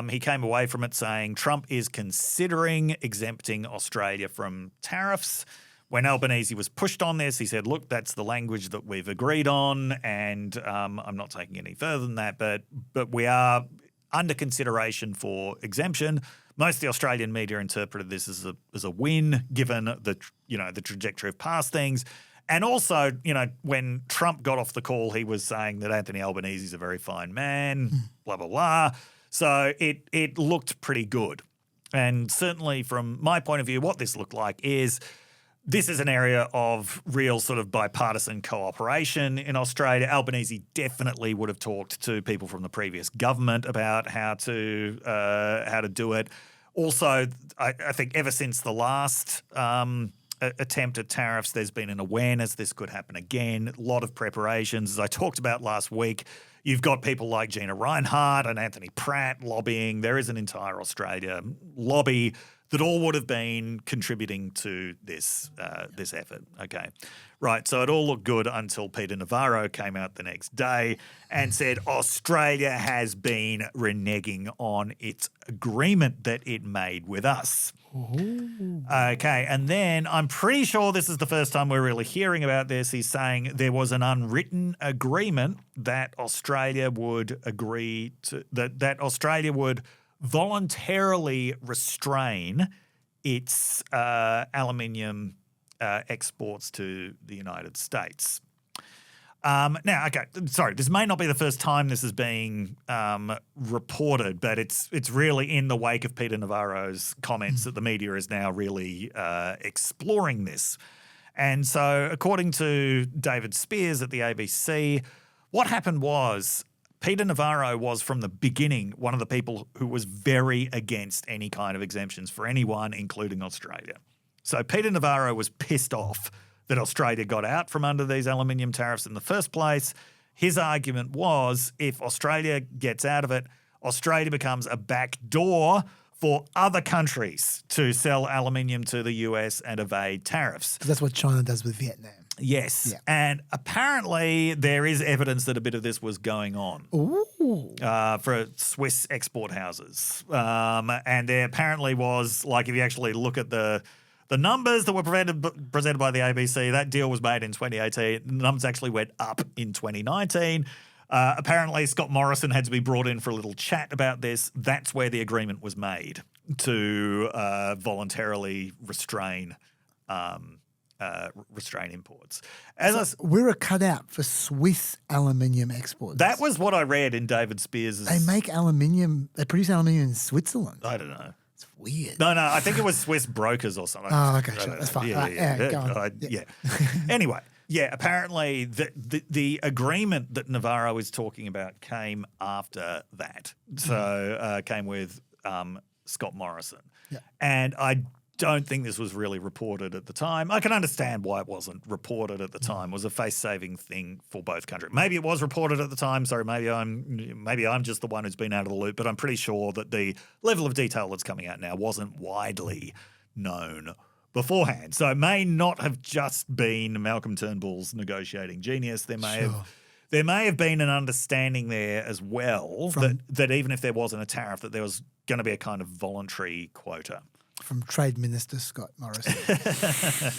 He came away from it saying Trump is considering exempting Australia from tariffs. When Albanese was pushed on this, he said, look, that's the language that we've agreed on, and I'm not taking any further than that, but we are under consideration for exemption. Most of the Australian media interpreted this as a win, given the trajectory of past things. And also, when Trump got off the call, he was saying that Anthony Albanese is a very fine man, blah, blah, blah. So it looked pretty good. And certainly from my point of view, what this looked like is this is an area of real sort of bipartisan cooperation in Australia. Albanese definitely would have talked to people from the previous government about how to do it. Also, I think ever since the last attempt at tariffs. There's been an awareness this could happen again. A lot of preparations. As I talked about last week, you've got people like Gina Reinhardt and Anthony Pratt lobbying. There is an entire Australia lobby that all would have been contributing to this this effort. Okay, right. So it all looked good until Peter Navarro came out the next day and said Australia has been reneging on its agreement that it made with us. Ooh. Okay, and then I'm pretty sure this is the first time we're really hearing about this. He's saying there was an unwritten agreement that Australia would agree to, that Australia would voluntarily restrain its aluminium exports to the United States. Now, okay, sorry, this may not be the first time this is being reported, but it's really in the wake of Peter Navarro's comments that the media is now really exploring this. And so according to David Spears at the ABC, what happened was Peter Navarro was from the beginning one of the people who was very against any kind of exemptions for anyone, including Australia. So Peter Navarro was pissed off that Australia got out from under these aluminium tariffs in the first place. His argument was if Australia gets out of it, Australia becomes a back door for other countries to sell aluminium to the US and evade tariffs. That's what China does with Vietnam. Yes. Yeah. And apparently there is evidence that a bit of this was going on. Ooh. For Swiss export houses. And there apparently was, like if you actually look at the numbers that were presented by the ABC, that deal was made in 2018. The numbers actually went up in 2019. Apparently, Scott Morrison had to be brought in for a little chat about this. That's where the agreement was made to voluntarily restrain imports. We were cut out for Swiss aluminium exports. That was what I read in David Spears'. They make aluminium. They produce aluminium in Switzerland. I don't know. It's weird. No, I think it was Swiss brokers or something. Oh, okay, sure. That's fine. Yeah. Go on. Yeah. Anyway, yeah, apparently the agreement that Navarro is talking about came after that. So came with Scott Morrison. Yeah. And I don't think this was really reported at the time. I can understand why it wasn't reported at the time. It was a face-saving thing for both countries. Maybe it was reported at the time. Sorry, maybe I'm just the one who's been out of the loop, but I'm pretty sure that the level of detail that's coming out now wasn't widely known beforehand. So it may not have just been Malcolm Turnbull's negotiating genius. There may have been an understanding there as well that even if there wasn't a tariff, that there was going to be a kind of voluntary quota. From Trade Minister Scott Morrison,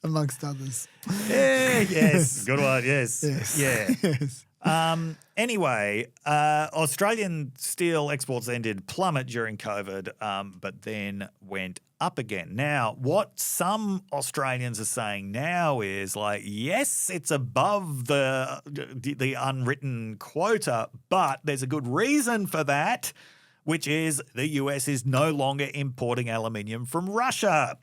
amongst others. Yeah, yes. Good one, yes. Yeah. Yes. Anyway, Australian steel exports then did plummet during COVID, but then went up again. Now, what some Australians are saying now is like, yes, it's above the unwritten quota, but there's a good reason for that, which is the US is no longer importing aluminium from Russia.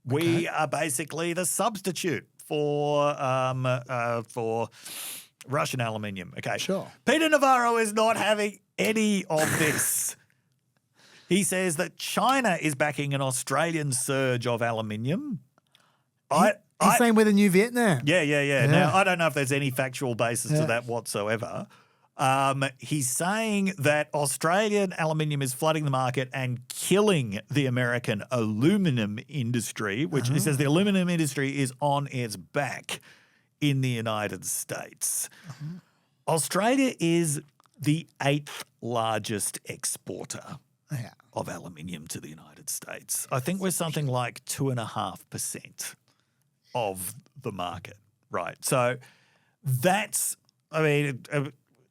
We are basically the substitute for Russian aluminium. Okay. Sure. Peter Navarro is not having any of this. He says that China is backing an Australian surge of aluminium. He's saying we're the new Vietnam. Yeah. Now, I don't know if there's any factual basis to that whatsoever. He's saying that Australian aluminium is flooding the market and killing the American aluminum industry, which he says the aluminum industry is on its back in the United States. Australia is the 8th largest exporter of aluminium to the United States. I think we're something like 2.5% of the market, right? So that's, I mean,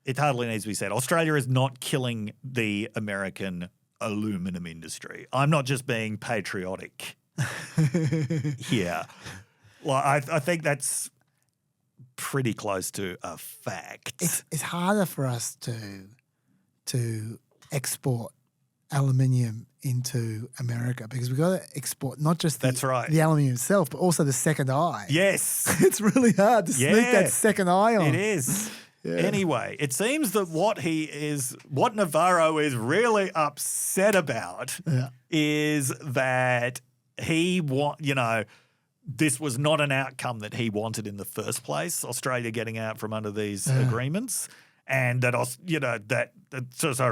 it hardly needs to be said. Australia is not killing the American aluminum industry. I'm not just being patriotic here. Well, I think that's pretty close to a fact. It's harder for us to export aluminium into America because we've got to export not just the aluminium itself, but also the second eye. Yes. It's really hard to sneak that second eye on. It is. Yeah. Anyway, it seems that what Navarro is really upset about is that this was not an outcome that he wanted in the first place, Australia getting out from under these agreements, and that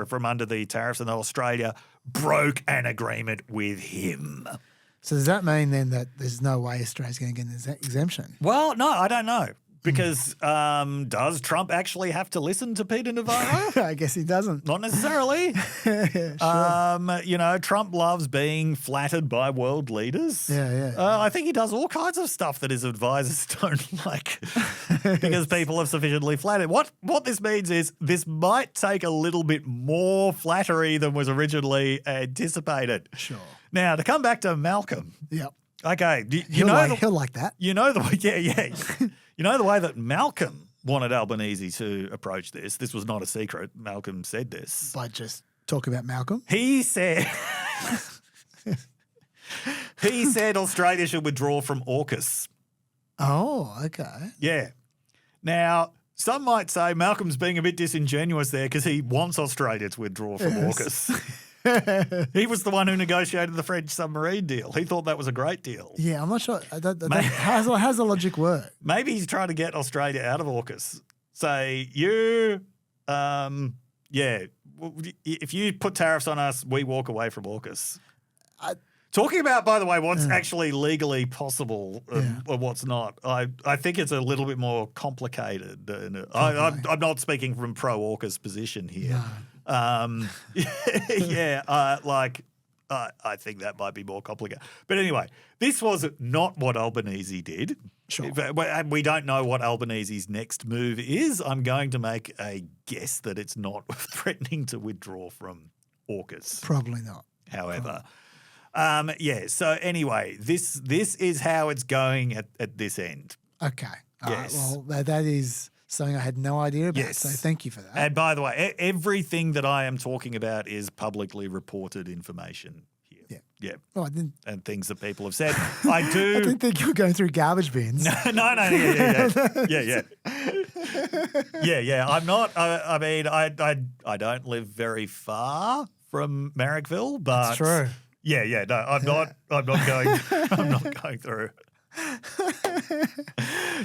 from under the tariffs, and that Australia broke an agreement with him. So does that mean then that there's no way Australia's going to get an exemption? Well, no, I don't know. Because does Trump actually have to listen to Peter Navarro? I guess he doesn't. Not necessarily. Sure. Trump loves being flattered by world leaders. Yeah. I think he does all kinds of stuff that his advisors don't like because people have sufficiently flattered. What this means is this might take a little bit more flattery than was originally anticipated. Sure. Now, to come back to Malcolm. Yep. Okay. He'll like that. You know the way, yeah. You know the way that Malcolm wanted Albanese to approach this? This was not a secret. Malcolm said this. By just talk about Malcolm? He said Australia should withdraw from AUKUS. Oh, okay. Yeah. Now, some might say Malcolm's being a bit disingenuous there because he wants Australia to withdraw from AUKUS. He was the one who negotiated the French submarine deal. He thought that was a great deal. Yeah, I'm not sure. How's the logic work? Maybe he's trying to get Australia out of AUKUS. Say, if you put tariffs on us, we walk away from AUKUS. Talking about, by the way, what's actually legally possible or what's not, I think it's a little bit more complicated. I'm not speaking from pro-AUKUS position here. No. I think that might be more complicated. But anyway, this was not what Albanese did. Sure. We don't know what Albanese's next move is. I'm going to make a guess that it's not threatening to withdraw from AUKUS. Probably not. However, so anyway, this is how it's going at this end. Okay. Yes. Well, that is something I had no idea about, Yes. so thank you for that. And by the way, everything that I am talking about is publicly reported information here. Yeah. Yeah. Oh, I didn't. And things that people have said. I do. I didn't think you were going through garbage bins. No. Yeah. I'm not. I don't live very far from Marrickville, but That's true. Yeah. No, I'm not. I'm not going. I'm not going through.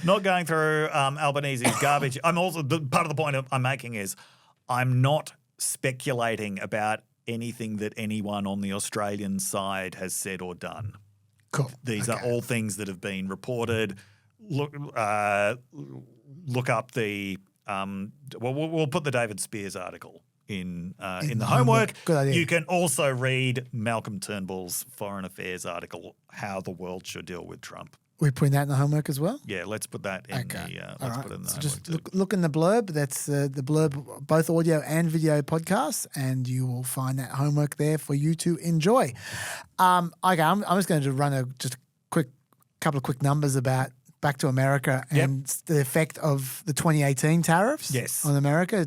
Not going through Albanese's garbage. I'm also part of the point I'm making is I'm not speculating about anything that anyone on the Australian side has said or done. Cool. These are all things that have been reported. Look up the we'll put the David Spears article in the homework. Good idea. You can also read Malcolm Turnbull's Foreign Affairs article, How the World Should Deal with Trump. We're putting that in the homework as well? Yeah, let's put that in put it in the homework. Just look in the blurb. That's the blurb, both audio and video podcasts, and you will find that homework there for you to enjoy. I'm just going to run a couple of quick numbers about back to America and the effect of the 2018 tariffs on America.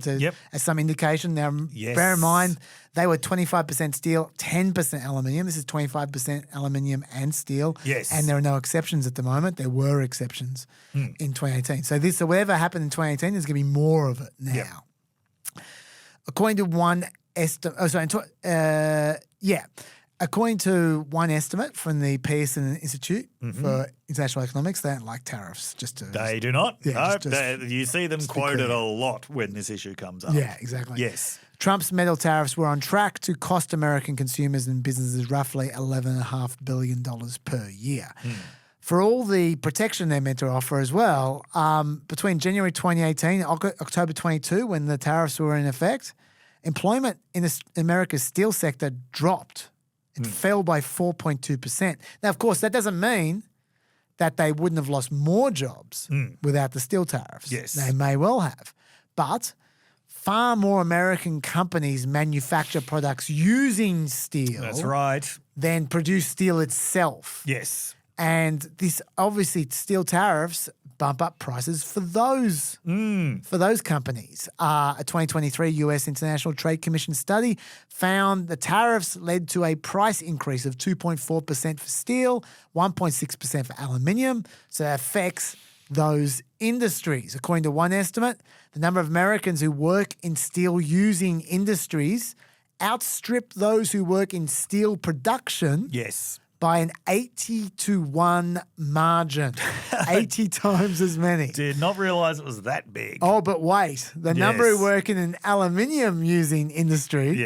As some indication. Now, bear in mind, they were 25% steel, 10% aluminium. This is 25% aluminium and steel. Yes. And there are no exceptions at the moment. There were exceptions in 2018. So whatever happened in 2018, there's going to be more of it now. According to one estimate, according to one estimate from the Pearson Institute for International Economics, they don't like tariffs. They do not? Yeah, no, you see them quoted a lot when this issue comes up. Yeah, exactly. Yes. Trump's metal tariffs were on track to cost American consumers and businesses roughly $11.5 billion per year. For all the protection they're meant to offer as well, between January 2018 and October 22, when the tariffs were in effect, employment in America's steel sector dropped. It fell by 4.2%. Now, of course, that doesn't mean that they wouldn't have lost more jobs without the steel tariffs. Yes. They may well have. But far more American companies manufacture products using steel. That's right. Than produce steel itself. Yes. And this obviously steel tariffs bump up prices for those companies. A 2023 U.S. International Trade Commission study found the tariffs led to a price increase of 2.4% for steel, 1.6% for aluminium. So that affects those industries. According to one estimate, the number of Americans who work in steel-using industries outstrip those who work in steel production. Yes. by an 80-1 margin. 80 times as many. Did not realize it was that big. Oh, but wait. The number who work in an aluminium using industry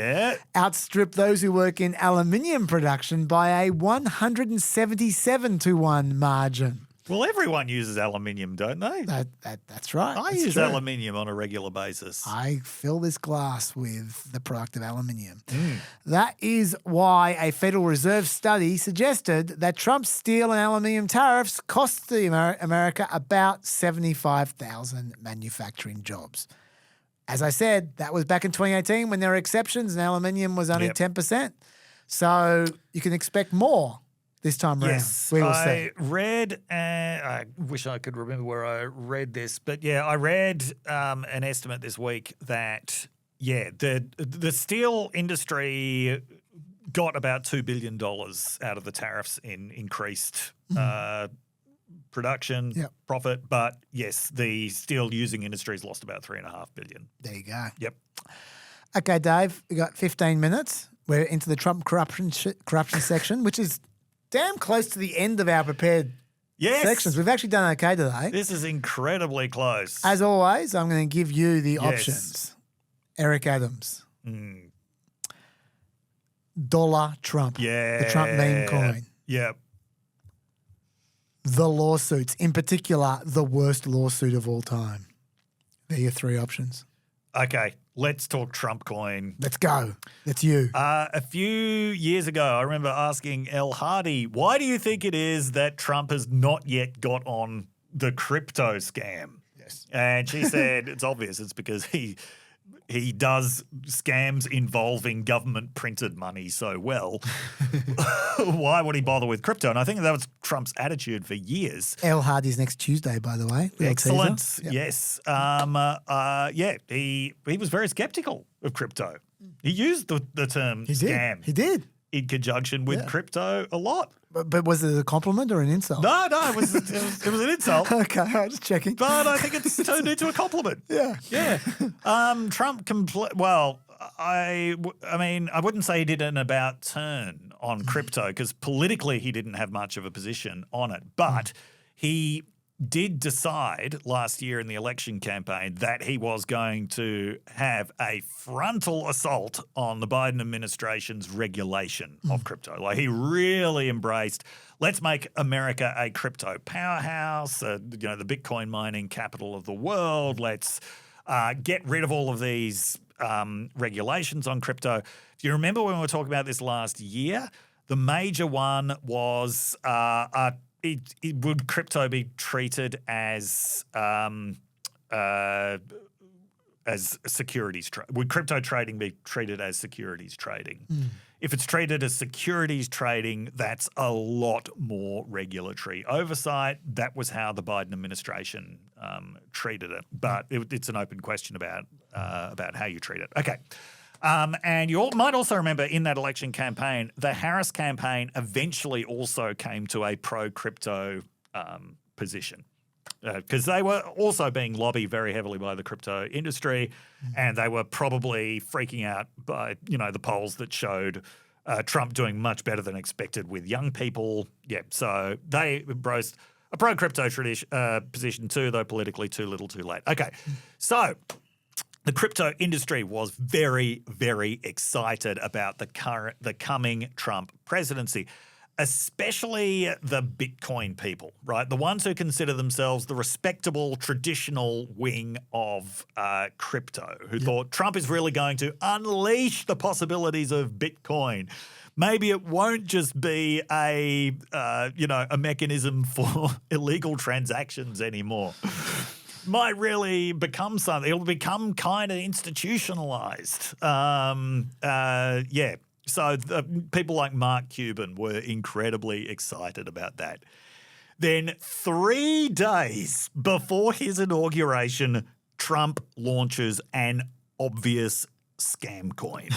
outstripped those who work in aluminium production by a 177-1 margin. Well, everyone uses aluminium, don't they? That's right. I use aluminium on a regular basis. I fill this glass with the product of aluminium. That is why a Federal Reserve study suggested that Trump's steel and aluminium tariffs cost America about 75,000 manufacturing jobs. As I said, that was back in 2018 when there were exceptions and aluminium was only 10%. So you can expect more this time around. Yes, we will I see. read, I wish I could remember where I read this, but I read an estimate this week that, the steel industry got about $2 billion out of the tariffs in increased production, profit. But yes, the steel using industry's lost about $3.5 billion. There you go. Yep. Okay, Dave, we got 15 minutes. We're into the Trump corruption section, which is damn close to the end of our prepared sections. We've actually done okay today. This is incredibly close. As always, I'm going to give you the options. Eric Adams. Dollar Trump. The Trump meme coin. Yep. The lawsuits, in particular, the worst lawsuit of all time. They're your three options. Okay, let's talk Trump coin. Let's go. That's you. A few years ago, I remember asking Elle Hardy, why do you think it is that Trump has not yet got on the crypto scam? Yes. And she said it's obvious. It's because he does scams involving government-printed money so well. Why would he bother with crypto? And I think that was Trump's attitude for years. Elle Hardy's next Tuesday, by the way. Excellent. Yes. He was very skeptical of crypto. He used the term scam. He did. In conjunction with crypto a lot. But was it a compliment or an insult? No, it was an insult. Okay, I'm just checking. But I think it's turned into a compliment. Yeah. Trump I wouldn't say he did an about turn on crypto because politically he didn't have much of a position on it. But he did decide last year in the election campaign that he was going to have a frontal assault on the Biden administration's regulation of crypto. Like he really embraced, let's make America a crypto powerhouse, the Bitcoin mining capital of the world. Let's get rid of all of these regulations on crypto. Do you remember when we were talking about this last year? The major one was would crypto be treated as securities trading? Would crypto trading be treated as securities trading? If it's treated as securities trading, that's a lot more regulatory oversight. That was how the Biden administration treated it. But it's an open question about how you treat it. Okay. And you might also remember in that election campaign, the Harris campaign eventually also came to a pro-crypto position because they were also being lobbied very heavily by the crypto industry, and they were probably freaking out by the polls that showed Trump doing much better than expected with young people. Yeah, so they embraced a pro-crypto position too, though politically too little too late. Okay, so the crypto industry was very, very excited about the coming Trump presidency, especially the Bitcoin people, right? The ones who consider themselves the respectable, traditional wing of crypto, who thought Trump is really going to unleash the possibilities of Bitcoin. Maybe it won't just be a mechanism for illegal transactions anymore. Might really become something. It'll become kind of institutionalized. So people like Mark Cuban were incredibly excited about that. Then 3 days before his inauguration, Trump launches an obvious scam coin.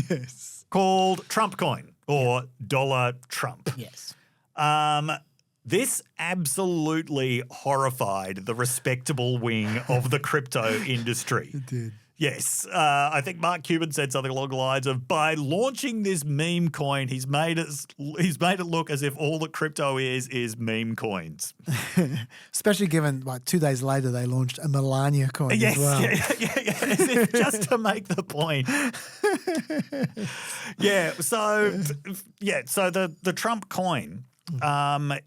Yes. Called Trump coin or Dollar Trump. Yes. This absolutely horrified the respectable wing of the crypto industry. It did. Yes, I think Mark Cuban said something along the lines of, by launching this meme coin, he's made it look as if all that crypto is meme coins. Especially given, like, 2 days later they launched a Melania coin Yes, as well. yeah, as if just to make the point. So the Trump coin. As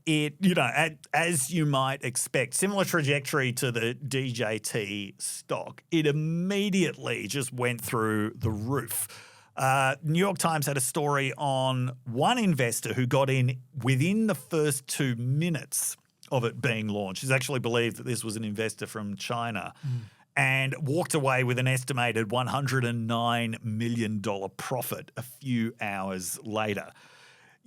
you might expect, similar trajectory to the DJT stock, it immediately just went through the roof. New York Times had a story on one investor who got in within the first 2 minutes of it being launched. It's actually believed that this was an investor from China. And walked away with an estimated $109 million profit a few hours later.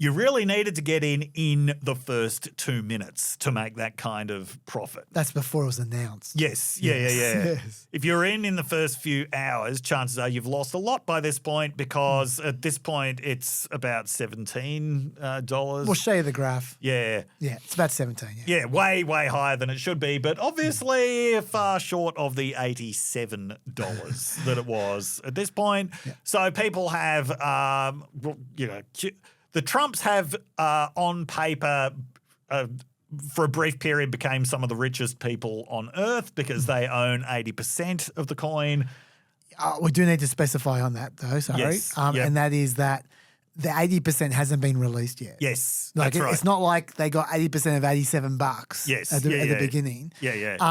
You really needed to get in the first 2 minutes to make that kind of profit. That's before it was announced. Yes. Yeah. Yes. If you're in the first few hours, chances are you've lost a lot by this point because at this point it's about $17. We'll show you the graph. Yeah. Yeah, it's about 17. Yeah, way, way higher than it should be, but obviously far short of the $87 that it was at this point. Yeah. So people have, the Trumps have, on paper, for a brief period, became some of the richest people on earth because they own 80% of the coin. We do need to specify on that, though, sorry. Yes, yep. And that is that the 80% hasn't been released yet. Yes, like that's right. It's not like they got 80% of $87 Yes, at the beginning. Yeah.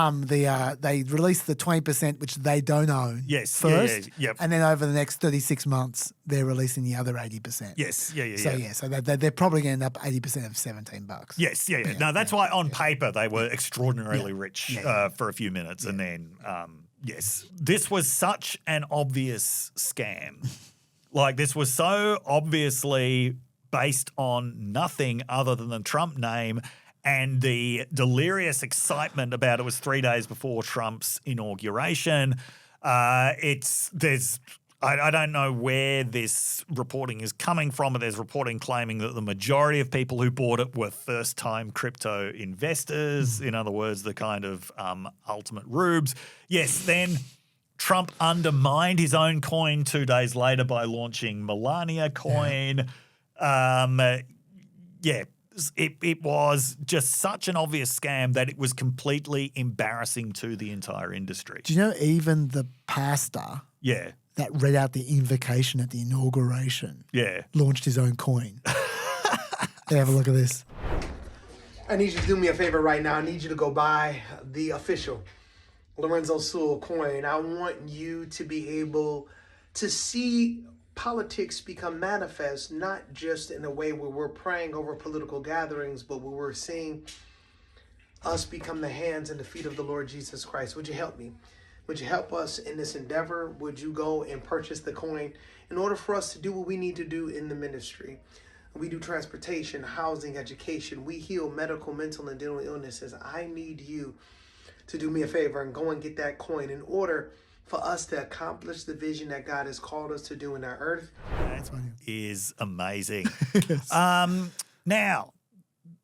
They released the 20%, which they don't own first. Yep. And then over the next 36 months, they're releasing the other 80%. Yes, So they're probably going to end up 80% of $17. Yes. No, that's why on paper they were extraordinarily rich for a few minutes. And then, this was such an obvious scam. Like, this was so obviously based on nothing other than the Trump name and the delirious excitement about it was 3 days before Trump's inauguration. I don't know where this reporting is coming from, but there's reporting claiming that the majority of people who bought it were first-time crypto investors. In other words, the kind of ultimate rubes. Yes, then Trump undermined his own coin 2 days later by launching Melania coin. It was just such an obvious scam that it was completely embarrassing to the entire industry. Do you know even the pastor that read out the invocation at the inauguration launched his own coin? Have a look at this. I need you to do me a favor right now. I need you to go buy the official Lorenzo Sewell coin. I want you to be able to see politics become manifest, not just in a way where we're praying over political gatherings, but where we're seeing us become the hands and the feet of the Lord Jesus Christ. Would you help me? Would you help us in this endeavor? Would you go and purchase the coin in order for us to do what we need to do in the ministry? We do transportation, housing, education. We heal medical, mental, and dental illnesses. I need you to do me a favor and go and get that coin in order for us to accomplish the vision that God has called us to do in our earth. That is amazing. Now,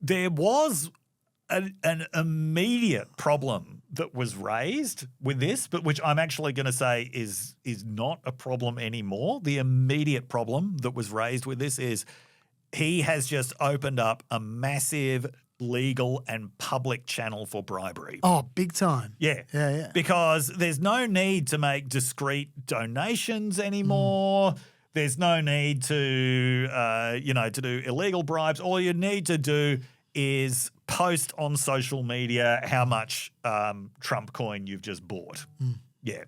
there was an immediate problem that was raised with this, but which I'm actually going to say is not a problem anymore. The immediate problem that was raised with this is he has just opened up a massive legal and public channel for bribery. Oh, big time. Yeah. Because there's no need to make discreet donations anymore. There's no need to, to do illegal bribes. All you need to do is post on social media how much Trump coin you've just bought. Yeah.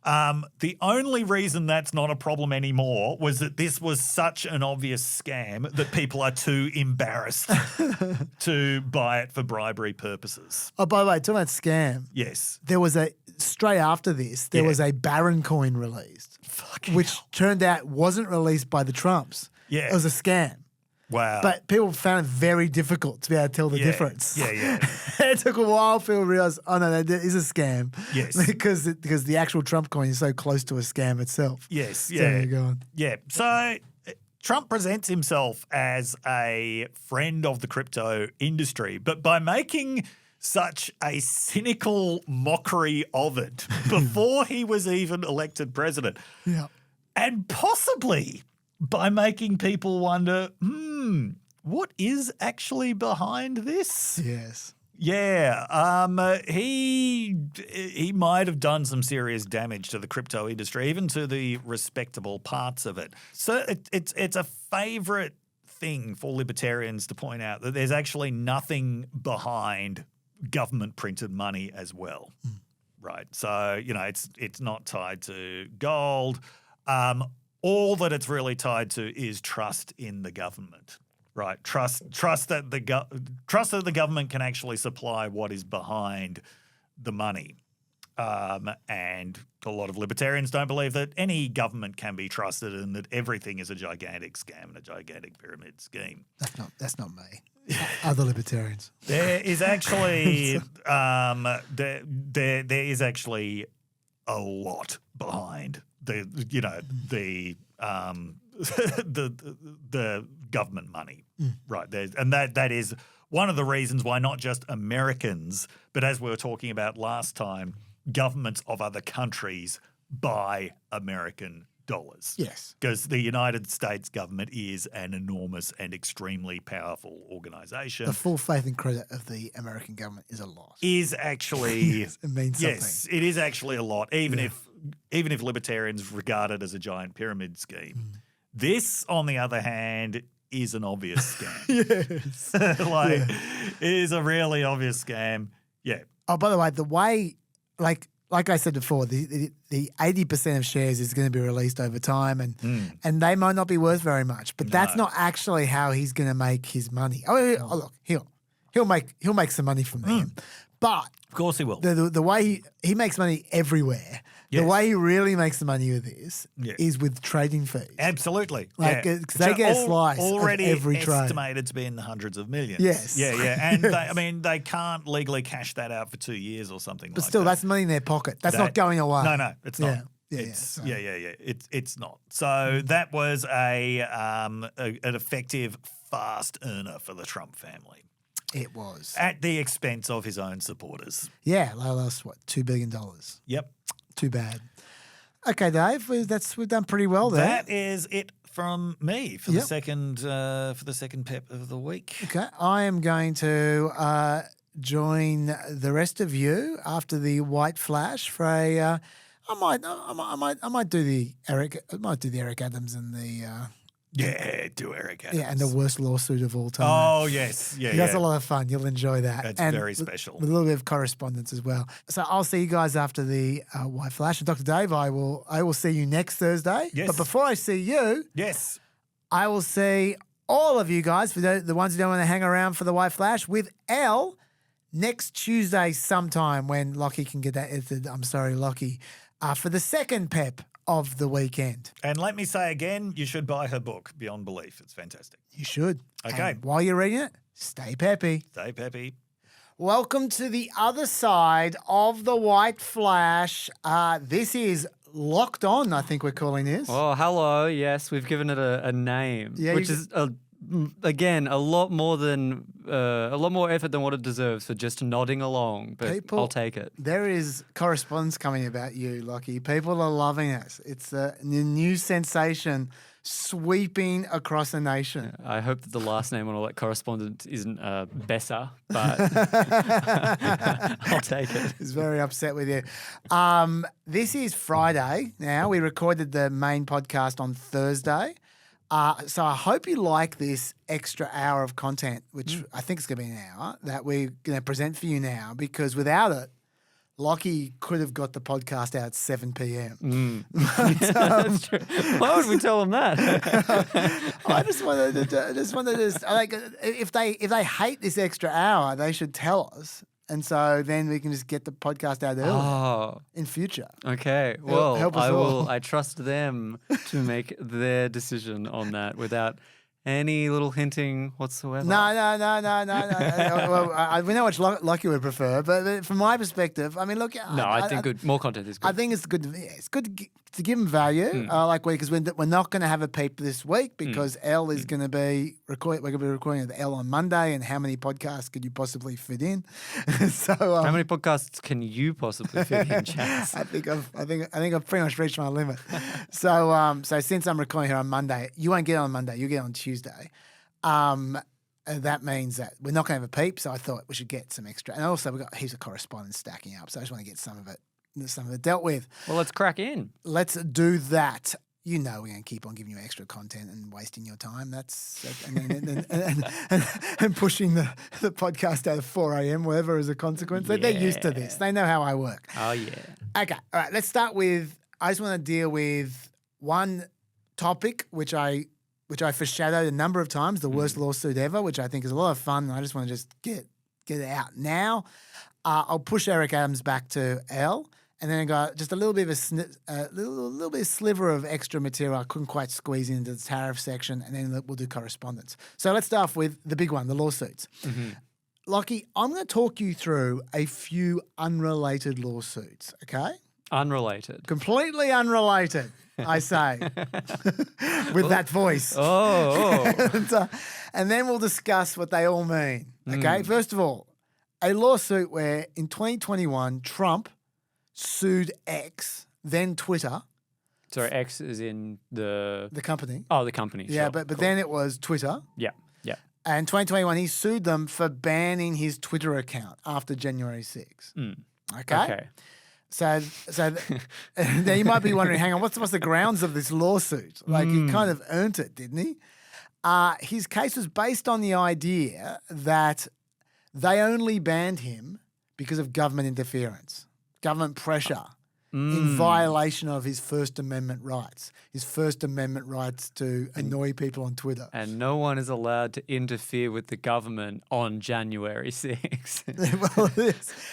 The only reason that's not a problem anymore was that this was such an obvious scam that people are too embarrassed to buy it for bribery purposes. Oh, by the way, talking about scam. Yes. There was straight after this, there was a Barron coin released, which turned out wasn't released by the Trumps. Yeah. It was a scam. Wow. But people found it very difficult to be able to tell the difference. Yeah. It took a while for people to realize, oh no, that is a scam. Yes. because the actual Trump coin is so close to a scam itself. Yes, So there you go. Yeah. So Trump presents himself as a friend of the crypto industry, but by making such a cynical mockery of it before he was even elected president. Yeah. And possibly by making people wonder, what is actually behind this? Yes. Yeah, he might have done some serious damage to the crypto industry, even to the respectable parts of it. So it's a favourite thing for libertarians to point out that there's actually nothing behind government printed money as well, right? So it's not tied to gold. All that it's really tied to is trust in the government. Right, trust that the government can actually supply what is behind the money, and a lot of libertarians don't believe that any government can be trusted and that everything is a gigantic scam and a gigantic pyramid scheme. That's not me. Other libertarians. There is actually there is actually a lot behind the government money, right? And that is one of the reasons why not just Americans, but as we were talking about last time, governments of other countries buy American dollars. Yes. Because the United States government is an enormous and extremely powerful organization. The full faith and credit of the American government is a lot. Is actually it means something. Yes, it is actually a lot, even if libertarians regard it as a giant pyramid scheme. This, on the other hand, is an obvious scam. Yes. It is a really obvious scam. Yeah. Oh, by the way, the way, like I said before, the 80% of shares is going to be released over time, and they might not be worth very much. But that's not actually how he's going to make his money. Oh, look, he'll make some money from them, but of course he will. The way he makes money everywhere. Yes. The way he really makes the money with this is with trading fees. Absolutely. Because they get a slice already of every trade. Estimated to be in the hundreds of millions. Yes. Yeah. And they can't legally cash that out for 2 years or something But still, that's money in their pocket. That's not going away. No, it's not. Yeah. It's not. So that was an effective fast earner for the Trump family. It was. At the expense of his own supporters. Yeah, they lost, $2 billion. Yep. Too bad. Okay, Dave, we've done pretty well there. That is it from me for the second PEP of the week. Okay, I am going to join the rest of you after the white flash for a. I might do the Eric Adams and the. Do Eric Adams. Yeah, and the worst lawsuit of all time. Oh, yes. Yeah, That's a lot of fun. You'll enjoy that. That's and very special. With a little bit of correspondence as well. So I'll see you guys after the White Flash. And Dr. Dave, I will see you next Thursday. Yes. But before I see you, yes, I will see all of you guys, for the ones who don't want to hang around for the White Flash, with Elle next Tuesday sometime when Lachy can get that edited. I'm sorry, Lachy. For the second PEP of the weekend. And let me say again, you should buy her book, Beyond Belief. It's fantastic. You should. Okay. And while you're reading it, stay peppy. Stay peppy. Welcome to the other side of the White Flash. This is Locked On, I think we're calling this. Oh, hello. Yes, we've given it a name, which is again a lot more effort than what it deserves for just nodding along. But I'll take it. There is correspondence coming about you, Lachy. People are loving it. It's a new sensation sweeping across the nation. I hope that the last name on all that correspondence isn't Besser, but I'll take it. He's very upset with you. This is Friday now. We recorded the main podcast on Thursday. So I hope you like this extra hour of content, which I think is going to be an hour, that we're going to present for you now, because without it, Lachy could have got the podcast out at 7 p.m. That's true. Why would we tell them that? I just wanted to like, if they hate this extra hour, they should tell us. And so then we can just get the podcast out early in future. Okay. Well, I trust them to make their decision on that without Any little hinting whatsoever? No. Well, we know which Lachy would prefer, but from my perspective, I mean, look. No, I think good. More content is good. I think it's good. It's good to give them value. Because we're not going to have a PEP this week because Elle is going to be recording. We're going to be recording with Elle on Monday, and how many podcasts could you possibly fit in? So how many podcasts can you possibly fit in, Chaz? I think I've pretty much reached my limit. So since I'm recording here on Monday, you won't get on Monday. You get on Tuesday. That means that we're not going to have a PEP. So I thought we should get some extra, and also we've got heaps of correspondence stacking up. So I just want to get some of it dealt with. Well, let's crack in. Let's do that. You know we're going to keep on giving you extra content and wasting your time. And pushing the podcast out of 4 a.m., whatever, as a consequence. Yeah. They're used to this. They know how I work. Oh, yeah. Okay. All right. Let's start with, I just want to deal with one topic, which I foreshadowed a number of times, the worst lawsuit ever, which I think is a lot of fun. And I just want to just get it out now. I'll push Eric Adams back to Elle. And then I got just a little bit of a little bit of sliver of extra material I couldn't quite squeeze into the tariff section, and then we'll do correspondence. So let's start off with the big one, the lawsuits. Lachy, I'm going to talk you through a few unrelated lawsuits, okay? Unrelated. Completely unrelated, I say, with that voice. Oh. And then we'll discuss what they all mean, okay? First of all, a lawsuit where in 2021, Trump sued X, then Twitter. Sorry, X is in the company. Oh, the company. Yeah, sure. but Cool. then it was Twitter. Yeah. And 2021, he sued them for banning his Twitter account after January 6. Okay. So now you might be wondering, hang on, what's the grounds of this lawsuit? Like he kind of earned it, didn't he? His case was based on the idea that they only banned him because of government interference. Government pressure in violation of his First Amendment rights. His First Amendment rights to annoy people on Twitter. And no one is allowed to interfere with the government on January 6. Well,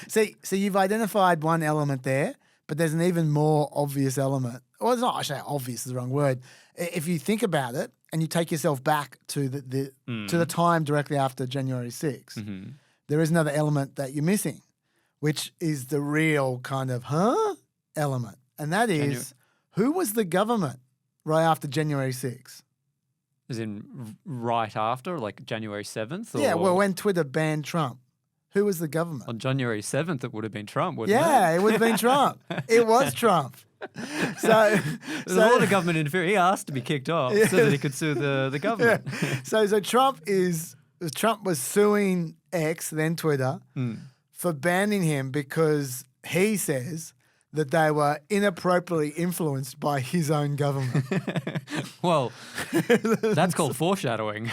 so you've identified one element there, but there's an even more obvious element. Well, it's not, I say obvious is the wrong word. If you think about it and you take yourself back to the time directly after January 6, there is another element that you're missing, which is the real kind of element. And that is, who was the government right after January 6? As in right after, like January 7th? Or? Yeah, well, when Twitter banned Trump, who was the government? On January 7th, it would have been Trump, wouldn't it? Yeah, it would have been Trump. It was Trump. So there's a lot of government interference. He asked to be kicked off so that he could sue the government. Yeah. So Trump was suing X, then Twitter, for banning him because he says that they were inappropriately influenced by his own government. Well, that's called foreshadowing.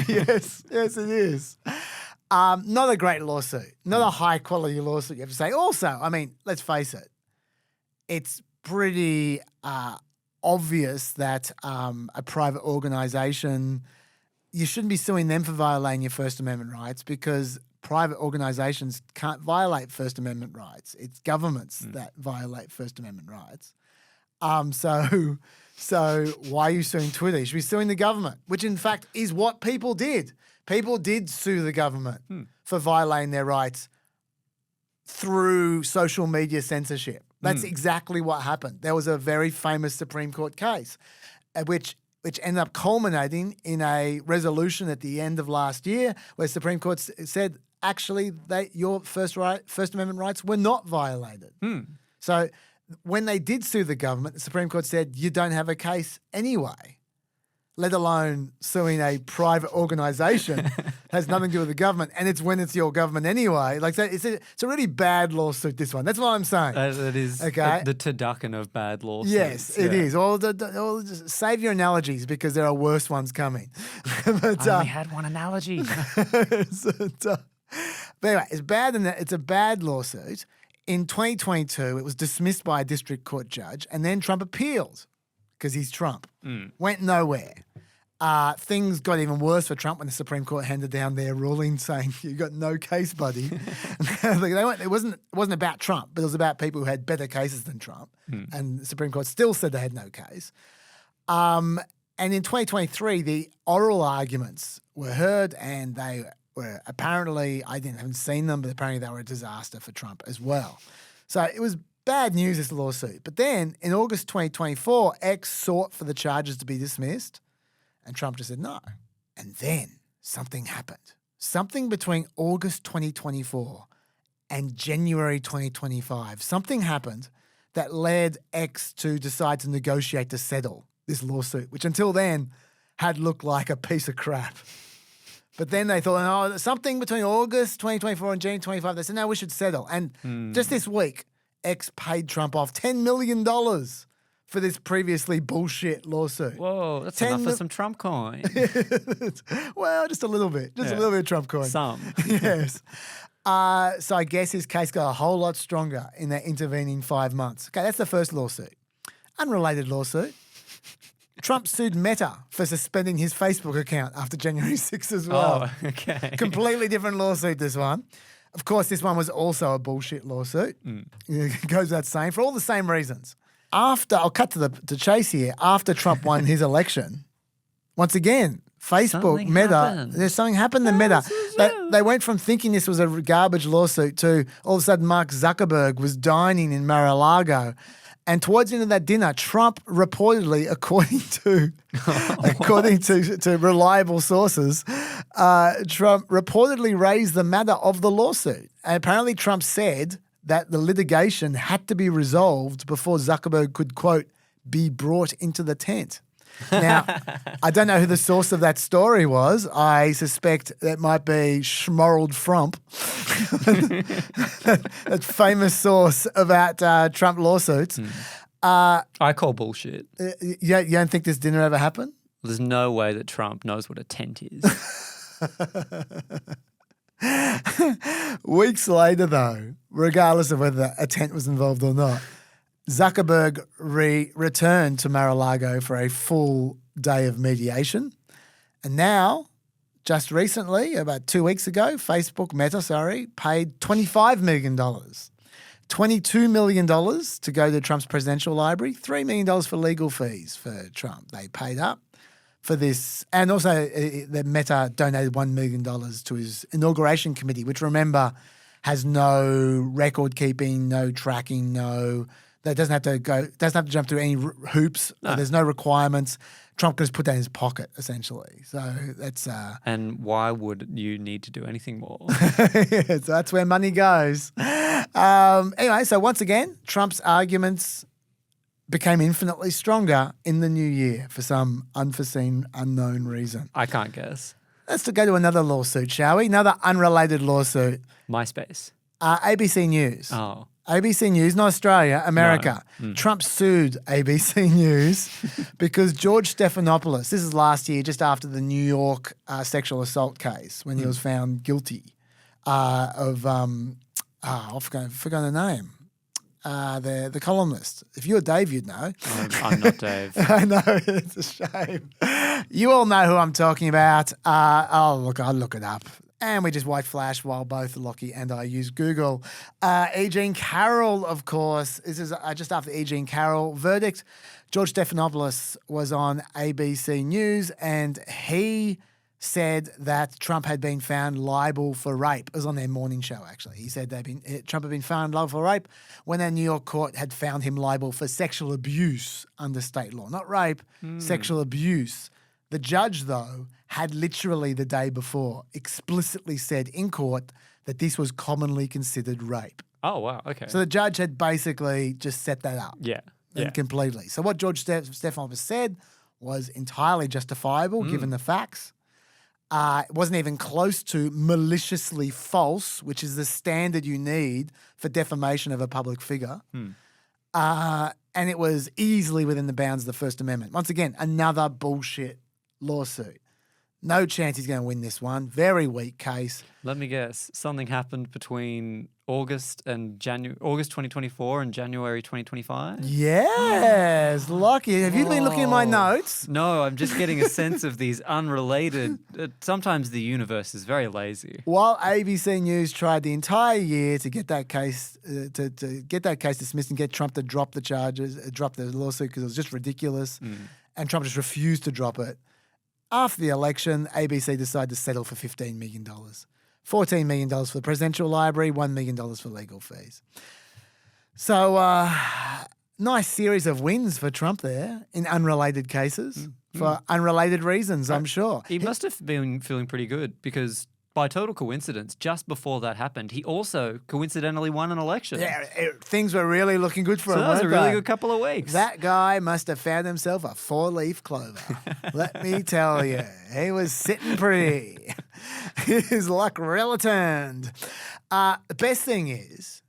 Yes, it is. Not a great lawsuit, not a high quality lawsuit, you have to say. Also, I mean, let's face it, it's pretty obvious that a private organisation, you shouldn't be suing them for violating your First Amendment rights because private organisations can't violate First Amendment rights. It's governments that violate First Amendment rights. So why are you suing Twitter? You should be suing the government, which in fact is what people did. People did sue the government for violating their rights through social media censorship. That's exactly what happened. There was a very famous Supreme Court case, which ended up culminating in a resolution at the end of last year where the Supreme Court said, actually, your First Amendment rights were not violated. So when they did sue the government, the Supreme Court said, you don't have a case anyway, let alone suing a private organisation has nothing to do with the government, and it's when it's your government anyway. Like, so it's a really bad lawsuit, this one. That's what I'm saying. It is okay? the turducken of bad lawsuits. Yes, it is. Just save your analogies because there are worse ones coming. But, I only had one analogy. But anyway, it's bad, and it's a bad lawsuit. In 2022, it was dismissed by a district court judge, and then Trump appealed because he's Trump. Went nowhere. Things got even worse for Trump when the Supreme Court handed down their ruling saying, you got no case, buddy. It wasn't about Trump, but it was about people who had better cases than Trump. And the Supreme Court still said they had no case. And And in 2023, the oral arguments were heard, and they were apparently, I haven't seen them, but apparently they were a disaster for Trump as well. So it was bad news, this lawsuit. But then in August 2024, X sought for the charges to be dismissed, and Trump just said no. And then something happened. Something between August 2024 and January 2025. Something happened that led X to decide to negotiate to settle this lawsuit, which until then had looked like a piece of crap. But then they thought, something between August 2024 and January 2025. They said, no, we should settle. And just this week, X paid Trump off $10 million for this previously bullshit lawsuit. Whoa, that's enough for some Trump coin. Well, just a little bit. Just a little bit of Trump coin. Some. Yes. So I guess his case got a whole lot stronger in that intervening 5 months. Okay, that's the first lawsuit. Unrelated lawsuit. Trump sued Meta for suspending his Facebook account after January 6th as well. Oh, okay. Completely different lawsuit, this one. Of course, this one was also a bullshit lawsuit. It goes without saying, for all the same reasons. I'll cut to the chase here. After Trump won his election, once again, Facebook, Meta, there's something happened to Meta. They went from thinking this was a garbage lawsuit to all of a sudden Mark Zuckerberg was dining in Mar-a-Lago. And towards the end of that dinner, Trump reportedly, according to reliable sources, Trump reportedly raised the matter of the lawsuit. And apparently Trump said that the litigation had to be resolved before Zuckerberg could, quote, be brought into the tent. Now, I don't know who the source of that story was. I suspect it might be Schmorald Frump, that famous source about Trump lawsuits. I call bullshit. You don't think this dinner ever happened? There's no way that Trump knows what a tent is. Weeks later, though, regardless of whether a tent was involved or not, Zuckerberg returned to Mar-a-Lago for a full day of mediation. And now, just recently, about 2 weeks ago, Meta, paid $25 million. $22 million to go to Trump's presidential library, $3 million for legal fees for Trump. They paid up for this. And also, the Meta donated $1 million to his inauguration committee, which, remember, has no record keeping, no tracking, that doesn't have to jump through any hoops. No. There's no requirements. Trump can just put that in his pocket, essentially. So that's. And why would you need to do anything more? So that's where money goes. Anyway, so once again, Trump's arguments became infinitely stronger in the new year for some unforeseen, unknown reason. I can't guess. Let's go to another lawsuit, shall we? Another unrelated lawsuit. MySpace. ABC News. Oh. ABC News, not Australia, America. No. Trump sued ABC News because George Stephanopoulos, this is last year, just after the New York sexual assault case, when he was found guilty of, I've forgotten the name. The columnist. If you're Dave, you'd know. I'm not Dave. I know, it's a shame. You all know who I'm talking about. I'll look it up. And we just white flash while both Lachy and I use Google. E. Jean Carroll, of course. This is just after E. Jean Carroll verdict. George Stephanopoulos was on ABC News, and he said that Trump had been found liable for rape. It was on their morning show, actually. He said Trump had been found liable for rape when a New York court had found him liable for sexual abuse under state law. Not rape, sexual abuse. The judge, though, had literally the day before explicitly said in court that this was commonly considered rape. Oh, wow. Okay. So the judge had basically just set that up. Yeah. Completely. So what George Stephanopoulos said was entirely justifiable given the facts. It wasn't even close to maliciously false, which is the standard you need for defamation of a public figure. And it was easily within the bounds of the First Amendment. Once again, another bullshit lawsuit. No chance he's going to win this one. Very weak case. Let me guess. Something happened between August 2024 and January 2025? Yes, Lachy. Have you been looking at my notes? No, I'm just getting a sense of these unrelated. Sometimes the universe is very lazy. While ABC News tried the entire year to get that case to get that case dismissed and get Trump to drop the charges, drop the lawsuit because it was just ridiculous. and Trump just refused to drop it. After the election, ABC decided to settle for $15 million. $14 million for the presidential library, $1 million for legal fees. So, nice series of wins for Trump there in unrelated cases for unrelated reasons, I'm sure. He must have been feeling pretty good because by total coincidence, just before that happened, he also coincidentally won an election. Yeah, things were really looking good for him. So that was a really weren't they? good couple of weeks. That guy must have found himself a four-leaf clover. Let me tell you, he was sitting pretty. His luck really turned. The best thing is,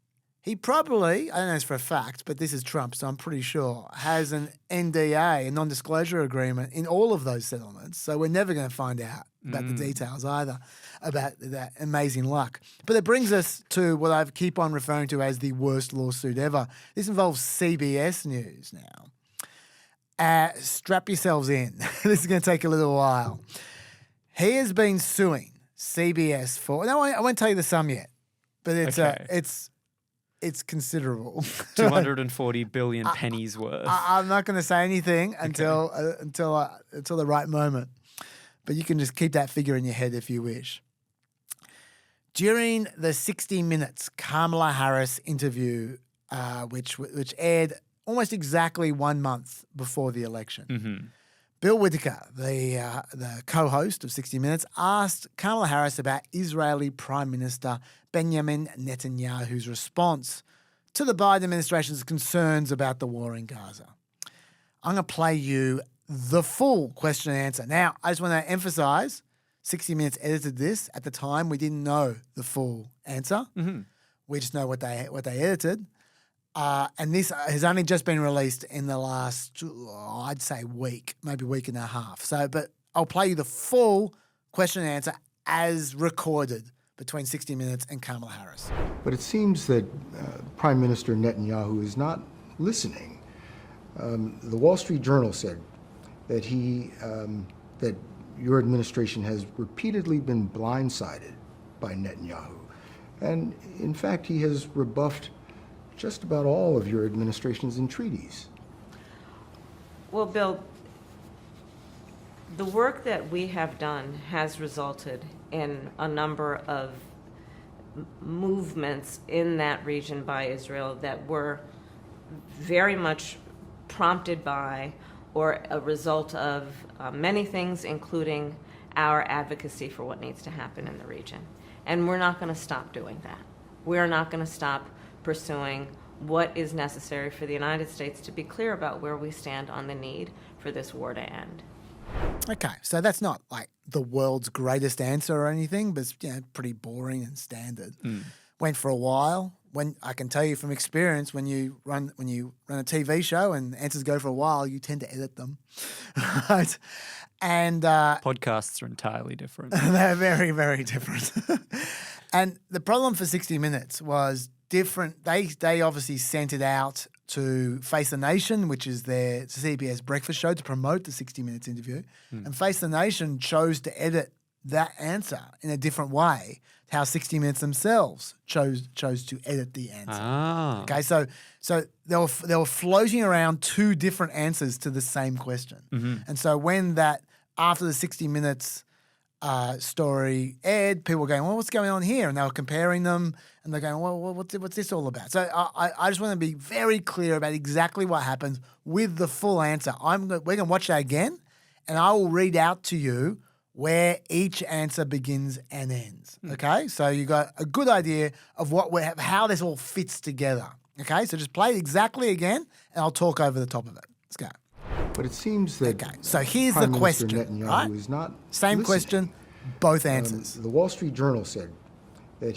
he probably, I don't know this for a fact, but this is Trump, so I'm pretty sure, has an NDA, a non-disclosure agreement, in all of those settlements. So we're never going to find out about the details either, about that amazing luck. But it brings us to what I keep on referring to as the worst lawsuit ever. This involves CBS News now. Strap yourselves in. This is going to take a little while. He has been suing CBS for, no, I won't tell you the sum yet, but it's considerable. 240 billion pennies worth. I'm not going to say anything until the right moment. But you can just keep that figure in your head if you wish. During the 60 Minutes Kamala Harris interview, which aired almost exactly 1 month before the election, Bill Whitaker, the co-host of 60 Minutes, asked Kamala Harris about Israeli Prime Minister Benjamin Netanyahu's response to the Biden administration's concerns about the war in Gaza. I'm going to play you the full question and answer. Now, I just want to emphasize, 60 Minutes edited this. At the time, we didn't know the full answer. We just know what they edited. And this has only just been released in the last, I'd say, week, maybe week and a half. So, but I'll play you the full question and answer as recorded between 60 Minutes and Kamala Harris. But it seems that Prime Minister Netanyahu is not listening. The Wall Street Journal said that that your administration has repeatedly been blindsided by Netanyahu. And in fact, he has rebuffed just about all of your administration's entreaties. Well, Bill, the work that we have done has resulted in a number of movements in that region by Israel that were very much prompted by or a result of many things, including our advocacy for what needs to happen in the region. And we're not going to stop doing that. We're not going to stop pursuing what is necessary for the United States to be clear about where we stand on the need for this war to end. Okay, so that's not like the world's greatest answer or anything, but it's pretty boring and standard. Went for a while. When I can tell you from experience, when you run a TV show and answers go for a while, you tend to edit them, right? And podcasts are entirely different. They're very, very different. And the problem for 60 Minutes was different. They obviously sent it out to Face the Nation, which is their CBS breakfast show, to promote the 60 Minutes interview. And Face the Nation chose to edit that answer in a different way, how 60 Minutes themselves chose to edit the answer. Okay, so they were floating around two different answers to the same question. And so when after the 60 Minutes story aired, people were going, well, what's going on here? And they were comparing them, and they're going, well, what's this all about? So I just want to be very clear about exactly what happened with the full answer. We're going to watch that again, and I will read out to you where each answer begins and ends. Okay, so you got a good idea of how this all fits together. Okay, so just play it exactly again, and I'll talk over the top of it. Let's go. But it seems that so here's Prime the Minister question. Netanyahu Right? is not Same listening. question, both answers. The Wall Street Journal said that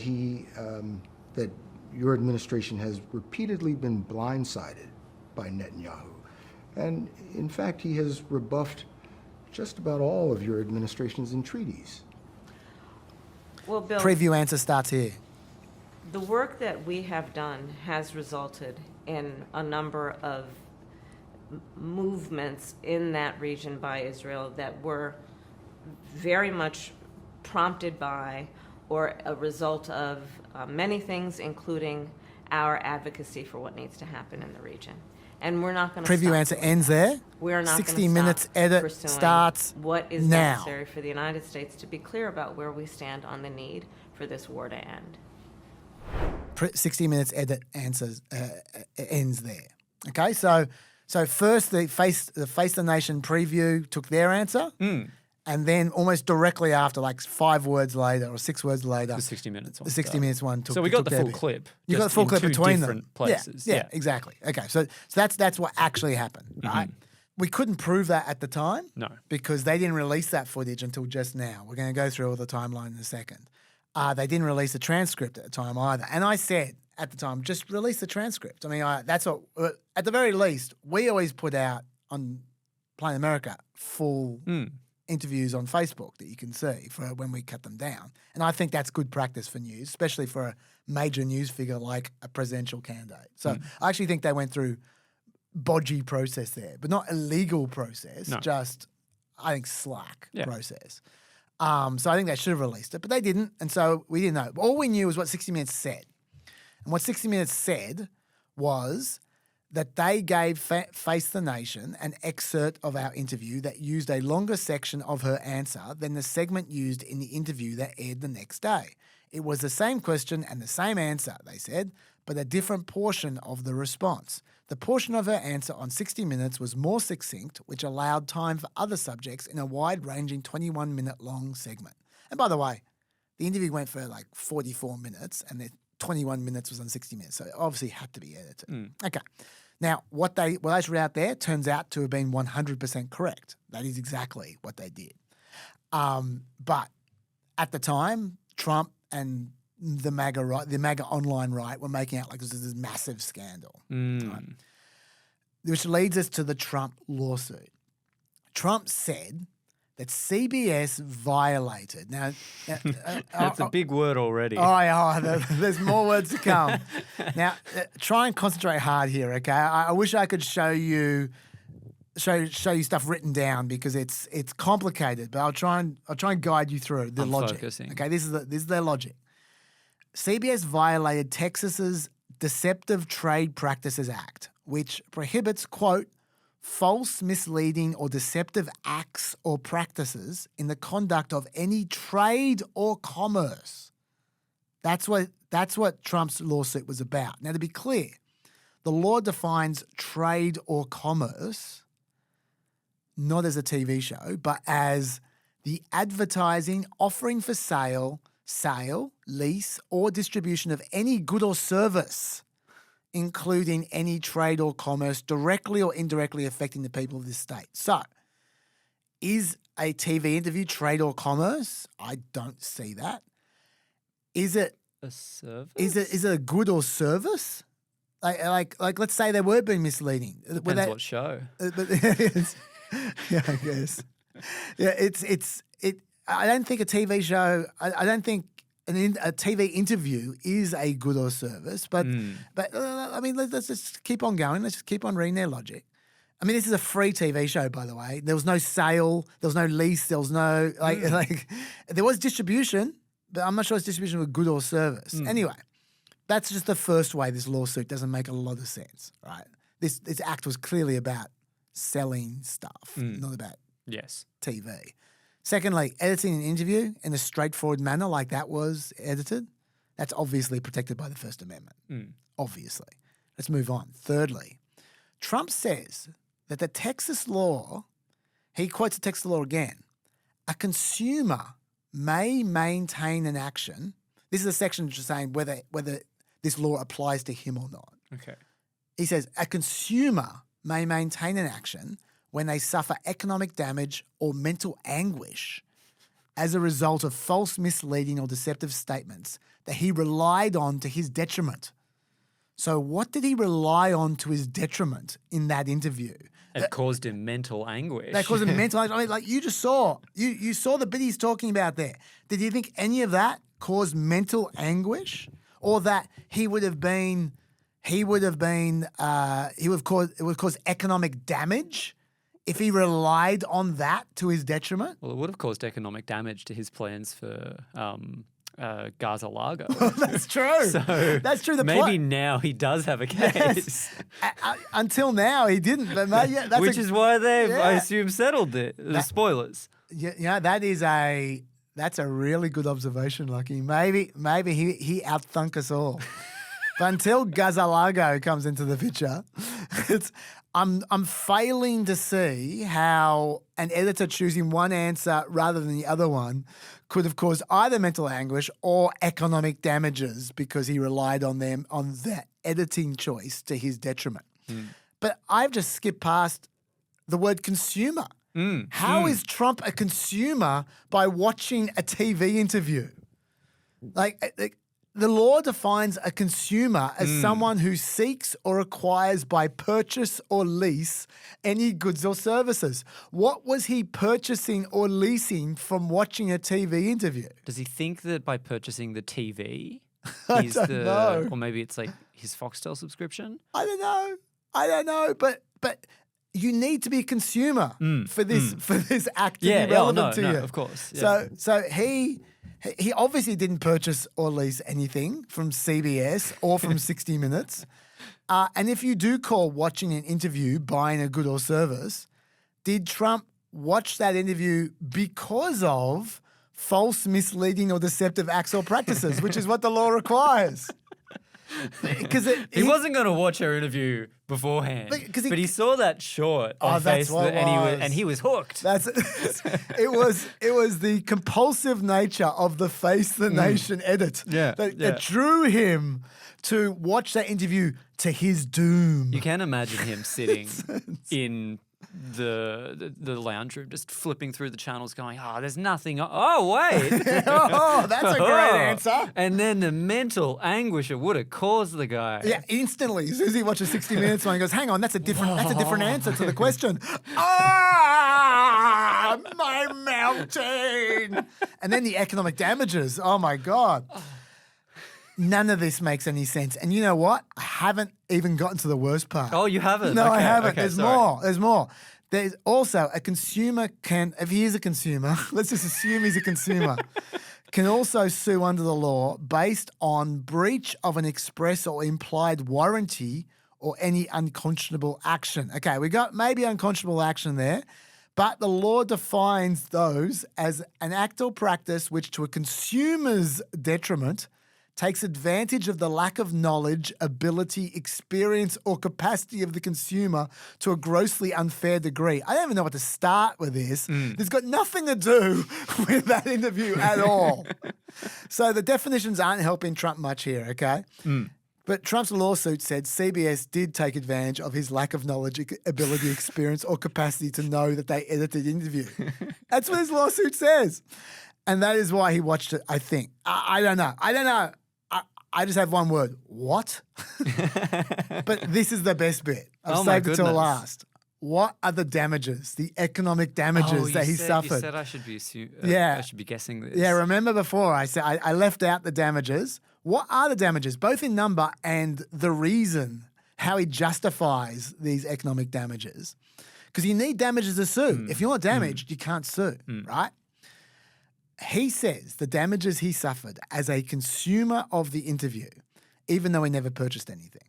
that your administration has repeatedly been blindsided by Netanyahu, and in fact, he has rebuffed just about all of your administration's entreaties. Well, Bill, Preview answer starts here. the work that we have done has resulted in a number of movements in that region by Israel that were very much prompted by or a result of many things, including our advocacy for what needs to happen in the region. And we're not going to Preview answer ends there. We're not 60 minutes edit starts what is now. necessary for the United States to be clear about where we stand on the need for this war to end. 60 minutes edit answers ends there. Okay, so first the Face the Nation preview took their answer, and then almost directly after, like 5 words later or 6 words later, the 60 minutes one. The 60 minutes one took. So we got the their full bit. clip. You got the just full in clip two between different them. places. Yeah, exactly. Okay, so that's what actually happened, right? We couldn't prove that at the time. No. Because they didn't release that footage until just now. We're going to go through all the timeline in a second. They didn't release a transcript at the time either. And I said at the time, just release the transcript. I mean, that's what, at the very least, we always put out on Plain America full interviews on Facebook that you can see for when we cut them down. And I think that's good practice for news, especially for a major news figure like a presidential candidate. So I actually think they went through bodgy process there, but not illegal process, just, I think, slack process. So I think they should have released it, but they didn't, and so we didn't know. All we knew was what 60 Minutes said. And what 60 Minutes said was that they gave Face the Nation an excerpt of our interview that used a longer section of her answer than the segment used in the interview that aired the next day. It was the same question and the same answer, they said, but a different portion of the response. The portion of her answer on 60 Minutes was more succinct, which allowed time for other subjects in a wide-ranging 21-minute-long segment. And by the way, the interview went for like 44 minutes and the 21 minutes was on 60 Minutes, so it obviously had to be edited. Okay. Now, what they wrote out there turns out to have been 100% correct. That is exactly what they did. But at the time, Trump and the MAGA right, the MAGA online right, were making out like this is this massive scandal. Right? Which leads us to the Trump lawsuit. Trump said that CBS violated. Now, that's a big word already. There's more words to come. Now, try and concentrate hard here, okay? I wish I could show you stuff written down because it's complicated, but I'll try and guide you through the logic. Focusing. Okay, this is their logic. CBS violated Texas's Deceptive Trade Practices Act, which prohibits, quote, false, misleading, or deceptive acts or practices in the conduct of any trade or commerce. That's what Trump's lawsuit was about. Now, to be clear, the law defines trade or commerce not as a TV show, but as the advertising, offering for sale, lease, or distribution of any good or service, including any trade or commerce directly or indirectly affecting the people of this state. So, is a TV interview trade or commerce? I don't see that. Is it a service? Is it a good or service? Like let's say they were being misleading. Depends what show. Yeah, I guess. Yeah, it's. I don't think a TV show. I don't think a TV interview is a good or service. But I mean, let's just keep on going. Let's just keep on reading their logic. I mean, this is a free TV show, by the way. There was no sale. There was no lease. There was no like. There was distribution, but I'm not sure it's distribution of good or service. Anyway, that's just the first way this lawsuit doesn't make a lot of sense, right? This act was clearly about selling stuff, not about TV. Secondly, editing an interview in a straightforward manner like that was edited, that's obviously protected by the First Amendment. Obviously. Let's move on. Thirdly, Trump says that the Texas law, he quotes the Texas law again, a consumer may maintain an action. This is a section just saying whether this law applies to him or not. Okay. He says a consumer may maintain an action when they suffer economic damage or mental anguish as a result of false, misleading, or deceptive statements that he relied on to his detriment. So what did he rely on to his detriment in that interview? It caused him mental anguish. That caused him mental anguish. I mean, like you just saw, you saw the bit he's talking about there. Did you think any of that caused mental anguish, or that it would cause economic damage if he relied on that to his detriment? Well, it would have caused economic damage to his plans for Gaza Lago. That's true. So that's true. Maybe now he does have a case. Yes. Until now, he didn't. But that's which is why they've, I assume, settled it. The spoilers. Yeah, that's a really good observation, Lachy. Maybe he outthunk us all. But until Gaza Lago comes into the picture, I'm failing to see how an editor choosing one answer rather than the other one could have caused either mental anguish or economic damages because he relied on that editing choice to his detriment. But I've just skipped past the word consumer. How is Trump a consumer by watching a TV interview? Like the law defines a consumer as someone who seeks or acquires by purchase or lease any goods or services. What was he purchasing or leasing from watching a TV interview? Does he think that by purchasing the TV, I don't know. Or maybe it's like his Foxtel subscription? I don't know. But you need to be a consumer for this act to be relevant to you. Of course. Yeah. So he obviously didn't purchase or lease anything from CBS or from 60 Minutes. And if you do call watching an interview buying a good or service, did Trump watch that interview because of false, misleading, or deceptive acts or practices, which is what the law requires? Because he wasn't going to watch her interview beforehand, but he saw that short on Facebook, and he was hooked. It was the compulsive nature of the Face the Nation edit that drew him to watch that interview to his doom. You can imagine him sitting in the lounge room, just flipping through the channels, going, there's nothing. Oh, wait. That's a great answer. And then the mental anguish it would have caused the guy. Yeah, instantly. As soon as he watches 60 Minutes, one he goes, hang on, that's a different answer to the question. My mountain. And then the economic damages. Oh, my God. None of this makes any sense. And you know what? I haven't even gotten to the worst part. Oh, you haven't? No, I haven't. Okay, There's more. There's also a consumer if he is a consumer, let's just assume he's a consumer, can also sue under the law based on breach of an express or implied warranty or any unconscionable action. Okay, we got maybe unconscionable action there, but the law defines those as an act or practice which to a consumer's detriment takes advantage of the lack of knowledge, ability, experience, or capacity of the consumer to a grossly unfair degree. I don't even know what to start with this. It's got nothing to do with that interview at all. So the definitions aren't helping Trump much here, okay? But Trump's lawsuit said CBS did take advantage of his lack of knowledge, ability, experience, or capacity to know that they edited the interview. That's what his lawsuit says. And that is why he watched it, I think. I don't know. I just have one word. What? But this is the best bit. I've saved it till last. What are the damages, the economic damages that he suffered? You said I should be I should be guessing this. Yeah, remember before I said I left out the damages. What are the damages, both in number and the reason, how he justifies these economic damages? Because you need damages to sue. If you're not damaged, you can't sue, right? He says the damages he suffered as a consumer of the interview, even though he never purchased anything,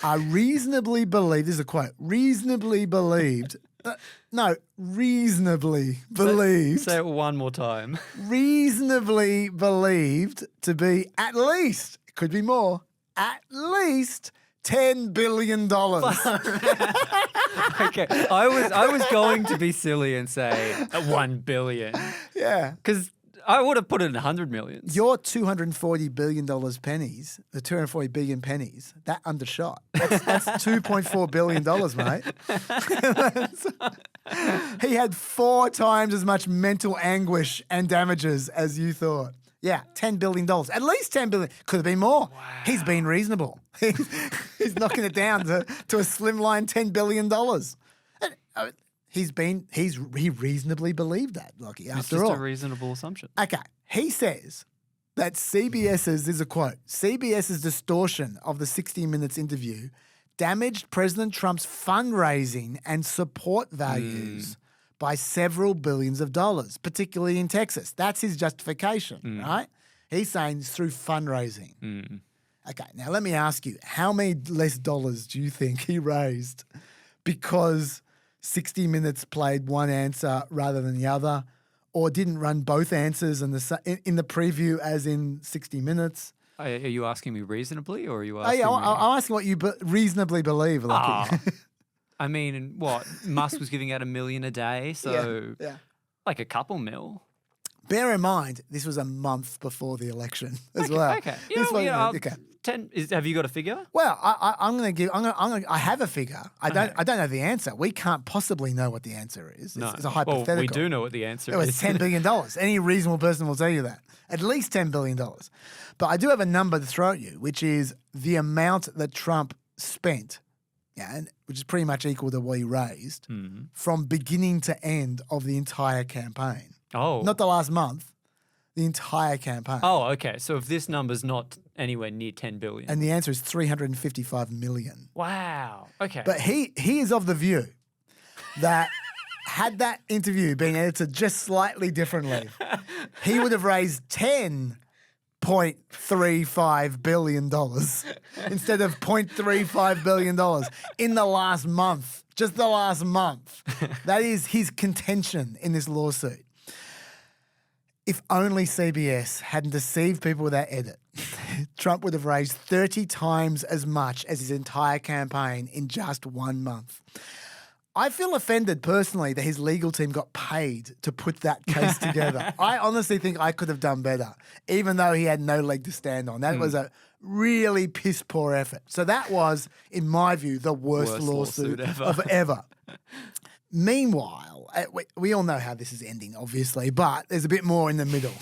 are reasonably believed, this is a quote, reasonably believed to Say it one more time. Reasonably believed to be at least, could be more, at least $10 billion. Okay, I was going to be silly and say 1 billion. Yeah. Because I would have put it in 100 millions. Your $240 billion pennies, the 240 billion pennies, that undershot. That's $2.4 billion, mate. He had 4 times as much mental anguish and damages as you thought. Yeah, $10 billion. At least $10 billion. Could have been more. Wow. He's been reasonable. He's knocking it down to a slimline $10 billion. And, he reasonably believed that, Lachy, after all. It's just a reasonable assumption. Okay. He says that CBS's, this is a quote, CBS's distortion of the 60 Minutes interview damaged President Trump's fundraising and support values by several billions of dollars, particularly in Texas. That's his justification, right? He's saying it's through fundraising. Okay, now let me ask you, how many less dollars do you think he raised because 60 Minutes played one answer rather than the other, or didn't run both answers in the preview as in 60 Minutes? Are you asking me reasonably, or are you asking yeah, me? I'm asking what you reasonably believe. Lachy. I mean, what? Musk was giving out $1 million a day, so yeah. like a couple mil. Bear in mind, this was a month before the election as well. Okay. Okay. 10. Have you got a figure? Well, I'm going to give. I have a figure. I don't know the answer. We can't possibly know what the answer is. No. It's a hypothetical. Well, we do know what the answer is. It's $10 billion. Any reasonable person will tell you that. At least $10 billion. But I do have a number to throw at you, which is the amount that Trump spent, which is pretty much equal to what he raised from beginning to end of the entire campaign. Oh. Not the last month, the entire campaign. Oh, okay. So if this number's not anywhere near 10 billion. And the answer is 355 million. Wow. Okay. But he is of the view that had that interview been edited just slightly differently, he would have raised $10.35 billion instead of $0.35 billion in the last month, just the last month. That is his contention in this lawsuit. If only CBS hadn't deceived people with that edit, Trump would have raised 30 times as much as his entire campaign in just 1 month. I feel offended personally that his legal team got paid to put that case together. I honestly think I could have done better, even though he had no leg to stand on. That was a really piss poor effort. So that was, in my view, the worst lawsuit ever. Meanwhile, we all know how this is ending, obviously, but there's a bit more in the middle.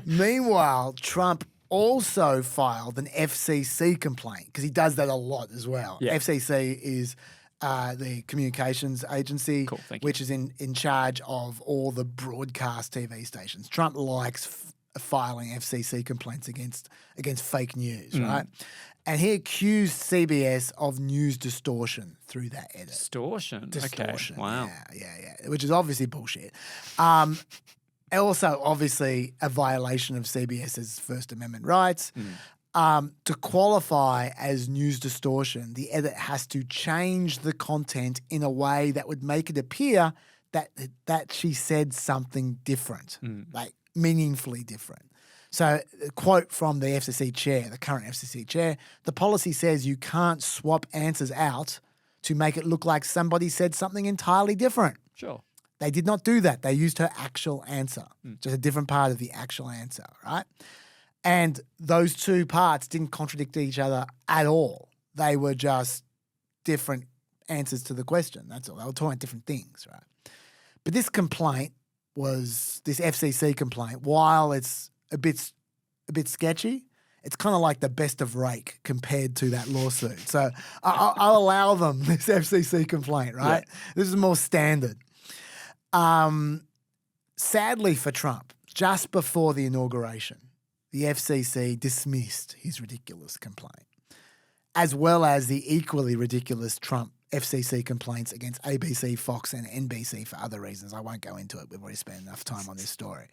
Meanwhile, Trump also filed an FCC complaint, because he does that a lot as well. Yeah. FCC is the communications agency, which is in charge of all the broadcast TV stations. Trump likes filing FCC complaints against fake news, right? And he accused CBS of news distortion through that edit. Distortion. Okay. Wow. Yeah. Which is obviously bullshit. Also, obviously, a violation of CBS's First Amendment rights. To qualify as news distortion, the edit has to change the content in a way that would make it appear that she said something different, like meaningfully different. So, a quote from the FCC chair, the current FCC chair, the policy says you can't swap answers out to make it look like somebody said something entirely different. Sure. They did not do that. They used her actual answer, just a different part of the actual answer, right? And those two parts didn't contradict each other at all. They were just different answers to the question. That's all. They were talking about different things, right? But this FCC complaint, while it's a bit sketchy, it's kind of like the best of rake compared to that lawsuit. So I'll allow them this FCC complaint, right? Yeah. This is more standard. Sadly for Trump, just before the inauguration, the FCC dismissed his ridiculous complaint, as well as the equally ridiculous Trump FCC complaints against ABC, Fox, and NBC for other reasons. I won't go into it. We've already spent enough time on this story.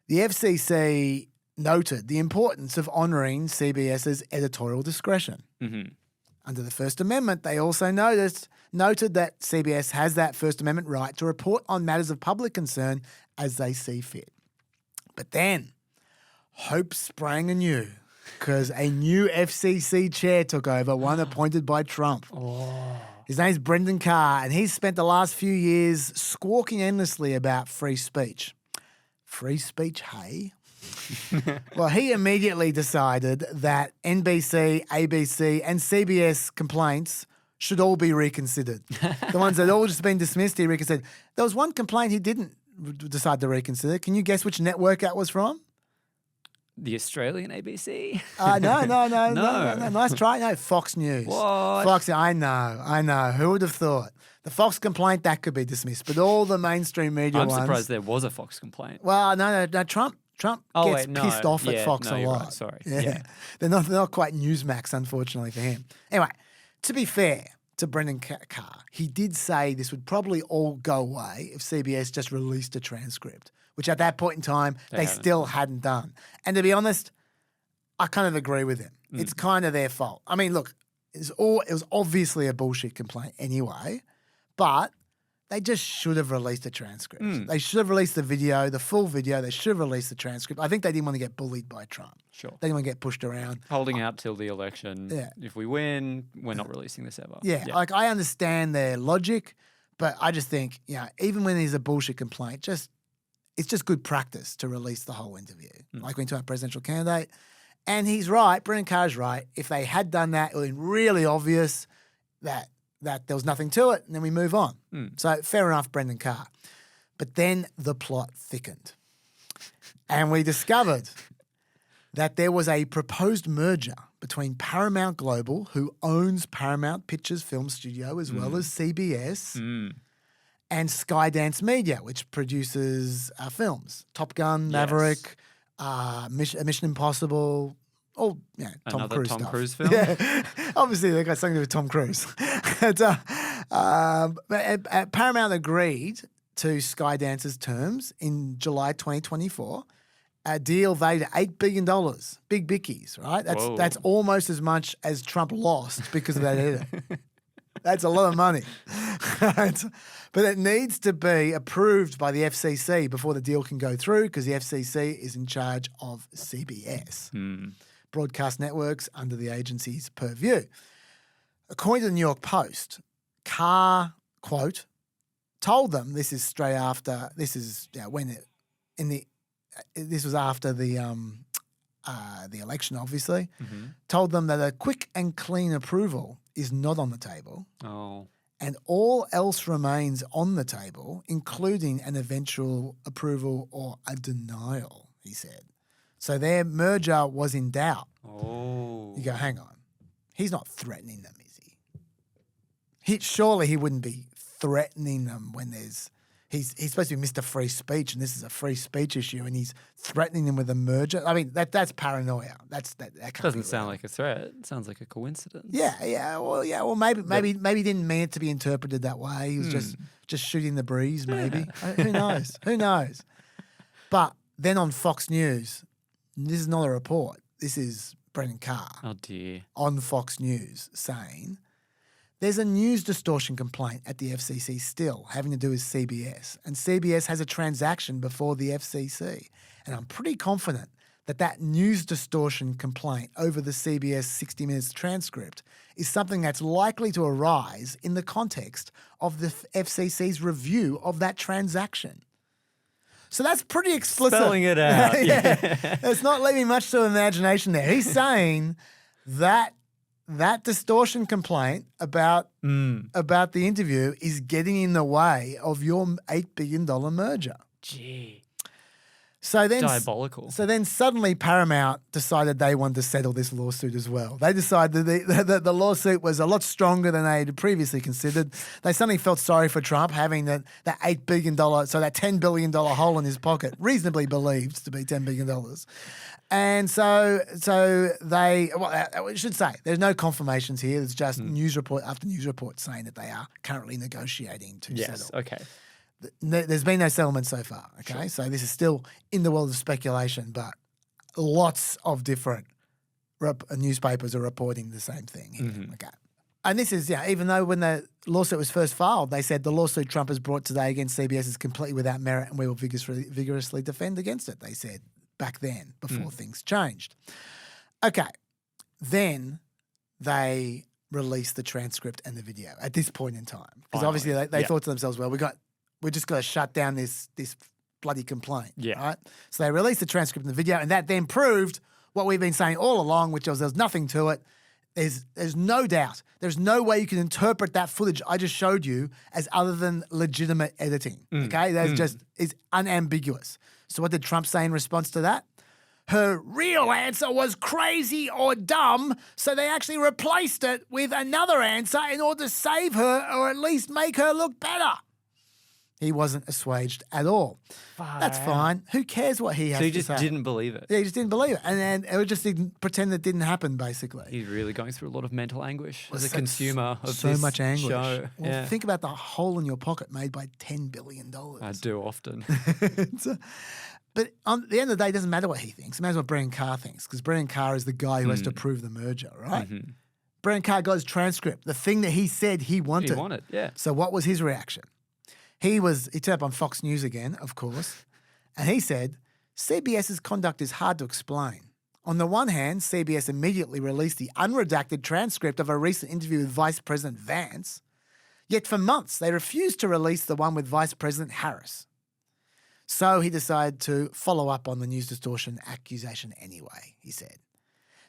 The FCC noted the importance of honouring CBS's editorial discretion. Under the First Amendment, they also noted that CBS has that First Amendment right to report on matters of public concern as they see fit. But then, hope sprang anew because a new FCC chair took over, one appointed by Trump. His name's Brendan Carr, and he's spent the last few years squawking endlessly about free speech. Free speech, hey? Well, he immediately decided that NBC, ABC, and CBS complaints should all be reconsidered. The ones that had all just been dismissed, he reconsidered. There was one complaint he didn't decide to reconsider. Can you guess which network that was from? The Australian ABC? No. Nice try. No, Fox News. What? Fox, I know. Who would have thought? The Fox complaint, that could be dismissed, but all the mainstream media I'm ones... surprised there was a Fox complaint. Well, no. Trump gets pissed off at Fox a lot. Right. Sorry. Yeah. They're not quite Newsmax, unfortunately, for him. Anyway, to be fair to Brendan Carr, he did say this would probably all go away if CBS just released a transcript, which at that point in time, they still hadn't done. And to be honest, I kind of agree with him. It's kind of their fault. I mean, look, it was obviously a bullshit complaint anyway, but they just should have released a transcript. They should have released the video, the full video. They should have released the transcript. I think they didn't want to get bullied by Trump. Sure. They didn't want to get pushed around. Holding out till the election. Yeah. If we win, we're not releasing this ever. Yeah, like I understand their logic, but I just think, even when there's a bullshit complaint, it's just good practice to release the whole interview. Like when you talk about presidential candidate. And he's right, Brendan Carr's right. If they had done that, it would have been really obvious that there was nothing to it, and then we move on. So fair enough, Brendan Carr. But then the plot thickened. And we discovered that there was a proposed merger between Paramount Global, who owns Paramount Pictures Film Studio as well as CBS, and Skydance Media, which produces films. Top Gun, Maverick, Mission Impossible, Tom Another Cruise Tom stuff. Cruise film? Yeah, obviously they got something to do with Tom Cruise. But Paramount agreed to Skydance's terms in July 2024, a deal valued at $8 billion. Big bickies, right? That's almost as much as Trump lost because of that edit. That's a lot of money. Right? But it needs to be approved by the FCC before the deal can go through, because the FCC is in charge of CBS. Broadcast networks under the agency's purview. According to the New York Post, Carr, quote, told them, this is straight after, this was after the election, obviously, told them that a quick and clean approval is not on the table. And all else remains on the table, including an eventual approval or a denial, he said. So their merger was in doubt. You go, hang on. He's not threatening them, is he? Surely he wouldn't be threatening them when he's supposed to be Mr. Free Speech, and this is a free speech issue, and he's threatening them with a merger. I mean, that's paranoia. That can't Doesn't sound like a threat. It sounds like a coincidence. Well, maybe he didn't mean it to be interpreted that way. He was just shooting the breeze, maybe. Who knows? Who knows? But then on Fox News, this is not a report. This is Brendan Carr. Oh dear. On Fox News saying there's a news distortion complaint at the FCC still having to do with CBS, and CBS has a transaction before the FCC. And I'm pretty confident that news distortion complaint over the CBS 60 Minutes transcript is something that's likely to arise in the context of the FCC's review of that transaction. So that's pretty explicit. Spelling it out. It's not leaving much to imagination there. He's saying that distortion complaint about the interview is getting in the way of your $8 billion merger. Gee. So then, diabolical. So then suddenly Paramount decided they wanted to settle this lawsuit as well. They decided that the lawsuit was a lot stronger than they had previously considered. They suddenly felt sorry for Trump having that $8 billion, so that $10 billion hole in his pocket, reasonably believed to be $10 billion. And so they, I should say, there's no confirmations here. There's just news report after news report saying that they are currently negotiating to settle. Okay. There's been no settlement so far, okay? Sure. So this is still in the world of speculation, but lots of different newspapers are reporting the same thing here, okay? And this is, even though when the lawsuit was first filed, they said the lawsuit Trump has brought today against CBS is completely without merit and we will vigorously defend against it, they said back then before things changed. Okay, then they released the transcript and the video at this point in time. Because obviously they thought to themselves, well, we just got to shut down this bloody complaint, right? So they released the transcript and the video, and that then proved what we've been saying all along, which was there's nothing to it. There's no doubt. There's no way you can interpret that footage I just showed you as other than legitimate editing, okay? That's just is unambiguous. So what did Trump say in response to that? Her real answer was crazy or dumb, so they actually replaced it with another answer in order to save her or at least make her look better. He wasn't assuaged at all. That's fine. Who cares what he has to say? So he just didn't believe it. Yeah, he just didn't believe it. And then it just didn't pretend it didn't happen, basically. He's really going through a lot of mental anguish as a consumer of so this much anguish. show. Well, think about the hole in your pocket made by $10 billion. I do often. But at the end of the day, it doesn't matter what he thinks. It matters what Brennan Carr thinks, because Brennan Carr is the guy who has to approve the merger, right? Mm-hmm. Brennan Carr got his transcript, the thing that he said he wanted. He wanted, yeah. So what was his reaction? He turned up on Fox News again, of course, and he said, CBS's conduct is hard to explain. On the one hand, CBS immediately released the unredacted transcript of a recent interview with Vice President Vance, yet for months they refused to release the one with Vice President Harris. So he decided to follow up on the news distortion accusation anyway, he said.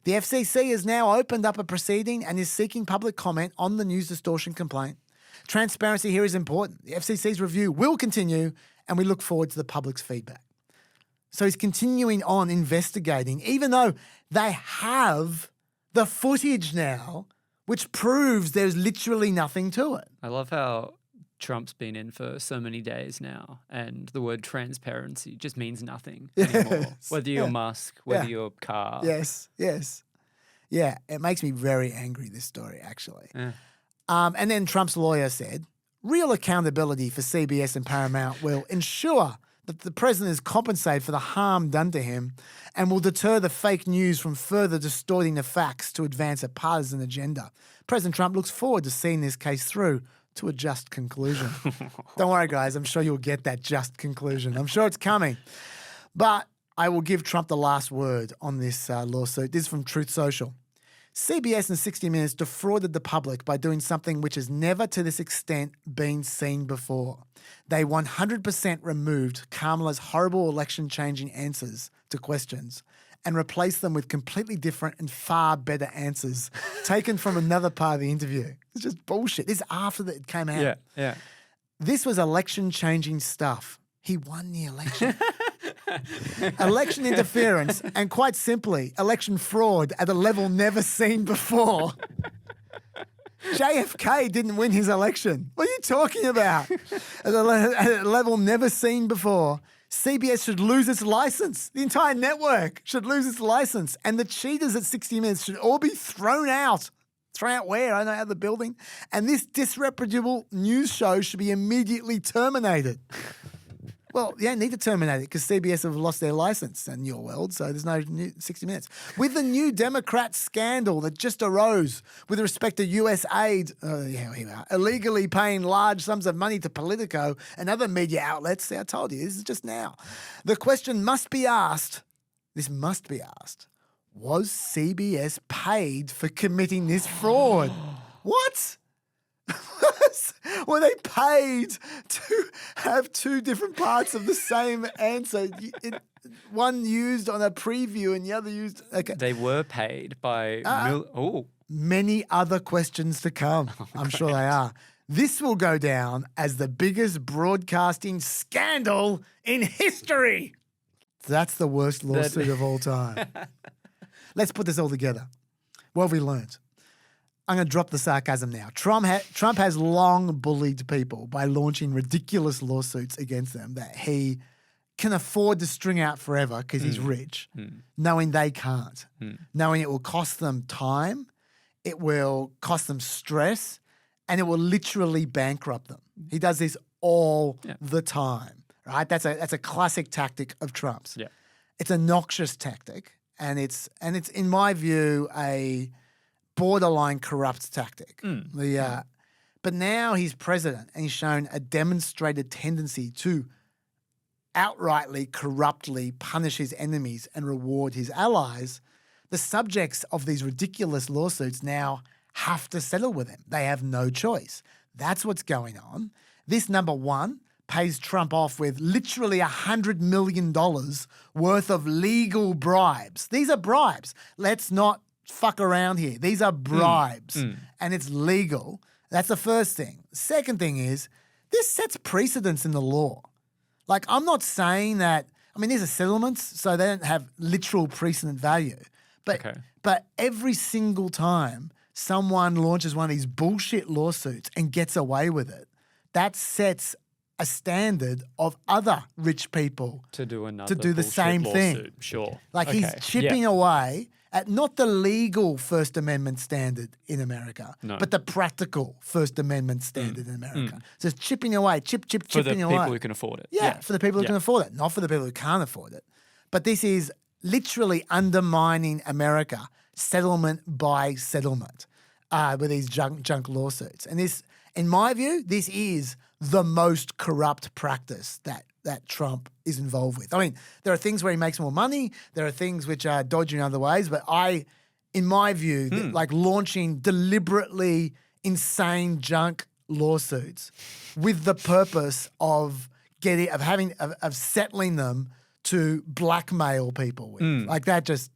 The FCC has now opened up a proceeding and is seeking public comment on the news distortion complaint. Transparency here is important. The FCC's review will continue, and we look forward to the public's feedback. So he's continuing on investigating, even though they have the footage now, which proves there's literally nothing to it. I love how Trump's been in for so many days now, and the word transparency just means nothing anymore. Whether you're Musk, whether you're Carr. Yes. Yeah, it makes me very angry, this story, actually. Yeah. And then Trump's lawyer said, real accountability for CBS and Paramount will ensure that the president is compensated for the harm done to him and will deter the fake news from further distorting the facts to advance a partisan agenda. President Trump looks forward to seeing this case through to a just conclusion. Don't worry, guys. I'm sure you'll get that just conclusion. I'm sure it's coming. But I will give Trump the last word on this lawsuit. This is from Truth Social. CBS and 60 Minutes defrauded the public by doing something which has never to this extent been seen before. They 100% removed Kamala's horrible election-changing answers to questions and replaced them with completely different and far better answers taken from another part of the interview. It's just bullshit. This is after it came out. Yeah. This was election-changing stuff. He won the election. Election interference and, quite simply, election fraud at a level never seen before. JFK didn't win his election. What are you talking about? At a level never seen before. CBS should lose its license. The entire network should lose its license. And the cheaters at 60 Minutes should all be thrown out. Thrown out where? I don't know, out of the building. And this disreputable news show should be immediately terminated. Well, you don't need to terminate it because CBS have lost their license in your world, so there's no new 60 Minutes. With the new Democrat scandal that just arose with respect to US aid, illegally paying large sums of money to Politico and other media outlets, see, I told you, this is just now. The question must be asked, was CBS paid for committing this fraud? What? Were they paid to have two different parts of the same answer? One used on a preview and the other used... Okay. They were paid by... Many other questions to come. I'm sure they are. This will go down as the biggest broadcasting scandal in history. That's the worst lawsuit of all time. Let's put this all together. What have we learned? I'm going to drop the sarcasm now. Trump has long bullied people by launching ridiculous lawsuits against them that he can afford to string out forever because he's rich, knowing they can't, knowing it will cost them time, it will cost them stress, and it will literally bankrupt them. He does this all the time, right? That's a classic tactic of Trump's. Yeah. It's a noxious tactic, and it's in my view a borderline corrupt tactic. But now he's president and he's shown a demonstrated tendency to outrightly, corruptly punish his enemies and reward his allies. The subjects of these ridiculous lawsuits now have to settle with him. They have no choice. That's what's going on. This number one pays Trump off with literally $100 million worth of legal bribes. These are bribes. Let's not fuck around here. These are bribes and it's legal. That's the first thing. Second thing is this sets precedents in the law. Like, I'm not saying that, I mean, these are settlements, so they don't have literal precedent value. But every single time someone launches one of these bullshit lawsuits and gets away with it, that sets a standard of other rich people to do another the bullshit same thing. lawsuit. Sure. Like he's chipping away at not the legal First Amendment standard in America, but the practical First Amendment standard in America. So it's chipping away, chipping away. For the people who can afford it. Yeah, for the people who can afford it, not for the people who can't afford it. But this is literally undermining America settlement by settlement with these junk lawsuits. And this, in my view, this is the most corrupt practice that Trump is involved with. I mean, there are things where he makes more money. There are things which are dodgy in other ways. But in my view, like launching deliberately insane junk lawsuits with the purpose of settling them to blackmail people with. Like that just,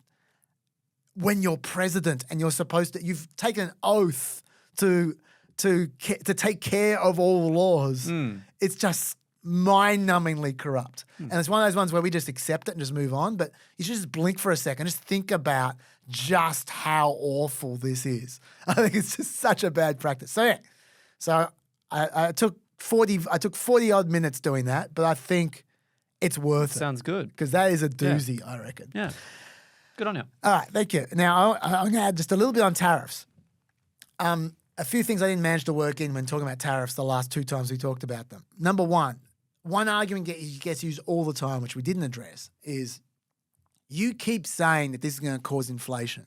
when you're president and you're supposed to, you've taken an oath to take care of all laws. It's just mind-numbingly corrupt. And it's one of those ones where we just accept it and just move on, but you should just blink for a second, just think about just how awful this is. I think it's just such a bad practice. So I took 40 odd minutes doing that, but I think it's worth it. Sounds good. Because that is a doozy, I reckon. Yeah. Good on you. All right, thank you. Now, I'm going to add just a little bit on tariffs. A few things I didn't manage to work in when talking about tariffs the last 2 times we talked about them. Number one argument gets used all the time, which we didn't address, is you keep saying that this is going to cause inflation.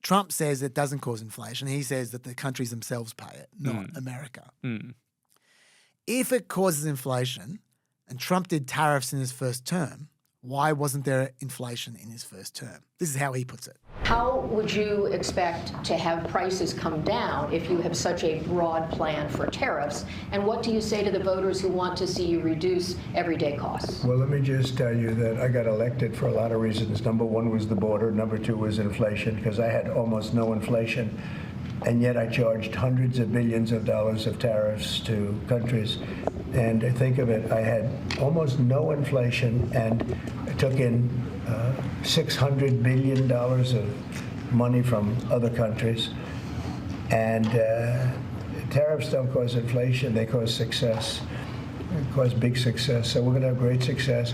Trump says it doesn't cause inflation. He says that the countries themselves pay it, not America. If it causes inflation, and Trump did tariffs in his first term, why wasn't there inflation in his first term? This is how he puts it. How would you expect to have prices come down if you have such a broad plan for tariffs? And what do you say to the voters who want to see you reduce everyday costs? Well, let me just tell you that I got elected for a lot of reasons. Number one was the border. Number two was inflation, because I had almost no inflation. And yet I charged hundreds of billions of dollars of tariffs to countries. And think of it, I had almost no inflation and I took in $600 billion of money from other countries. And tariffs don't cause inflation, they cause success. They cause big success. So we're going to have great success.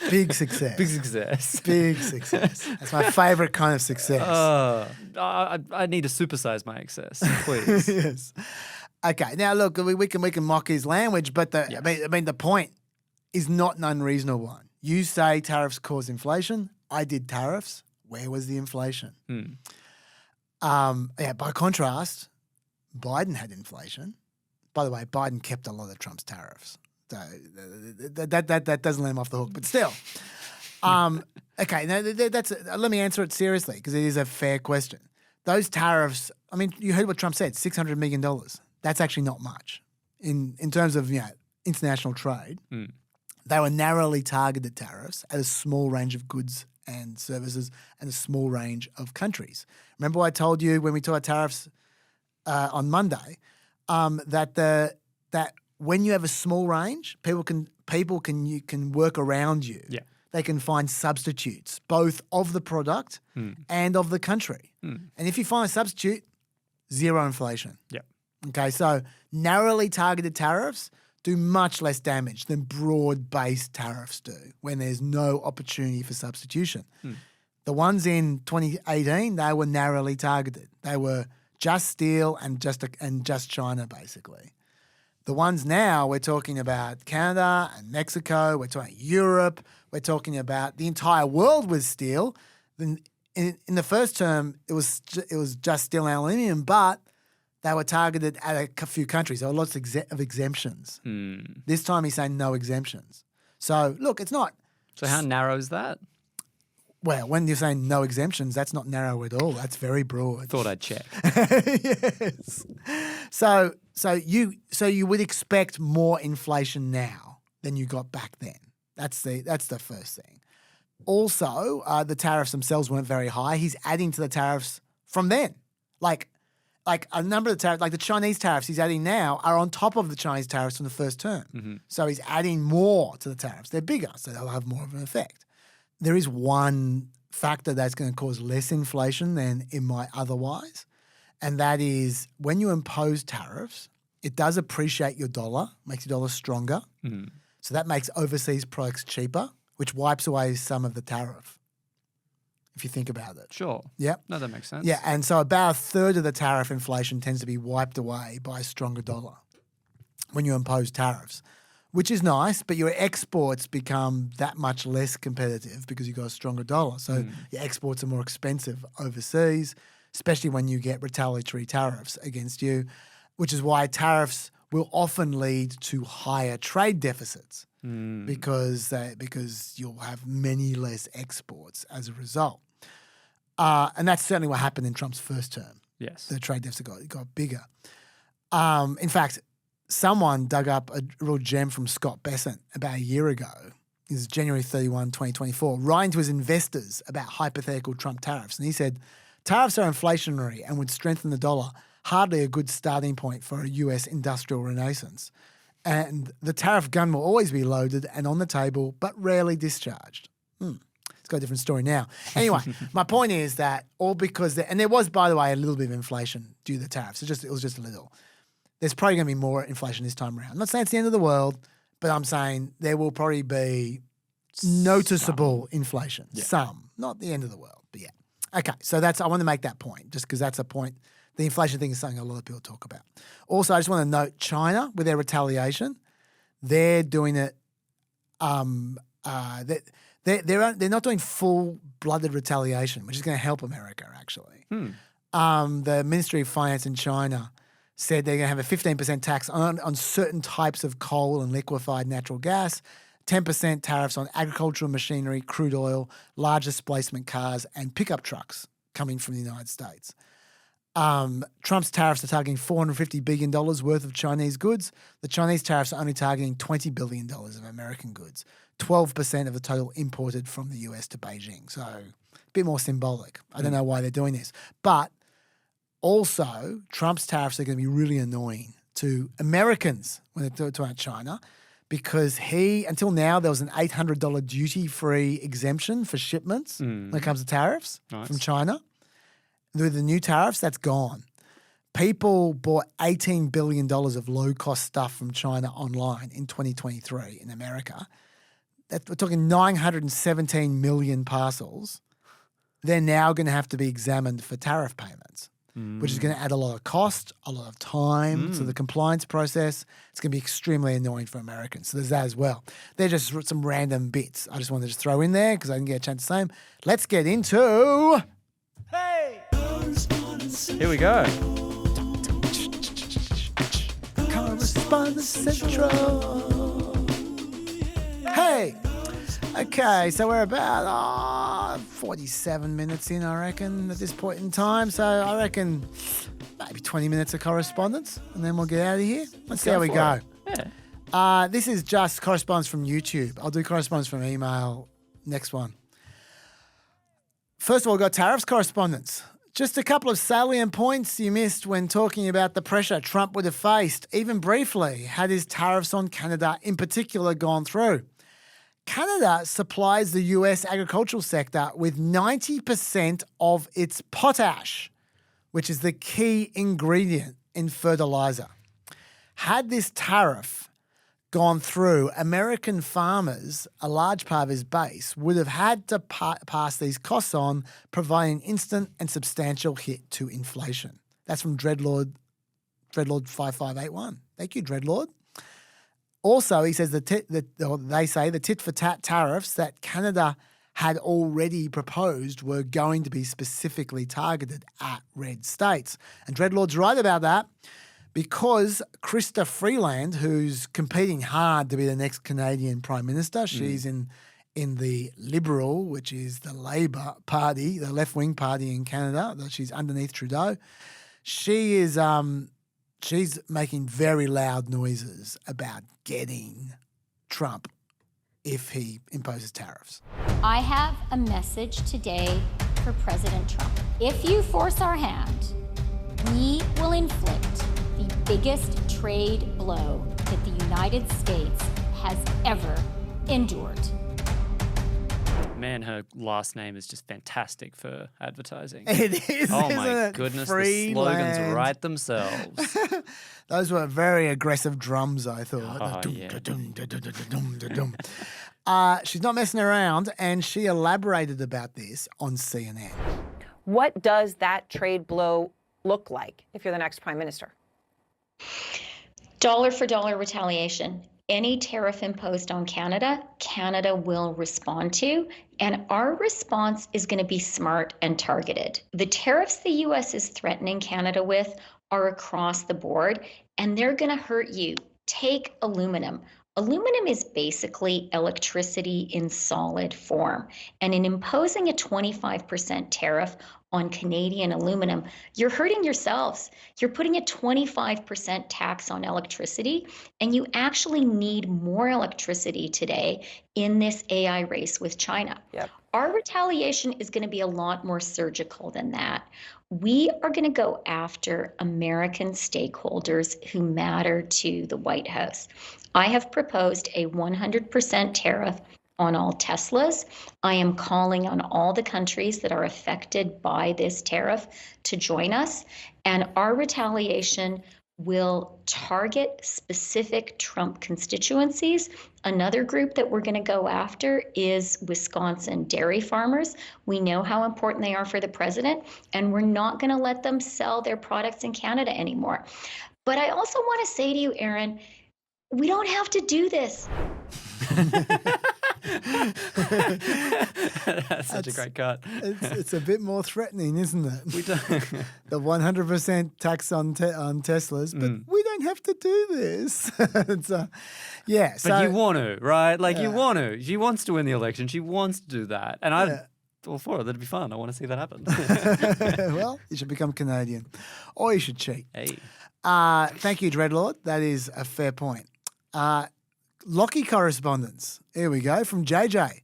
Big success. Big success. Big success. That's my favorite kind of success. I need to supersize my excess, please. Yes. Okay. Now, look, we can mock his language, but I mean, the point is not an unreasonable one. You say tariffs cause inflation. I did tariffs. Where was the inflation? By contrast, Biden had inflation. By the way, Biden kept a lot of Trump's tariffs. So that doesn't let him off the hook, but still. Okay, now let me answer it seriously because it is a fair question. Those tariffs, I mean, you heard what Trump said, $600 million. That's actually not much in terms of international trade. They were narrowly targeted tariffs at a small range of goods and services and a small range of countries. Remember what I told you when we talked about tariffs on Monday, that when you have a small range, people can work around you. Yeah. They can find substitutes, both of the product and of the country. And if you find a substitute, zero inflation. Yeah. Okay, so narrowly targeted tariffs do much less damage than broad-based tariffs do when there's no opportunity for substitution. The ones in 2018, they were narrowly targeted. They were just steel and just China, basically. The ones now, we're talking about Canada and Mexico, we're talking Europe, we're talking about the entire world with steel. In the first term, it was just steel and aluminium, but they were targeted at a few countries. There were lots of exemptions. This time he's saying no exemptions. So, look, it's not... So how narrow is that? Well, when you're saying no exemptions, that's not narrow at all. That's very broad. Thought I'd check. Yes. So you would expect more inflation now than you got back then. That's the first thing. Also, the tariffs themselves weren't very high. He's adding to the tariffs from then. Like a number of the tariffs, like the Chinese tariffs he's adding now are on top of the Chinese tariffs from the first term. So he's adding more to the tariffs. They're bigger, so they'll have more of an effect. There is one factor that's going to cause less inflation than it might otherwise, and that is when you impose tariffs, it does appreciate your dollar, makes your dollar stronger. So that makes overseas products cheaper, which wipes away some of the tariff, if you think about it. Sure. Yep. No, that makes sense. Yeah, and so about a third of the tariff inflation tends to be wiped away by a stronger dollar when you impose tariffs, which is nice, but your exports become that much less competitive because you've got a stronger dollar. So your exports are more expensive overseas, especially when you get retaliatory tariffs against you, which is why tariffs will often lead to higher trade deficits because you'll have many less exports as a result. And that's certainly what happened in Trump's first term. Yes. The trade deficit got bigger. In fact, someone dug up a real gem from Scott Bessent about a year ago. This is January 31, 2024, writing to his investors about hypothetical Trump tariffs. And he said, tariffs are inflationary and would strengthen the dollar, hardly a good starting point for a US industrial renaissance. And the tariff gun will always be loaded and on the table, but rarely discharged. It's got a different story now. Anyway, my point is that all because and there was, by the way, a little bit of inflation due to the tariffs. It was just a little. There's probably going to be more inflation this time around. I'm not saying it's the end of the world, but I'm saying there will probably be noticeable inflation. Yeah. Some, not the end of the world, but yeah. Okay, so I want to make that point just because that's a point. The inflation thing is something a lot of people talk about. Also, I just want to note China with their retaliation. They're doing it. They're not doing full-blooded retaliation, which is going to help America actually. The Ministry of Finance in China said they're going to have a 15% tax on certain types of coal and liquefied natural gas, 10% tariffs on agricultural machinery, crude oil, large displacement cars, and pickup trucks coming from the United States. Trump's tariffs are targeting $450 billion worth of Chinese goods. The Chinese tariffs are only targeting $20 billion of American goods, 12% of the total imported from the US to Beijing. So a bit more symbolic. I don't know why they're doing this. But also, Trump's tariffs are going to be really annoying to Americans when they talk about China because until now, there was an $800 duty-free exemption for shipments when it comes to tariffs from China. With the new tariffs, that's gone. People bought $18 billion of low-cost stuff from China online in 2023 in America. We're talking 917 million parcels. They're now going to have to be examined for tariff payments, which is going to add a lot of cost, a lot of time to the compliance process. It's going to be extremely annoying for Americans. So there's that as well. They're just some random bits I just wanted to just throw in there because I didn't get a chance to say them. Let's get into... Here we go. Correspondence Central. Hey. Okay, so we're about 47 minutes in, I reckon, at this point in time. So I reckon maybe 20 minutes of correspondence, and then we'll get out of here. Let's see how we go. Yeah. This is just correspondence from YouTube. I'll do correspondence from email next one. First of all, we've got tariffs correspondence. Just a couple of salient points you missed when talking about the pressure Trump would have faced, even briefly, had his tariffs on Canada in particular gone through. Canada supplies the US agricultural sector with 90% of its potash, which is the key ingredient in fertilizer. Had this tariff gone through, American farmers, a large part of his base, would have had to pass these costs on, providing instant and substantial hit to inflation. That's from Dreadlord 5581. Thank you, Dreadlord. Also, he says they say the tit-for-tat tariffs that Canada had already proposed were going to be specifically targeted at red states. And Dreadlord's right about that because Chrystia Freeland, who's competing hard to be the next Canadian Prime Minister, she's in the Liberal, which is the Labour Party, the left-wing party in Canada. She's underneath Trudeau. She is... she's making very loud noises about getting Trump if he imposes tariffs. I have a message today for President Trump. If you force our hand, we will inflict the biggest trade blow that the United States has ever endured. Man, her last name is just fantastic for advertising. It is, oh isn't my it? goodness, Free the slogans land. write themselves. Those were very aggressive drums, I thought. Oh, yeah. She's not messing around, and she elaborated about this on CNN. What does that trade blow look like if you're the next prime minister? Dollar for dollar retaliation. Any tariff imposed on Canada, Canada will respond to, and our response is going to be smart and targeted. The tariffs the U.S. is threatening Canada with are across the board, and they're going to hurt you. Take aluminum. Aluminum is basically electricity in solid form, and in imposing a 25% tariff on Canadian aluminum, you're hurting yourselves. You're putting a 25% tax on electricity, and you actually need more electricity today in this AI race with China. Yep. Our retaliation is going to be a lot more surgical than that. We are going to go after American stakeholders who matter to the White House. I have proposed a 100% tariff on all Teslas. I am calling on all the countries that are affected by this tariff to join us, and our retaliation will target specific Trump constituencies. Another group that we're going to go after is Wisconsin dairy farmers. We know how important they are for the president, and we're not going to let them sell their products in Canada anymore. But I also want to say to you, Aaron, we don't have to do this. That's such a great cut. It's a bit more threatening, isn't it? We don't. The 100% tax on Teslas, but we don't have to do this. Yeah. So, but you want to, right? Like you want to. She wants to win the election. She wants to do that. And I'm all for it. That'd be fun. I want to see that happen. Well, you should become Canadian. Or you should cheat. Hey. Thank you, Dreadlord. That is a fair point. Lachy correspondence. Here we go from JJ.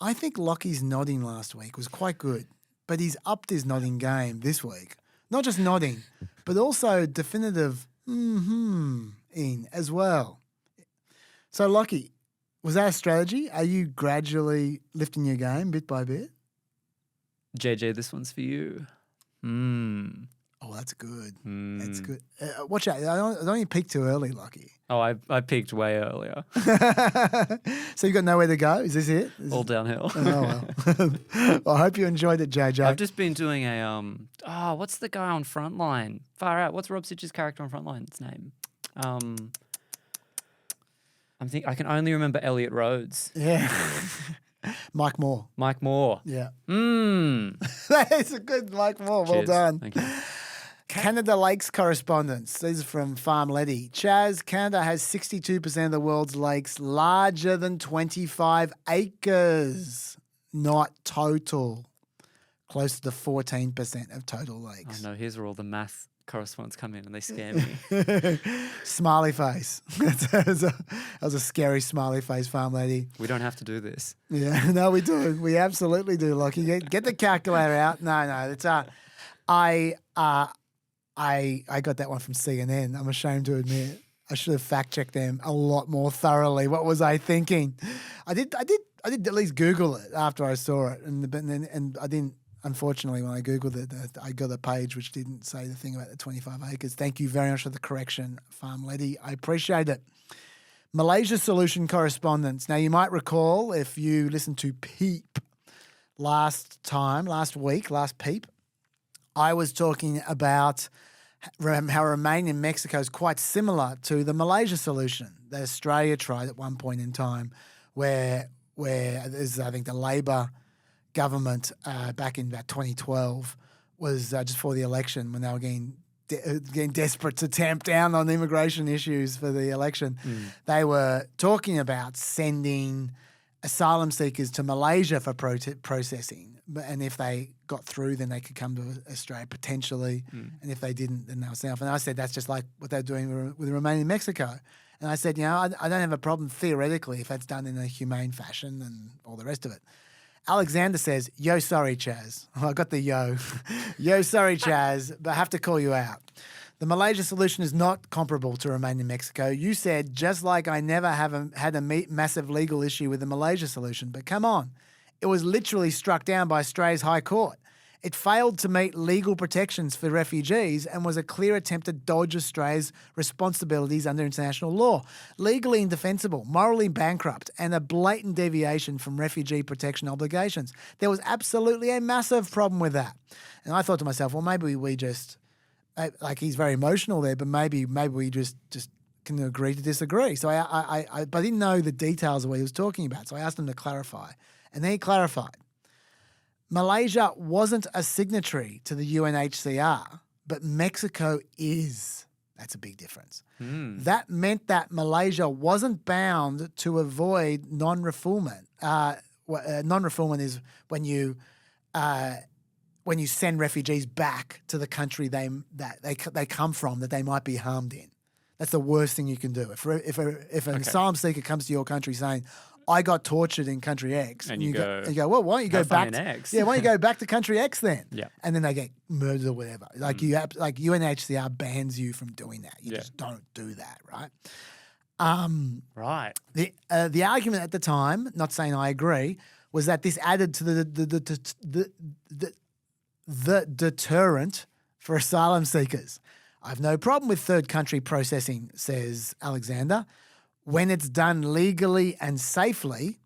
I think Lachy's nodding last week was quite good, but he's upped his nodding game this week. Not just nodding, but also definitive in as well. So, Lachy, was that a strategy? Are you gradually lifting your game bit by bit? JJ, this one's for you. Oh, that's good. That's good. Watch out. I don't want you to peak too early, Lachy. Oh, I peaked way earlier. So you've got nowhere to go? Is this it? All downhill. Oh, well. Well, I hope you enjoyed it, JJ. I've just been doing a, what's the guy on Frontline? Far out. What's Rob Sitch's character on Frontline's name? I can only remember Elliot Rhodes. Yeah. Mike Moore. Mike Moore. Yeah. That is a good Mike Moore. Well Cheers. done. Thank you. Canada Lakes correspondence. These are from Farm Letty. Chaz, Canada has 62% of the world's lakes larger than 25 acres. Not total. Close to 14% of total lakes. Oh no, here's where all the math correspondents come in and they scare me. Smiley face. That was a scary smiley face, Farm Lady. We don't have to do this. Yeah, no, we do. We absolutely do, Lachy. Get the calculator out. No, it's I got that one from CNN. I'm ashamed to admit. I should have fact-checked them a lot more thoroughly. What was I thinking? I did at least Google it after I saw it, and I didn't. Unfortunately, when I Googled it, I got a page which didn't say the thing about the 25 acres. Thank you very much for the correction, Farm Letty. I appreciate it. Malaysia Solution Correspondence. Now, you might recall if you listened to PEP last PEP, I was talking about how Remain in Mexico is quite similar to the Malaysia solution that Australia tried at one point in time, where there's, I think, the Labor government back in about 2012 was just before the election when they were getting desperate to tamp down on immigration issues for the election. They were talking about sending asylum seekers to Malaysia for processing. And if they got through, then they could come to Australia potentially. And if they didn't, then they were south. And I said, that's just like what they're doing with Remain in Mexico. And I said, I don't have a problem theoretically if that's done in a humane fashion and all the rest of it. Alexander says, yo, sorry, Chaz. I got the yo. Yo, sorry, Chaz, but I have to call you out. The Malaysia solution is not comparable to Remain in Mexico. You said, just like I never had a massive legal issue with the Malaysia solution. But come on, it was literally struck down by Australia's High Court. It failed to meet legal protections for refugees and was a clear attempt to dodge Australia's responsibilities under international law. Legally indefensible, morally bankrupt, and a blatant deviation from refugee protection obligations. There was absolutely a massive problem with that. And I thought to myself, well, maybe we just, like he's very emotional there, but maybe we just can agree to disagree. So but I didn't know the details of what he was talking about. So I asked him to clarify. And then he clarified. Malaysia wasn't a signatory to the UNHCR, but Mexico is. That's a big difference. That meant that Malaysia wasn't bound to avoid non-refoulement. Non-refoulement is when you send refugees back to the country they come from that they might be harmed in. That's the worst thing you can do. If an asylum seeker comes to your country saying, I got tortured in country X. And you go, well, why don't you go back to X? Yeah, why don't you go back to country X then? Yeah. And then they get murdered or whatever. Like UNHCR bans you from doing that. You just don't do that, right? Right. The argument at the time, not saying I agree, was that this added to the deterrent for asylum seekers. I have no problem with third country processing, says Alexander, when it's done legally and safely,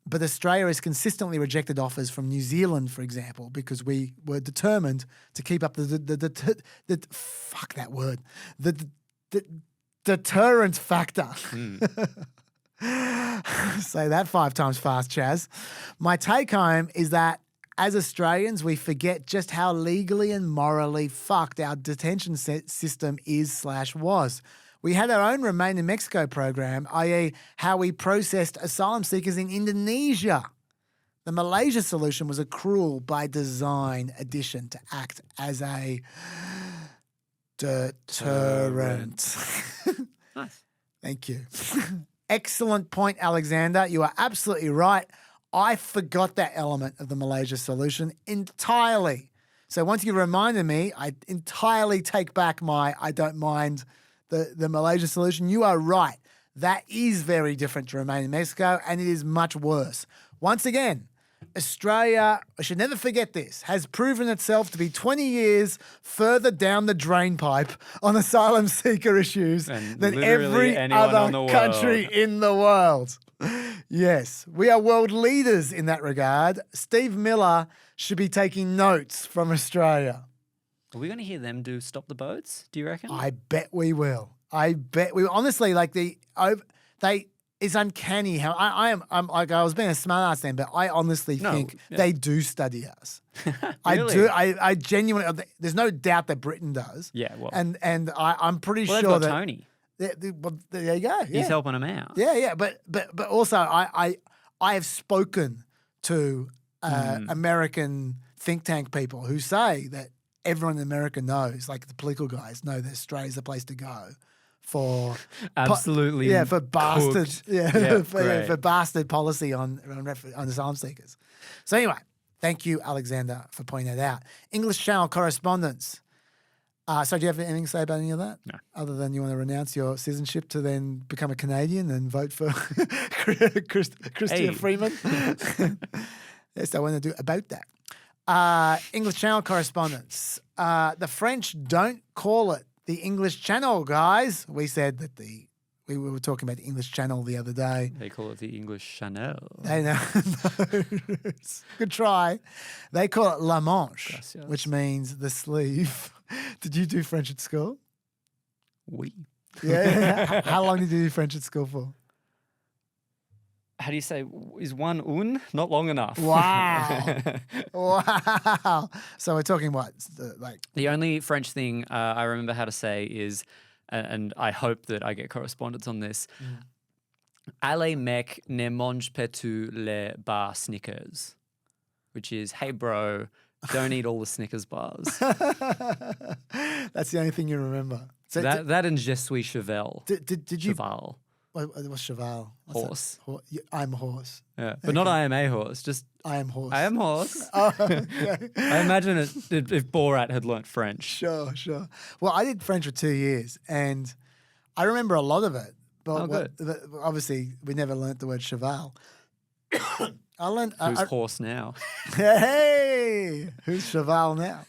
but Australia has consistently rejected offers from New Zealand, for example, because we were determined to keep up the deterrent factor. Say that 5 times fast, Chaz. My take home is that as Australians, we forget just how legally and morally fucked our detention system is/was. We had our own Remain in Mexico program, i.e. how we processed asylum seekers in Indonesia. The Malaysia solution was a cruel by design addition to act as a deterrent. Nice. Thank you. Excellent point, Alexander. You are absolutely right. I forgot that element of the Malaysia solution entirely. So once you reminded me, I entirely take back my I don't mind the Malaysia solution. You are right. That is very different to Remain in Mexico, and it is much worse. Once again, Australia, I should never forget this, has proven itself to be 20 years further down the drain pipe on asylum seeker issues than every other country in the world. Yes, we are world leaders in that regard. Steve Miller should be taking notes from Australia. Are we going to hear them do Stop the Boats, do you reckon? I bet we will. Honestly, like it's uncanny how I'm like I was being a smart ass then, but I honestly think they do study us. Really? I genuinely, there's no doubt that Britain does. Yeah, well. And I'm pretty Well, sure they've got that Tony. Well, there you go. He's helping them out. Yeah. But also I have spoken to American think tank people who say that everyone in America knows, like the political guys know that Australia's the place to go for absolutely for bastard great. for bastard policy on asylum seekers. So anyway, thank you, Alexander, for pointing that out. English Channel Correspondence. So do you have anything to say about any of that? No. Other than you want to renounce your citizenship to then become a Canadian and vote for Christian Freeman? Yes, I want to do about that. English Channel Correspondence. The French don't call it the English Channel, guys. We said that we were talking about the English Channel the other day. They call it the English Channel. They know. Good try. They call it La Manche, Gracias. which means the sleeve. Did you do French at school? Oui. Yeah. How long did you do French at school for? How do you say, is one un? Not long enough. Wow. Wow. So we're talking what? The only French thing I remember how to say is, and I hope that I get correspondence on this, Allez mec, ne mange pas tu les bar Snickers, which is, hey bro, don't eat all the Snickers bars. That's the only thing you remember. So that and Je suis cheval. Did you? Cheval. What's cheval? Horse. I'm a horse. Yeah, but not I am a horse. Just I am horse. I am horse. Oh, okay. I imagine it if Borat had learnt French. Sure. Well, I did French for 2 years, and I remember a lot of it. But good. obviously, we never learnt the word cheval. Who's horse now? Hey, who's cheval now?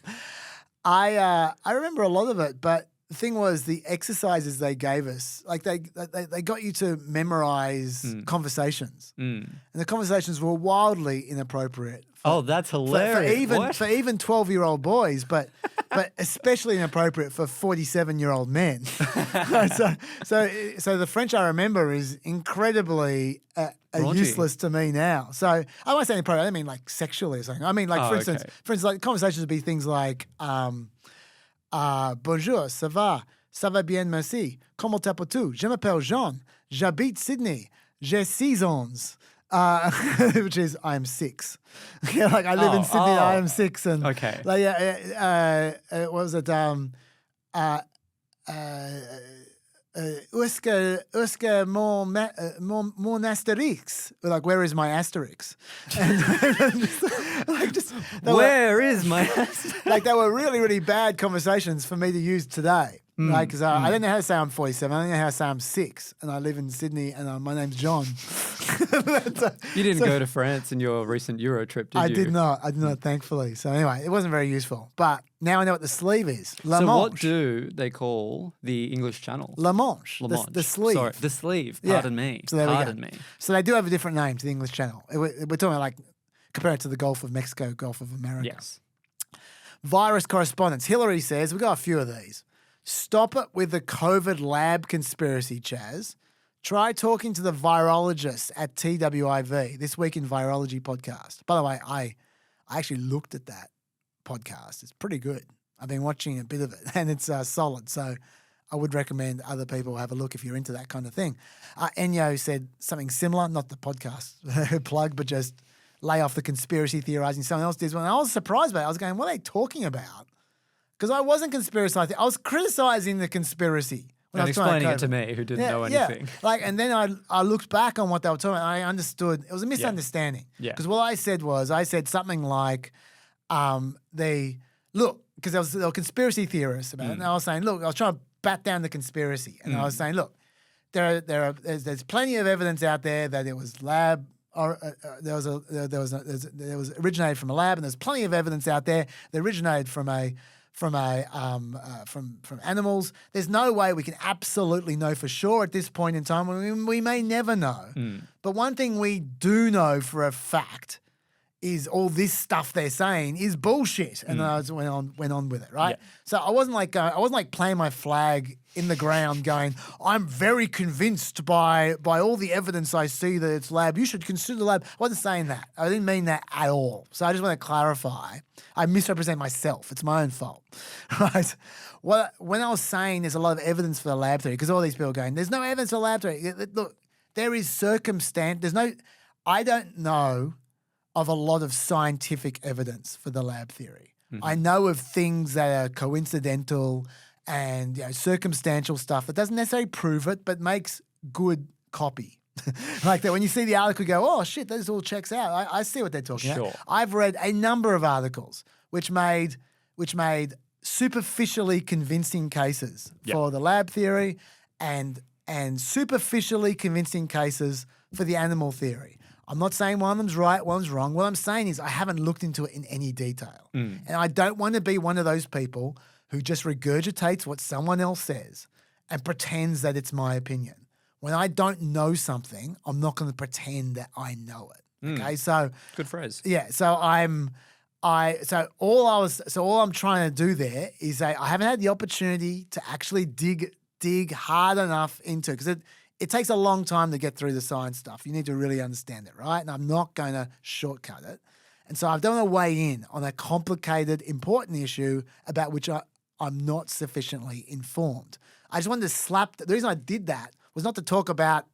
I remember a lot of it, but the thing was the exercises they gave us, like they got you to memorize conversations, and the conversations were wildly inappropriate. That's hilarious. For even 12-year-old boys, but especially inappropriate for 47-year-old men. So the French I remember is incredibly useless to me now. So I won't say inappropriate. I don't mean like sexually or something. I mean like for instance, like conversations would be things like bonjour, ça va bien merci. Comment t'appelles-tu? Je m'appelle Jean. J'habite Sydney. J'ai 6 ans. Which is I am 6. Yeah, like I live in Sydney. I am 6, and like what was it? Où est-ce que mon Asterix? Like, where is my Asterix? And where is my Asterix? Like, they were really, really bad conversations for me to use today. Right, because I don't know how to say I'm 47. I don't know how to say I'm 6, and I live in Sydney, and my name's John. You didn't go to France in your recent Euro trip, did you? I did not, thankfully. So anyway, it wasn't very useful. But now I know what the sleeve is. La Manche. What do they call the English Channel? La Manche. The sleeve. Sorry, the sleeve. Pardon me. So there Pardon we go. me. So they do have a different name to the English Channel. We're talking about like compare it to the Gulf of Mexico, Gulf of America. Yes. Virus correspondence. Hillary says, we've got a few of these. Stop it with the COVID lab conspiracy, Chaz. Try talking to the virologists at TWIV, This Week in Virology podcast. By the way, I actually looked at that podcast. It's pretty good. I've been watching a bit of it, and it's solid. So I would recommend other people have a look if you're into that kind of thing. Enyo said something similar, not the podcast plug, but just lay off the conspiracy theorizing. Someone else did one. I was surprised by it. I was going, what are they talking about? Because I wasn't conspiracizing. I was criticizing the conspiracy. And explaining it to me, who didn't know anything. Yeah. Like, and then I looked back on what they were talking about, and I understood. It was a misunderstanding. Yeah. Because what I said something like, because there were conspiracy theorists about it, and I was saying, look, I was trying to bat down the conspiracy, and I was saying, look, there's plenty of evidence out there that it was lab. There was originated from a lab, and there's plenty of evidence out there that originated from animals. There's no way we can absolutely know for sure at this point in time. We may never know. But one thing we do know for a fact is all this stuff they're saying is bullshit. And then I just went on with it, right? Yeah. So I wasn't like playing my flag in the ground going, I'm very convinced by all the evidence I see that it's lab. You should consider the lab. I wasn't saying that. I didn't mean that at all. So I just want to clarify. I misrepresent myself. It's my own fault, right? Well, when I was saying there's a lot of evidence for the lab theory, because all these people are going, there's no evidence for lab theory. Look, there is circumstance. I don't know of a lot of scientific evidence for the lab theory. I know of things that are coincidental and circumstantial stuff that doesn't necessarily prove it, but makes good copy. Like that when you see the article, you go, oh shit, this all checks out. I see what they're talking about. I've read a number of articles which made superficially convincing cases for the lab theory and superficially convincing cases for the animal theory. I'm not saying one of them's right, one's wrong. What I'm saying is I haven't looked into it in any detail. And I don't want to be one of those people who just regurgitates what someone else says and pretends that it's my opinion. When I don't know something, I'm not going to pretend that I know it. Okay, so good phrase. Yeah, so all I'm trying to do there is say I haven't had the opportunity to actually dig hard enough into it, because it takes a long time to get through the science stuff. You need to really understand it, right? And I'm not going to shortcut it. And so I don't want to weigh in on a complicated, important issue about which I'm not sufficiently informed. I just wanted to the reason I did that was not to talk about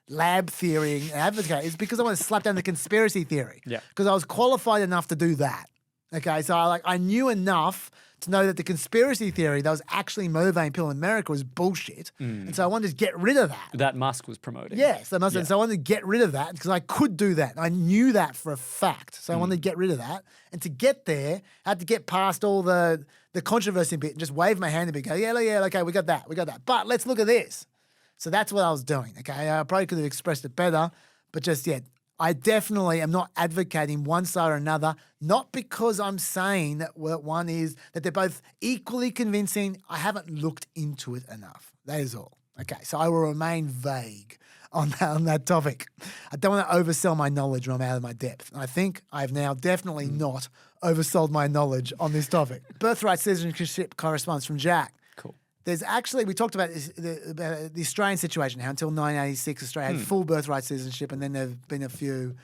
lab theory and advocate. It's because I want to slap down the conspiracy theory. Yeah. Because I was qualified enough to do that. Okay, so I knew enough to know that the conspiracy theory that was actually motivating people in America was bullshit. And so I wanted to get rid of that. That Musk was promoting. Yes, so I wanted to get rid of that because I could do that. I knew that for a fact. So I wanted to get rid of that. And to get there, I had to get past all the controversy bit and just wave my hand a bit, go, yeah, okay, we got that. But let's look at this. So that's what I was doing, okay? I probably could have expressed it better, but just, I definitely am not advocating one side or another, not because I'm saying that one is that they're both equally convincing. I haven't looked into it enough. That is all. Okay, so I will remain vague on that topic. I don't want to oversell my knowledge or I'm out of my depth. And I think I've now definitely not oversold my knowledge on this topic. Birthright citizenship corresponds from Jack. Cool. There's actually, we talked about this, the Australian situation, how until 1986 Australia had full birthright citizenship, and then there have been a few,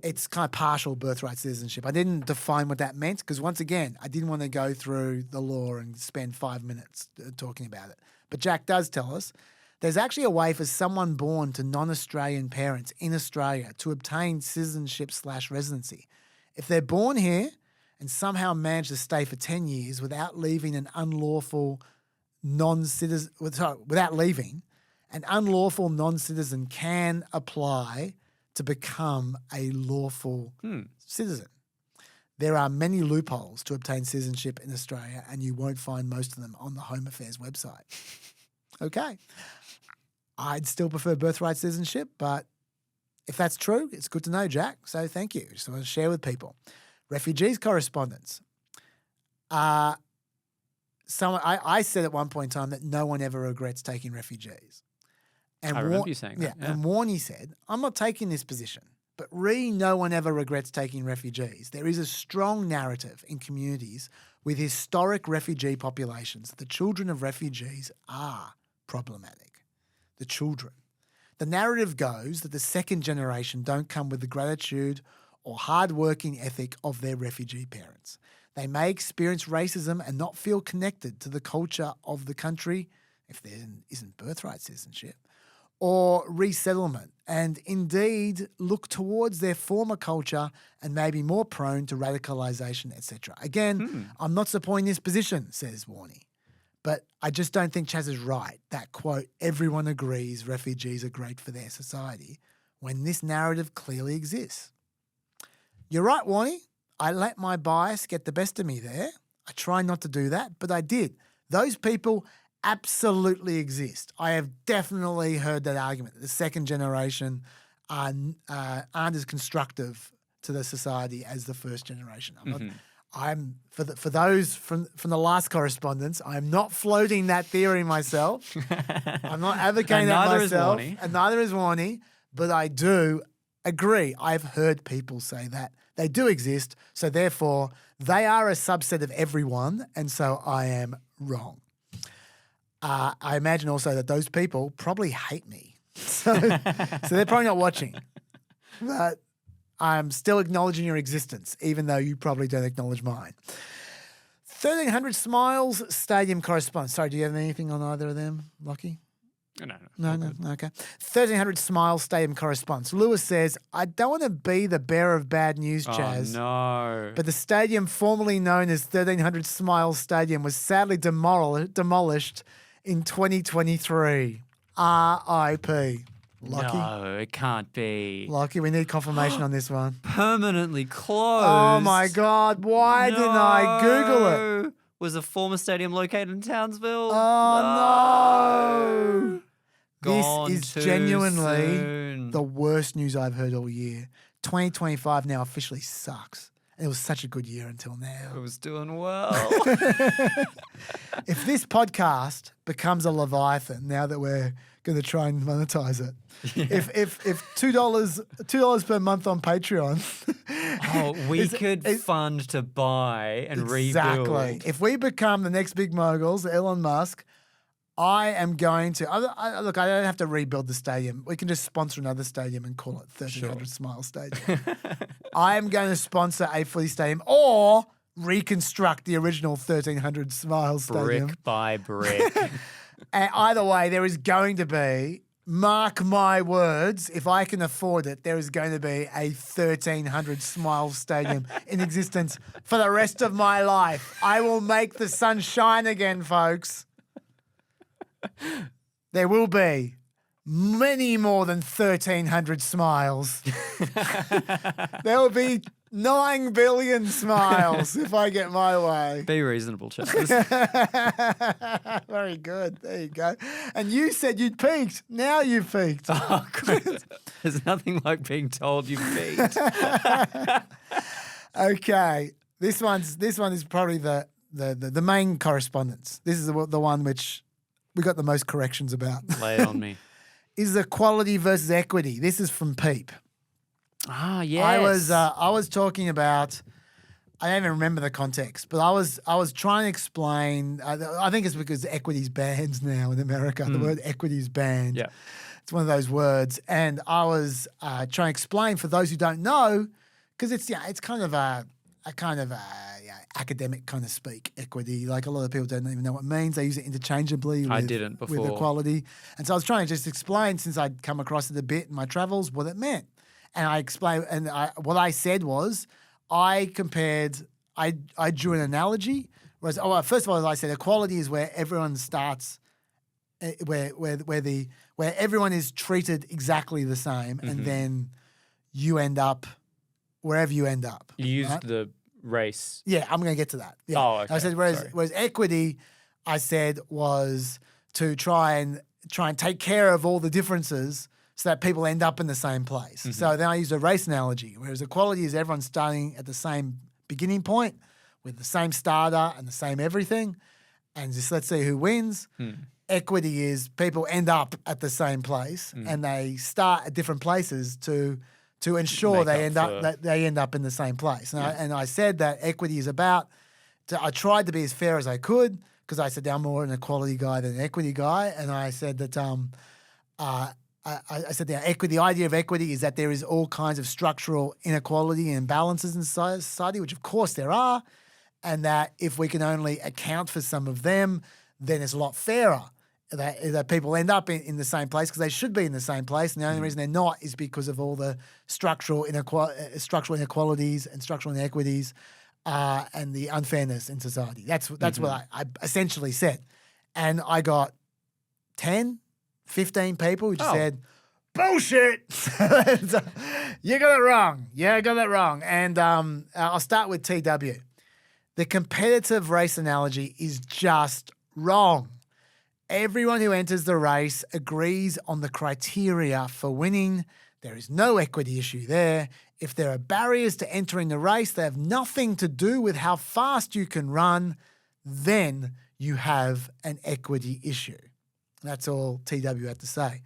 it's kind of partial birthright citizenship. I didn't define what that meant because, once again, I didn't want to go through the law and spend 5 minutes talking about it. But Jack does tell us there's actually a way for someone born to non-Australian parents in Australia to obtain citizenship/residency. If they're born here and somehow manage to stay for 10 years without leaving an unlawful non-citizen, without leaving, an unlawful non-citizen can apply to become a lawful citizen. There are many loopholes to obtain citizenship in Australia, and you won't find most of them on the Home Affairs website. Okay. I'd still prefer birthright citizenship, but if that's true, it's good to know, Jack. So thank you. Just want to share with people. Refugees correspondence. I said at one point in time that no one ever regrets taking refugees. And I remember you saying that. Yeah. And Warney said, I'm not taking this position, but no one ever regrets taking refugees. There is a strong narrative in communities with historic refugee populations that the children of refugees are problematic. The children. The narrative goes that the second generation don't come with the gratitude or hard-working ethic of their refugee parents. They may experience racism and not feel connected to the culture of the country, if there isn't birthright citizenship, or resettlement, and indeed look towards their former culture and may be more prone to radicalisation, etc. Again, I'm not supporting this position, says Warney, but I just don't think Chaz is right that, quote, everyone agrees refugees are great for their society when this narrative clearly exists. You're right, Warney. I let my bias get the best of me there. I try not to do that, but I did. Those people absolutely exist. I have definitely heard that argument that the second generation aren't as constructive to the society as the first generation. For those from the last correspondence, I'm not floating that theory myself. I'm not advocating that myself, and neither is Warney. But I do agree. I've heard people say that they do exist. So therefore, they are a subset of everyone, and so I am wrong. I imagine also that those people probably hate me. So they're probably not watching. But I'm still acknowledging your existence, even though you probably don't acknowledge mine. 1300 Smiles Stadium correspondence. Sorry, do you have anything on either of them, Lachy? No. Okay. 1300 Smiles Stadium correspondence. Lewis says, I don't want to be the bearer of bad news, Chaz. Oh, no. But the stadium formerly known as 1300 Smiles Stadium was sadly demolished in 2023. R.I.P. Lachy? No, it can't be. Lachy, we need confirmation on this one. Permanently closed. Oh, my God. Why didn't I Google it? Was a former stadium located in Townsville? Oh, no. Gone This is too genuinely soon. the worst news I've heard all year. 2025 now officially sucks. And it was such a good year until now. It was doing well. If this podcast becomes a Leviathan, now that we're going to try and monetize it, if $2 per month on Patreon, we could fund to buy and exactly. rebuild. If we become the next big moguls, Elon Musk, I am going to look. I don't have to rebuild the stadium. We can just sponsor another stadium and call it 1300 Smile Stadium. I am going to sponsor a footy stadium or reconstruct the original 1300 Smile Stadium, brick by brick. And either way, there is going to be. Mark my words, if I can afford it, there is going to be a 1300 Smile Stadium in existence for the rest of my life. I will make the sun shine again, folks. There will be many more than 1,300 smiles. There will be 9 billion smiles if I get my way. Be reasonable, Charles. Very good. There you go. And you said you'd peaked. Now you've peaked. Oh, good. There's nothing like being told you've peaked. Okay. This one is probably the main correspondence. This is the one which we got the most corrections about. Lay it on me. Is equality versus equity. This is from PEP. Ah, yes. I was talking about. I don't even remember the context, but I was trying to explain. I think it's because equity's banned now in America. The word equity's banned. Yeah, it's one of those words, and I was trying to explain for those who don't know, because it's kind of a academic kind of speak. Equity, like a lot of people don't even know what it means. They use it interchangeably. I didn't before. With equality, and so I was trying to just explain, since I'd come across it a bit in my travels, what it meant. And I explained, and what I said was, I drew an analogy. Whereas, first of all, as I said, equality is where everyone starts, where everyone is treated exactly the same, and then you end up wherever you end up. You used the race. Yeah, I'm going to get to that. Yeah. Oh, okay. I said, whereas equity, I said, was to try and take care of all the differences, so that people end up in the same place. So then I used a race analogy, whereas equality is everyone starting at the same beginning point with the same starter and the same everything, and just let's see who wins. Equity is people end up at the same place and they start at different places to ensure they end up in the same place. And I said that equity is about. I tried to be as fair as I could, because I said I'm more an equality guy than an equity guy, and I said that I said the idea of equity is that there is all kinds of structural inequality and imbalances in society, which of course there are, and that if we can only account for some of them, then it's a lot fairer that people end up in the same place, because they should be in the same place, and the only reason they're not is because of all the structural inequalities and structural inequities and the unfairness in society. That's what I essentially said. And I got 15 people who just said, bullshit. You got it wrong. Yeah, I got that wrong. And I'll start with TW. The competitive race analogy is just wrong. Everyone who enters the race agrees on the criteria for winning. There is no equity issue there. If there are barriers to entering the race, they have nothing to do with how fast you can run. Then you have an equity issue. That's all TW had to say.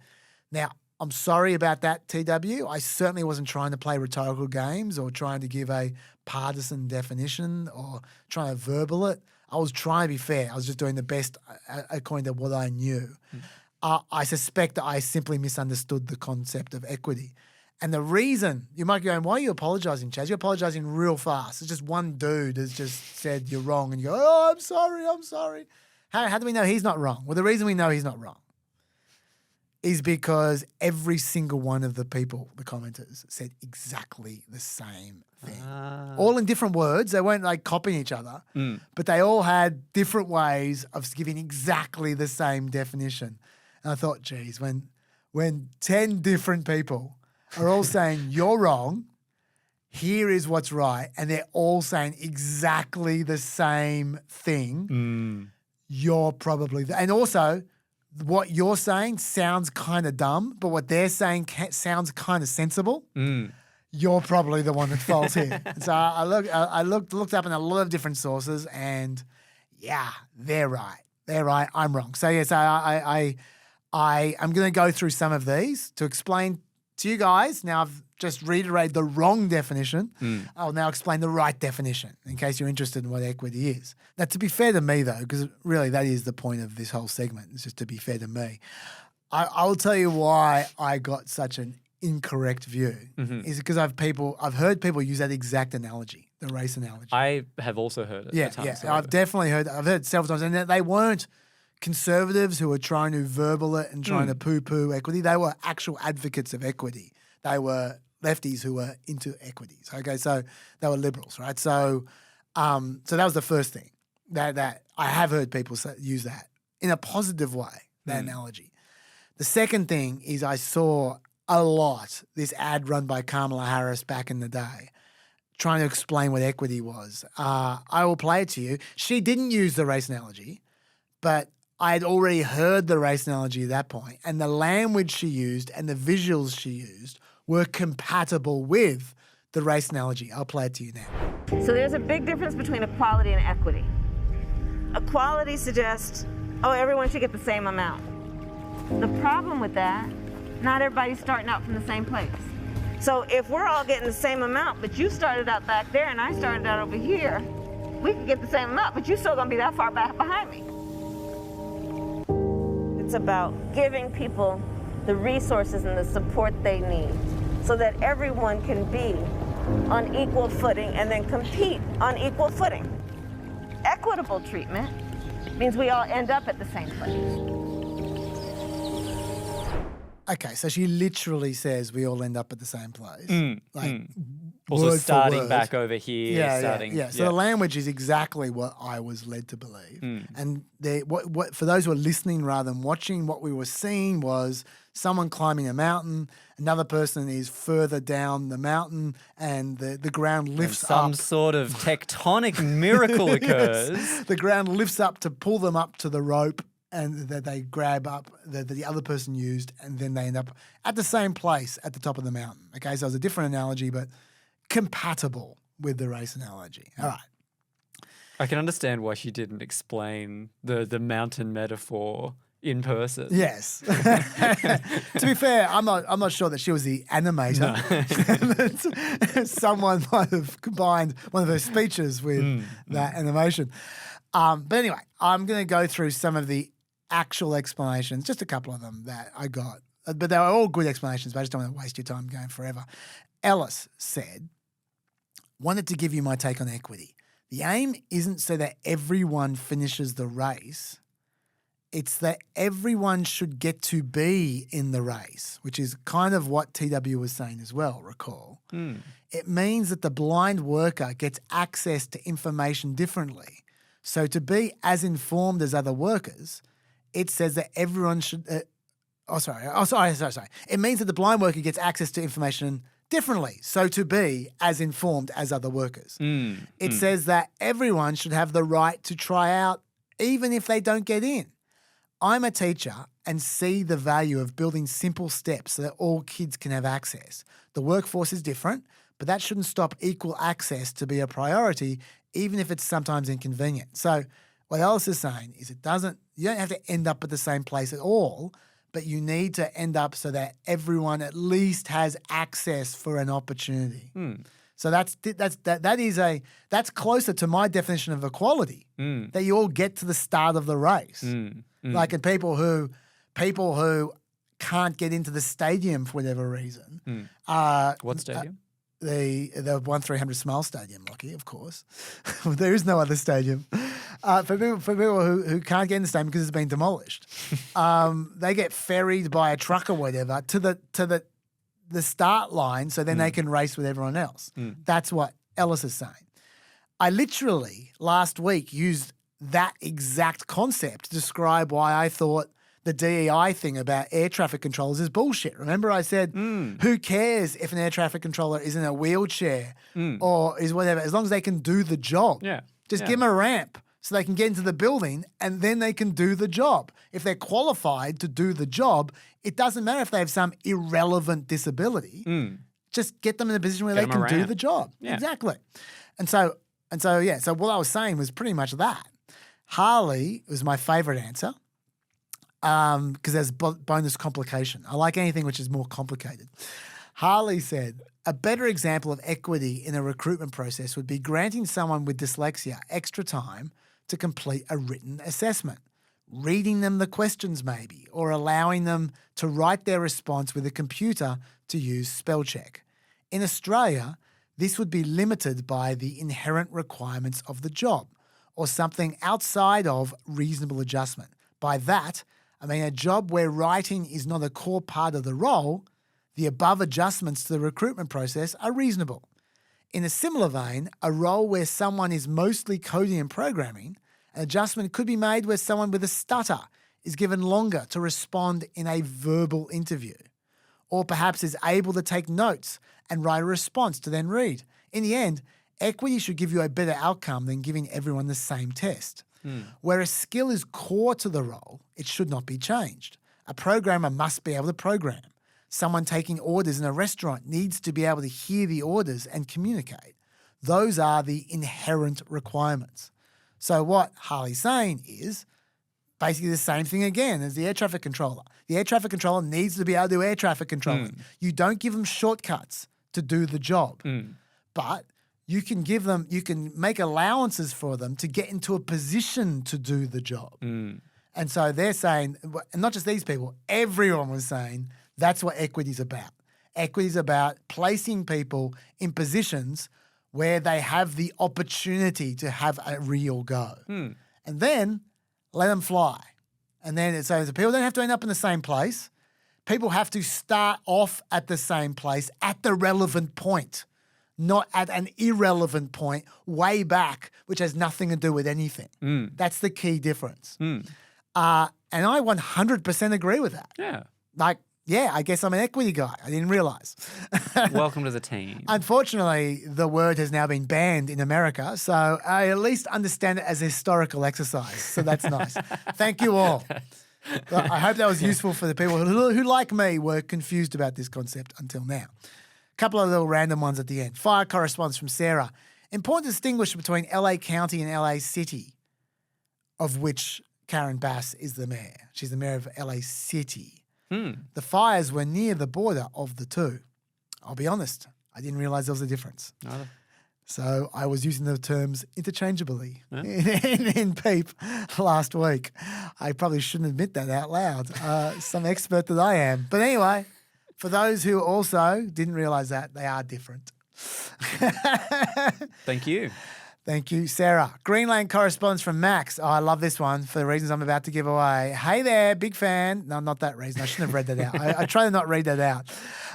Now, I'm sorry about that, TW. I certainly wasn't trying to play rhetorical games or trying to give a partisan definition or trying to verbal it. I was trying to be fair. I was just doing the best according to what I knew. I suspect that I simply misunderstood the concept of equity. And the reason, you might be going, why are you apologising, Chaz? You're apologising real fast. It's just one dude has just said you're wrong and you go, oh, I'm sorry. How do we know he's not wrong? Well, the reason we know he's not wrong is because every single one of the people, the commenters, said exactly the same thing. All in different words. They weren't like copying each other, but they all had different ways of giving exactly the same definition. And I thought, geez, when 10 different people are all saying you're wrong, here is what's right, and they're all saying exactly the same thing, you're probably and also what you're saying sounds kind of dumb, but what they're saying sounds kind of sensible. You're probably the one that falls here. So I looked up in a lot of different sources, and yeah, they're right. I'm wrong. So yes, I'm going to go through some of these to explain to you guys. Now I've just reiterated the wrong definition. I'll now explain the right definition in case you're interested in what equity is. Now, to be fair to me, though, because really that is the point of this whole segment, is just to be fair to me, I will tell you why I got such an incorrect view. Is because I've heard people use that exact analogy, the race analogy. I have also heard it. I've definitely heard. I've heard it several times, and they weren't conservatives who were trying to verbal it and trying to poo-poo equity. They were actual advocates of equity. They were lefties who were into equities. Okay, so they were liberals, right? So that was the first thing that I have heard people use that in a positive way, that analogy. The second thing is I saw a lot this ad run by Kamala Harris back in the day trying to explain what equity was. I will play it to you. She didn't use the race analogy, but I had already heard the race analogy at that point, and the language she used and the visuals she used were compatible with the race analogy. I'll play it to you now. So there's a big difference between equality and equity. Equality suggests, oh, everyone should get the same amount. The problem with that, not everybody's starting out from the same place. So if we're all getting the same amount, but you started out back there and I started out over here, we could get the same amount, but you're still gonna be that far back behind me. It's about giving people the resources and the support they need so that everyone can be on equal footing and then compete on equal footing. Equitable treatment means we all end up at the same place. Okay, so she literally says we all end up at the same place. Also word for starting word. back over here. Yeah. So the language is exactly what I was led to believe. And what for those who are listening rather than watching, what we were seeing was someone climbing a mountain, another person is further down the mountain, and the ground lifts up. Some sort of tectonic miracle occurs. Yes. The ground lifts up to pull them up to the rope, and that they grab up that the other person used, and then they end up at the same place at the top of the mountain. Okay, so it's a different analogy, but compatible with the race analogy. All right. I can understand why she didn't explain the mountain metaphor in person. Yes. To be fair, I'm not sure that she was the animator. No. Someone might have combined one of her speeches with that animation. But anyway, I'm going to go through some of the actual explanations, just a couple of them that I got. But they were all good explanations, but I just don't want to waste your time going forever. Ellis said, wanted to give you my take on equity. The aim isn't so that everyone finishes the race. It's that everyone should get to be in the race, which is kind of what TW was saying as well, recall. It means that the blind worker gets access to information differently. So to be as informed as other workers, it says that everyone should sorry. It means that the blind worker gets access to information differently. So to be as informed as other workers. It says that everyone should have the right to try out even if they don't get in. I'm a teacher and see the value of building simple steps so that all kids can have access. The workforce is different, but that shouldn't stop equal access to be a priority, even if it's sometimes inconvenient. So what Alice is saying is you don't have to end up at the same place at all, but you need to end up so that everyone at least has access for an opportunity. So that's closer to my definition of equality, that you all get to the start of the race. Like in people who can't get into the stadium for whatever reason. What stadium? The 1300 Smile Stadium, Lachy, of course. There is no other stadium. For people who can't get in the stadium because it's been demolished, they get ferried by a truck or whatever to the start line, so then they can race with everyone else. That's what Ellis is saying. I literally last week used that exact concept to describe why I thought the DEI thing about air traffic controllers is bullshit. Remember I said, who cares if an air traffic controller is in a wheelchair or is whatever, as long as they can do the job. Just give them a ramp so they can get into the building and then they can do the job. If they're qualified to do the job, it doesn't matter if they have some irrelevant disability. Just get them in a position where they can do the job. Exactly. So what I was saying was pretty much that. Harley was my favourite answer. Because there's bonus complication. I like anything which is more complicated. Harley said, a better example of equity in a recruitment process would be granting someone with dyslexia extra time to complete a written assessment, reading them the questions maybe, or allowing them to write their response with a computer to use spell check. In Australia, this would be limited by the inherent requirements of the job or something outside of reasonable adjustment. By that, I mean a job where writing is not a core part of the role, the above adjustments to the recruitment process are reasonable. In a similar vein, a role where someone is mostly coding and programming, an adjustment could be made where someone with a stutter is given longer to respond in a verbal interview, or perhaps is able to take notes and write a response to then read. In the end, equity should give you a better outcome than giving everyone the same test. Where a skill is core to the role, it should not be changed. A programmer must be able to program. Someone taking orders in a restaurant needs to be able to hear the orders and communicate. Those are the inherent requirements. So what Harley's saying is basically the same thing again as the air traffic controller. The air traffic controller needs to be able to do air traffic controlling. You don't give them shortcuts to do the job, but you can make allowances for them to get into a position to do the job. And so they're saying, and not just these people, everyone was saying that's what equity's about. Equity's about placing people in positions where they have the opportunity to have a real go. And then let them fly. And then so people don't have to end up in the same place. People have to start off at the same place at the relevant point, not at an irrelevant point way back, which has nothing to do with anything. That's the key difference. And I 100% agree with that. Yeah. I guess I'm an equity guy. I didn't realize. Welcome to the team. Unfortunately, the word has now been banned in America, so I at least understand it as a historical exercise. So that's nice. Thank you all. Well, I hope that was useful for the people who, like me, were confused about this concept until now. A couple of little random ones at the end. Fire correspondence from Sarah. Important to distinguish between LA County and LA City, of which Karen Bass is the mayor. She's the mayor of LA City. The fires were near the border of the two. I'll be honest, I didn't realize there was a difference. Neither. So I was using the terms interchangeably in PEP last week. I probably shouldn't admit that out loud. Some expert that I am. But anyway, for those who also didn't realize that, they are different. Thank you. Thank you, Sarah. Greenland correspondence from Max. Oh, I love this one for the reasons I'm about to give away. Hey there, big fan. No, not that reason. I shouldn't have read that out. I try to not read that out.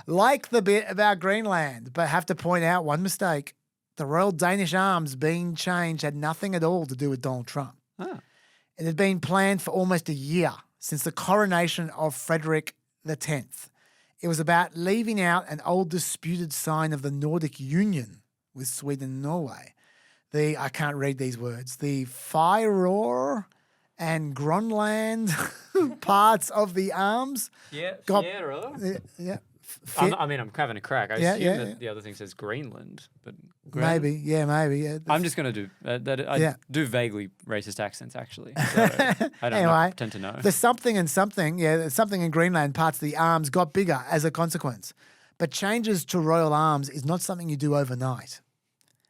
Like the bit about Greenland, but have to point out one mistake. The Royal Danish Arms being changed had nothing at all to do with Donald Trump. It had been planned for almost a year since the coronation of Frederick X. It was about leaving out an old disputed sign of the Nordic Union with Sweden and Norway. I can't read these words, the Fyror and Grönland parts of the arms. Yeah, I'm having a crack. I assume that the other thing says Greenland, but maybe. Yeah. I'm just going to do that. I do vaguely racist accents, actually. So I don't tend to know. The something in Greenland parts of the arms got bigger as a consequence. But changes to royal arms is not something you do overnight.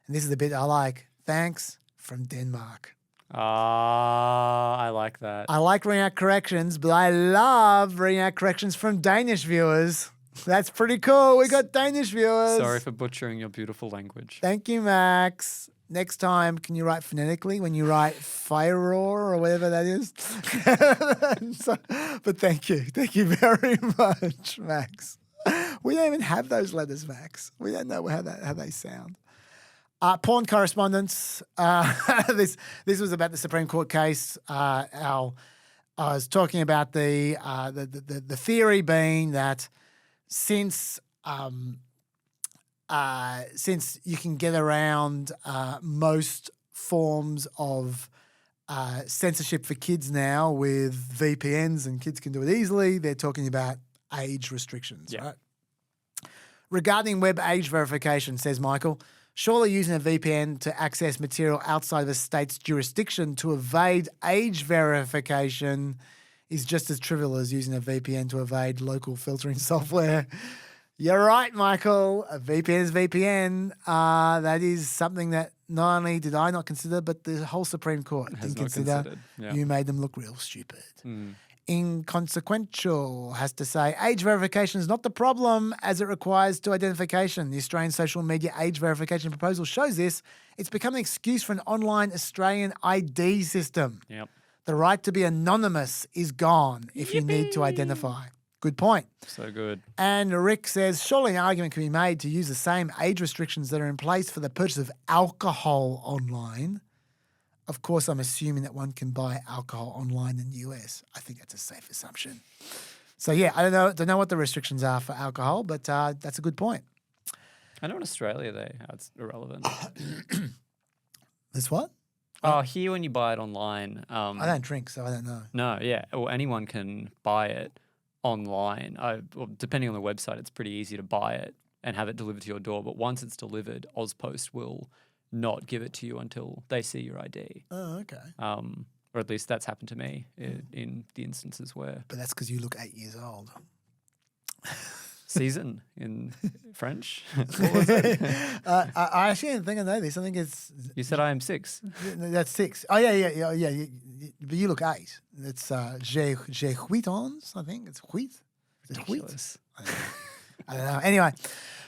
And this is the bit I like. Thanks from Denmark. I like that. I like reading out corrections, but I love reading out corrections from Danish viewers. That's pretty cool. We got Danish viewers. Sorry for butchering your beautiful language. Thank you, Max. Next time, can you write phonetically when you write Fyror or whatever that is? But thank you. Thank you very much, Max. We don't even have those letters, Max. We don't know how they sound. Porn correspondence. This was about the Supreme Court case. I was talking about the theory being that since you can get around most forms of censorship for kids now with VPNs and kids can do it easily, they're talking about age restrictions, right? Regarding web age verification, says Michael, surely using a VPN to access material outside of a state's jurisdiction to evade age verification is just as trivial as using a VPN to evade local filtering software. You're right, Michael. A VPN is VPN. That is something that not only did I not consider, but the whole Supreme Court didn't consider. Yeah. You made them look real stupid. Inconsequential has to say, age verification is not the problem as it requires to identification. The Australian social media age verification proposal shows this. It's become an excuse for an online Australian ID system. Yep. The right to be anonymous is gone if you need to identify. Good point. So good. And Rick says, surely an argument can be made to use the same age restrictions that are in place for the purchase of alcohol online. Of course, I'm assuming that one can buy alcohol online in the US. I think that's a safe assumption. So, yeah, I don't know what the restrictions are for alcohol, but that's a good point. I know in Australia it's irrelevant. This what? Oh, here when you buy it online. I don't drink, so I don't know. No, yeah. Well, anyone can buy it online. Well, depending on the website, it's pretty easy to buy it and have it delivered to your door. But once it's delivered, Ozpost will not give it to you until they see your ID. Oh, okay. Or at least that's happened to me in the instances where. But that's because you look 8 years old. Season in French. What was it? I actually didn't think I know this. I think it's. You said I am 6. That's 6. Oh yeah. But you look 8. It's j'ai 8 ans. I think it's 8. Is it 8? I don't know. Anyway,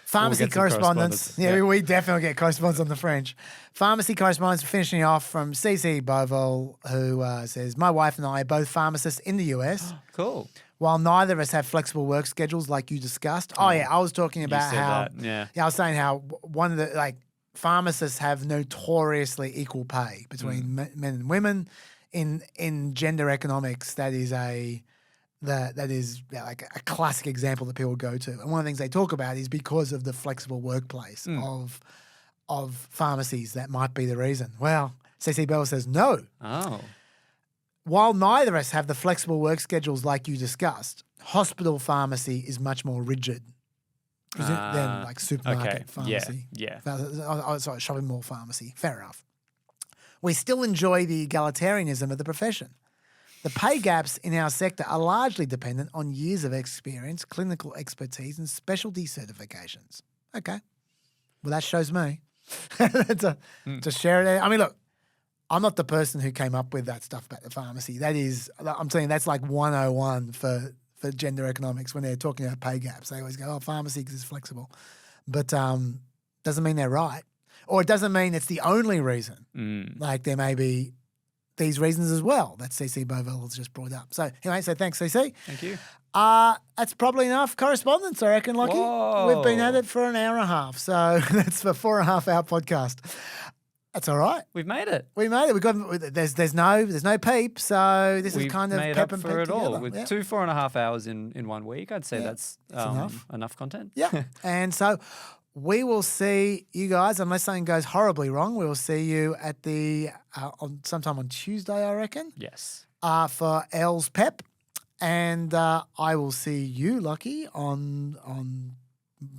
pharmacy correspondence. Yeah, we definitely get correspondence on the French. Pharmacy correspondence finishing off from CC Bovell, who says, my wife and I are both pharmacists in the US. Cool. While neither of us have flexible work schedules like you discussed. Oh, yeah, I was talking about how. Yeah, I was saying how one of the, pharmacists have notoriously equal pay between men and women. In gender economics, that is a classic example that people go to. And one of the things they talk about is because of the flexible workplace of pharmacies, that might be the reason. Well, CC Bell says no. Oh. While neither of us have the flexible work schedules like you discussed, hospital pharmacy is much more rigid than supermarket pharmacy. Yeah. Sorry, shopping mall pharmacy. Fair enough. We still enjoy the egalitarianism of the profession. The pay gaps in our sector are largely dependent on years of experience, clinical expertise, and specialty certifications. Okay. Well, that shows me. to share it. I mean, look, I'm not the person who came up with that stuff about the pharmacy. I'm saying that's like 101 for gender economics when they're talking about pay gaps. They always go, pharmacy is flexible. But doesn't mean they're right. Or it doesn't mean it's the only reason. Like there may be these reasons as well that CC Bovell has just brought up. So anyway, thanks, CC. Thank you. That's probably enough correspondence, I reckon, Lachy. Whoa. We've been at it for an hour and a half. So that's a 4.5 hour podcast. That's all right. We've made it. We made it. We got there's no PEP, so this is kind of made pep up and for PEP it all. together. With Yeah. 2 4.5 hours in 1 week, I'd say that's enough content. Yeah. And so we will see you guys, unless something goes horribly wrong, we will see you at the sometime on Tuesday, I reckon. Yes. For L's PEP. And I will see you, Lachy, on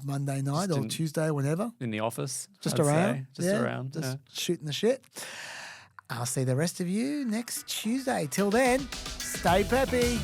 Monday night or Tuesday, whenever. In the office. Just I'd around. say. Just around. Just shooting the shit. I'll see the rest of you next Tuesday. Till then, stay peppy.